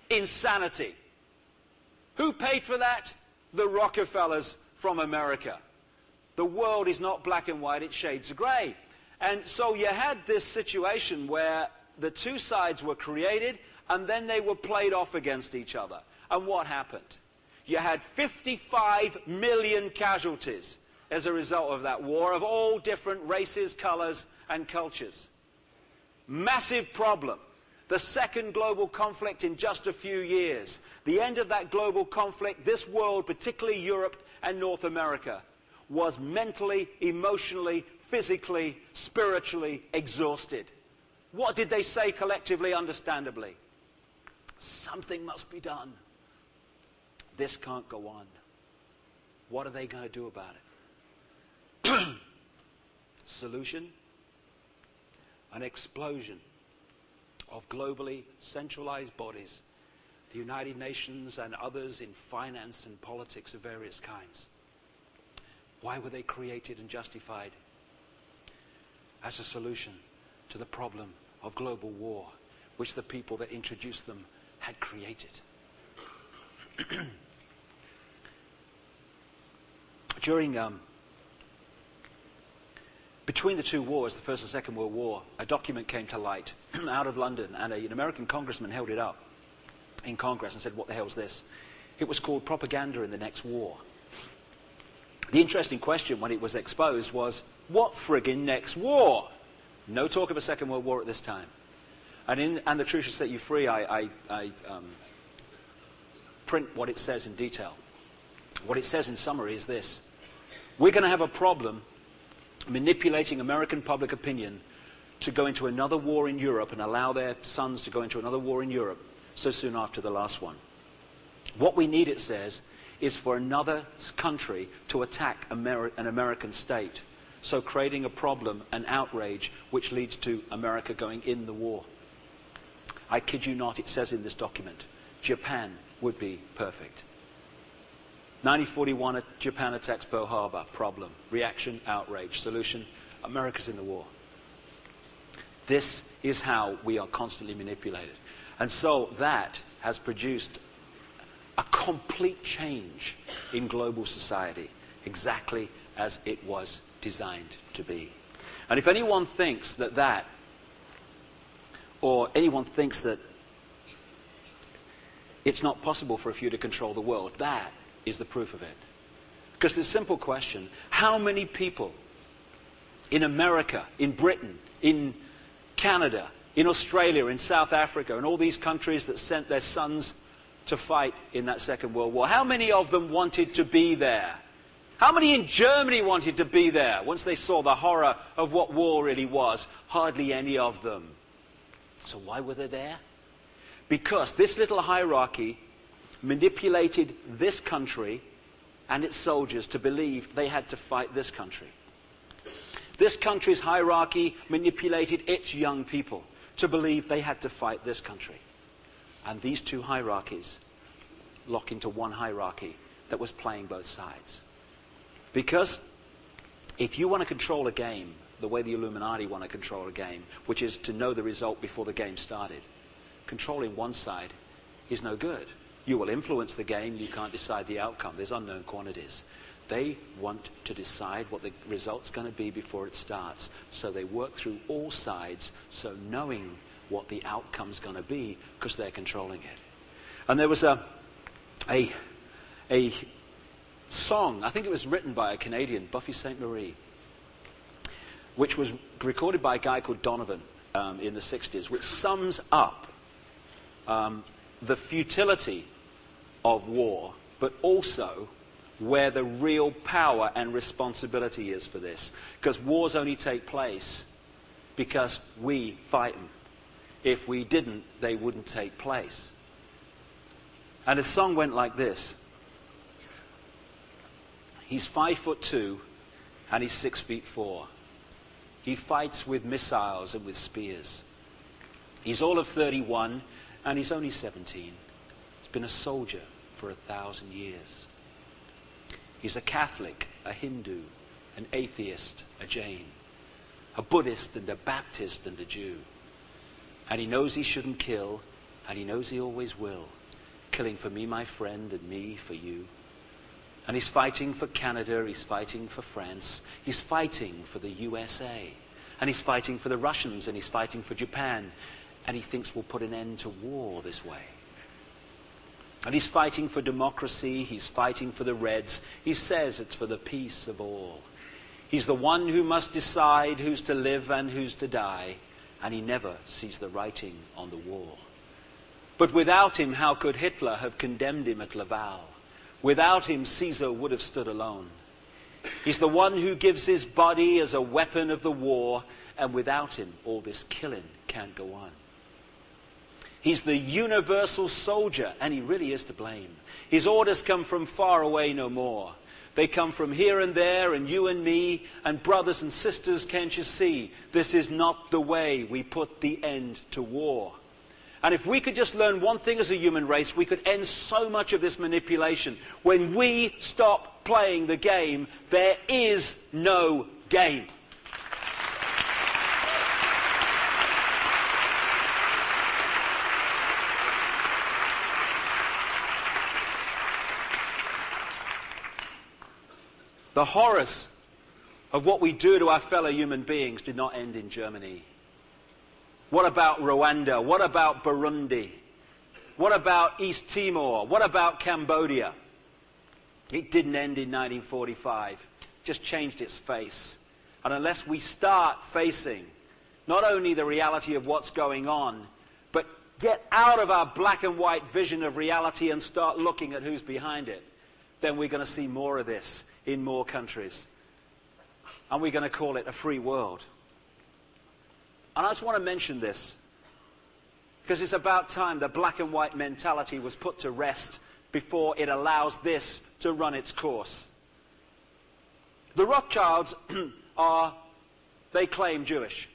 insanity. Who paid for that? The Rockefellers from America. The world is not black and white, it's shades of grey. And so you had this situation where the two sides were created and then they were played off against each other. And what happened? You had 55 million casualties as a result of that war, of all different races, colours and cultures. Massive problem. The second global conflict in just a few years. The end of that global conflict, this world, particularly Europe and North America, was mentally, emotionally, physically, spiritually exhausted. What did they say collectively, understandably? Something must be done. This can't go on. What are they going to do about it? Solution? An explosion of globally centralized bodies, the United Nations and others in finance and politics of various kinds. Why were they created and justified? As a solution to the problem of global war, which the people that introduced them had created. Between the two wars, the First and Second World War, a document came to light out of London, and an American congressman held it up in Congress and said, "What the hell's this?" It was called Propaganda in the Next War. The interesting question when it was exposed was, what friggin' next war? No talk of a Second World War at this time. And the Truth Shall Set You Free, I print what it says in detail. What it says in summary is this: we're going to have a problem manipulating American public opinion to go into another war in Europe and allow their sons to go into another war in Europe so soon after the last one. What we need, it says, is for another country to attack an American state, so creating a problem, an outrage, which leads to America going in the war. I kid you not, it says in this document, Japan would be perfect. 1941, Japan attacks Pearl Harbor. Problem. Reaction, outrage. Solution, America's in the war. This is how we are constantly manipulated. And so that has produced a complete change in global society, exactly as it was designed to be. And if anyone thinks that or anyone thinks that it's not possible for a few to control the world, that is the proof of it. Because there's a simple question: how many people in America, in Britain, in Canada, in Australia, in South Africa, and all these countries that sent their sons to fight in that Second World War, how many of them wanted to be there? How many in Germany wanted to be there once they saw the horror of what war really was? Hardly any of them. So why were they there? Because this little hierarchy manipulated this country and its soldiers to believe they had to fight this country. This country's hierarchy manipulated its young people to believe they had to fight this country. And these two hierarchies lock into one hierarchy that was playing both sides. Because if you want to control a game the way the Illuminati want to control a game, which is to know the result before the game started, controlling one side is no good. You will influence the game, you can't decide the outcome. There's unknown quantities. They want to decide what the result's going to be before it starts. So they work through all sides, so knowing what the outcome's going to be, because they're controlling it. And there was a song, I think it was written by a Canadian, Buffy St. Marie, which was recorded by a guy called Donovan in the 60s, which sums up the futility of war, but also where the real power and responsibility is for this. Because wars only take place because we fight them. If we didn't, they wouldn't take place. And the song went like this. He's 5'2" and he's 6'4". He fights with missiles and with spears. He's all of 31 and he's only 17. He's been a soldier for 1,000 years. He's a Catholic, a Hindu, an atheist, a Jain, a Buddhist and a Baptist and a Jew. And he knows he shouldn't kill, and he knows he always will. Killing for me, my friend, and me for you. And he's fighting for Canada, he's fighting for France, he's fighting for the USA. And he's fighting for the Russians, and he's fighting for Japan. And he thinks we'll put an end to war this way. And he's fighting for democracy, he's fighting for the Reds. He says it's for the peace of all. He's the one who must decide who's to live and who's to die. And he never sees the writing on the wall. But without him, how could Hitler have condemned him at Laval? Without him, Caesar would have stood alone. He's the one who gives his body as a weapon of the war, and without him, all this killing can't go on. He's the universal soldier, and he really is to blame. His orders come from far away no more. They come from here and there, and you and me, and brothers and sisters, can't you see? This is not the way we put the end to war. And if we could just learn one thing as a human race, we could end so much of this manipulation. When we stop playing the game, there is no game. The horrors of what we do to our fellow human beings did not end in Germany. What about Rwanda? What about Burundi? What about East Timor? What about Cambodia? It didn't end in 1945. Just changed its face. And unless we start facing not only the reality of what's going on, but get out of our black and white vision of reality and start looking at who's behind it, then we're going to see more of this in more countries. And we're going to call it a free world. And I just want to mention this, because it's about time the black and white mentality was put to rest before it allows this to run its course. The Rothschilds they claim Jewish.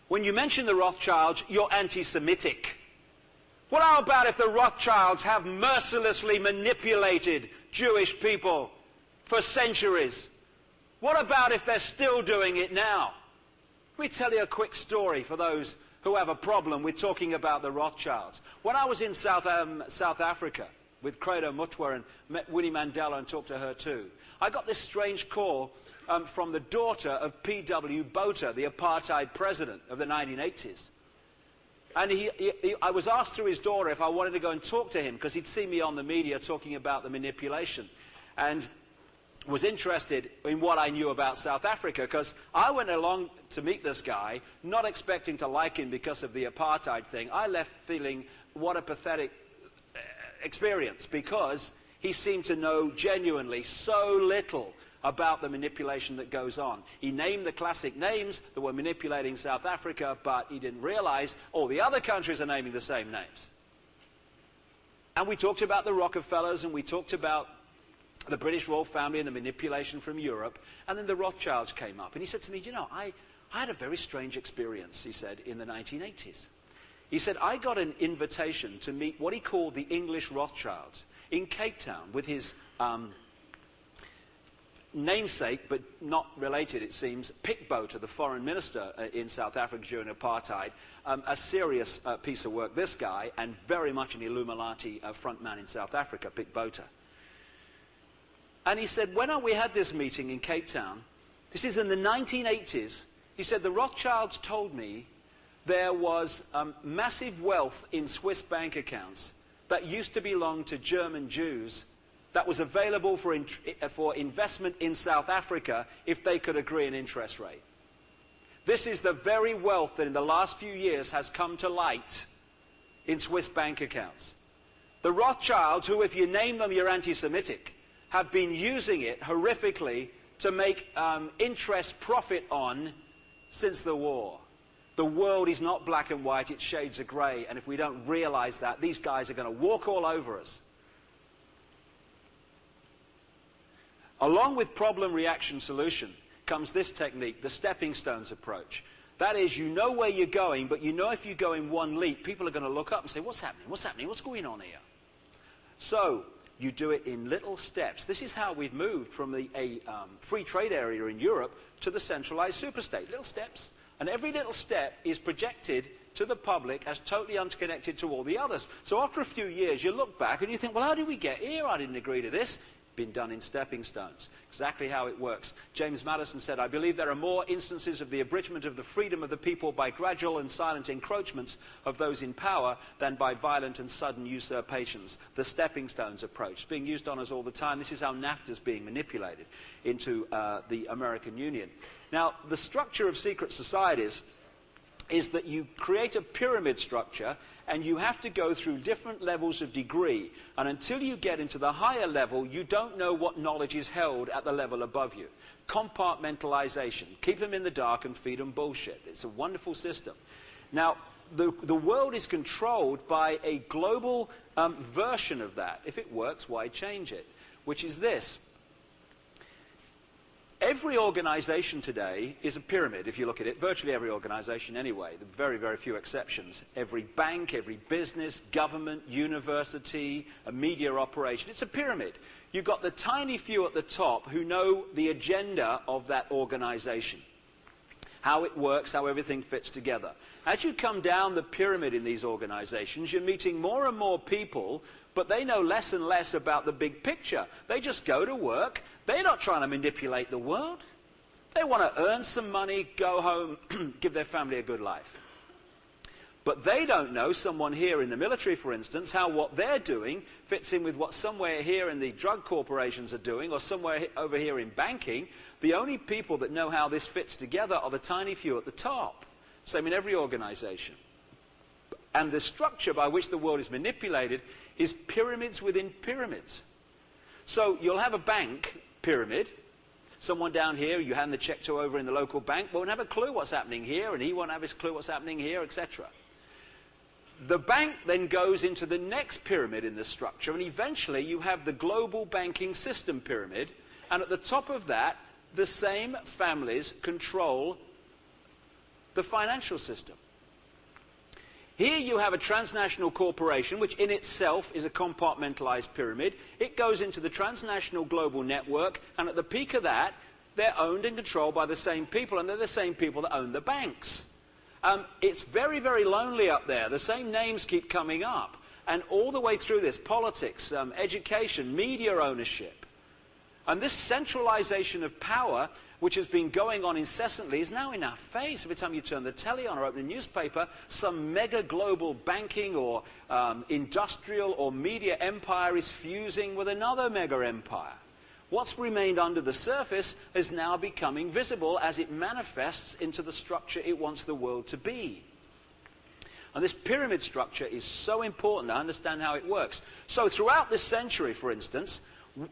When you mention the Rothschilds, you're anti-Semitic. Well, how about if the Rothschilds have mercilessly manipulated Jewish people for centuries? What about if they're still doing it now? Let me tell you a quick story for those who have a problem with talking about the Rothschilds. When I was in South Africa with Credo Mutwa and met Winnie Mandela and talked to her too, I got this strange call from the daughter of P.W. Botha, the apartheid president of the 1980s. And I was asked through his daughter if I wanted to go and talk to him because he'd seen me on the media talking about the manipulation and was interested in what I knew about South Africa, because I went along to meet this guy not expecting to like him because of the apartheid thing. I left feeling what a pathetic experience, because he seemed to know genuinely so little about the manipulation that goes on. He named the classic names that were manipulating South Africa, but he didn't realize all the other countries are naming the same names. And we talked about the Rockefellers, and we talked about the British royal family and the manipulation from Europe, and then the Rothschilds came up. And he said to me, you know, I had a very strange experience, he said, in the 1980s. He said, I got an invitation to meet what he called the English Rothschilds in Cape Town with his namesake, but not related, it seems, Pik Botha, the foreign minister in South Africa during apartheid. A serious piece of work, this guy, and very much an Illuminati frontman in South Africa, Pik Botha. And he said, when we had this meeting in Cape Town, this is in the 1980s, he said, the Rothschilds told me there was massive wealth in Swiss bank accounts that used to belong to German Jews that was available for investment in South Africa if they could agree an interest rate. This is the very wealth that in the last few years has come to light in Swiss bank accounts. The Rothschilds, who if you name them you're anti-Semitic, have been using it horrifically to make interest profit on since the war. The world is not black and white, it's shades of grey, and if we don't realize that, these guys are going to walk all over us. Along with problem, reaction, solution comes this technique, the stepping stones approach. That is, you know where you're going, but you know if you go in one leap, people are going to look up and say, what's happening? What's happening? What's going on here? So you do it in little steps. This is how we've moved from a free trade area in Europe to the centralized superstate. Little steps. And every little step is projected to the public as totally unconnected to all the others. So after a few years, you look back and you think, well, how did we get here? I didn't agree to this. Been done in stepping stones. Exactly how it works. James Madison said, I believe there are more instances of the abridgment of the freedom of the people by gradual and silent encroachments of those in power than by violent and sudden usurpations. The stepping stones approach, being used on us all the time. This is how NAFTA is being manipulated into the American Union. Now, the structure of secret societies is that you create a pyramid structure and you have to go through different levels of degree. And until you get into the higher level, you don't know what knowledge is held at the level above you. Compartmentalization. Keep them in the dark and feed them bullshit. It's a wonderful system. Now, the world is controlled by a global version of that. If it works, why change it? Which is this. Every organization today is a pyramid, if you look at it. Virtually every organization anyway. There are very, very few exceptions. Every bank, every business, government, university, a media operation. It's a pyramid. You've got the tiny few at the top who know the agenda of that organization. How it works, how everything fits together. As you come down the pyramid in these organizations, you're meeting more and more people, but they know less and less about the big picture. They just go to work. They're not trying to manipulate the world. They want to earn some money, go home, give their family a good life. But they don't know, someone here in the military, for instance, how what they're doing fits in with what somewhere here in the drug corporations are doing, or somewhere over here in banking. The only people that know how this fits together are the tiny few at the top. Same in every organization. And the structure by which the world is manipulated is pyramids within pyramids. So you'll have a bank pyramid. Someone down here, you hand the check to over in the local bank, won't have a clue what's happening here, and he won't have a clue what's happening here, etc. The bank then goes into the next pyramid in the structure, and eventually you have the global banking system pyramid, and at the top of that, the same families control the financial system. Here you have a transnational corporation, which in itself is a compartmentalized pyramid. It goes into the transnational global network, and at the peak of that, they're owned and controlled by the same people, and they're the same people that own the banks. It's very, very lonely up there. The same names keep coming up. And all the way through this, politics, education, media ownership. And this centralization of power, which has been going on incessantly, is now in our face. Every time you turn the telly on or open a newspaper, some mega global banking or industrial or media empire is fusing with another mega empire. What's remained under the surface is now becoming visible as it manifests into the structure it wants the world to be. And this pyramid structure is so important to understand how it works. So throughout this century, for instance,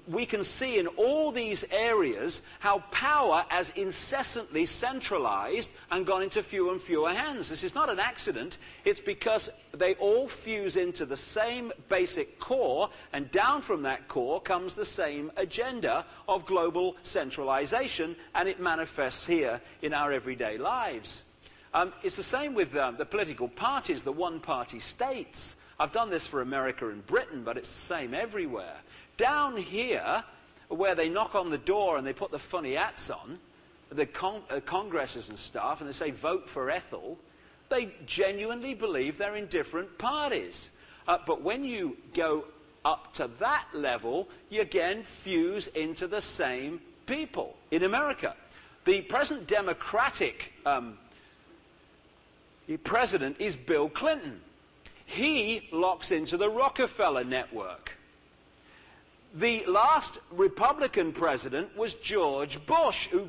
we can see in all these areas how power has incessantly centralized and gone into fewer and fewer hands. This is not an accident. It's because they all fuse into the same basic core, and down from that core comes the same agenda of global centralization, and it manifests here in our everyday lives. It's the same with the political parties, the one-party states. I've done this for America and Britain, but it's the same everywhere. Down here, where they knock on the door and they put the funny hats on, the congresses and stuff, and they say, vote for Ethel, they genuinely believe they're in different parties. But when you go up to that level, you again fuse into the same people. In America, the present Democratic president is Bill Clinton. He locks into the Rockefeller network. The last Republican president was George Bush, who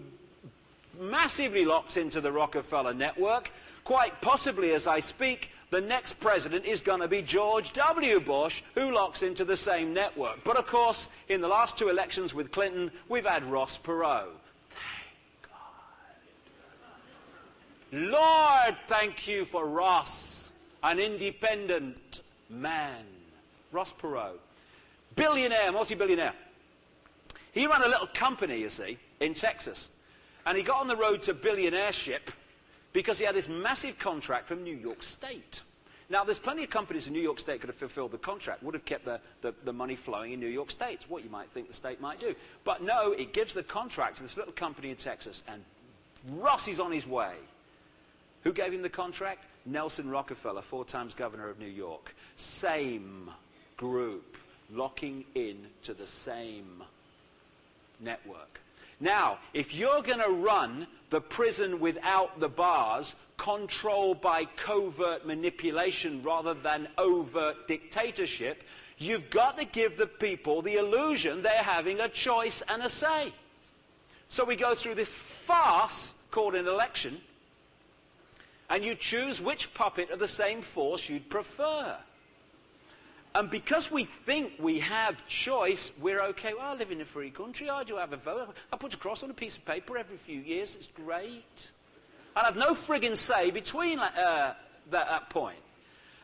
massively locks into the Rockefeller network. Quite possibly, as I speak, the next president is going to be George W. Bush, who locks into the same network. But of course, in the last two elections with Clinton, we've had Ross Perot. Thank God. Lord, thank you for Ross, an independent man. Ross Perot. Billionaire, multi-billionaire. He ran a little company, you see, in Texas. And he got on the road to billionaireship because he had this massive contract from New York State. Now, there's plenty of companies in New York State could have fulfilled the contract, would have kept the money flowing in New York State. It's what you might think the state might do. But no, it gives the contract to this little company in Texas, and Ross is on his way. Who gave him the contract? Nelson Rockefeller, 4 times governor of New York. Same group. Locking in to the same network. Now, if you're going to run the prison without the bars, controlled by covert manipulation rather than overt dictatorship, you've got to give the people the illusion they're having a choice and a say. So we go through this farce called an election, and you choose which puppet of the same force you'd prefer. And because we think we have choice, we're okay. Well, I live in a free country. I do have a vote. I put a cross on a piece of paper every few years. It's great. And I've no friggin' say between that point.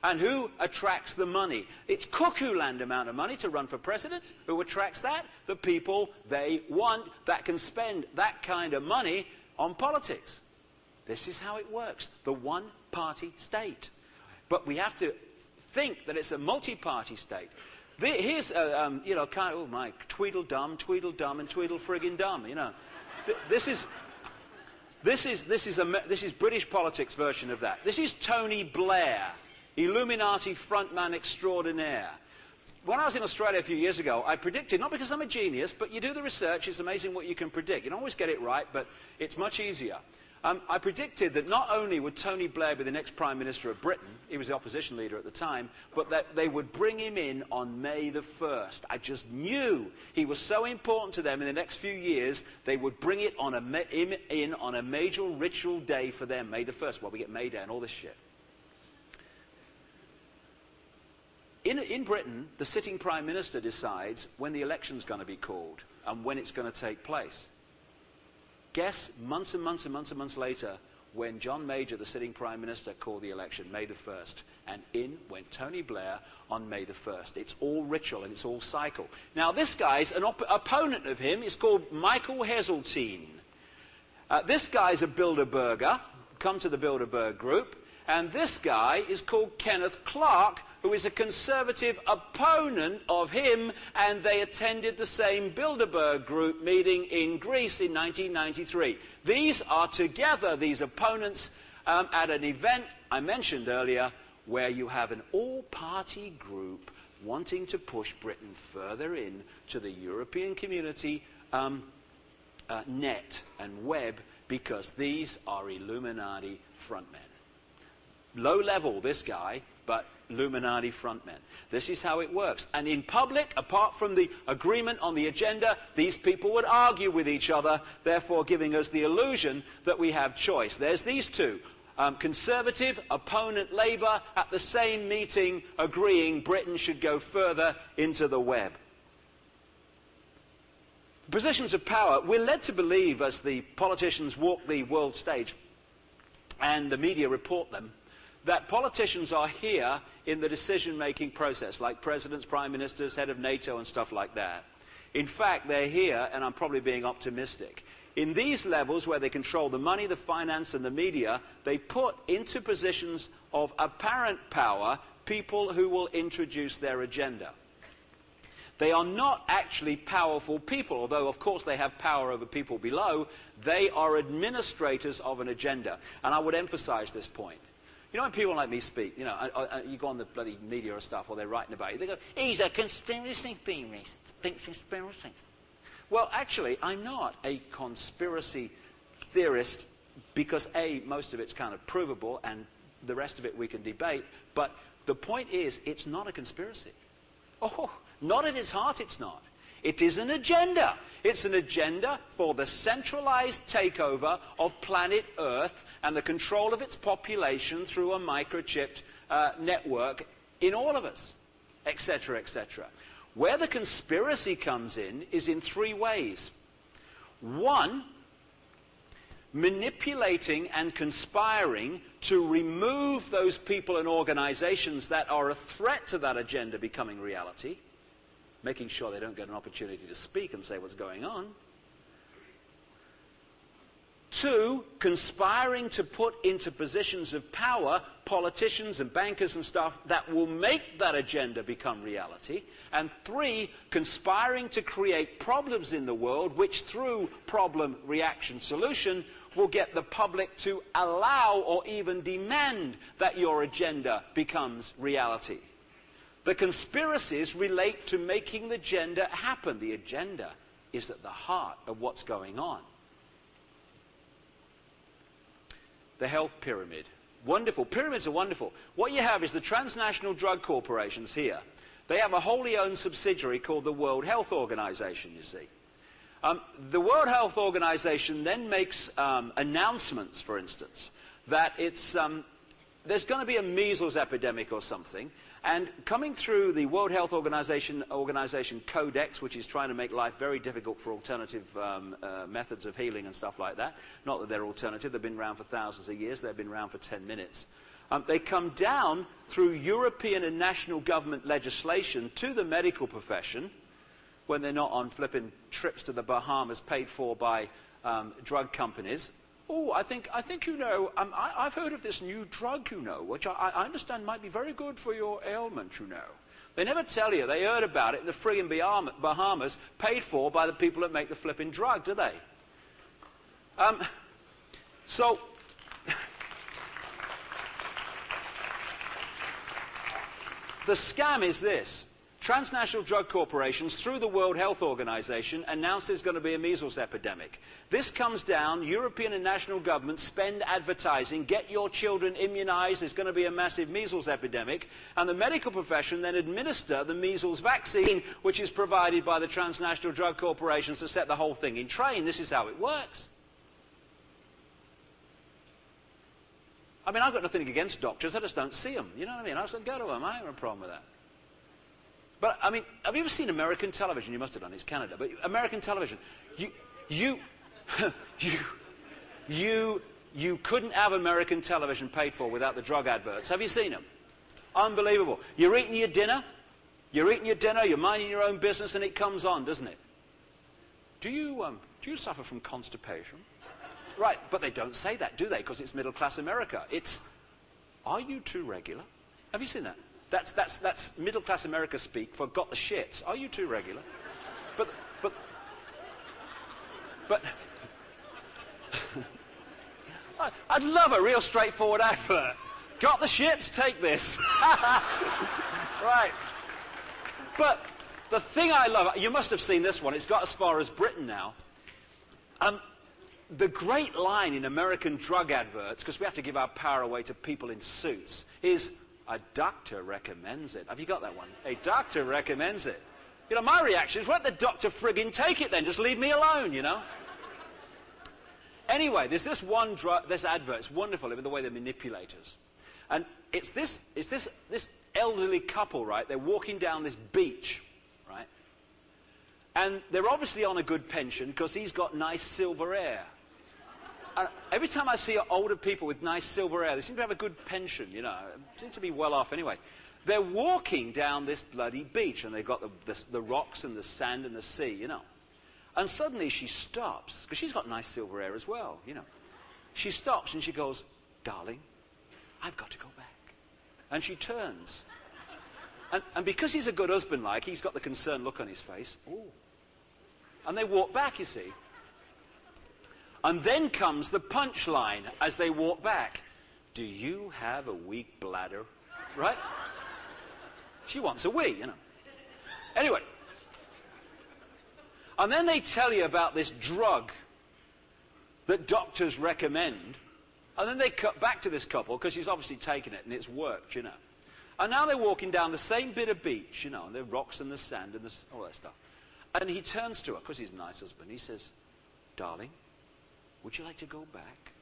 And who attracts the money? It's cuckoo land amount of money to run for president. Who attracts that? The people they want that can spend that kind of money on politics. This is how it works. The one-party state. But we have to think that it's a multi-party state. Here's, you know, kind of, oh my, Tweedledum, Tweedledum, and Tweedle-friggin-dum, you know. This is British politics version of that. This is Tony Blair, Illuminati frontman extraordinaire. When I was in Australia a few years ago, I predicted, not because I'm a genius, but you do the research, it's amazing what you can predict. You don't always get it right, but it's much easier. I predicted that not only would Tony Blair be the next Prime Minister of Britain, he was the opposition leader at the time, but that they would bring him in on May the 1st. I just knew he was so important to them in the next few years, they would bring it on in on a major ritual day for them, May the 1st. Well, we get May Day and all this shit. In Britain, the sitting Prime Minister decides when the election's going to be called and when it's going to take place. Guess, months and months and months and months later, when John Major, the sitting Prime Minister, called the election, May the 1st. And in went Tony Blair on May the 1st. It's all ritual and it's all cycle. Now, this guy's an opponent of him. It's called Michael Heseltine. This guy's a Bilderberger, come to the Bilderberg group. And this guy is called Kenneth Clark, who is a conservative opponent of him, and they attended the same Bilderberg group meeting in Greece in 1993. These are together, these opponents, at an event I mentioned earlier, where you have an all-party group wanting to push Britain further in to the European community net and web, because these are Illuminati frontmen. Low level, this guy, but Illuminati frontmen. This is how it works. And in public, apart from the agreement on the agenda, these people would argue with each other, therefore giving us the illusion that we have choice. There's these two. Conservative, opponent Labour, at the same meeting agreeing Britain should go further into the web. Positions of power. We're led to believe, as the politicians walk the world stage and the media report them, that politicians are here in the decision-making process, like presidents, prime ministers, head of NATO and stuff like that. In fact, they're here, and I'm probably being optimistic, in these levels where they control the money, the finance and the media, they put into positions of apparent power people who will introduce their agenda. They are not actually powerful people, although of course they have power over people below. They are administrators of an agenda. And I would emphasize this point. You know, when people like me speak, you know, you go on the bloody media or stuff, or they're writing about you, they go, he's a conspiracy theorist, thinks conspiracies. Well, actually, I'm not a conspiracy theorist because, A, most of it's kind of provable, and the rest of it we can debate, but the point is, it's not a conspiracy. Oh, not at its heart, it's not. It is an agenda. It's an agenda for the centralized takeover of planet Earth and the control of its population through a microchipped network in all of us, etc., etc. Where the conspiracy comes in is in three ways. One, manipulating and conspiring to remove those people and organizations that are a threat to that agenda becoming reality, making sure they don't get an opportunity to speak and say what's going on. Two, conspiring to put into positions of power politicians and bankers and stuff that will make that agenda become reality. And three, conspiring to create problems in the world which, through problem, reaction, solution, will get the public to allow or even demand that your agenda becomes reality. The conspiracies relate to making the agenda happen. The agenda is at the heart of what's going on. The health pyramid. Wonderful. Pyramids are wonderful. What you have is the transnational drug corporations here. They have a wholly owned subsidiary called the World Health Organization, you see. The World Health Organization then makes announcements, for instance, that it's, there's going to be a measles epidemic or something, and coming through the World Health Organization Codex, which is trying to make life very difficult for alternative methods of healing and stuff like that. Not that they're alternative, they've been around for thousands of years, they've been around for 10 minutes. They come down through European and national government legislation to the medical profession, when they're not on flipping trips to the Bahamas paid for by drug companies. Oh, I think you know, I've heard of this new drug, you know, which I understand might be very good for your ailment, you know. They never tell you. They heard about it in the friggin' Bahamas, paid for by the people that make the flipping drug, do they? So, the scam is this. Transnational drug corporations, through the World Health Organization, announce there's going to be a measles epidemic. This comes down, European and national governments spend advertising, get your children immunized, there's going to be a massive measles epidemic, and the medical profession then administer the measles vaccine, which is provided by the transnational drug corporations to set the whole thing in train. This is how it works. I mean, I've got nothing against doctors, I just don't see them. You know what I mean? I just don't go to them. I have no problem with that. But, I mean, have you ever seen American television? You must have done, it's Canada. But American television, you you couldn't have American television paid for without the drug adverts. Have you seen them? Unbelievable. You're eating your dinner, you're minding your own business, and it comes on, doesn't it? Do you suffer from constipation? Right, but they don't say that, do they? Because it's middle-class America. It's, are you too regular? Have you seen that? That's middle-class America speak for got the shits. Are you too regular? But I'd love a real straightforward advert. Got the shits? Take this. Right. But the thing I love, you must have seen this one. It's got as far as Britain now. The great line in American drug adverts, because we have to give our power away to people in suits, is, a doctor recommends it. Have you got that one? A doctor recommends it. You know, my reaction is, let the doctor friggin' take it then. Just leave me alone, you know. Anyway, there's this one this advert. It's wonderful in the way they manipulate us. And it's this elderly couple, right? They're walking down this beach, right? And they're obviously on a good pension because he's got nice silver hair. And every time I see older people with nice silver hair, they seem to have a good pension, you know. Seem to be well off anyway. They're walking down this bloody beach, and they've got the rocks and the sand and the sea, you know. And suddenly she stops, because she's got nice silver hair as well, you know. She stops and she goes, darling, I've got to go back. And she turns. And because he's a good husband, like, he's got the concerned look on his face. Ooh. And they walk back, you see. And then comes the punchline as they walk back. Do you have a weak bladder? Right? She wants a wee, you know. Anyway. And then they tell you about this drug that doctors recommend. And then they cut back to this couple, because she's obviously taken it and it's worked, you know. And now they're walking down the same bit of beach, you know, and the rocks and the sand and all that stuff. And he turns to her, because he's a nice husband. He says, darling, would you like to go back?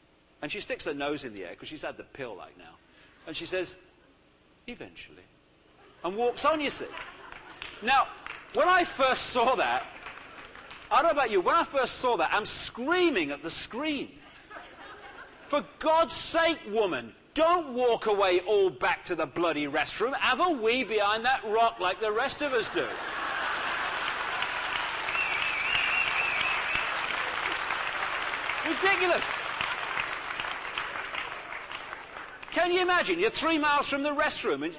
And she sticks her nose in the air, because she's had the pill like now. And she says, eventually. And walks on, you see. Now, when I first saw that, I don't know about you, when I first saw that, I'm screaming at the screen. For God's sake, woman, don't walk away all back to the bloody restroom. Have a wee behind that rock like the rest of us do. Ridiculous. Can you imagine? You're 3 miles from the restroom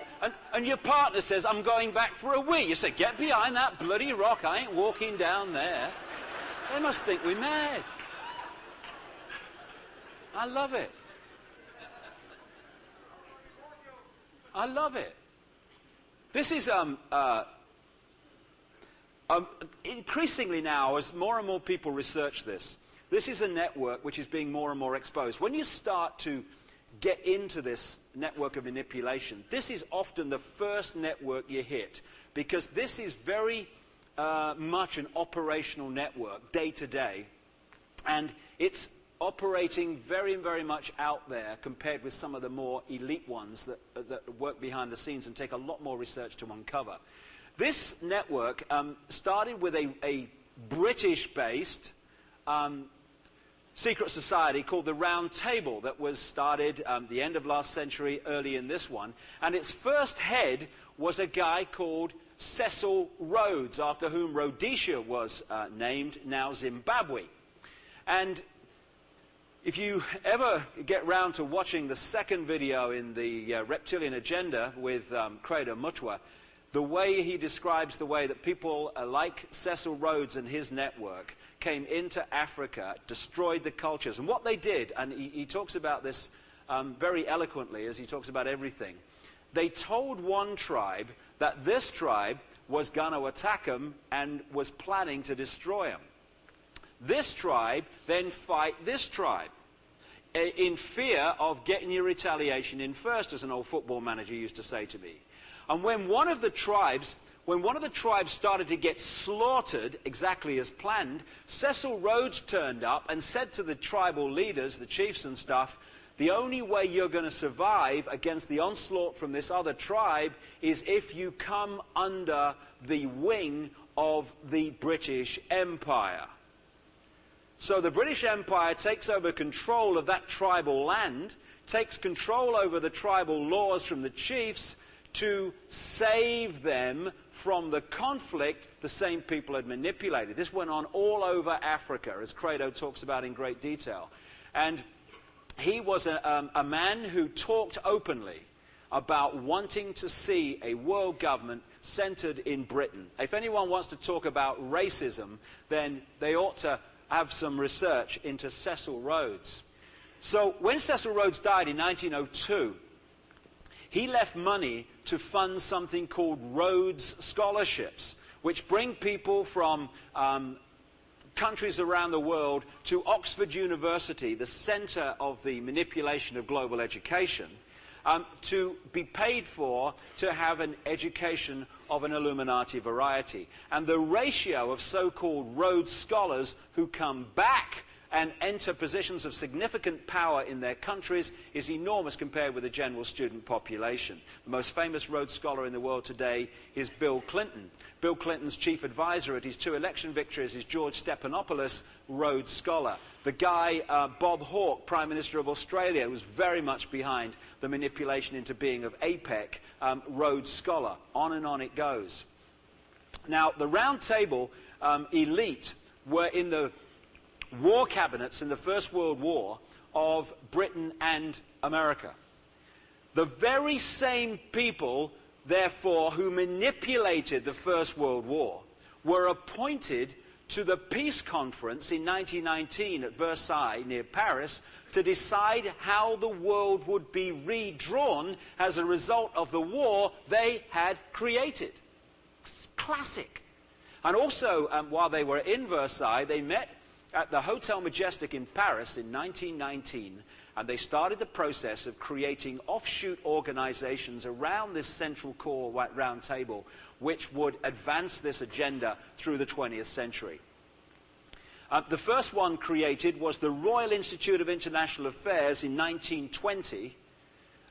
and your partner says, I'm going back for a wee. You say, get behind that bloody rock. I ain't walking down there. They must think we're mad. I love it. I love it. This is increasingly now, as more and more people research this, this is a network which is being more and more exposed. When you start to get into this network of manipulation, this is often the first network you hit, because this is very much an operational network, day to day, and it's operating very, very much out there compared with some of the more elite ones that work behind the scenes and take a lot more research to uncover. This network started with a British-based secret society called the Round Table that was started the end of last century, early in this one. And its first head was a guy called Cecil Rhodes, after whom Rhodesia was named, now Zimbabwe. And if you ever get round to watching the second video in the Reptilian Agenda with Credo Mutwa, the way he describes the way that people like Cecil Rhodes and his network came into Africa, destroyed the cultures. And what they did, and he talks about this very eloquently as he talks about everything, they told one tribe that this tribe was going to attack them and was planning to destroy them. This tribe then fight this tribe in fear of getting your retaliation in first, as an old football manager used to say to me. And when one of the tribes started to get slaughtered exactly as planned, Cecil Rhodes turned up and said to the tribal leaders, the chiefs and stuff, the only way you're going to survive against the onslaught from this other tribe is if you come under the wing of the British Empire. So the British Empire takes over control of that tribal land, takes control over the tribal laws from the chiefs to save them from the conflict the same people had manipulated. This went on all over Africa, as Credo talks about in great detail. And he was a man who talked openly about wanting to see a world government centered in Britain. If anyone wants to talk about racism, then they ought to have some research into Cecil Rhodes. So when Cecil Rhodes died in 1902, he left money to fund something called Rhodes Scholarships, which bring people from countries around the world to Oxford University, the center of the manipulation of global education, to be paid for to have an education of an Illuminati variety. And the ratio of so-called Rhodes Scholars who come back and enter positions of significant power in their countries is enormous compared with the general student population. The most famous Rhodes Scholar in the world today is Bill Clinton. Bill Clinton's chief advisor at his 2 election victories is George Stephanopoulos, Rhodes Scholar. The guy, Bob Hawke, Prime Minister of Australia, was very much behind the manipulation into being of APEC, Rhodes Scholar. On and on it goes. Now, the Round Table elite were in the war cabinets in the First World War of Britain and America. The very same people, therefore, who manipulated the First World War were appointed to the peace conference in 1919 at Versailles near Paris to decide how the world would be redrawn as a result of the war they had created. Classic. And also, while they were in Versailles, they met at the Hotel Majestic in Paris in 1919, and they started the process of creating offshoot organizations around this central core round table, which would advance this agenda through the 20th century. The first one created was the Royal Institute of International Affairs in 1920,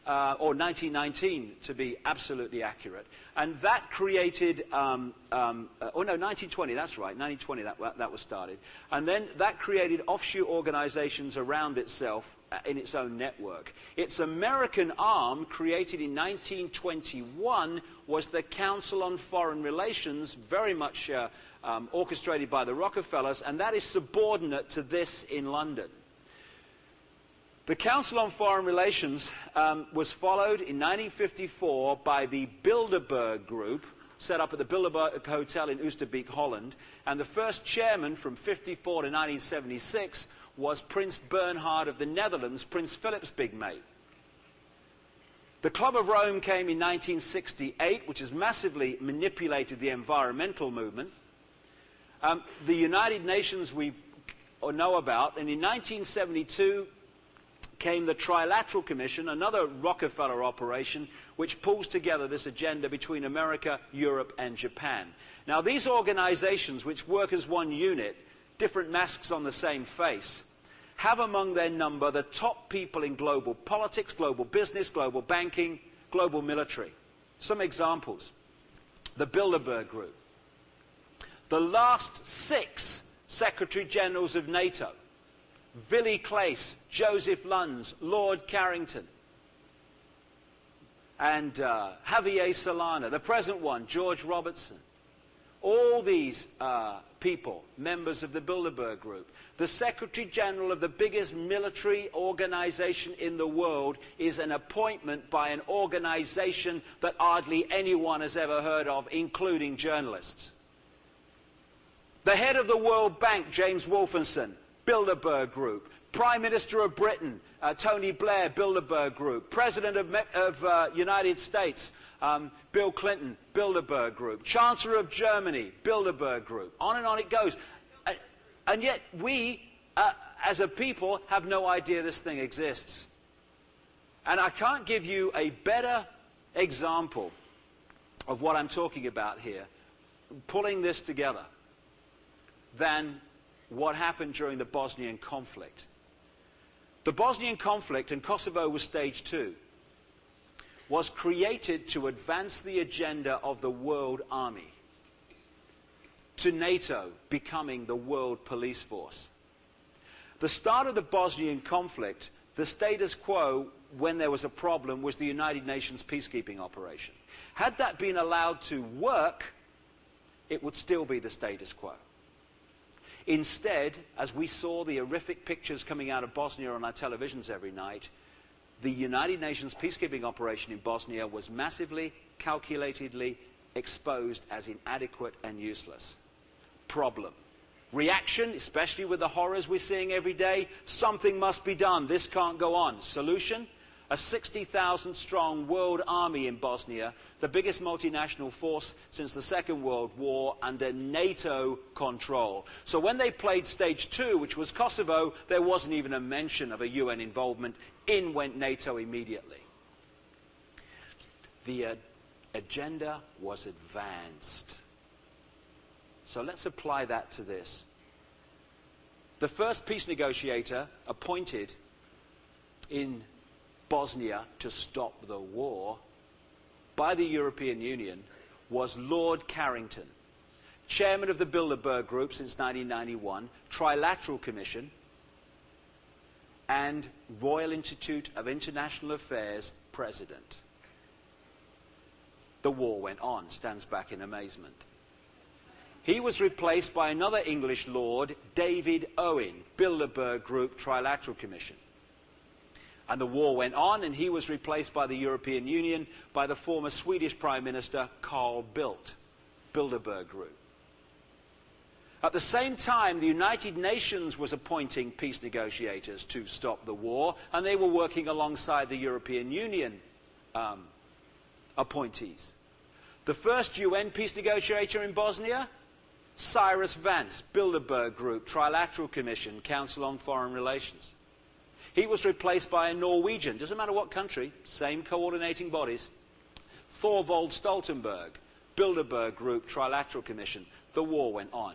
or 1919 to be absolutely accurate. And that created, 1920, that's right, 1920 that was started. And then that created offshoot organizations around itself in its own network. Its American arm, created in 1921, was the Council on Foreign Relations, very much orchestrated by the Rockefellers, and that is subordinate to this in London. The Council on Foreign Relations was followed in 1954 by the Bilderberg Group, set up at the Bilderberg Hotel in Oosterbeek, Holland. And the first chairman from 1954 to 1976 was Prince Bernhard of the Netherlands, Prince Philip's big mate. The Club of Rome came in 1968, which has massively manipulated the environmental movement. The United Nations we know about, and in 1972, came the Trilateral Commission, another Rockefeller operation, which pulls together this agenda between America, Europe, and Japan. Now, these organizations, which work as one unit, different masks on the same face, have among their number the top people in global politics, global business, global banking, global military. Some examples. The Bilderberg Group. The last 6 Secretary Generals of NATO. Willy Claes, Joseph Luns, Lord Carrington, and Javier Solana, the present one, George Robertson. All these people, members of the Bilderberg Group. The Secretary General of the biggest military organization in the world is an appointment by an organization that hardly anyone has ever heard of, including journalists. The head of the World Bank, James Wolfenson, Bilderberg Group. Prime Minister of Britain, Tony Blair, Bilderberg Group. President of United States, Bill Clinton, Bilderberg Group. Chancellor of Germany, Bilderberg Group. On and on it goes. And yet we, as a people, have no idea this thing exists. And I can't give you a better example of what I'm talking about here, pulling this together, than what happened during the Bosnian conflict. The Bosnian conflict, and Kosovo was stage 2, was created to advance the agenda of the world army, to NATO becoming the world police force. The start of the Bosnian conflict, the status quo when there was a problem was the United Nations peacekeeping operation. Had that been allowed to work, it would still be the status quo. Instead, as we saw the horrific pictures coming out of Bosnia on our televisions every night, the United Nations peacekeeping operation in Bosnia was massively, calculatedly exposed as inadequate and useless. Problem. Reaction, especially with the horrors we're seeing every day, something must be done. This can't go on. Solution? A 60,000 strong world army in Bosnia, the biggest multinational force since the Second World War, under NATO control. So when they played stage 2, which was Kosovo, there wasn't even a mention of a UN involvement. In went NATO immediately. The agenda was advanced. So let's apply that to this. The first peace negotiator appointed in Bosnia to stop the war by the European Union was Lord Carrington, chairman of the Bilderberg Group since 1991, Trilateral Commission, and Royal Institute of International Affairs president. The war went on, stands back in amazement. He was replaced by another English lord, David.Icke, Bilderberg Group, Trilateral Commission. And the war went on, and he was replaced by the European Union by the former Swedish Prime Minister, Carl Bildt, Bilderberg Group. At the same time, the United Nations was appointing peace negotiators to stop the war, and they were working alongside the European Union appointees. The first UN peace negotiator in Bosnia, Cyrus Vance, Bilderberg Group, Trilateral Commission, Council on Foreign Relations. He was replaced by a Norwegian, doesn't matter what country, same coordinating bodies, Thorvald Stoltenberg, Bilderberg Group, Trilateral Commission. The war went on.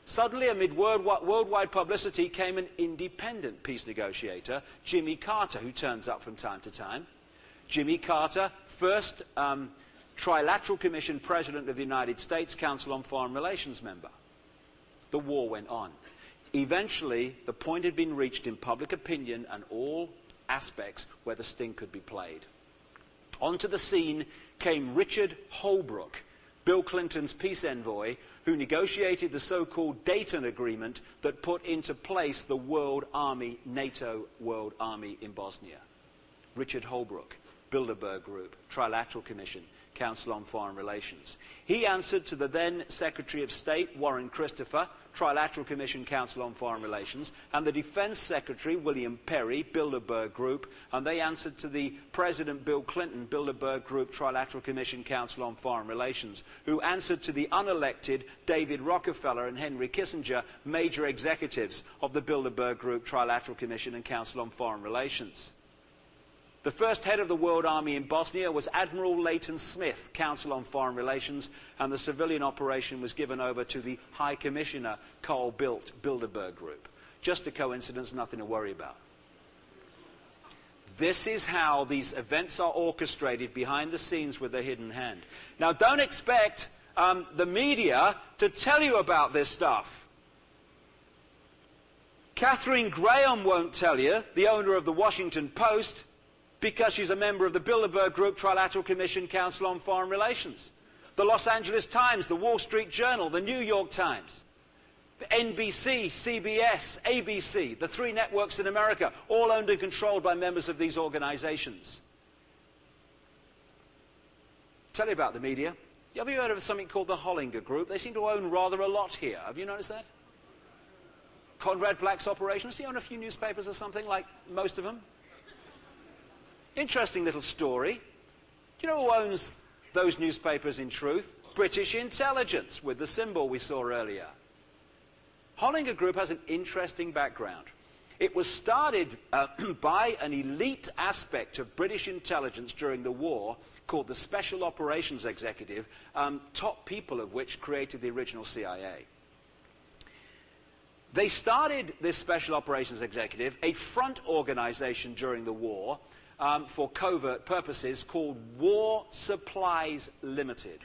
Suddenly, amid worldwide publicity, came an independent peace negotiator, Jimmy Carter, who turns up from time to time. Jimmy Carter, first Trilateral Commission President of the United States, Council on Foreign Relations member. The war went on. Eventually, the point had been reached in public opinion and all aspects where the sting could be played. Onto the scene came Richard Holbrooke, Bill Clinton's peace envoy, who negotiated the so-called Dayton Agreement that put into place the World Army, NATO World Army in Bosnia. Richard Holbrooke, Bilderberg Group, Trilateral Commission, Council on Foreign Relations. He answered to the then Secretary of State, Warren Christopher, Trilateral Commission, Council on Foreign Relations, and the Defense Secretary, William Perry, Bilderberg Group, and they answered to the President Bill Clinton, Bilderberg Group, Trilateral Commission, Council on Foreign Relations, who answered to the unelected David Rockefeller and Henry Kissinger, major executives of the Bilderberg Group, Trilateral Commission, and Council on Foreign Relations. The first head of the World Army in Bosnia was Admiral Leighton Smith, Council on Foreign Relations, and the civilian operation was given over to the High Commissioner, Carl Bildt, Bilderberg Group. Just a coincidence, nothing to worry about. This is how these events are orchestrated behind the scenes with a hidden hand. Now, don't expect the media to tell you about this stuff. Catherine Graham won't tell you, the owner of the Washington Post, because she's a member of the Bilderberg Group, Trilateral Commission, Council on Foreign Relations. The Los Angeles Times, the Wall Street Journal, the New York Times, the NBC, CBS, ABC, the three networks in America, all owned and controlled by members of these organizations. Tell you about the media. Have you heard of something called the Hollinger Group? They seem to own rather a lot here. Have you noticed that? Conrad Black's operation. Does he own a few newspapers or something, like most of them? Interesting little story. Do you know who owns those newspapers in truth? British intelligence, with the symbol we saw earlier. Hollinger Group has an interesting background. It was started by an elite aspect of British intelligence during the war called the Special Operations Executive, top people of which created the original CIA. They started this Special Operations Executive, a front organization during the war, for covert purposes, called War Supplies Limited.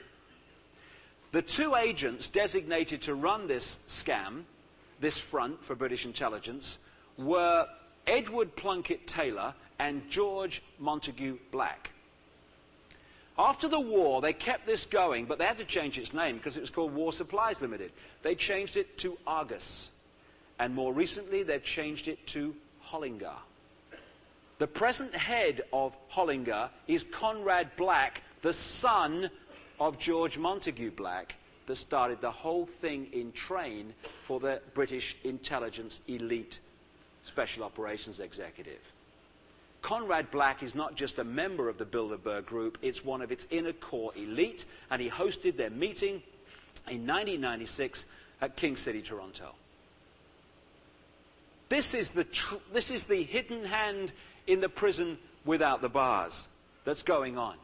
The two agents designated to run this scam, this front for British intelligence were Edward Plunkett Taylor and George Montagu Black. After the war, they kept this going, but they had to change its name because it was called War Supplies Limited. They changed it to Argus. And more recently, they've changed it to Hollinger. The present head of Hollinger is Conrad Black, the son of George Montagu Black, that started the whole thing in train for the British intelligence elite special operations executive. Conrad Black is not just a member of the Bilderberg Group, it's one of its inner core elite, and he hosted their meeting in 1996 at King City, Toronto. This is the hidden hand in the prison without the bars that's going on.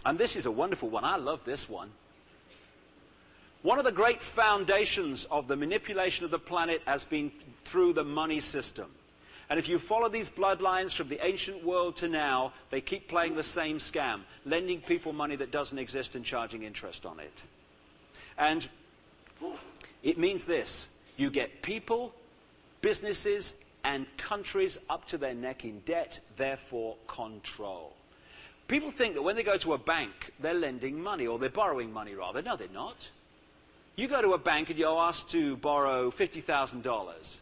And this is a wonderful one. I love this one. One of the great foundations of the manipulation of the planet has been through the money system. And if you follow these bloodlines from the ancient world to now, they keep playing the same scam, lending people money that doesn't exist and charging interest on it. And it means this: you get people, businesses, and countries up to their neck in debt, therefore control. People think that when they go to a bank, they're lending money, or they're borrowing money rather. No, they're not. You go to a bank and you're asked to borrow $50,000.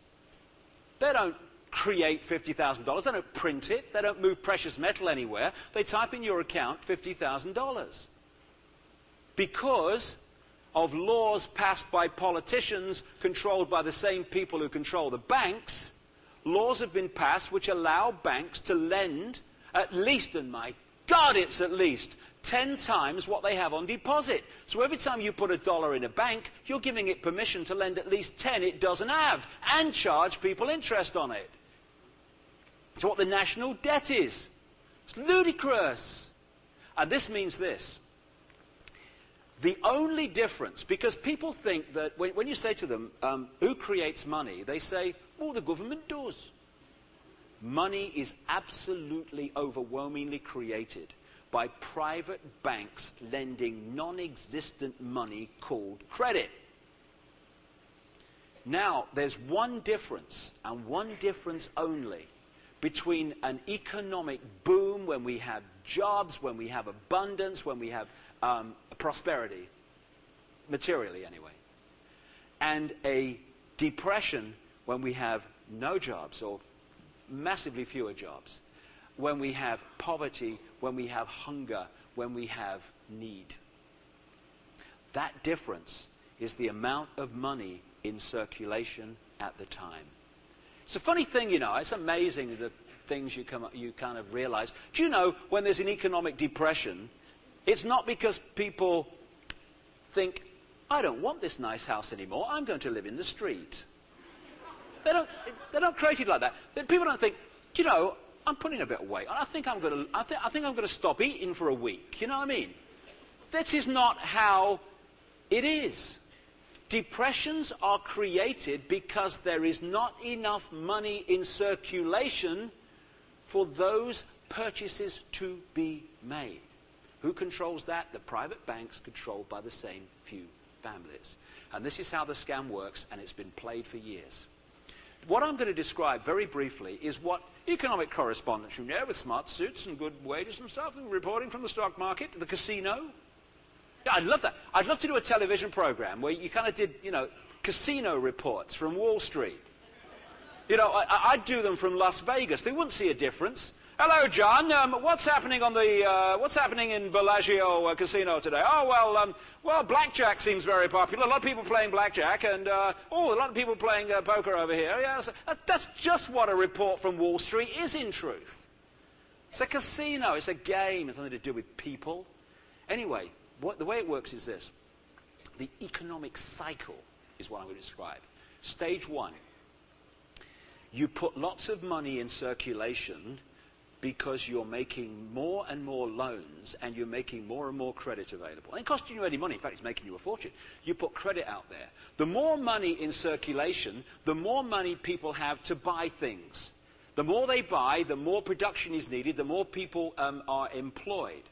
They don't create $50,000. They don't print it. They don't move precious metal anywhere. They type in your account $50,000. Because of laws passed by politicians controlled by the same people who control the banks, laws have been passed which allow banks to lend at least, and my God, it's at least 10 times what they have on deposit. So every time you put $1 in a bank, you're giving it permission to lend at least 10 it doesn't have, and charge people interest on it. It's what the national debt is. It's ludicrous. And this means this. The only difference, because people think that when you say to them, who creates money, they say, well, the government does. Money is absolutely overwhelmingly created by private banks lending non-existent money called credit. Now, there's one difference, and one difference only, between an economic boom, when we have jobs, when we have abundance, when we have prosperity, materially anyway, and a depression when we have no jobs or massively fewer jobs, when we have poverty, when we have hunger, when we have need. That difference is the amount of money in circulation at the time. It's a funny thing, you know, it's amazing the things you kind of realize. Do you know, when there's an economic depression, it's not because people think, I don't want this nice house anymore, I'm going to live in the street. They're not created like that. People don't think, you know, I'm putting a bit of weight. I think I'm going to stop eating for a week. You know what I mean? That is not how it is. Depressions are created because there is not enough money in circulation for those purchases to be made. Who controls that? The private banks, controlled by the same few families. And this is how the scam works, and it's been played for years. What I'm going to describe very briefly is what economic correspondents, you know, with smart suits and good wages and stuff, and reporting from the stock market to the casino. Yeah, I'd love that. I'd love to do a television program where you kind of did, you know, casino reports from Wall Street. You know, I'd do them from Las Vegas. They wouldn't see a difference. Hello, John. What's happening in Bellagio Casino today? Oh, well, blackjack seems very popular. A lot of people playing blackjack, and a lot of people playing poker over here. Yeah, so that's just what a report from Wall Street is, in truth. It's a casino. It's a game. It's nothing to do with people. Anyway, the way it works is this: the economic cycle is what I'm going to describe. Stage one: you put lots of money in circulation because you're making more and more loans and you're making more and more credit available. It ain't costing you any money. In fact, it's making you a fortune. You put credit out there. The more money in circulation, the more money people have to buy things. The more they buy, the more production is needed, the more people are employed.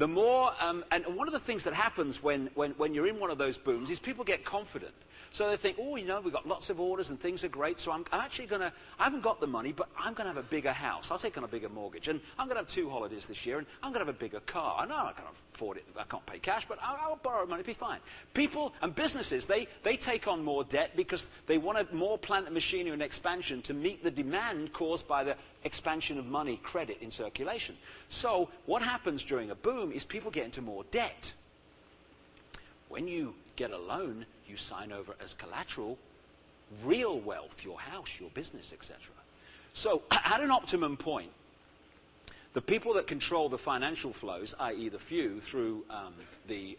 the more, and one of the things that happens when you're in one of those booms is people get confident. So they think, oh, you know, we've got lots of orders and things are great, so I'm actually going to, I haven't got the money, but I'm going to have a bigger house. I'll take on a bigger mortgage, and I'm going to have 2 holidays this year, and I'm going to have a bigger car. I know I can't afford it, I can't pay cash, but I'll borrow money, it'll be fine. People and businesses, they take on more debt because they want more plant and machinery and expansion to meet the demand caused by the expansion of money, credit in circulation. So what happens during a boom is people get into more debt. When you get a loan, you sign over as collateral real wealth, your house, your business, etc. So at an optimum point, the people that control the financial flows, i.e. the few, through the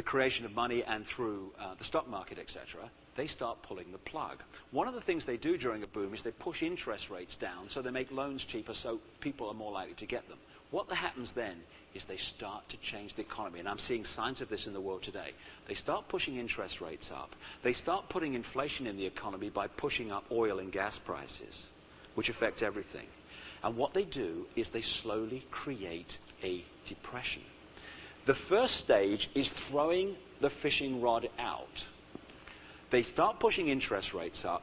creation of money and through the stock market, etc., they start pulling the plug. One of the things they do during a boom is they push interest rates down, so they make loans cheaper, so people are more likely to get them. What happens then is they start to change the economy, and I'm seeing signs of this in the world today. They start pushing interest rates up. They start putting inflation in the economy by pushing up oil and gas prices, which affect everything. And what they do is they slowly create a depression. The first stage is throwing the fishing rod out. They start pushing interest rates up,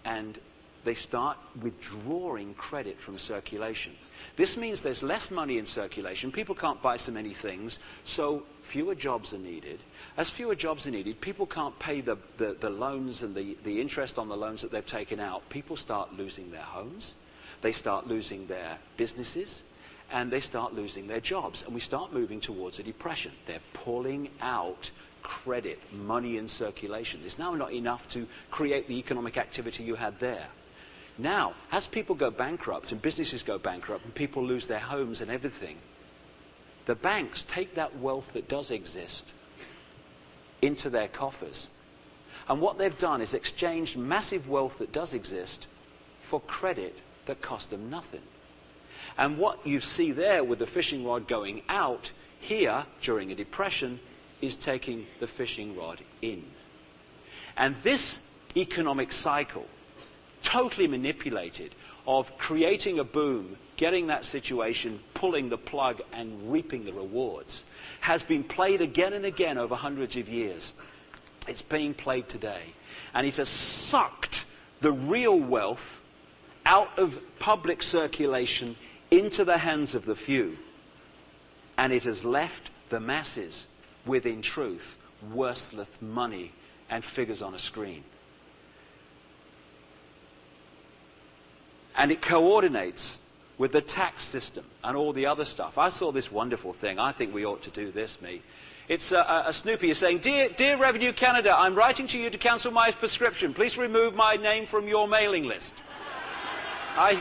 and they start withdrawing credit from circulation. This means there's less money in circulation. People can't buy so many things, so fewer jobs are needed. As fewer jobs are needed, people can't pay the loans and the interest on the loans that they've taken out. People start losing their homes. They start losing their businesses. And they start losing their jobs. And we start moving towards a depression. They're pulling out credit, money in circulation. It's now not enough to create the economic activity you had there. Now, as people go bankrupt and businesses go bankrupt and people lose their homes and everything, the banks take that wealth that does exist into their coffers. And what they've done is exchanged massive wealth that does exist for credit that cost them nothing. And what you see there with the fishing rod going out here during a depression is taking the fishing rod in. And this economic cycle, totally manipulated, of creating a boom, getting that situation, pulling the plug and reaping the rewards, has been played again and again over hundreds of years. It's being played today. And it has sucked the real wealth out of public circulation into the hands of the few. And it has left the masses with, in truth, worthless money and figures on a screen. And it coordinates with the tax system and all the other stuff. I saw this wonderful thing. I think we ought to do this, me. It's a Snoopy is saying, Dear Revenue Canada, I'm writing to you to cancel my prescription. Please remove my name from your mailing list. I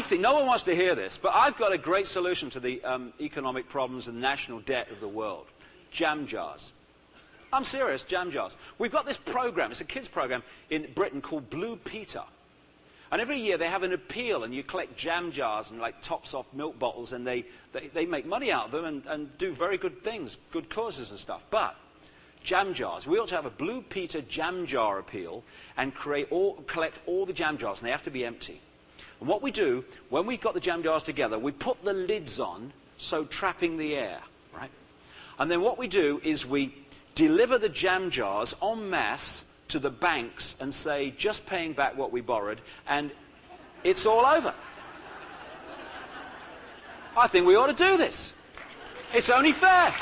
think, no one wants to hear this, but I've got a great solution to the economic problems and national debt of the world. Jam jars. I'm serious, jam jars. We've got this program, it's a kids program in Britain called Blue Peter. And every year they have an appeal, and you collect jam jars and like tops off milk bottles, and they make money out of them and do very good things, good causes and stuff. But jam jars, we ought to have a Blue Peter jam jar appeal and collect all the jam jars, and they have to be empty. And what we do, when we've got the jam jars together, we put the lids on, so trapping the air, right? And then what we do is we deliver the jam jars en masse to the banks and say, just paying back what we borrowed, and it's all over. I think we ought to do this. It's only fair.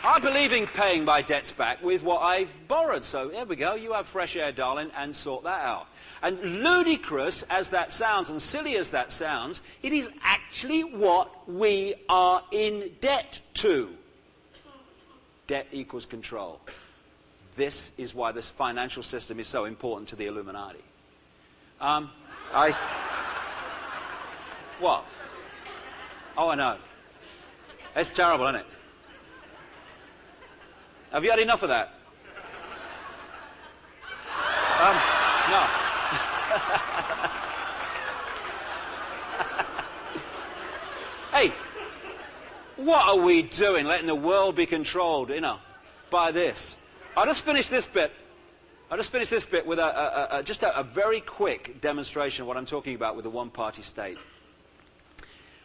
I believe in paying my debts back with what I've borrowed. So there we go. You have fresh air, darling, and sort that out. And ludicrous as that sounds and silly as that sounds, it is actually what we are in debt to. Debt equals control. This is why this financial system is so important to the Illuminati. What? Oh, I know. It's terrible, isn't it? Have you had enough of that? No. Hey, What are we doing, letting the world be controlled, by this? I'll just finish this bit. With just a very quick demonstration of what I'm talking about with the one-party state.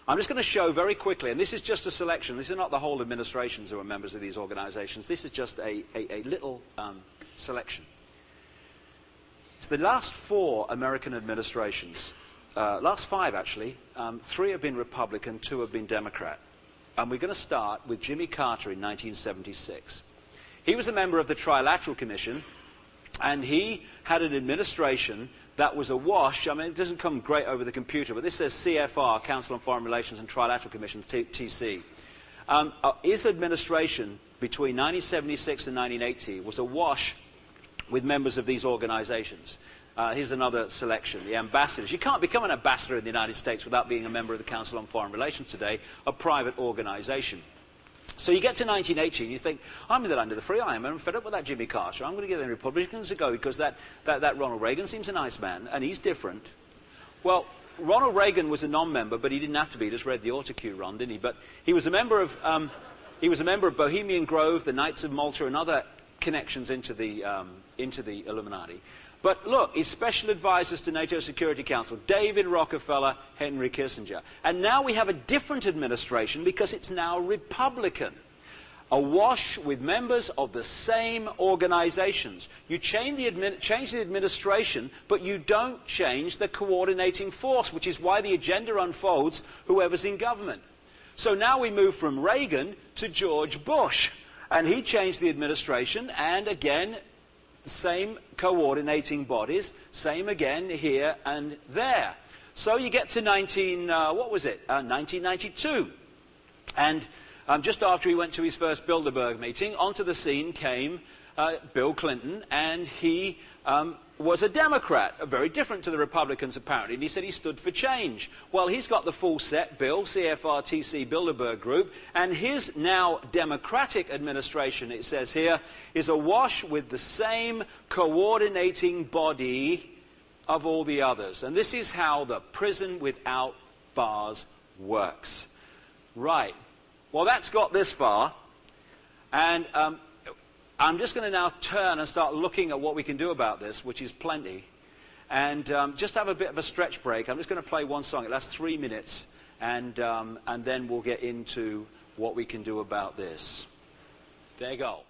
I'm just going to show very quickly, and this is just a selection. This is not the whole administrations who are members of these organizations. This is just a little selection. It's the last 4 American administrations. Last 5, actually. 3 have been Republican, 2 have been Democrat. And we're going to start with Jimmy Carter in 1976. He was a member of the Trilateral Commission, and he had an administration that was awash. I mean, it doesn't come great over the computer, but this says CFR, Council on Foreign Relations, and Trilateral Commission, TC. His administration between 1976 and 1980 was awash with members of these organizations. Here's another selection, the ambassadors. You can't become an ambassador in the United States without being a member of the Council on Foreign Relations today, a private organization. So you get to 1980 and you think, I'm in the land of the free, I'm fed up with that Jimmy Carter, I'm going to give the Republicans a go because that Ronald Reagan seems a nice man and he's different. Well, Ronald Reagan was a non-member, but he didn't have to be. He just read the autocue, Ron, didn't he? But he was a member of Bohemian Grove, the Knights of Malta, and other connections into the Illuminati. But look, his special advisors to NATO Security Council, David Rockefeller, Henry Kissinger. And now we have a different administration because it's now Republican. Awash with members of the same organizations. You change the administration, but you don't change the coordinating force, which is why the agenda unfolds whoever's in government. So now we move from Reagan to George Bush. And he changed the administration, and again, same coordinating bodies, same again here and there. So you get to 1992. And just after he went to his first Bilderberg meeting, onto the scene came Bill Clinton, and he was a Democrat, very different to the Republicans apparently, and he said he stood for change. Well, he's got the full set, Bill, CFR, TC, Bilderberg Group, and his now Democratic administration, it says here, is awash with the same coordinating body of all the others. And this is how the prison without bars works. Right. Well, that's got this far, and I'm just going to now turn and start looking at what we can do about this, which is plenty, and just have a bit of a stretch break. I'm just going to play one song. It lasts 3 minutes, and then we'll get into what we can do about this. There you go.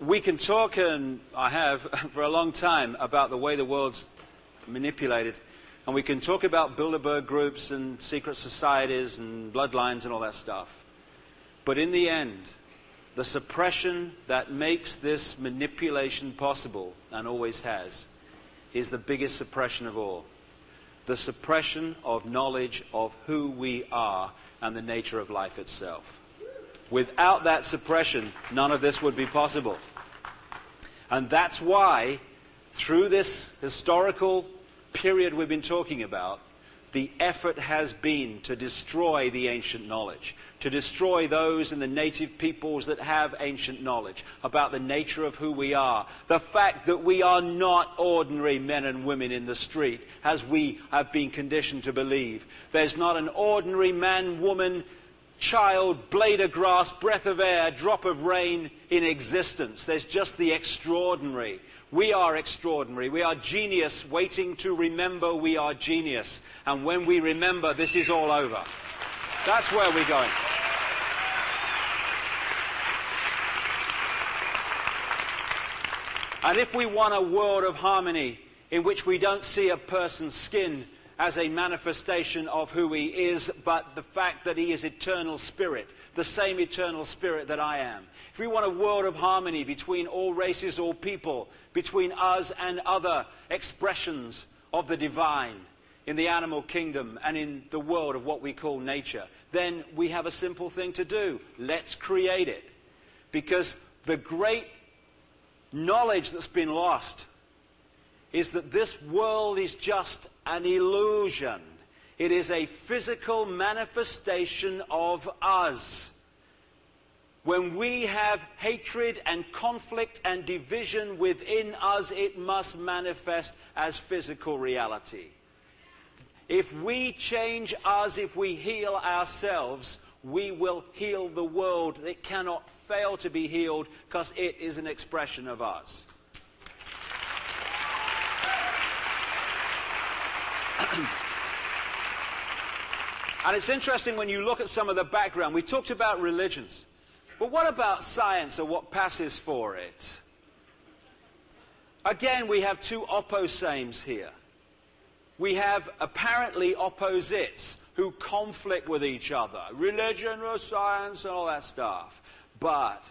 We can talk, and I have for a long time, about the way the world's manipulated, and we can talk about Bilderberg groups and secret societies and bloodlines and all that stuff. But in the end, the suppression that makes this manipulation possible, and always has, is the biggest suppression of all. The suppression of knowledge of who we are and the nature of life itself. Without that suppression, none of this would be possible. And that's why, through this historical period we've been talking about, the effort has been to destroy the ancient knowledge, to destroy those in the native peoples that have ancient knowledge about the nature of who we are, the fact that we are not ordinary men and women in the street, as we have been conditioned to believe. There's not an ordinary man, woman, child, blade of grass, breath of air, drop of rain in existence. There's just the extraordinary. We are extraordinary. We are genius waiting to remember we are genius. And when we remember, this is all over. That's where we're going. And if we want a world of harmony in which we don't see a person's skin as a manifestation of who he is, but the fact that he is eternal spirit, the same eternal spirit that I am. If we want a world of harmony between all races, all people, between us and other expressions of the divine in the animal kingdom and in the world of what we call nature, then we have a simple thing to do. Let's create it. Because the great knowledge that's been lost is that this world is just an illusion. It is a physical manifestation of us. When we have hatred and conflict and division within us, it must manifest as physical reality. If we change us, if we heal ourselves, we will heal the world. It cannot fail to be healed because it is an expression of us. And it's interesting when you look at some of the background. We talked about religions. But what about science, or what passes for it? Again, we have two opposames here. We have apparently opposites who conflict with each other. Religion or science and all that stuff. But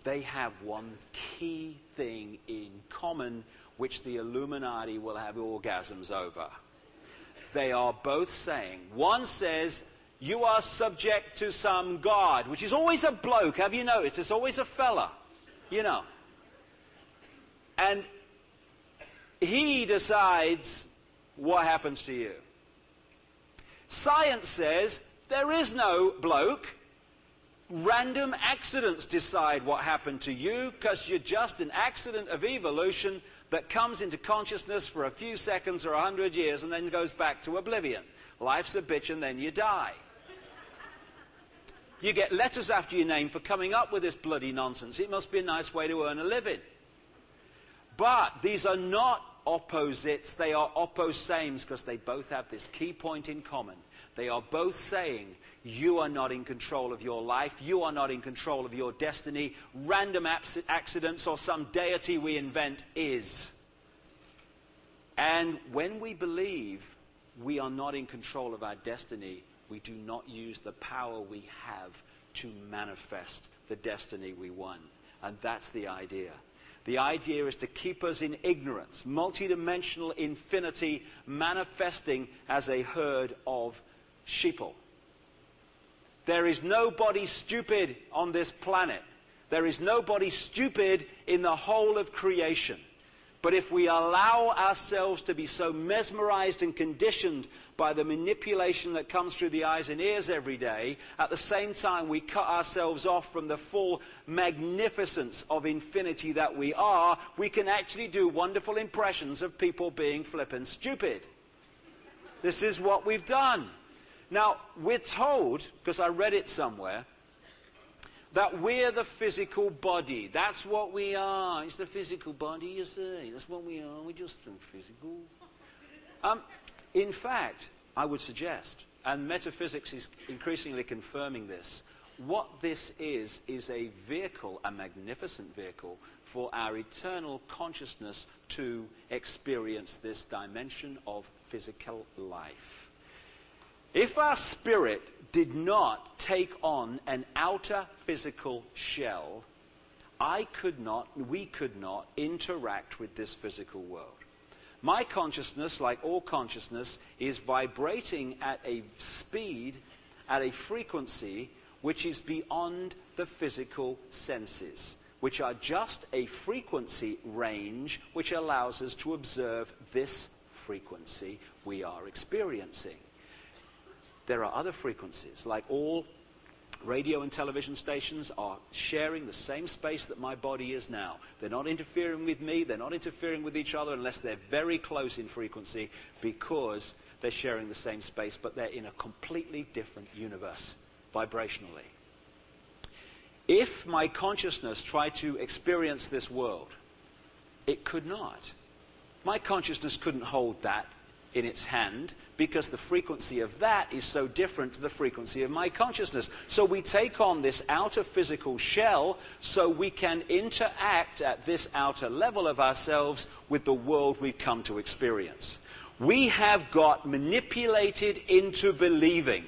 they have one key thing in common, which the Illuminati will have orgasms over. They are both saying, one says, you are subject to some god, which is always a bloke, have you noticed? It's always a fella, you know. And he decides what happens to you. Science says there is no bloke. Random accidents decide what happened to you because you're just an accident of evolution that comes into consciousness for a few seconds or 100 years and then goes back to oblivion. Life's a bitch and then you die. You get letters after your name for coming up with this bloody nonsense. It must be a nice way to earn a living. But these are not opposites, they are opposames because they both have this key point in common. They are both saying, you are not in control of your life, you are not in control of your destiny, random accidents or some deity we invent is. And when we believe we are not in control of our destiny, we do not use the power we have to manifest the destiny we want. And that's the idea. The idea is to keep us in ignorance, multidimensional infinity manifesting as a herd of sheeple. There is nobody stupid on this planet. There is nobody stupid in the whole of creation. But if we allow ourselves to be so mesmerized and conditioned by the manipulation that comes through the eyes and ears every day, at the same time we cut ourselves off from the full magnificence of infinity that we are, we can actually do wonderful impressions of people being flippin' stupid. This is what we've done. Now, we're told, because I read it somewhere, that we're the physical body. That's what we are. It's the physical body, you say. That's what we are. We're just physical. In fact, I would suggest, and metaphysics is increasingly confirming this, what this is a vehicle, a magnificent vehicle, for our eternal consciousness to experience this dimension of physical life. If our spirit did not take on an outer physical shell, we could not interact with this physical world. My consciousness, like all consciousness, is vibrating at a speed, at a frequency, which is beyond the physical senses, which are just a frequency range which allows us to observe this frequency we are experiencing. There are other frequencies, like all radio and television stations are sharing the same space that my body is now. They're not interfering with me, they're not interfering with each other unless they're very close in frequency because they're sharing the same space, but they're in a completely different universe, vibrationally. If my consciousness tried to experience this world, it could not. My consciousness couldn't hold that in its hand because the frequency of that is so different to the frequency of my consciousness. So we take on this outer physical shell so we can interact at this outer level of ourselves with the world we've come to experience. We have got manipulated into believing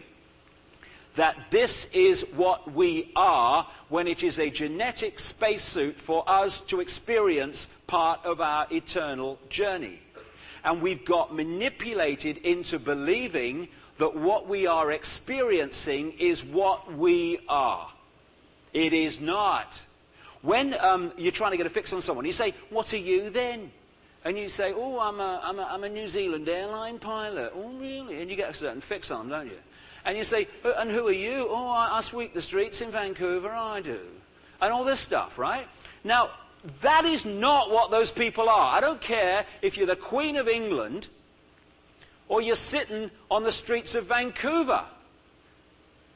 that this is what we are when it is a genetic spacesuit for us to experience part of our eternal journey. And we've got manipulated into believing that what we are experiencing is what we are. It is not. When you're trying to get a fix on someone, you say, what are you then? And you say, oh, I'm a New Zealand airline pilot. Oh, really? And you get a certain fix on them, don't you? And you say, and who are you? Oh, I sweep the streets in Vancouver, I do. And all this stuff, right? Now, that is not what those people are. I don't care if you're the Queen of England or you're sitting on the streets of Vancouver.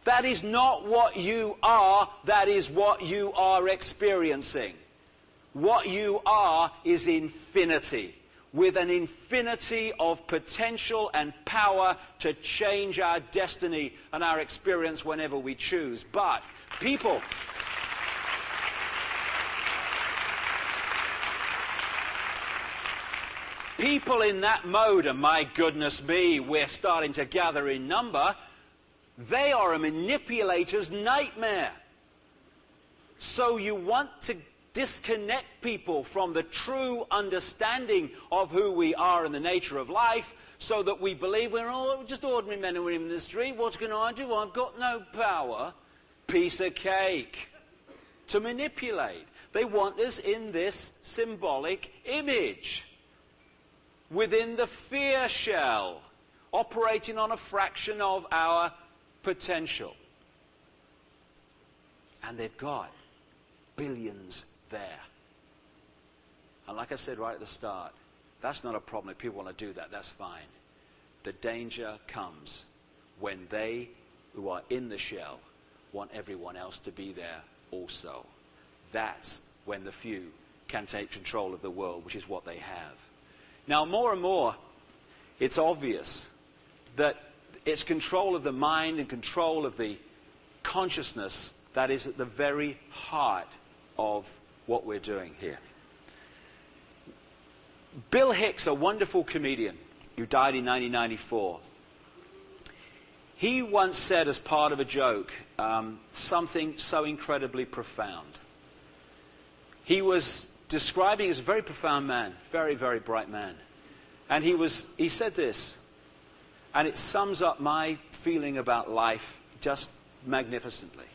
That is not what you are. That is what you are experiencing. What you are is infinity, with an infinity of potential and power to change our destiny and our experience whenever we choose. But people in that mode, and my goodness me, we're starting to gather in number, they are a manipulator's nightmare. So you want to disconnect people from the true understanding of who we are and the nature of life, so that we believe we're all just ordinary men and women in the street. What can I do? I've got no power. Piece of cake. To manipulate. They want us in this symbolic image, within the fear shell, operating on a fraction of our potential. And they've got billions there. And like I said right at the start, that's not a problem. If people want to do that, that's fine. The danger comes when they who are in the shell want everyone else to be there also. That's when the few can take control of the world, which is what they have. Now, more and more, it's obvious that it's control of the mind and control of the consciousness that is at the very heart of what we're doing here. Bill Hicks, a wonderful comedian who died in 1994, he once said as part of a joke something so incredibly profound. He was describing as a very profound man, very, very bright man. And he said this, and it sums up my feeling about life just magnificently.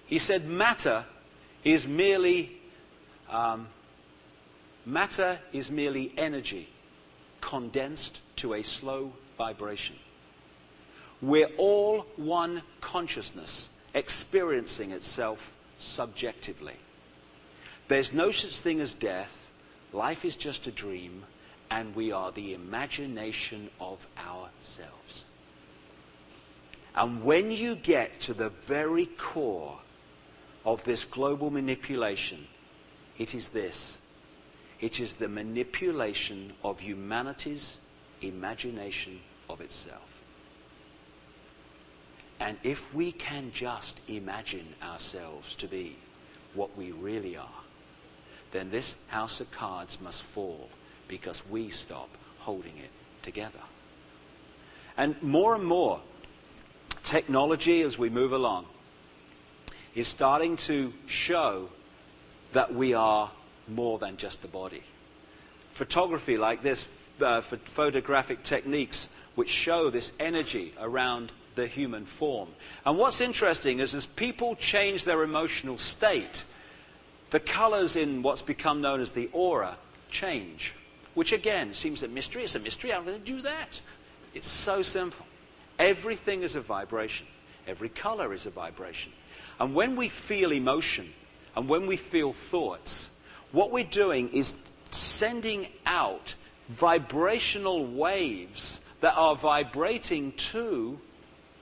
He said, matter is merely energy condensed to a slow vibration. We're all one consciousness experiencing itself subjectively. There's no such thing as death. Life is just a dream, and we are the imagination of ourselves. And when you get to the very core of this global manipulation, it is this. It is the manipulation of humanity's imagination of itself. And if we can just imagine ourselves to be what we really are, then this house of cards must fall, because we stop holding it together. And more, technology as we move along is starting to show that we are more than just the body. Photography like this, photographic techniques which show this energy around the human form. And what's interesting is as people change their emotional state, the colors in what's become known as the aura change, which again seems a mystery. It's a mystery. How do they do that? It's so simple. Everything is a vibration. Every color is a vibration. And when we feel emotion and when we feel thoughts, what we're doing is sending out vibrational waves that are vibrating to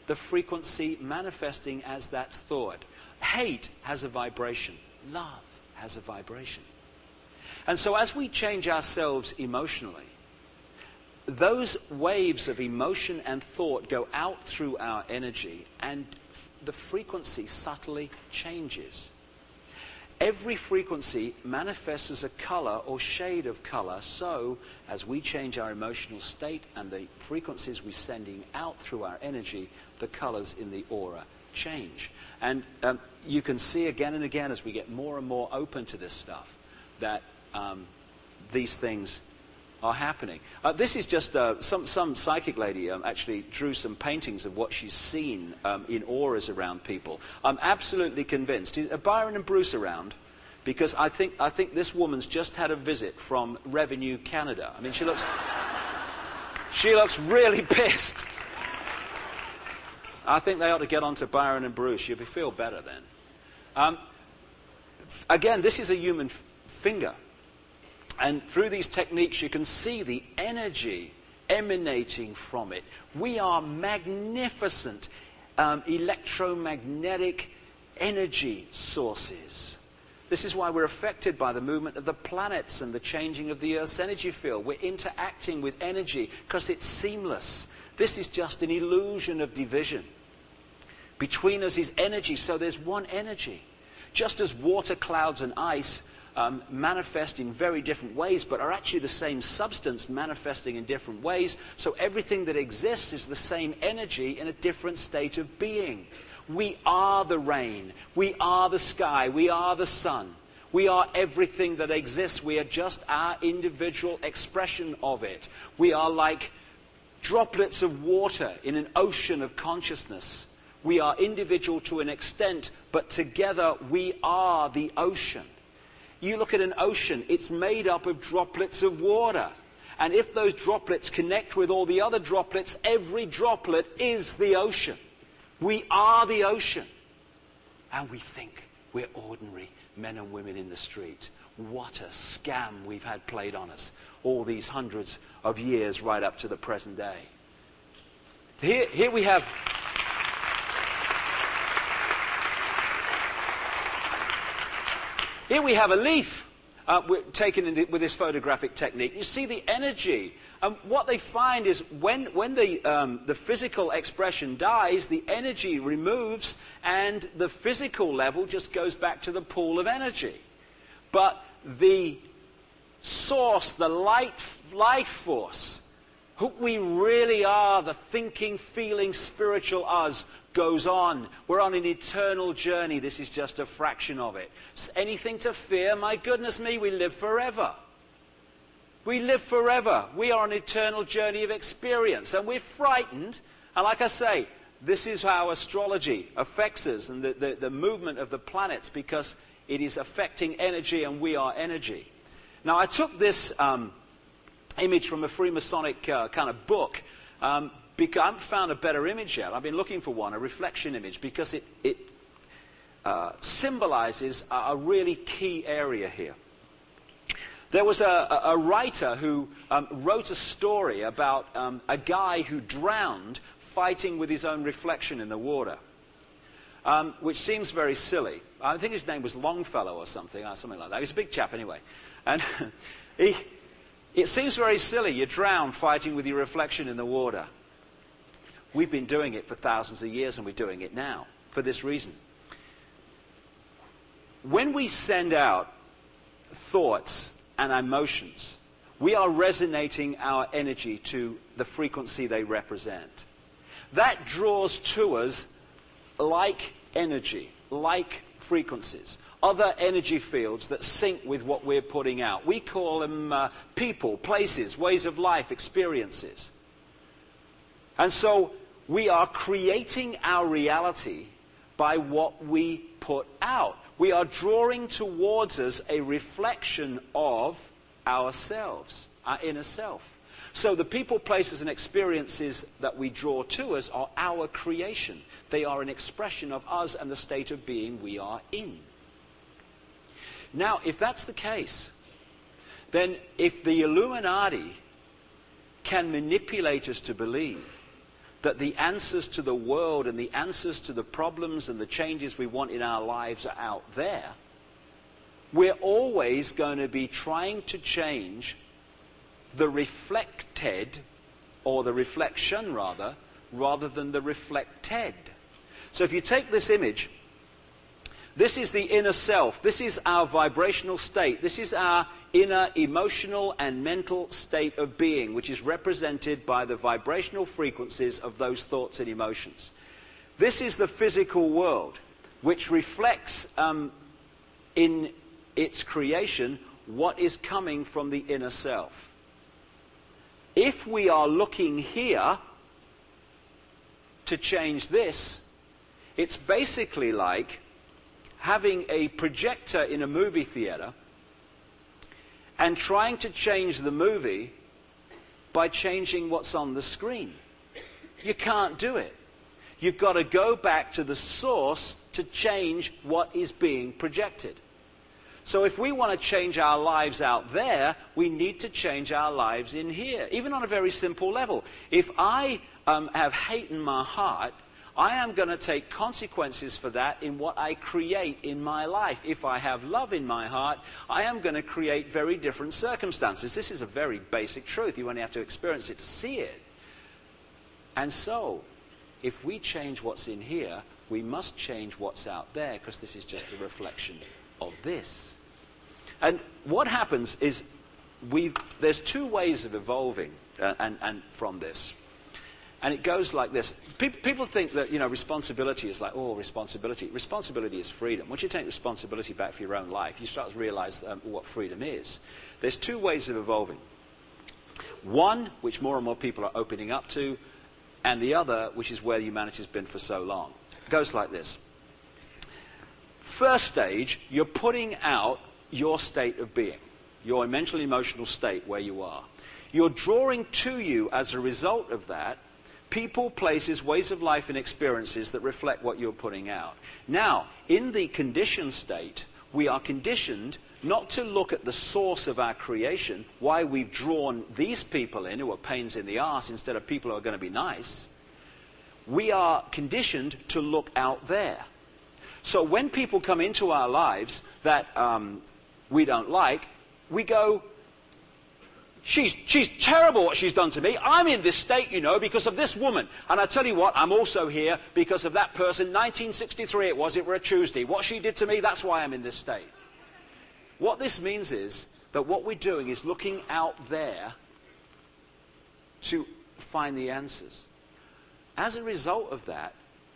the frequency manifesting as that thought. Hate has a vibration. Love has a vibration. And so as we change ourselves emotionally, those waves of emotion and thought go out through our energy, and the frequency subtly changes. Every frequency manifests as a color or shade of color, so as we change our emotional state and the frequencies we're sending out through our energy, the colors in the aura change. And you can see again and again as we get more and more open to this stuff that these things are happening. This is just some psychic lady actually drew some paintings of what she's seen in auras around people. I'm absolutely convinced. Are Byron and Bruce around? Because I think this woman's just had a visit from Revenue Canada. I mean, she looks really pissed. I think they ought to get on to Byron and Bruce. You'll feel better then. Again, this is a human finger. And through these techniques, you can see the energy emanating from it. We are magnificent electromagnetic energy sources. This is why we're affected by the movement of the planets and the changing of the Earth's energy field. We're interacting with energy because it's seamless. This is just an illusion of division. Between us is energy, so there's one energy. Just as water, clouds, and ice manifest in very different ways, but are actually the same substance manifesting in different ways, so everything that exists is the same energy in a different state of being. We are the rain. We are the sky. We are the sun. We are everything that exists. We are just our individual expression of it. We are like droplets of water in an ocean of consciousness. We are individual to an extent, but together we are the ocean. You look at an ocean, it's made up of droplets of water. And if those droplets connect with all the other droplets, every droplet is the ocean. We are the ocean. And we think we're ordinary men and women in the street. What a scam we've had played on us all these hundreds of years right up to the present day. Here we have... Here we have a leaf taken with this photographic technique. You see the energy. What they find is when the physical expression dies, the energy removes, and the physical level just goes back to the pool of energy. But the source, the life force, who we really are, the thinking, feeling, spiritual us, goes on. We're on an eternal journey. This is just a fraction of it. Anything to fear? My goodness me, we live forever. We live forever. We are on an eternal journey of experience. And we're frightened. And like I say, this is how astrology affects us and the movement of the planets, because it is affecting energy and we are energy. Now, I took this image from a Freemasonic kind of book because I haven't found a better image yet. I've been looking for one, a reflection image, because it symbolizes a really key area here. There was a writer who wrote a story about a guy who drowned fighting with his own reflection in the water, which seems very silly. I think his name was Longfellow or something like that. He was a big chap anyway. And it seems very silly. You drown fighting with your reflection in the water. We've been doing it for thousands of years, and we're doing it now for this reason. When we send out thoughts and emotions, we are resonating our energy to the frequency they represent. That draws to us like energy, like frequencies, other energy fields that sync with what we're putting out. We call them people, places, ways of life, experiences. And so we are creating our reality by what we put out. We are drawing towards us a reflection of ourselves, our inner self. So the people, places, and experiences that we draw to us are our creation. They are an expression of us and the state of being we are in. Now, if that's the case, then if the Illuminati can manipulate us to believe that the answers to the world and the answers to the problems and the changes we want in our lives are out there, we're always going to be trying to change the reflected, or the reflection rather than the reflected. So if you take this image, this is the inner self. This is our vibrational state. This is our inner emotional and mental state of being, which is represented by the vibrational frequencies of those thoughts and emotions. This is the physical world, which reflects in its creation what is coming from the inner self. If we are looking here to change this, it's basically like having a projector in a movie theater and trying to change the movie by changing what's on the screen. You can't do it. You've got to go back to the source to change what is being projected. So if we want to change our lives out there, we need to change our lives in here, even on a very simple level. If I have hate in my heart, I am going to take consequences for that in what I create in my life. If I have love in my heart, I am going to create very different circumstances. This is a very basic truth. You only have to experience it to see it. And so, if we change what's in here, we must change what's out there, because this is just a reflection of this. And what happens is there's two ways of evolving and from this. And it goes like this. People think that, responsibility is like, oh, responsibility. Responsibility is freedom. Once you take responsibility back for your own life, you start to realize what freedom is. There's two ways of evolving. One, which more and more people are opening up to, and the other, which is where humanity has been for so long. It goes like this. First stage, you're putting out your state of being, your mental emotional state where you are. You're drawing to you, as a result of that, people, places, ways of life, and experiences that reflect what you're putting out. Now, in the conditioned state, we are conditioned not to look at the source of our creation, why we've drawn these people in who are pains in the arse instead of people who are going to be nice. We are conditioned to look out there. So when people come into our lives that we don't like, we go, She's terrible what she's done to me. I'm in this state, because of this woman. And I tell you what, I'm also here because of that person. 1963 it was a Tuesday. What she did to me, that's why I'm in this state. What this means is that what we're doing is looking out there to find the answers. As a result of that,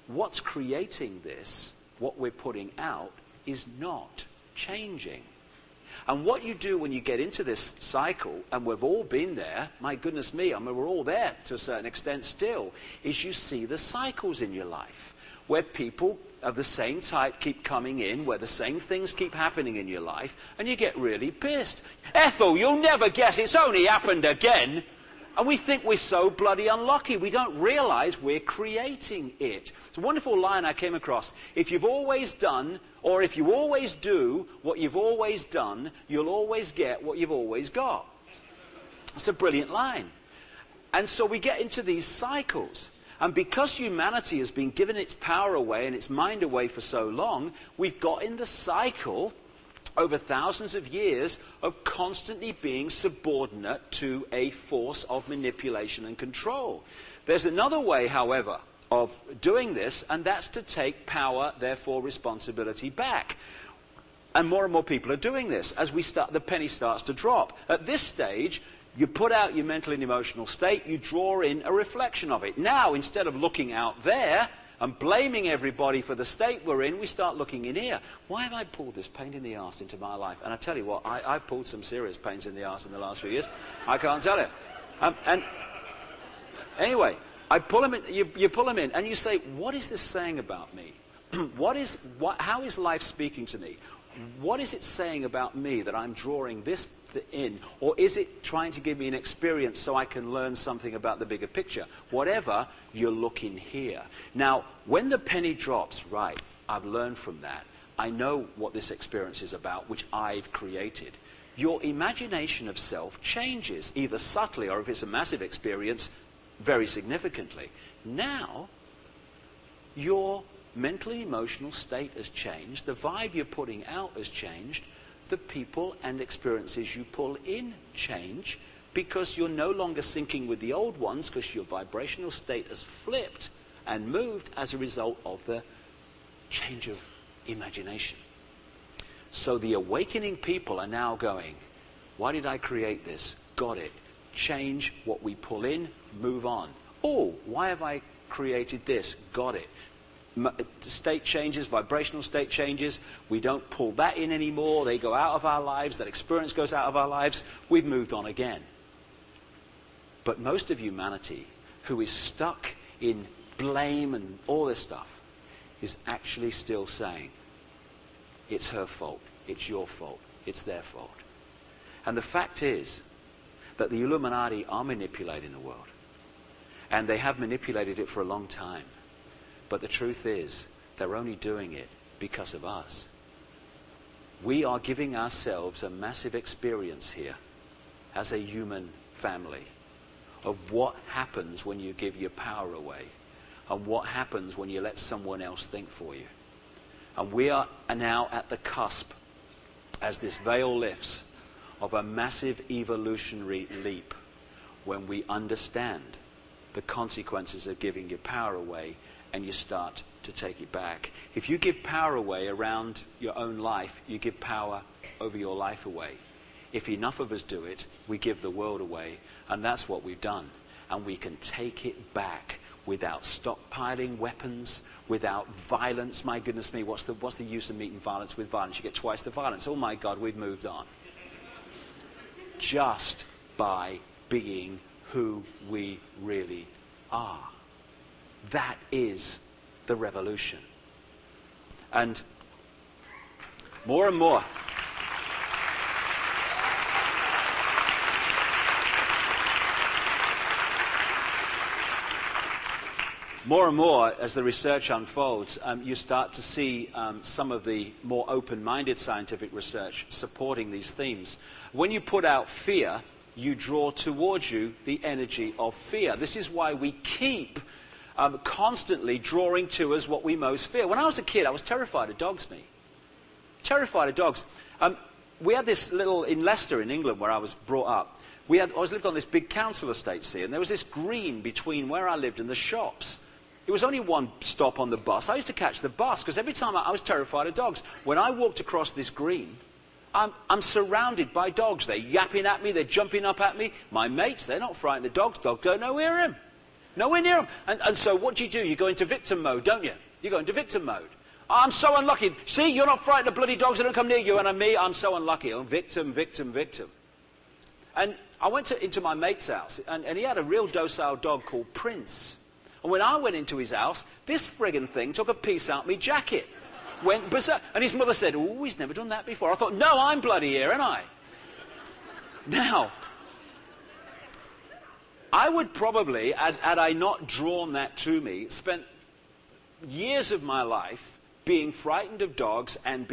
what's creating this, what we're putting out, is not changing. And what you do when you get into this cycle, and we've all been there, my goodness me, we're all there to a certain extent still, is you see the cycles in your life, where people of the same type keep coming in, where the same things keep happening in your life, and you get really pissed. Ethel, you'll never guess, it's only happened again. And we think we're so bloody unlucky. We don't realize we're creating it. It's a wonderful line I came across. If you've always done, or if you always do what you've always done, you'll always get what you've always got. It's a brilliant line. And so we get into these cycles. And because humanity has been given its power away and its mind away for so long, we've got in the cycle over thousands of years of constantly being subordinate to a force of manipulation and control. There's another way, however, of doing this, and that's to take power, therefore responsibility, back. And more people are doing this. As the penny starts to drop. At this stage, you put out your mental and emotional state, you draw in a reflection of it. Now, instead of looking out there and blaming everybody for the state we're in, we start looking in here. Why have I pulled this pain in the arse into my life? And I tell you what, I've pulled some serious pains in the arse in the last few years. I can't tell you. And anyway, you pull them in, and you say, what is this saying about me? How is life speaking to me? What is it saying about me that I'm drawing this in? Or is it trying to give me an experience so I can learn something about the bigger picture? Whatever, you're looking here. Now, when the penny drops, right, I've learned from that. I know what this experience is about, which I've created. Your imagination of self changes, either subtly or if it's a massive experience, very significantly. Now, your mental and emotional state has changed, the vibe you're putting out has changed, the people and experiences you pull in change, because you're no longer syncing with the old ones, because your vibrational state has flipped and moved as a result of the change of imagination. So the awakening people are now going, why did I create this? Got it. Change what we pull in, move on. Oh, why have I created this? Got it. State changes, vibrational state changes. We don't pull that in anymore. They go out of our lives. That experience goes out of our lives. We've moved on again. But most of humanity, who is stuck in blame and all this stuff, is actually still saying, it's her fault, it's your fault, it's their fault. And the fact is that the Illuminati are manipulating the world. And they have manipulated it for a long time. But the truth is, they're only doing it because of us. We are giving ourselves a massive experience here as a human family of what happens when you give your power away and what happens when you let someone else think for you. And we are now at the cusp, as this veil lifts, of a massive evolutionary leap when we understand the consequences of giving your power away and you start to take it back. If you give power away around your own life, you give power over your life away. If enough of us do it, we give the world away, and that's what we've done. And we can take it back without stockpiling weapons, without violence. My goodness me, what's the use of meeting violence with violence? You get twice the violence. Oh my God, we've moved on. Just by being who we really are. That is the revolution. And more and more, as the research unfolds, you start to see some of the more open-minded scientific research supporting these themes. When you put out fear, you draw towards you the energy of fear. This is why we keep constantly drawing to us what we most fear. When I was a kid, I was terrified of dogs, me. Terrified of dogs. We had this little, in Leicester in England where I was brought up, I lived on this big council estate, see, and there was this green between where I lived and the shops. It was only one stop on the bus. I used to catch the bus because every time I was terrified of dogs. When I walked across this green, I'm surrounded by dogs. They're yapping at me, they're jumping up at me. My mates, they're not frightened of dogs. Dogs go nowhere near them. Nowhere near them. And so what do? You go into victim mode, don't you? You go into victim mode. I'm so unlucky. See, you're not frightened of bloody dogs that don't come near you, and me, I'm so unlucky. Oh, victim, victim, victim. And I went into my mate's house, and he had a real docile dog called Prince. And when I went into his house, this friggin' thing took a piece out of my jacket. Went berserk. And his mother said, oh, he's never done that before. I thought, no, I'm bloody here, ain't I? Now, I would probably, had I not drawn that to me, spent years of my life being frightened of dogs and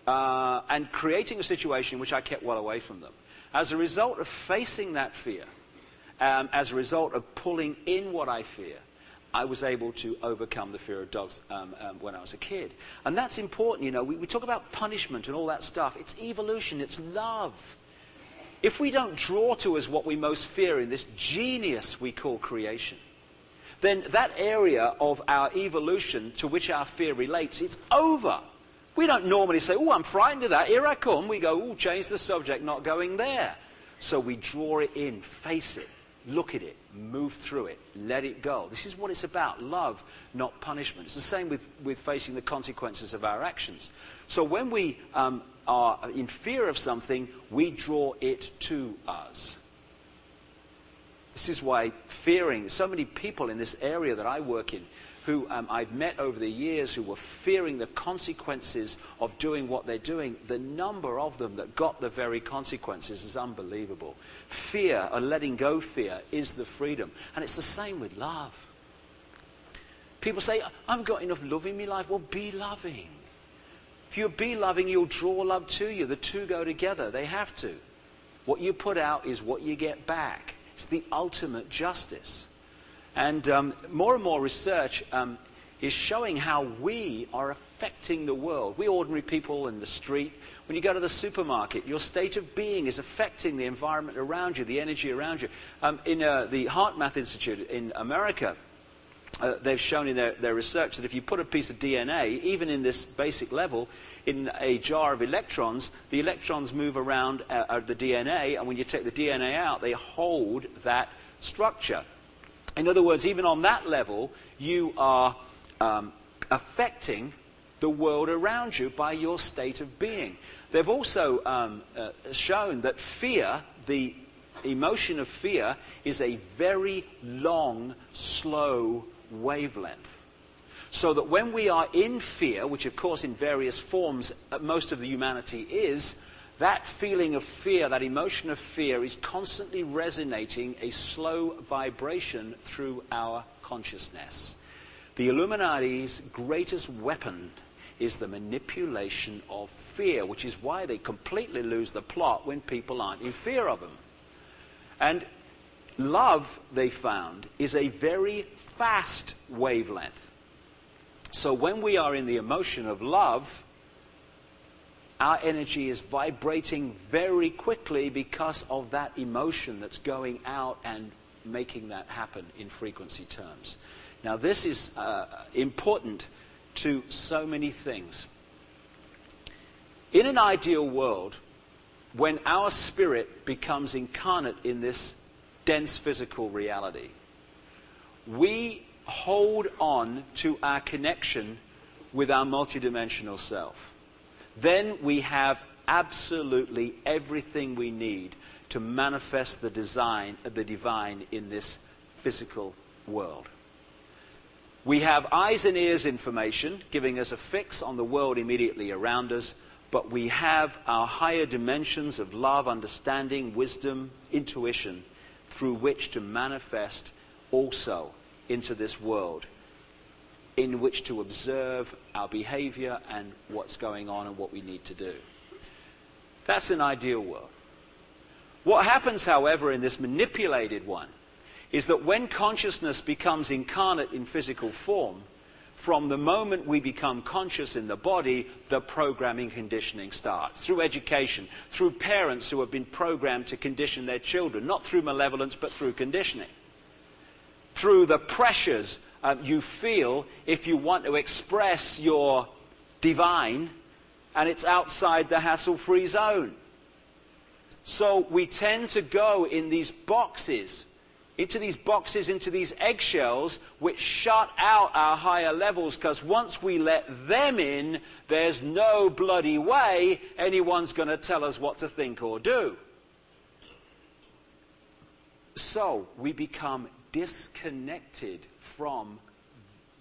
and creating a situation in which I kept well away from them. As a result of facing that fear, as a result of pulling in what I fear, I was able to overcome the fear of dogs when I was a kid. And that's important, you know. We talk about punishment and all that stuff. It's evolution, it's love. If we don't draw to us what we most fear in this genius we call creation, then that area of our evolution to which our fear relates, it's over. We don't normally say, oh, I'm frightened of that, here I come. We go, oh, change the subject, not going there. So we draw it in, face it, look at it, move through it, let it go. This is what it's about, love, not punishment. It's the same with facing the consequences of our actions. So when we are in fear of something, we draw it to us. This is why fearing, so many people in this area that I work in, who I've met over the years who were fearing the consequences of doing what they're doing, the number of them that got the very consequences is unbelievable. Fear, or letting go fear, is the freedom. And it's the same with love. People say, I haven't got enough love in my life. Well, be loving. If you be loving, you'll draw love to you. The two go together. They have to. What you put out is what you get back. It's the ultimate justice. And more and more research is showing how we are affecting the world. We ordinary people in the street, when you go to the supermarket, your state of being is affecting the environment around you, the energy around you. In the Heart Math Institute in America, they've shown in their research that if you put a piece of DNA, even in this basic level, in a jar of electrons, the electrons move around the DNA, and when you take the DNA out, they hold that structure. In other words, even on that level, you are affecting the world around you by your state of being. They've also shown that fear, the emotion of fear, is a very long, slow wavelength. So that when we are in fear, which of course in various forms most of the humanity is, that feeling of fear, that emotion of fear, is constantly resonating a slow vibration through our consciousness. The Illuminati's greatest weapon is the manipulation of fear, which is why they completely lose the plot when people aren't in fear of them. And love, they found, is a very fast wavelength. So when we are in the emotion of love, our energy is vibrating very quickly because of that emotion that's going out and making that happen in frequency terms. Now this is important to so many things. In an ideal world, when our spirit becomes incarnate in this dense physical reality, we hold on to our connection with our multidimensional self. Then we have absolutely everything we need to manifest the divine in this physical world. We have eyes and ears information giving us a fix on the world immediately around us, but we have our higher dimensions of love, understanding, wisdom, intuition through which to manifest also into this world, in which to observe our behavior and what's going on and what we need to do. That's an ideal world. What happens, however, in this manipulated one is that when consciousness becomes incarnate in physical form, from the moment we become conscious in the body, the programming conditioning starts. Through education, through parents who have been programmed to condition their children, not through malevolence, but through conditioning. Through the pressures you feel if you want to express your divine, and it's outside the hassle-free zone. So we tend to go in these boxes, into these eggshells, which shut out our higher levels, because once we let them in, there's no bloody way anyone's going to tell us what to think or do. So we become disconnected from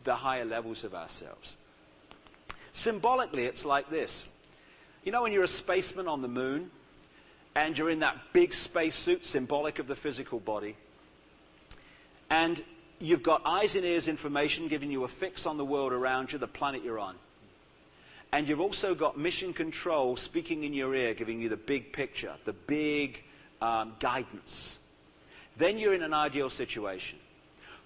the higher levels of ourselves. Symbolically, it's like this. You know when you're a spaceman on the moon, and you're in that big spacesuit, symbolic of the physical body, and you've got eyes and ears information giving you a fix on the world around you, the planet you're on. And you've also got mission control speaking in your ear, giving you the big picture, the big guidance. Then you're in an ideal situation.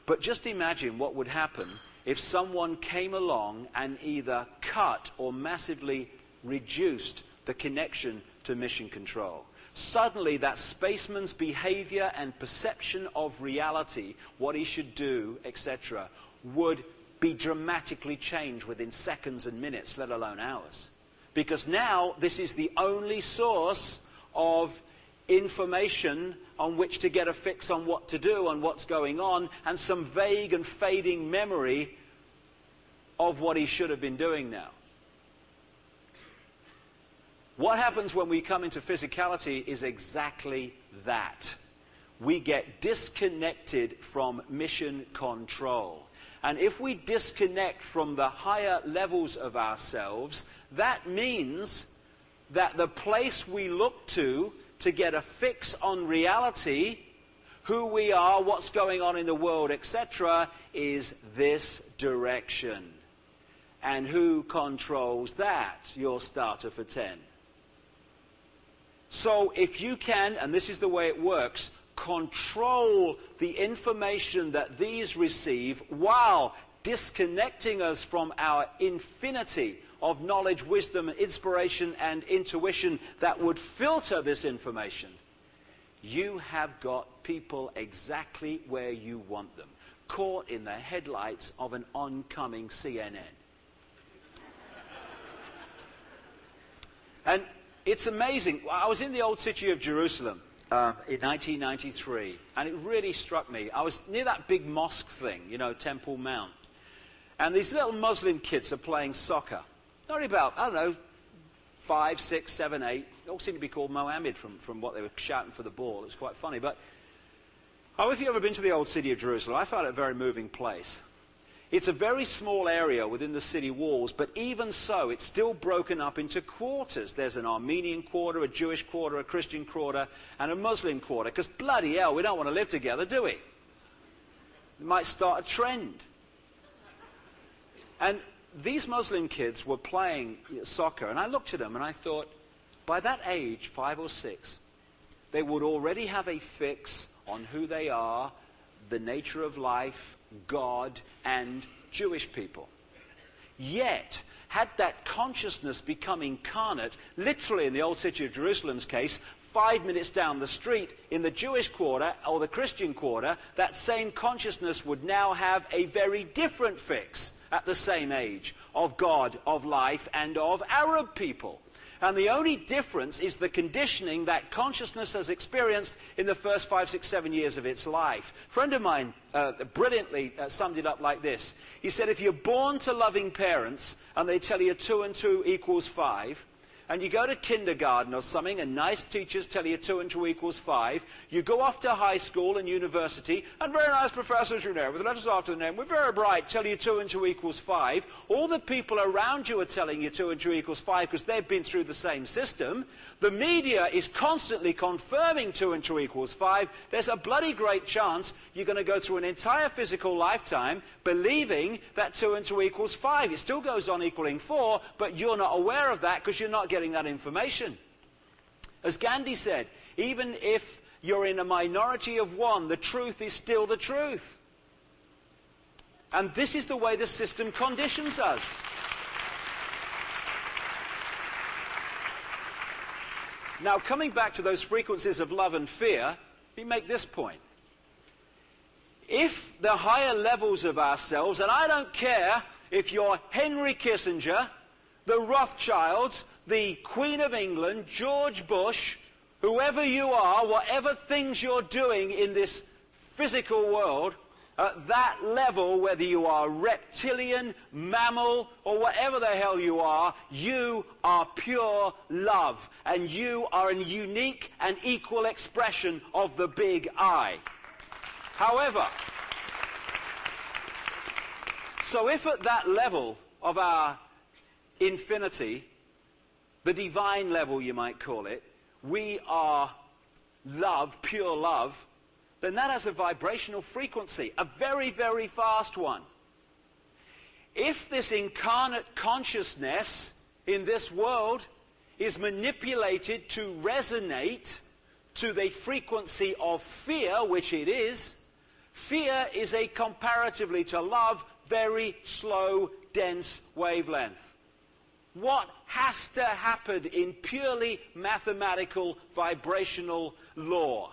But just imagine what would happen if someone came along and either cut or massively reduced the connection to mission control. Suddenly that spaceman's behavior and perception of reality, what he should do, etc., would be dramatically changed within seconds and minutes, let alone hours. Because now this is the only source of information on which to get a fix on what to do and what's going on, and some vague and fading memory of what he should have been doing now. What happens when we come into physicality is exactly that. We get disconnected from mission control. And if we disconnect from the higher levels of ourselves, that means that the place we look to get a fix on reality, who we are, what's going on in the world, etc., is this direction. And who controls that? Your starter for 10. So if you can, and this is the way it works, control the information that these receive while disconnecting us from our infinity of knowledge, wisdom, inspiration, and intuition that would filter this information, you have got people exactly where you want them, caught in the headlights of an oncoming CNN. And it's amazing. I was in the old city of Jerusalem in 1993, and it really struck me. I was near that big mosque thing, you know, Temple Mount. And these little Muslim kids are playing soccer. Only about, I don't know, 5, 6, 7, 8. They all seem to be called Mohammed from what they were shouting for the ball. It was quite funny. But if you've ever been to the old city of Jerusalem, I found it a very moving place. It's a very small area within the city walls, but even so, it's still broken up into quarters. There's an Armenian quarter, a Jewish quarter, a Christian quarter, and a Muslim quarter. Because bloody hell, we don't want to live together, do we? It might start a trend. And these Muslim kids were playing soccer, and I looked at them and I thought, by that age, 5 or 6, they would already have a fix on who they are, the nature of life, God, and Jewish people. Yet, had that consciousness become incarnate, literally in the Old City of Jerusalem's case, 5 minutes down the street in the Jewish quarter or the Christian quarter, that same consciousness would now have a very different fix at the same age of God, of life, and of Arab people. And the only difference is the conditioning that consciousness has experienced in the first 5, 6, 7 years of its life. A friend of mine brilliantly summed it up like this. He said, if you're born to loving parents and they tell you 2 and 2 equals 5, and you go to kindergarten or something and nice teachers tell you 2 and 2 equals 5, you go off to high school and university, and very nice professors, you know, with letters after the name, we're very bright, tell you 2 and 2 equals 5. All the people around you are telling you 2 and 2 equals 5 because they've been through the same system. The media is constantly confirming 2 and 2 equals 5. There's a bloody great chance you're going to go through an entire physical lifetime believing that 2 and 2 equals 5. It still goes on equaling 4, but you're not aware of that because you're not getting that information. As Gandhi said, even if you're in a minority of one, the truth is still the truth. And this is the way the system conditions us. Now, coming back to those frequencies of love and fear, let me make this point. If the higher levels of ourselves, and I don't care if you're Henry Kissinger, the Rothschilds, the Queen of England, George Bush, whoever you are, whatever things you're doing in this physical world, at that level, whether you are reptilian, mammal, or whatever the hell you are pure love. And you are a unique and equal expression of the big I. However, so if at that level of our infinity, the divine level you might call it, we are love, pure love, then that has a vibrational frequency, a very, very fast one. If this incarnate consciousness in this world is manipulated to resonate to the frequency of fear, which it is, fear is a comparatively to love, very slow, dense wavelength. What has to happen in purely mathematical vibrational law?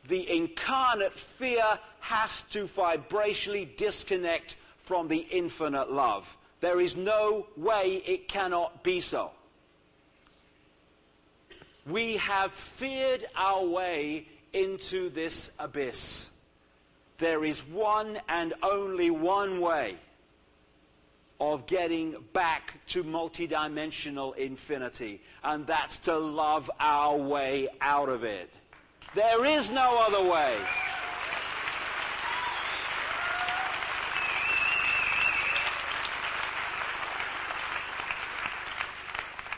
The incarnate fear has to vibrationally disconnect from the infinite love. There is no way it cannot be so. We have feared our way into this abyss. There is one and only one way of getting back to multidimensional infinity, and that's to love our way out of it. There is no other way.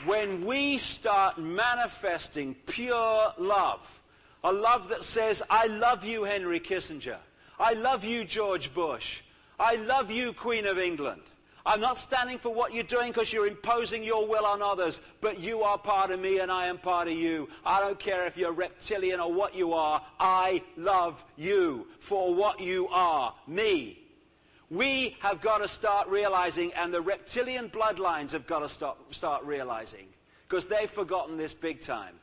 When we start manifesting pure love, a love that says, I love you, Henry Kissinger. I love you, George Bush. I love you, Queen of England. I'm not standing for what you're doing because you're imposing your will on others, but you are part of me and I am part of you. I don't care if you're reptilian or what you are. I love you for what you are, me. We have got to start realizing, and the reptilian bloodlines have got to start realizing, because they've forgotten this big time,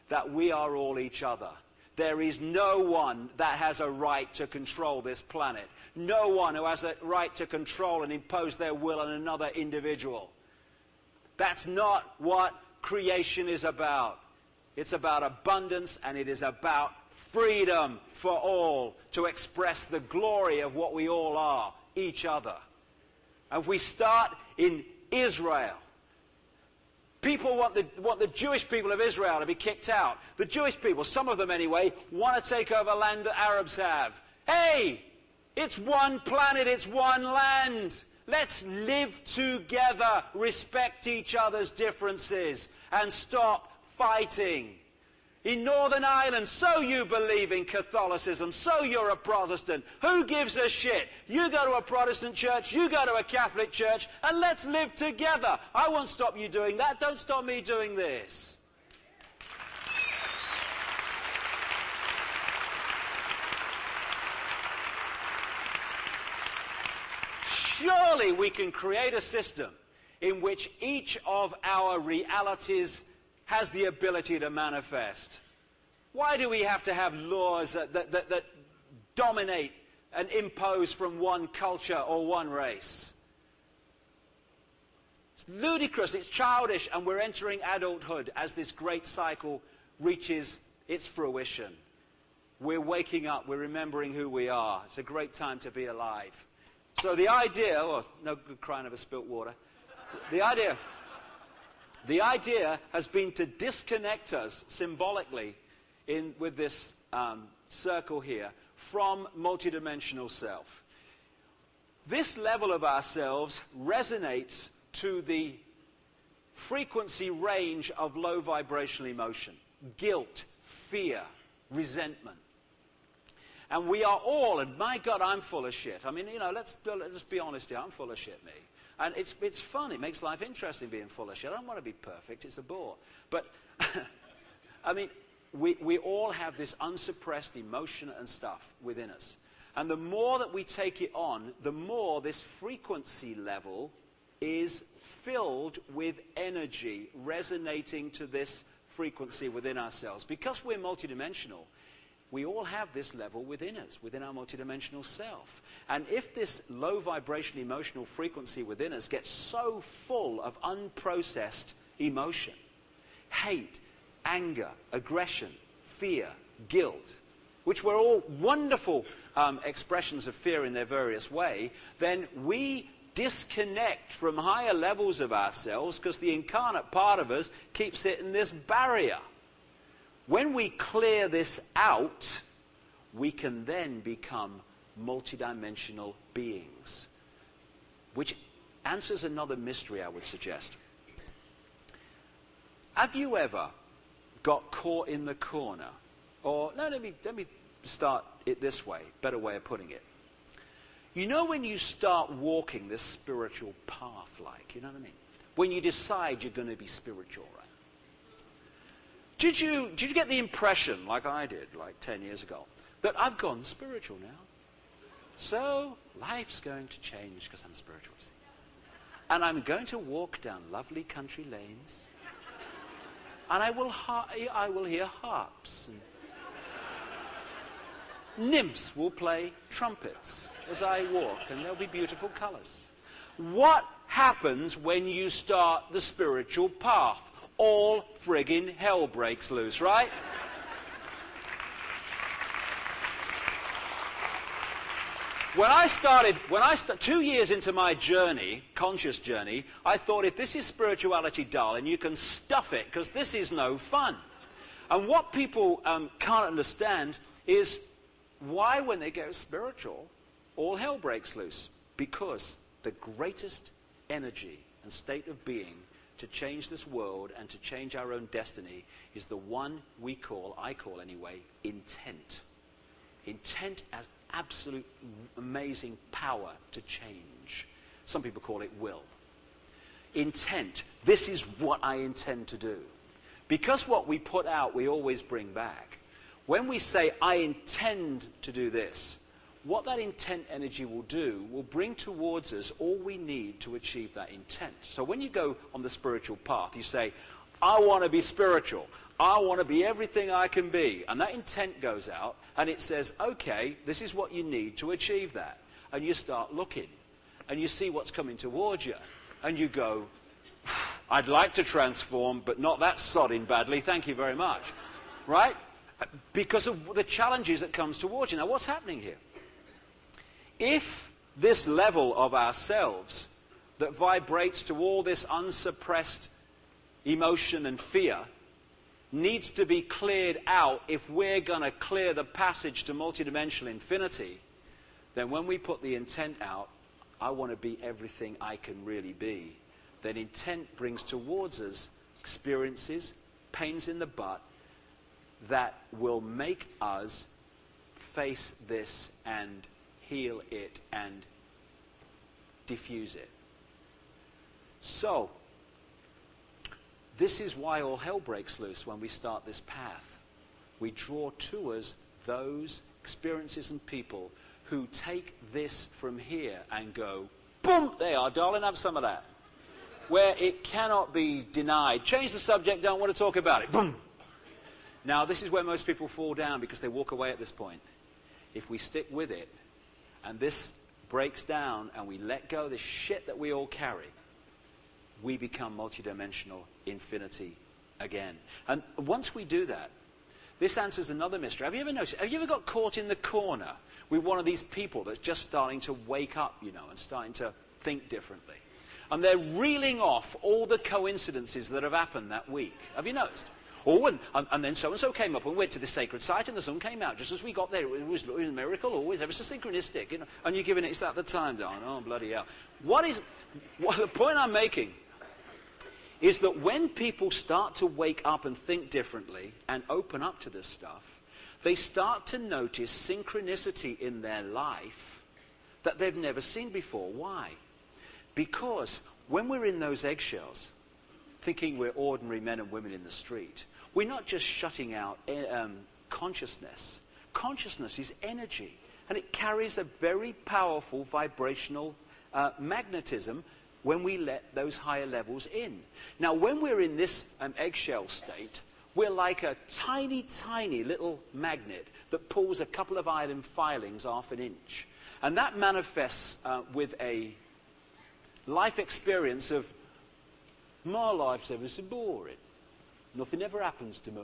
that we are all each other. There is no one that has a right to control this planet. No one who has a right to control and impose their will on another individual. That's not what creation is about. It's about abundance, and it is about freedom for all to express the glory of what we all are, each other. And if we start in Israel, people want the Jewish people of Israel to be kicked out. The Jewish people, some of them anyway, want to take over land that Arabs have. Hey, it's one planet, it's one land. Let's live together, respect each other's differences, and stop fighting. in Northern Ireland, so you believe in Catholicism, so you're a Protestant. Who gives a shit? You go to a Protestant church, you go to a Catholic church, and let's live together. I won't stop you doing that. Don't stop me doing this. Surely we can create a system in which each of our realities has the ability to manifest. Why do we have to have laws that dominate and impose from one culture or one race? It's ludicrous, it's childish, and we're entering adulthood as this great cycle reaches its fruition. We're waking up, we're remembering who we are. It's a great time to be alive. So the idea, no good crying over spilt water. The idea has been to disconnect us symbolically with this circle here from multidimensional self. This level of ourselves resonates to the frequency range of low vibrational emotion, guilt, fear, resentment. And we are all, and my God, I'm full of shit. I mean, you know, let's be honest here. I'm full of shit, me. And it's fun. It makes life interesting being full of shit. I don't want to be perfect. It's a bore. But, I mean, we all have this unsuppressed emotion and stuff within us. And the more that we take it on, the more this frequency level is filled with energy resonating to this frequency within ourselves. Because we're multidimensional, we all have this level within us, within our multidimensional self. And if this low vibration emotional frequency within us gets so full of unprocessed emotion, hate, anger, aggression, fear, guilt, which were all wonderful expressions of fear in their various way, then we disconnect from higher levels of ourselves because the incarnate part of us keeps hitting this barrier. When we clear this out, we can then become multidimensional beings, which answers another mystery, I would suggest. Have you ever got caught in the corner? Or, no, let me start it this way, better way of putting it. You know when you start walking this spiritual path, like, you know what I mean? When you decide you're going to be spiritual, right? Did you get the impression, like I did, like 10 years ago, that I've gone spiritual now? So life's going to change because I'm spiritual. And I'm going to walk down lovely country lanes. And I will hear harps. And nymphs will play trumpets as I walk. And there'll be beautiful colors. What happens when you start the spiritual path? All friggin' hell breaks loose, right? When I started 2 years into my journey, conscious journey, I thought, if this is spirituality, darling, you can stuff it, because this is no fun. And what people can't understand is why, when they go spiritual, all hell breaks loose. Because the greatest energy and state of being to change this world and to change our own destiny is the one I call anyway, intent. Intent has absolute amazing power to change. Some people call it will. Intent. This is what I intend to do. Because what we put out, we always bring back. When we say, I intend to do this, what that intent energy will do will bring towards us all we need to achieve that intent. So when you go on the spiritual path, you say, I want to be spiritual. I want to be everything I can be. And that intent goes out and it says, okay, this is what you need to achieve that. And you start looking and you see what's coming towards you. And you go, I'd like to transform, but not that sodding badly. Thank you very much. Right? Because of the challenges that comes towards you. Now, what's happening here? If this level of ourselves that vibrates to all this unsuppressed emotion and fear needs to be cleared out if we're going to clear the passage to multidimensional infinity, then when we put the intent out, I want to be everything I can really be, then intent brings towards us experiences, pains in the butt, that will make us face this and heal it and diffuse it. So, this is why all hell breaks loose when we start this path. We draw to us those experiences and people who take this from here and go, boom, there you are, darling, have some of that. Where it cannot be denied. Change the subject, don't want to talk about it. Boom. Now, this is where most people fall down because they walk away at this point. If we stick with it, and this breaks down, and we let go of the shit that we all carry, we become multidimensional infinity again. And once we do that, this answers another mystery. Have you ever noticed, have you ever got caught in the corner with one of these people that's just starting to wake up, you know, and starting to think differently? And they're reeling off all the coincidences that have happened that week. Have you noticed? Oh, and then so-and-so came up and went to the sacred site and the sun came out just as we got there. It was a miracle, always ever so synchronistic. You know? And you're giving it, it's at the time, darling. Oh, bloody hell. The point I'm making is that when people start to wake up and think differently and open up to this stuff, they start to notice synchronicity in their life that they've never seen before. Why? Because when we're in those eggshells, thinking we're ordinary men and women in the street, we're not just shutting out consciousness. Consciousness is energy, and it carries a very powerful vibrational magnetism when we let those higher levels in. Now, when we're in this eggshell state, we're like a tiny, tiny little magnet that pulls a couple of iron filings half an inch. And that manifests with a life experience of, my life's ever so boring. Nothing ever happens to me.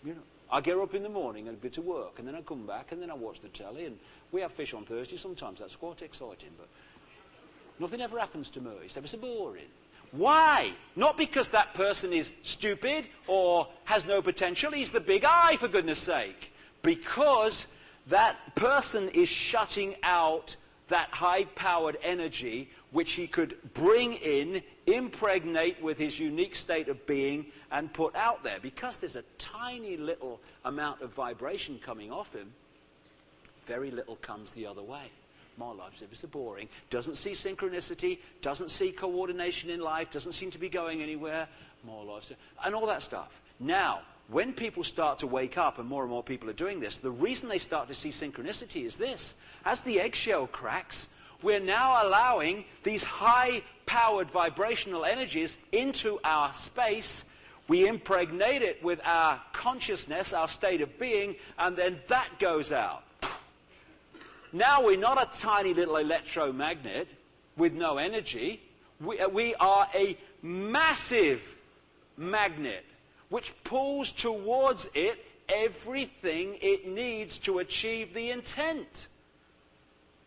You know, I get up in the morning and go to work, and then I come back, and then I watch the telly, and we have fish on Thursday sometimes. That's quite exciting, but nothing ever happens to me. It's ever so boring. Why? Not because that person is stupid or has no potential. He's the big I, for goodness sake. Because that person is shutting out that high-powered energy which he could bring in, impregnate with his unique state of being, and put out there. Because there's a tiny little amount of vibration coming off him, very little comes the other way. My life's ever so boring. Doesn't see synchronicity, doesn't see coordination in life, doesn't seem to be going anywhere. My life's... and all that stuff. Now, when people start to wake up, and more people are doing this, the reason they start to see synchronicity is this. As the eggshell cracks, we're now allowing these high-powered vibrational energies into our space. We impregnate it with our consciousness, our state of being, and then that goes out. Now we're not a tiny little electromagnet with no energy. We are a massive magnet which pulls towards it everything it needs to achieve the intent.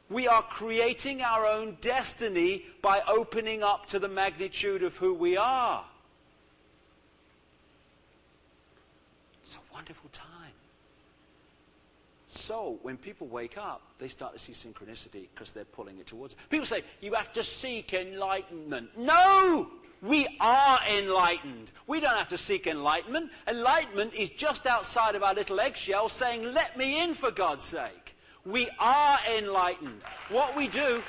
We are creating our own destiny by opening up to the magnitude of who we are. It's a wonderful time. So, when people wake up, they start to see synchronicity because they're pulling it towards it. People say, you have to seek enlightenment. No! We are enlightened. We don't have to seek enlightenment. Enlightenment is just outside of our little eggshell saying, let me in for God's sake. We are enlightened. What we do...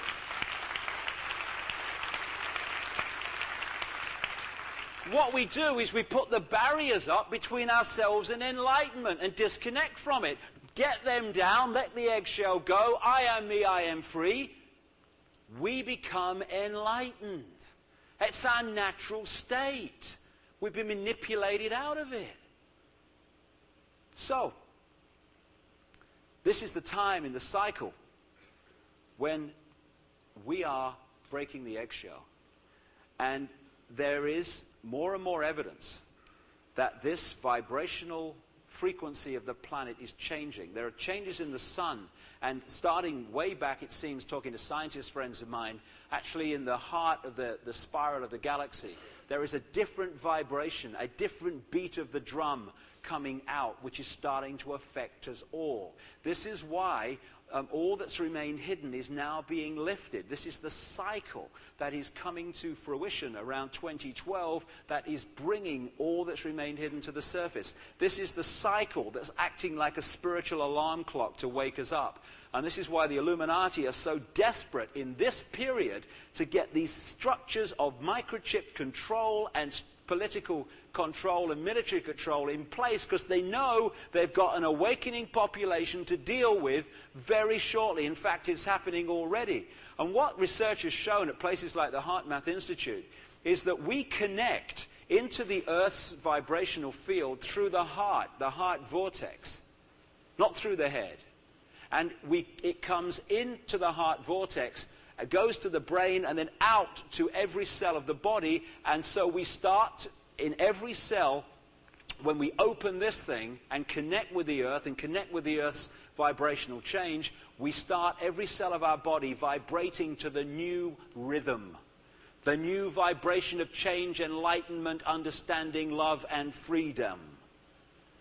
what we do is we put the barriers up between ourselves and enlightenment and disconnect from it. Get them down, let the eggshell go. I am me, I am free. We become enlightened. It's our natural state. We've been manipulated out of it. So, this is the time in the cycle when we are breaking the eggshell. And there is more and more evidence that this vibrational frequency of the planet is changing. There are changes in the sun, and starting way back, it seems, talking to scientist friends of mine, actually in the heart of the spiral of the galaxy, there is a different vibration, a different beat of the drum coming out, which is starting to affect us all. This is why all that's remained hidden is now being lifted. This is the cycle that is coming to fruition around 2012 that is bringing all that's remained hidden to the surface. This is the cycle that's acting like a spiritual alarm clock to wake us up. And this is why the Illuminati are so desperate in this period to get these structures of microchip control and political control and military control in place, because they know they've got an awakening population to deal with very shortly. In fact, it's happening already. And what research has shown at places like the HeartMath Institute is that we connect into the Earth's vibrational field through the heart vortex, not through the head. And it comes into the heart vortex, it goes to the brain, and then out to every cell of the body. And so we start in every cell, when we open this thing and connect with the Earth and connect with the Earth's vibrational change, we start every cell of our body vibrating to the new rhythm, the new vibration of change, enlightenment, understanding, love, and freedom.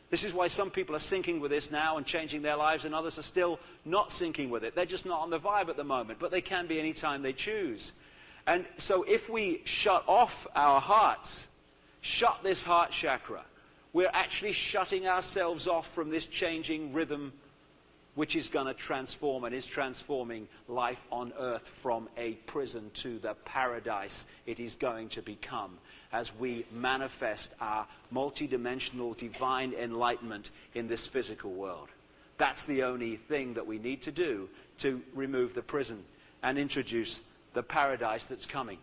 This is why some people are syncing with this now and changing their lives, and others are still not syncing with it. They're just not on the vibe at the moment, but they can be any time they choose. And so if we shut off our hearts, shut this heart chakra, we're actually shutting ourselves off from this changing rhythm, which is going to transform and is transforming life on earth from a prison to the paradise it is going to become as we manifest our multidimensional divine enlightenment in this physical world. That's the only thing that we need to do to remove the prison and introduce the paradise that's coming.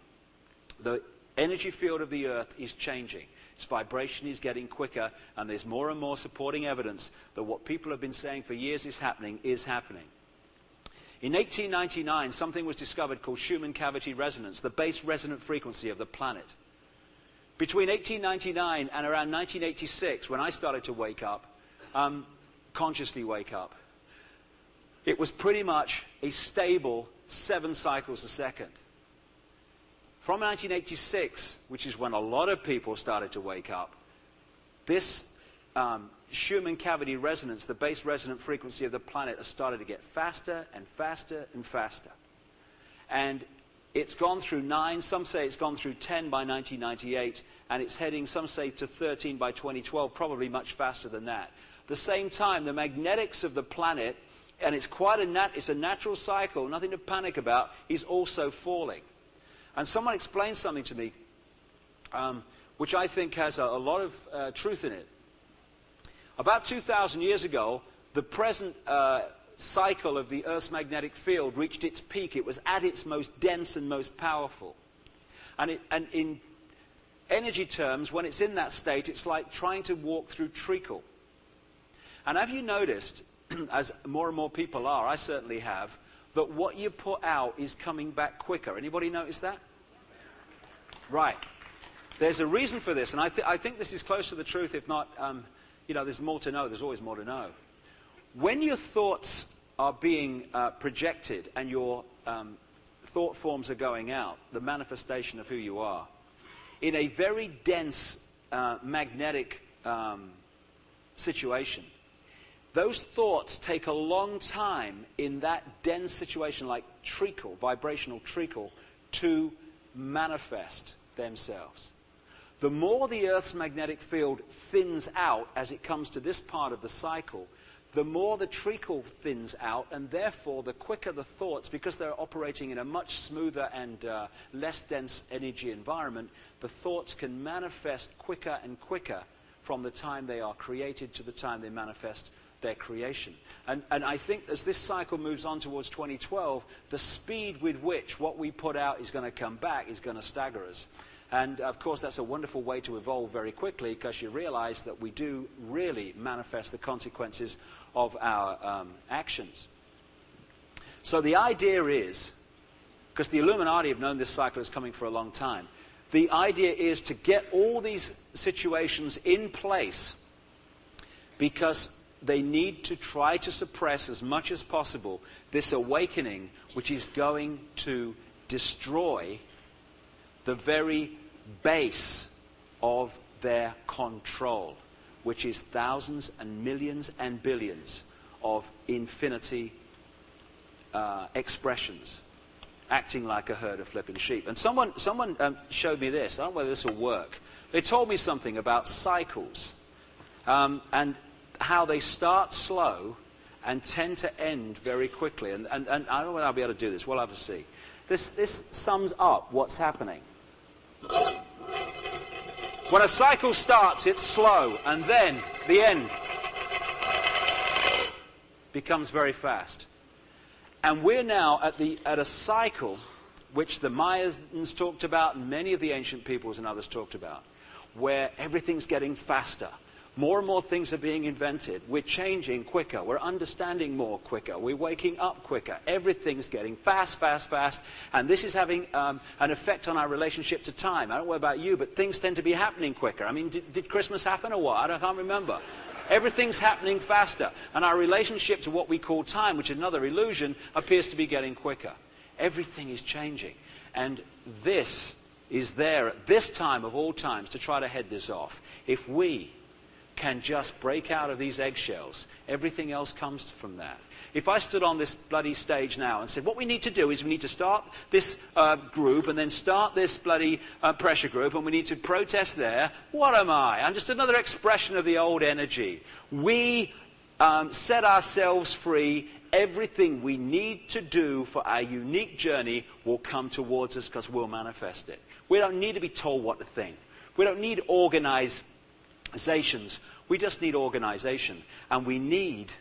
The energy field of the earth is changing. Its vibration is getting quicker, and there's more and more supporting evidence that what people have been saying for years is happening is happening. In 1899, something was discovered called Schumann cavity resonance, the base resonant frequency of the planet. Between 1899 and around 1986, when I started to wake up, consciously wake up, it was pretty much a stable 7 cycles a second. From 1986, which is when a lot of people started to wake up, this Schumann cavity resonance, the base resonant frequency of the planet, has started to get faster and faster and faster. And it's gone through 9, some say it's gone through 10 by 1998, and it's heading, some say, to 13 by 2012, probably much faster than that. At the same time, the magnetics of the planet, and it's quite it's a natural cycle, nothing to panic about, is also falling. And someone explained something to me, which I think has a lot of truth in it. About 2,000 years ago, the present cycle of the Earth's magnetic field reached its peak. It was at its most dense and most powerful. And in energy terms, when it's in that state, it's like trying to walk through treacle. And have you noticed, as more and more people are, I certainly have, that what you put out is coming back quicker? Anybody notice that? Right. There's a reason for this, and I think this is close to the truth, if not, there's more to know. There's always more to know. When your thoughts are being projected and your thought forms are going out, the manifestation of who you are, in a very dense magnetic situation, those thoughts take a long time in that dense situation, like treacle, vibrational treacle, to manifest themselves. The more the Earth's magnetic field thins out as it comes to this part of the cycle, the more the treacle thins out, and therefore the quicker the thoughts, because they're operating in a much smoother and less dense energy environment, the thoughts can manifest quicker and quicker from the time they are created to the time they manifest their creation. And I think as this cycle moves on towards 2012, the speed with which what we put out is going to come back is going to stagger us. And of course that's a wonderful way to evolve very quickly, because you realize that we do really manifest the consequences of our actions. So the idea is, because the Illuminati have known this cycle is coming for a long time, the idea is to get all these situations in place, because they need to try to suppress as much as possible this awakening, which is going to destroy the very base of their control. which is thousands and millions and billions of infinity expressions, acting like a herd of flipping sheep. And someone showed me this. I don't know whether this will work. They told me something about cycles and how they start slow and tend to end very quickly. And I don't know whether I'll be able to do this. We'll have to see. This sums up what's happening. When a cycle starts, it's slow, and then the end becomes very fast. And we're now at a cycle which the Mayans talked about, and many of the ancient peoples and others talked about, where everything's getting faster. More and more things are being invented. We're changing quicker. We're understanding more quicker. We're waking up quicker. Everything's getting fast, fast, fast. And this is having an effect on our relationship to time. I don't know about you, but things tend to be happening quicker. I mean, did Christmas happen or what? I can't remember. Everything's happening faster. And our relationship to what we call time, which is another illusion, appears to be getting quicker. Everything is changing. And this is there at this time of all times to try to head this off. If we can just break out of these eggshells, everything else comes from that. If I stood on this bloody stage now and said, what we need to do is we need to start this group and then start this bloody pressure group and we need to protest there, what am I? I'm just another expression of the old energy. We set ourselves free. Everything we need to do for our unique journey will come towards us because we'll manifest it. We don't need to be told what to think. We don't need organizations. We just need organization. And we need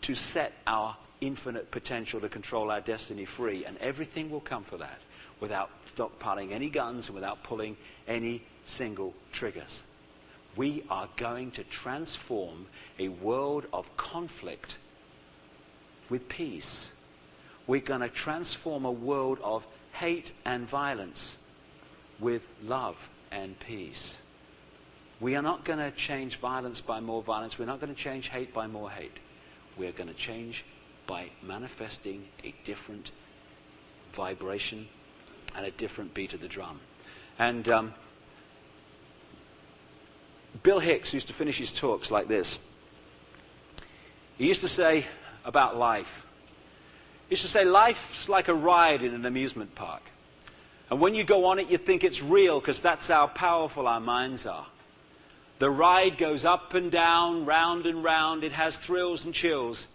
to set our infinite potential to control our destiny free. And everything will come for that without stockpiling any guns and without pulling any single triggers. We are going to transform a world of conflict with peace. We're going to transform a world of hate and violence with love and peace. We are not going to change violence by more violence. We're not going to change hate by more hate. We're going to change by manifesting a different vibration and a different beat of the drum. And Bill Hicks used to finish his talks like this. He used to say about life, he used to say, life's like a ride in an amusement park. And when you go on it, you think it's real because that's how powerful our minds are. The ride goes up and down, round and round. It has thrills and chills.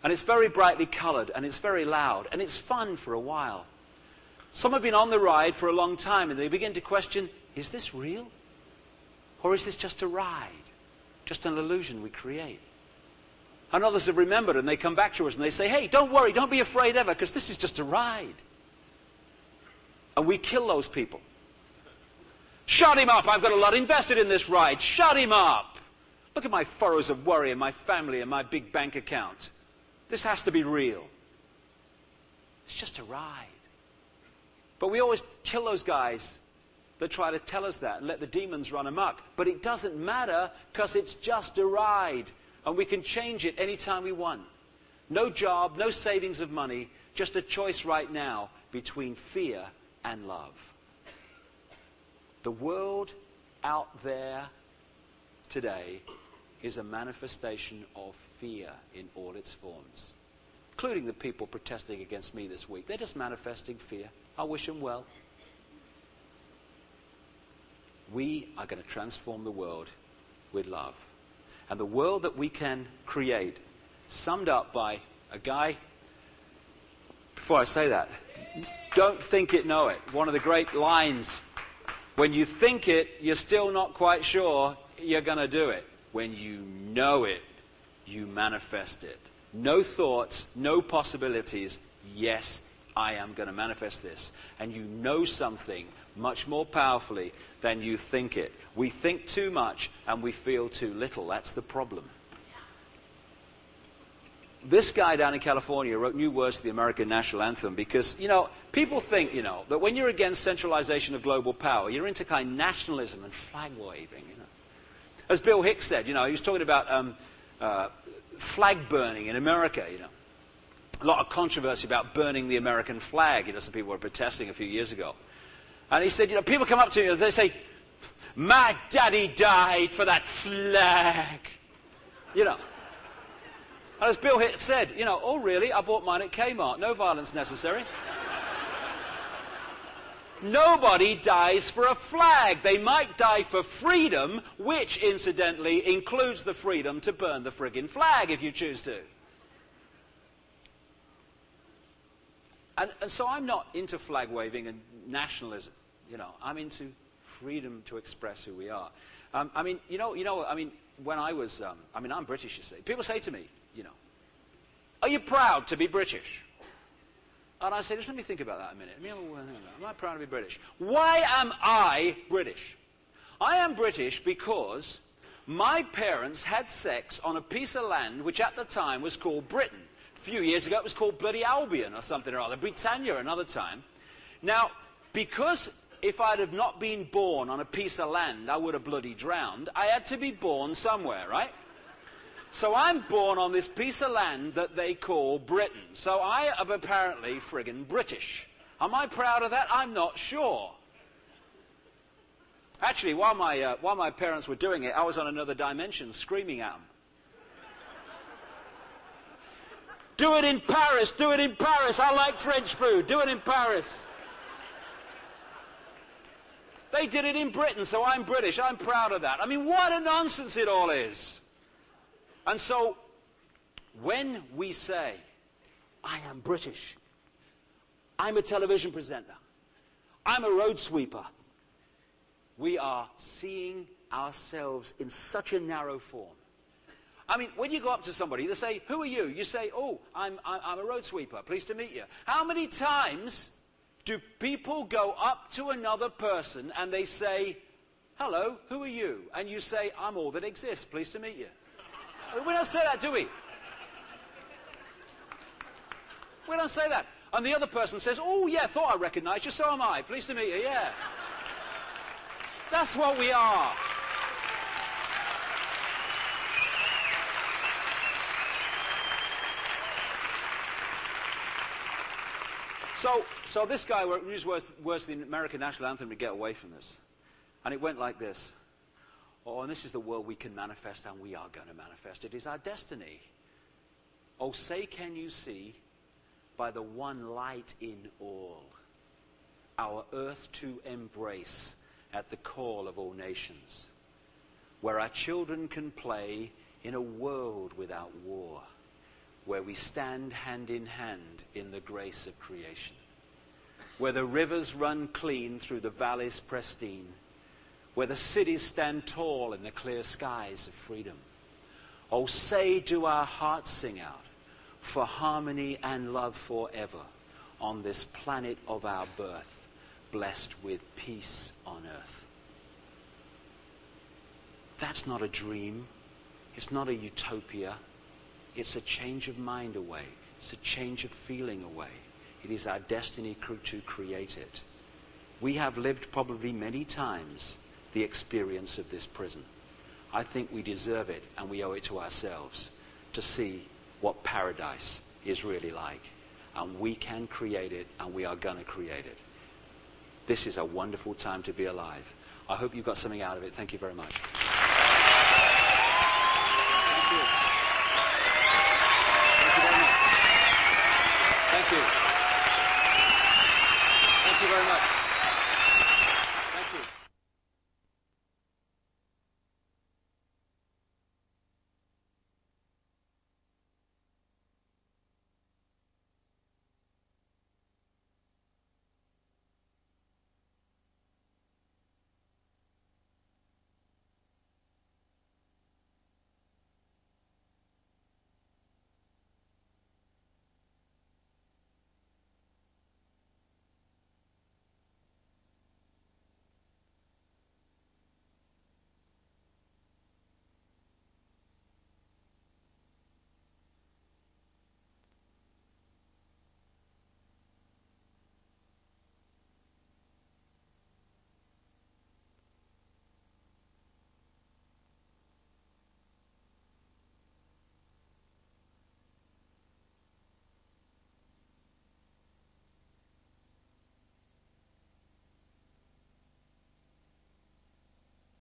And it's very brightly colored, and it's very loud, and it's fun for a while. Some have been on the ride for a long time, and they begin to question, is this real? Or is this just a ride? Just an illusion we create? And others have remembered, and they come back to us, and they say, hey, don't worry, don't be afraid ever, because this is just a ride. And we kill those people. Shut him up. I've got a lot invested in this ride. Shut him up. Look at my furrows of worry and my family and my big bank account. This has to be real. It's just a ride. But we always kill those guys that try to tell us that and let the demons run amok. But it doesn't matter because it's just a ride. And we can change it anytime we want. No job, no savings of money, just a choice right now between fear and love. The world out there today is a manifestation of fear in all its forms, including the people protesting against me this week. They're just manifesting fear. I wish them well. We are going to transform the world with love. And the world that we can create, summed up by a guy, before I say that, don't think it, know it. One of the great lines, when you think it, you're still not quite sure you're going to do it. When you know it, you manifest it. No thoughts, no possibilities. Yes, I am going to manifest this. And you know something much more powerfully than you think it. We think too much and we feel too little. That's the problem. This guy down in California wrote new words to the American national anthem because, people think, that when you're against centralization of global power, you're into kind of nationalism and flag waving, As Bill Hicks said, he was talking about flag burning in America, A lot of controversy about burning the American flag. Some people were protesting a few years ago. And he said, people come up to me and they say, My daddy died for that flag. You know. And as Bill Hitt said, you know, oh really, I bought mine at Kmart. No violence necessary. Nobody dies for a flag. They might die for freedom, which, incidentally, includes the freedom to burn the friggin' flag if you choose to. And so I'm not into flag waving and nationalism. You know, I'm into freedom to express who we are. I mean, when I was, I'm British, you see. People say to me, you know, are you proud to be British? And I say, just let me think about that a minute. Am I proud to be British? Why am I British? I am British because my parents had sex on a piece of land which at the time was called Britain. A few years ago it was called bloody Albion or something or other. Britannia another time. Now, because if I'd have not been born on a piece of land, I would have bloody drowned, I had to be born somewhere, right? So I'm born on this piece of land that they call Britain. So I am apparently friggin' British. Am I proud of that? I'm not sure. Actually, while my parents were doing it, I was on another dimension screaming at them. Do it in Paris, do it in Paris. I like French food. Do it in Paris. They did it in Britain, so I'm British. I'm proud of that. I mean, what a nonsense it all is. And so, when we say, I am British, I'm a television presenter, I'm a road sweeper, we are seeing ourselves in such a narrow form. I mean, when you go up to somebody, they say, who are you? You say, oh, I'm a road sweeper, pleased to meet you. How many times do people go up to another person and they say, hello, who are you? And you say, I'm all that exists, pleased to meet you. We don't say that, do we? We don't say that. And the other person says, oh, yeah, thought I recognized you, so am I. Pleased to meet you, yeah. That's what we are. So this guy used worse than the American national anthem to get away from this. And it went like this. Oh, and this is the world we can manifest, and we are going to manifest. It is our destiny. Oh, say can you see, by the one light in all, our earth to embrace at the call of all nations, where our children can play in a world without war, where we stand hand in hand in the grace of creation, where the rivers run clean through the valleys pristine, where the cities stand tall in the clear skies of freedom. Oh, say do our hearts sing out for harmony and love forever on this planet of our birth, blessed with peace on earth. That's not a dream. It's not a utopia. It's a change of mind away. It's a change of feeling away. It is our destiny to create it. We have lived probably many times the experience of this prison. I think we deserve it, and we owe it to ourselves to see what paradise is really like. And we can create it, and we are going to create it. This is a wonderful time to be alive. I hope you got something out of it. Thank you very much.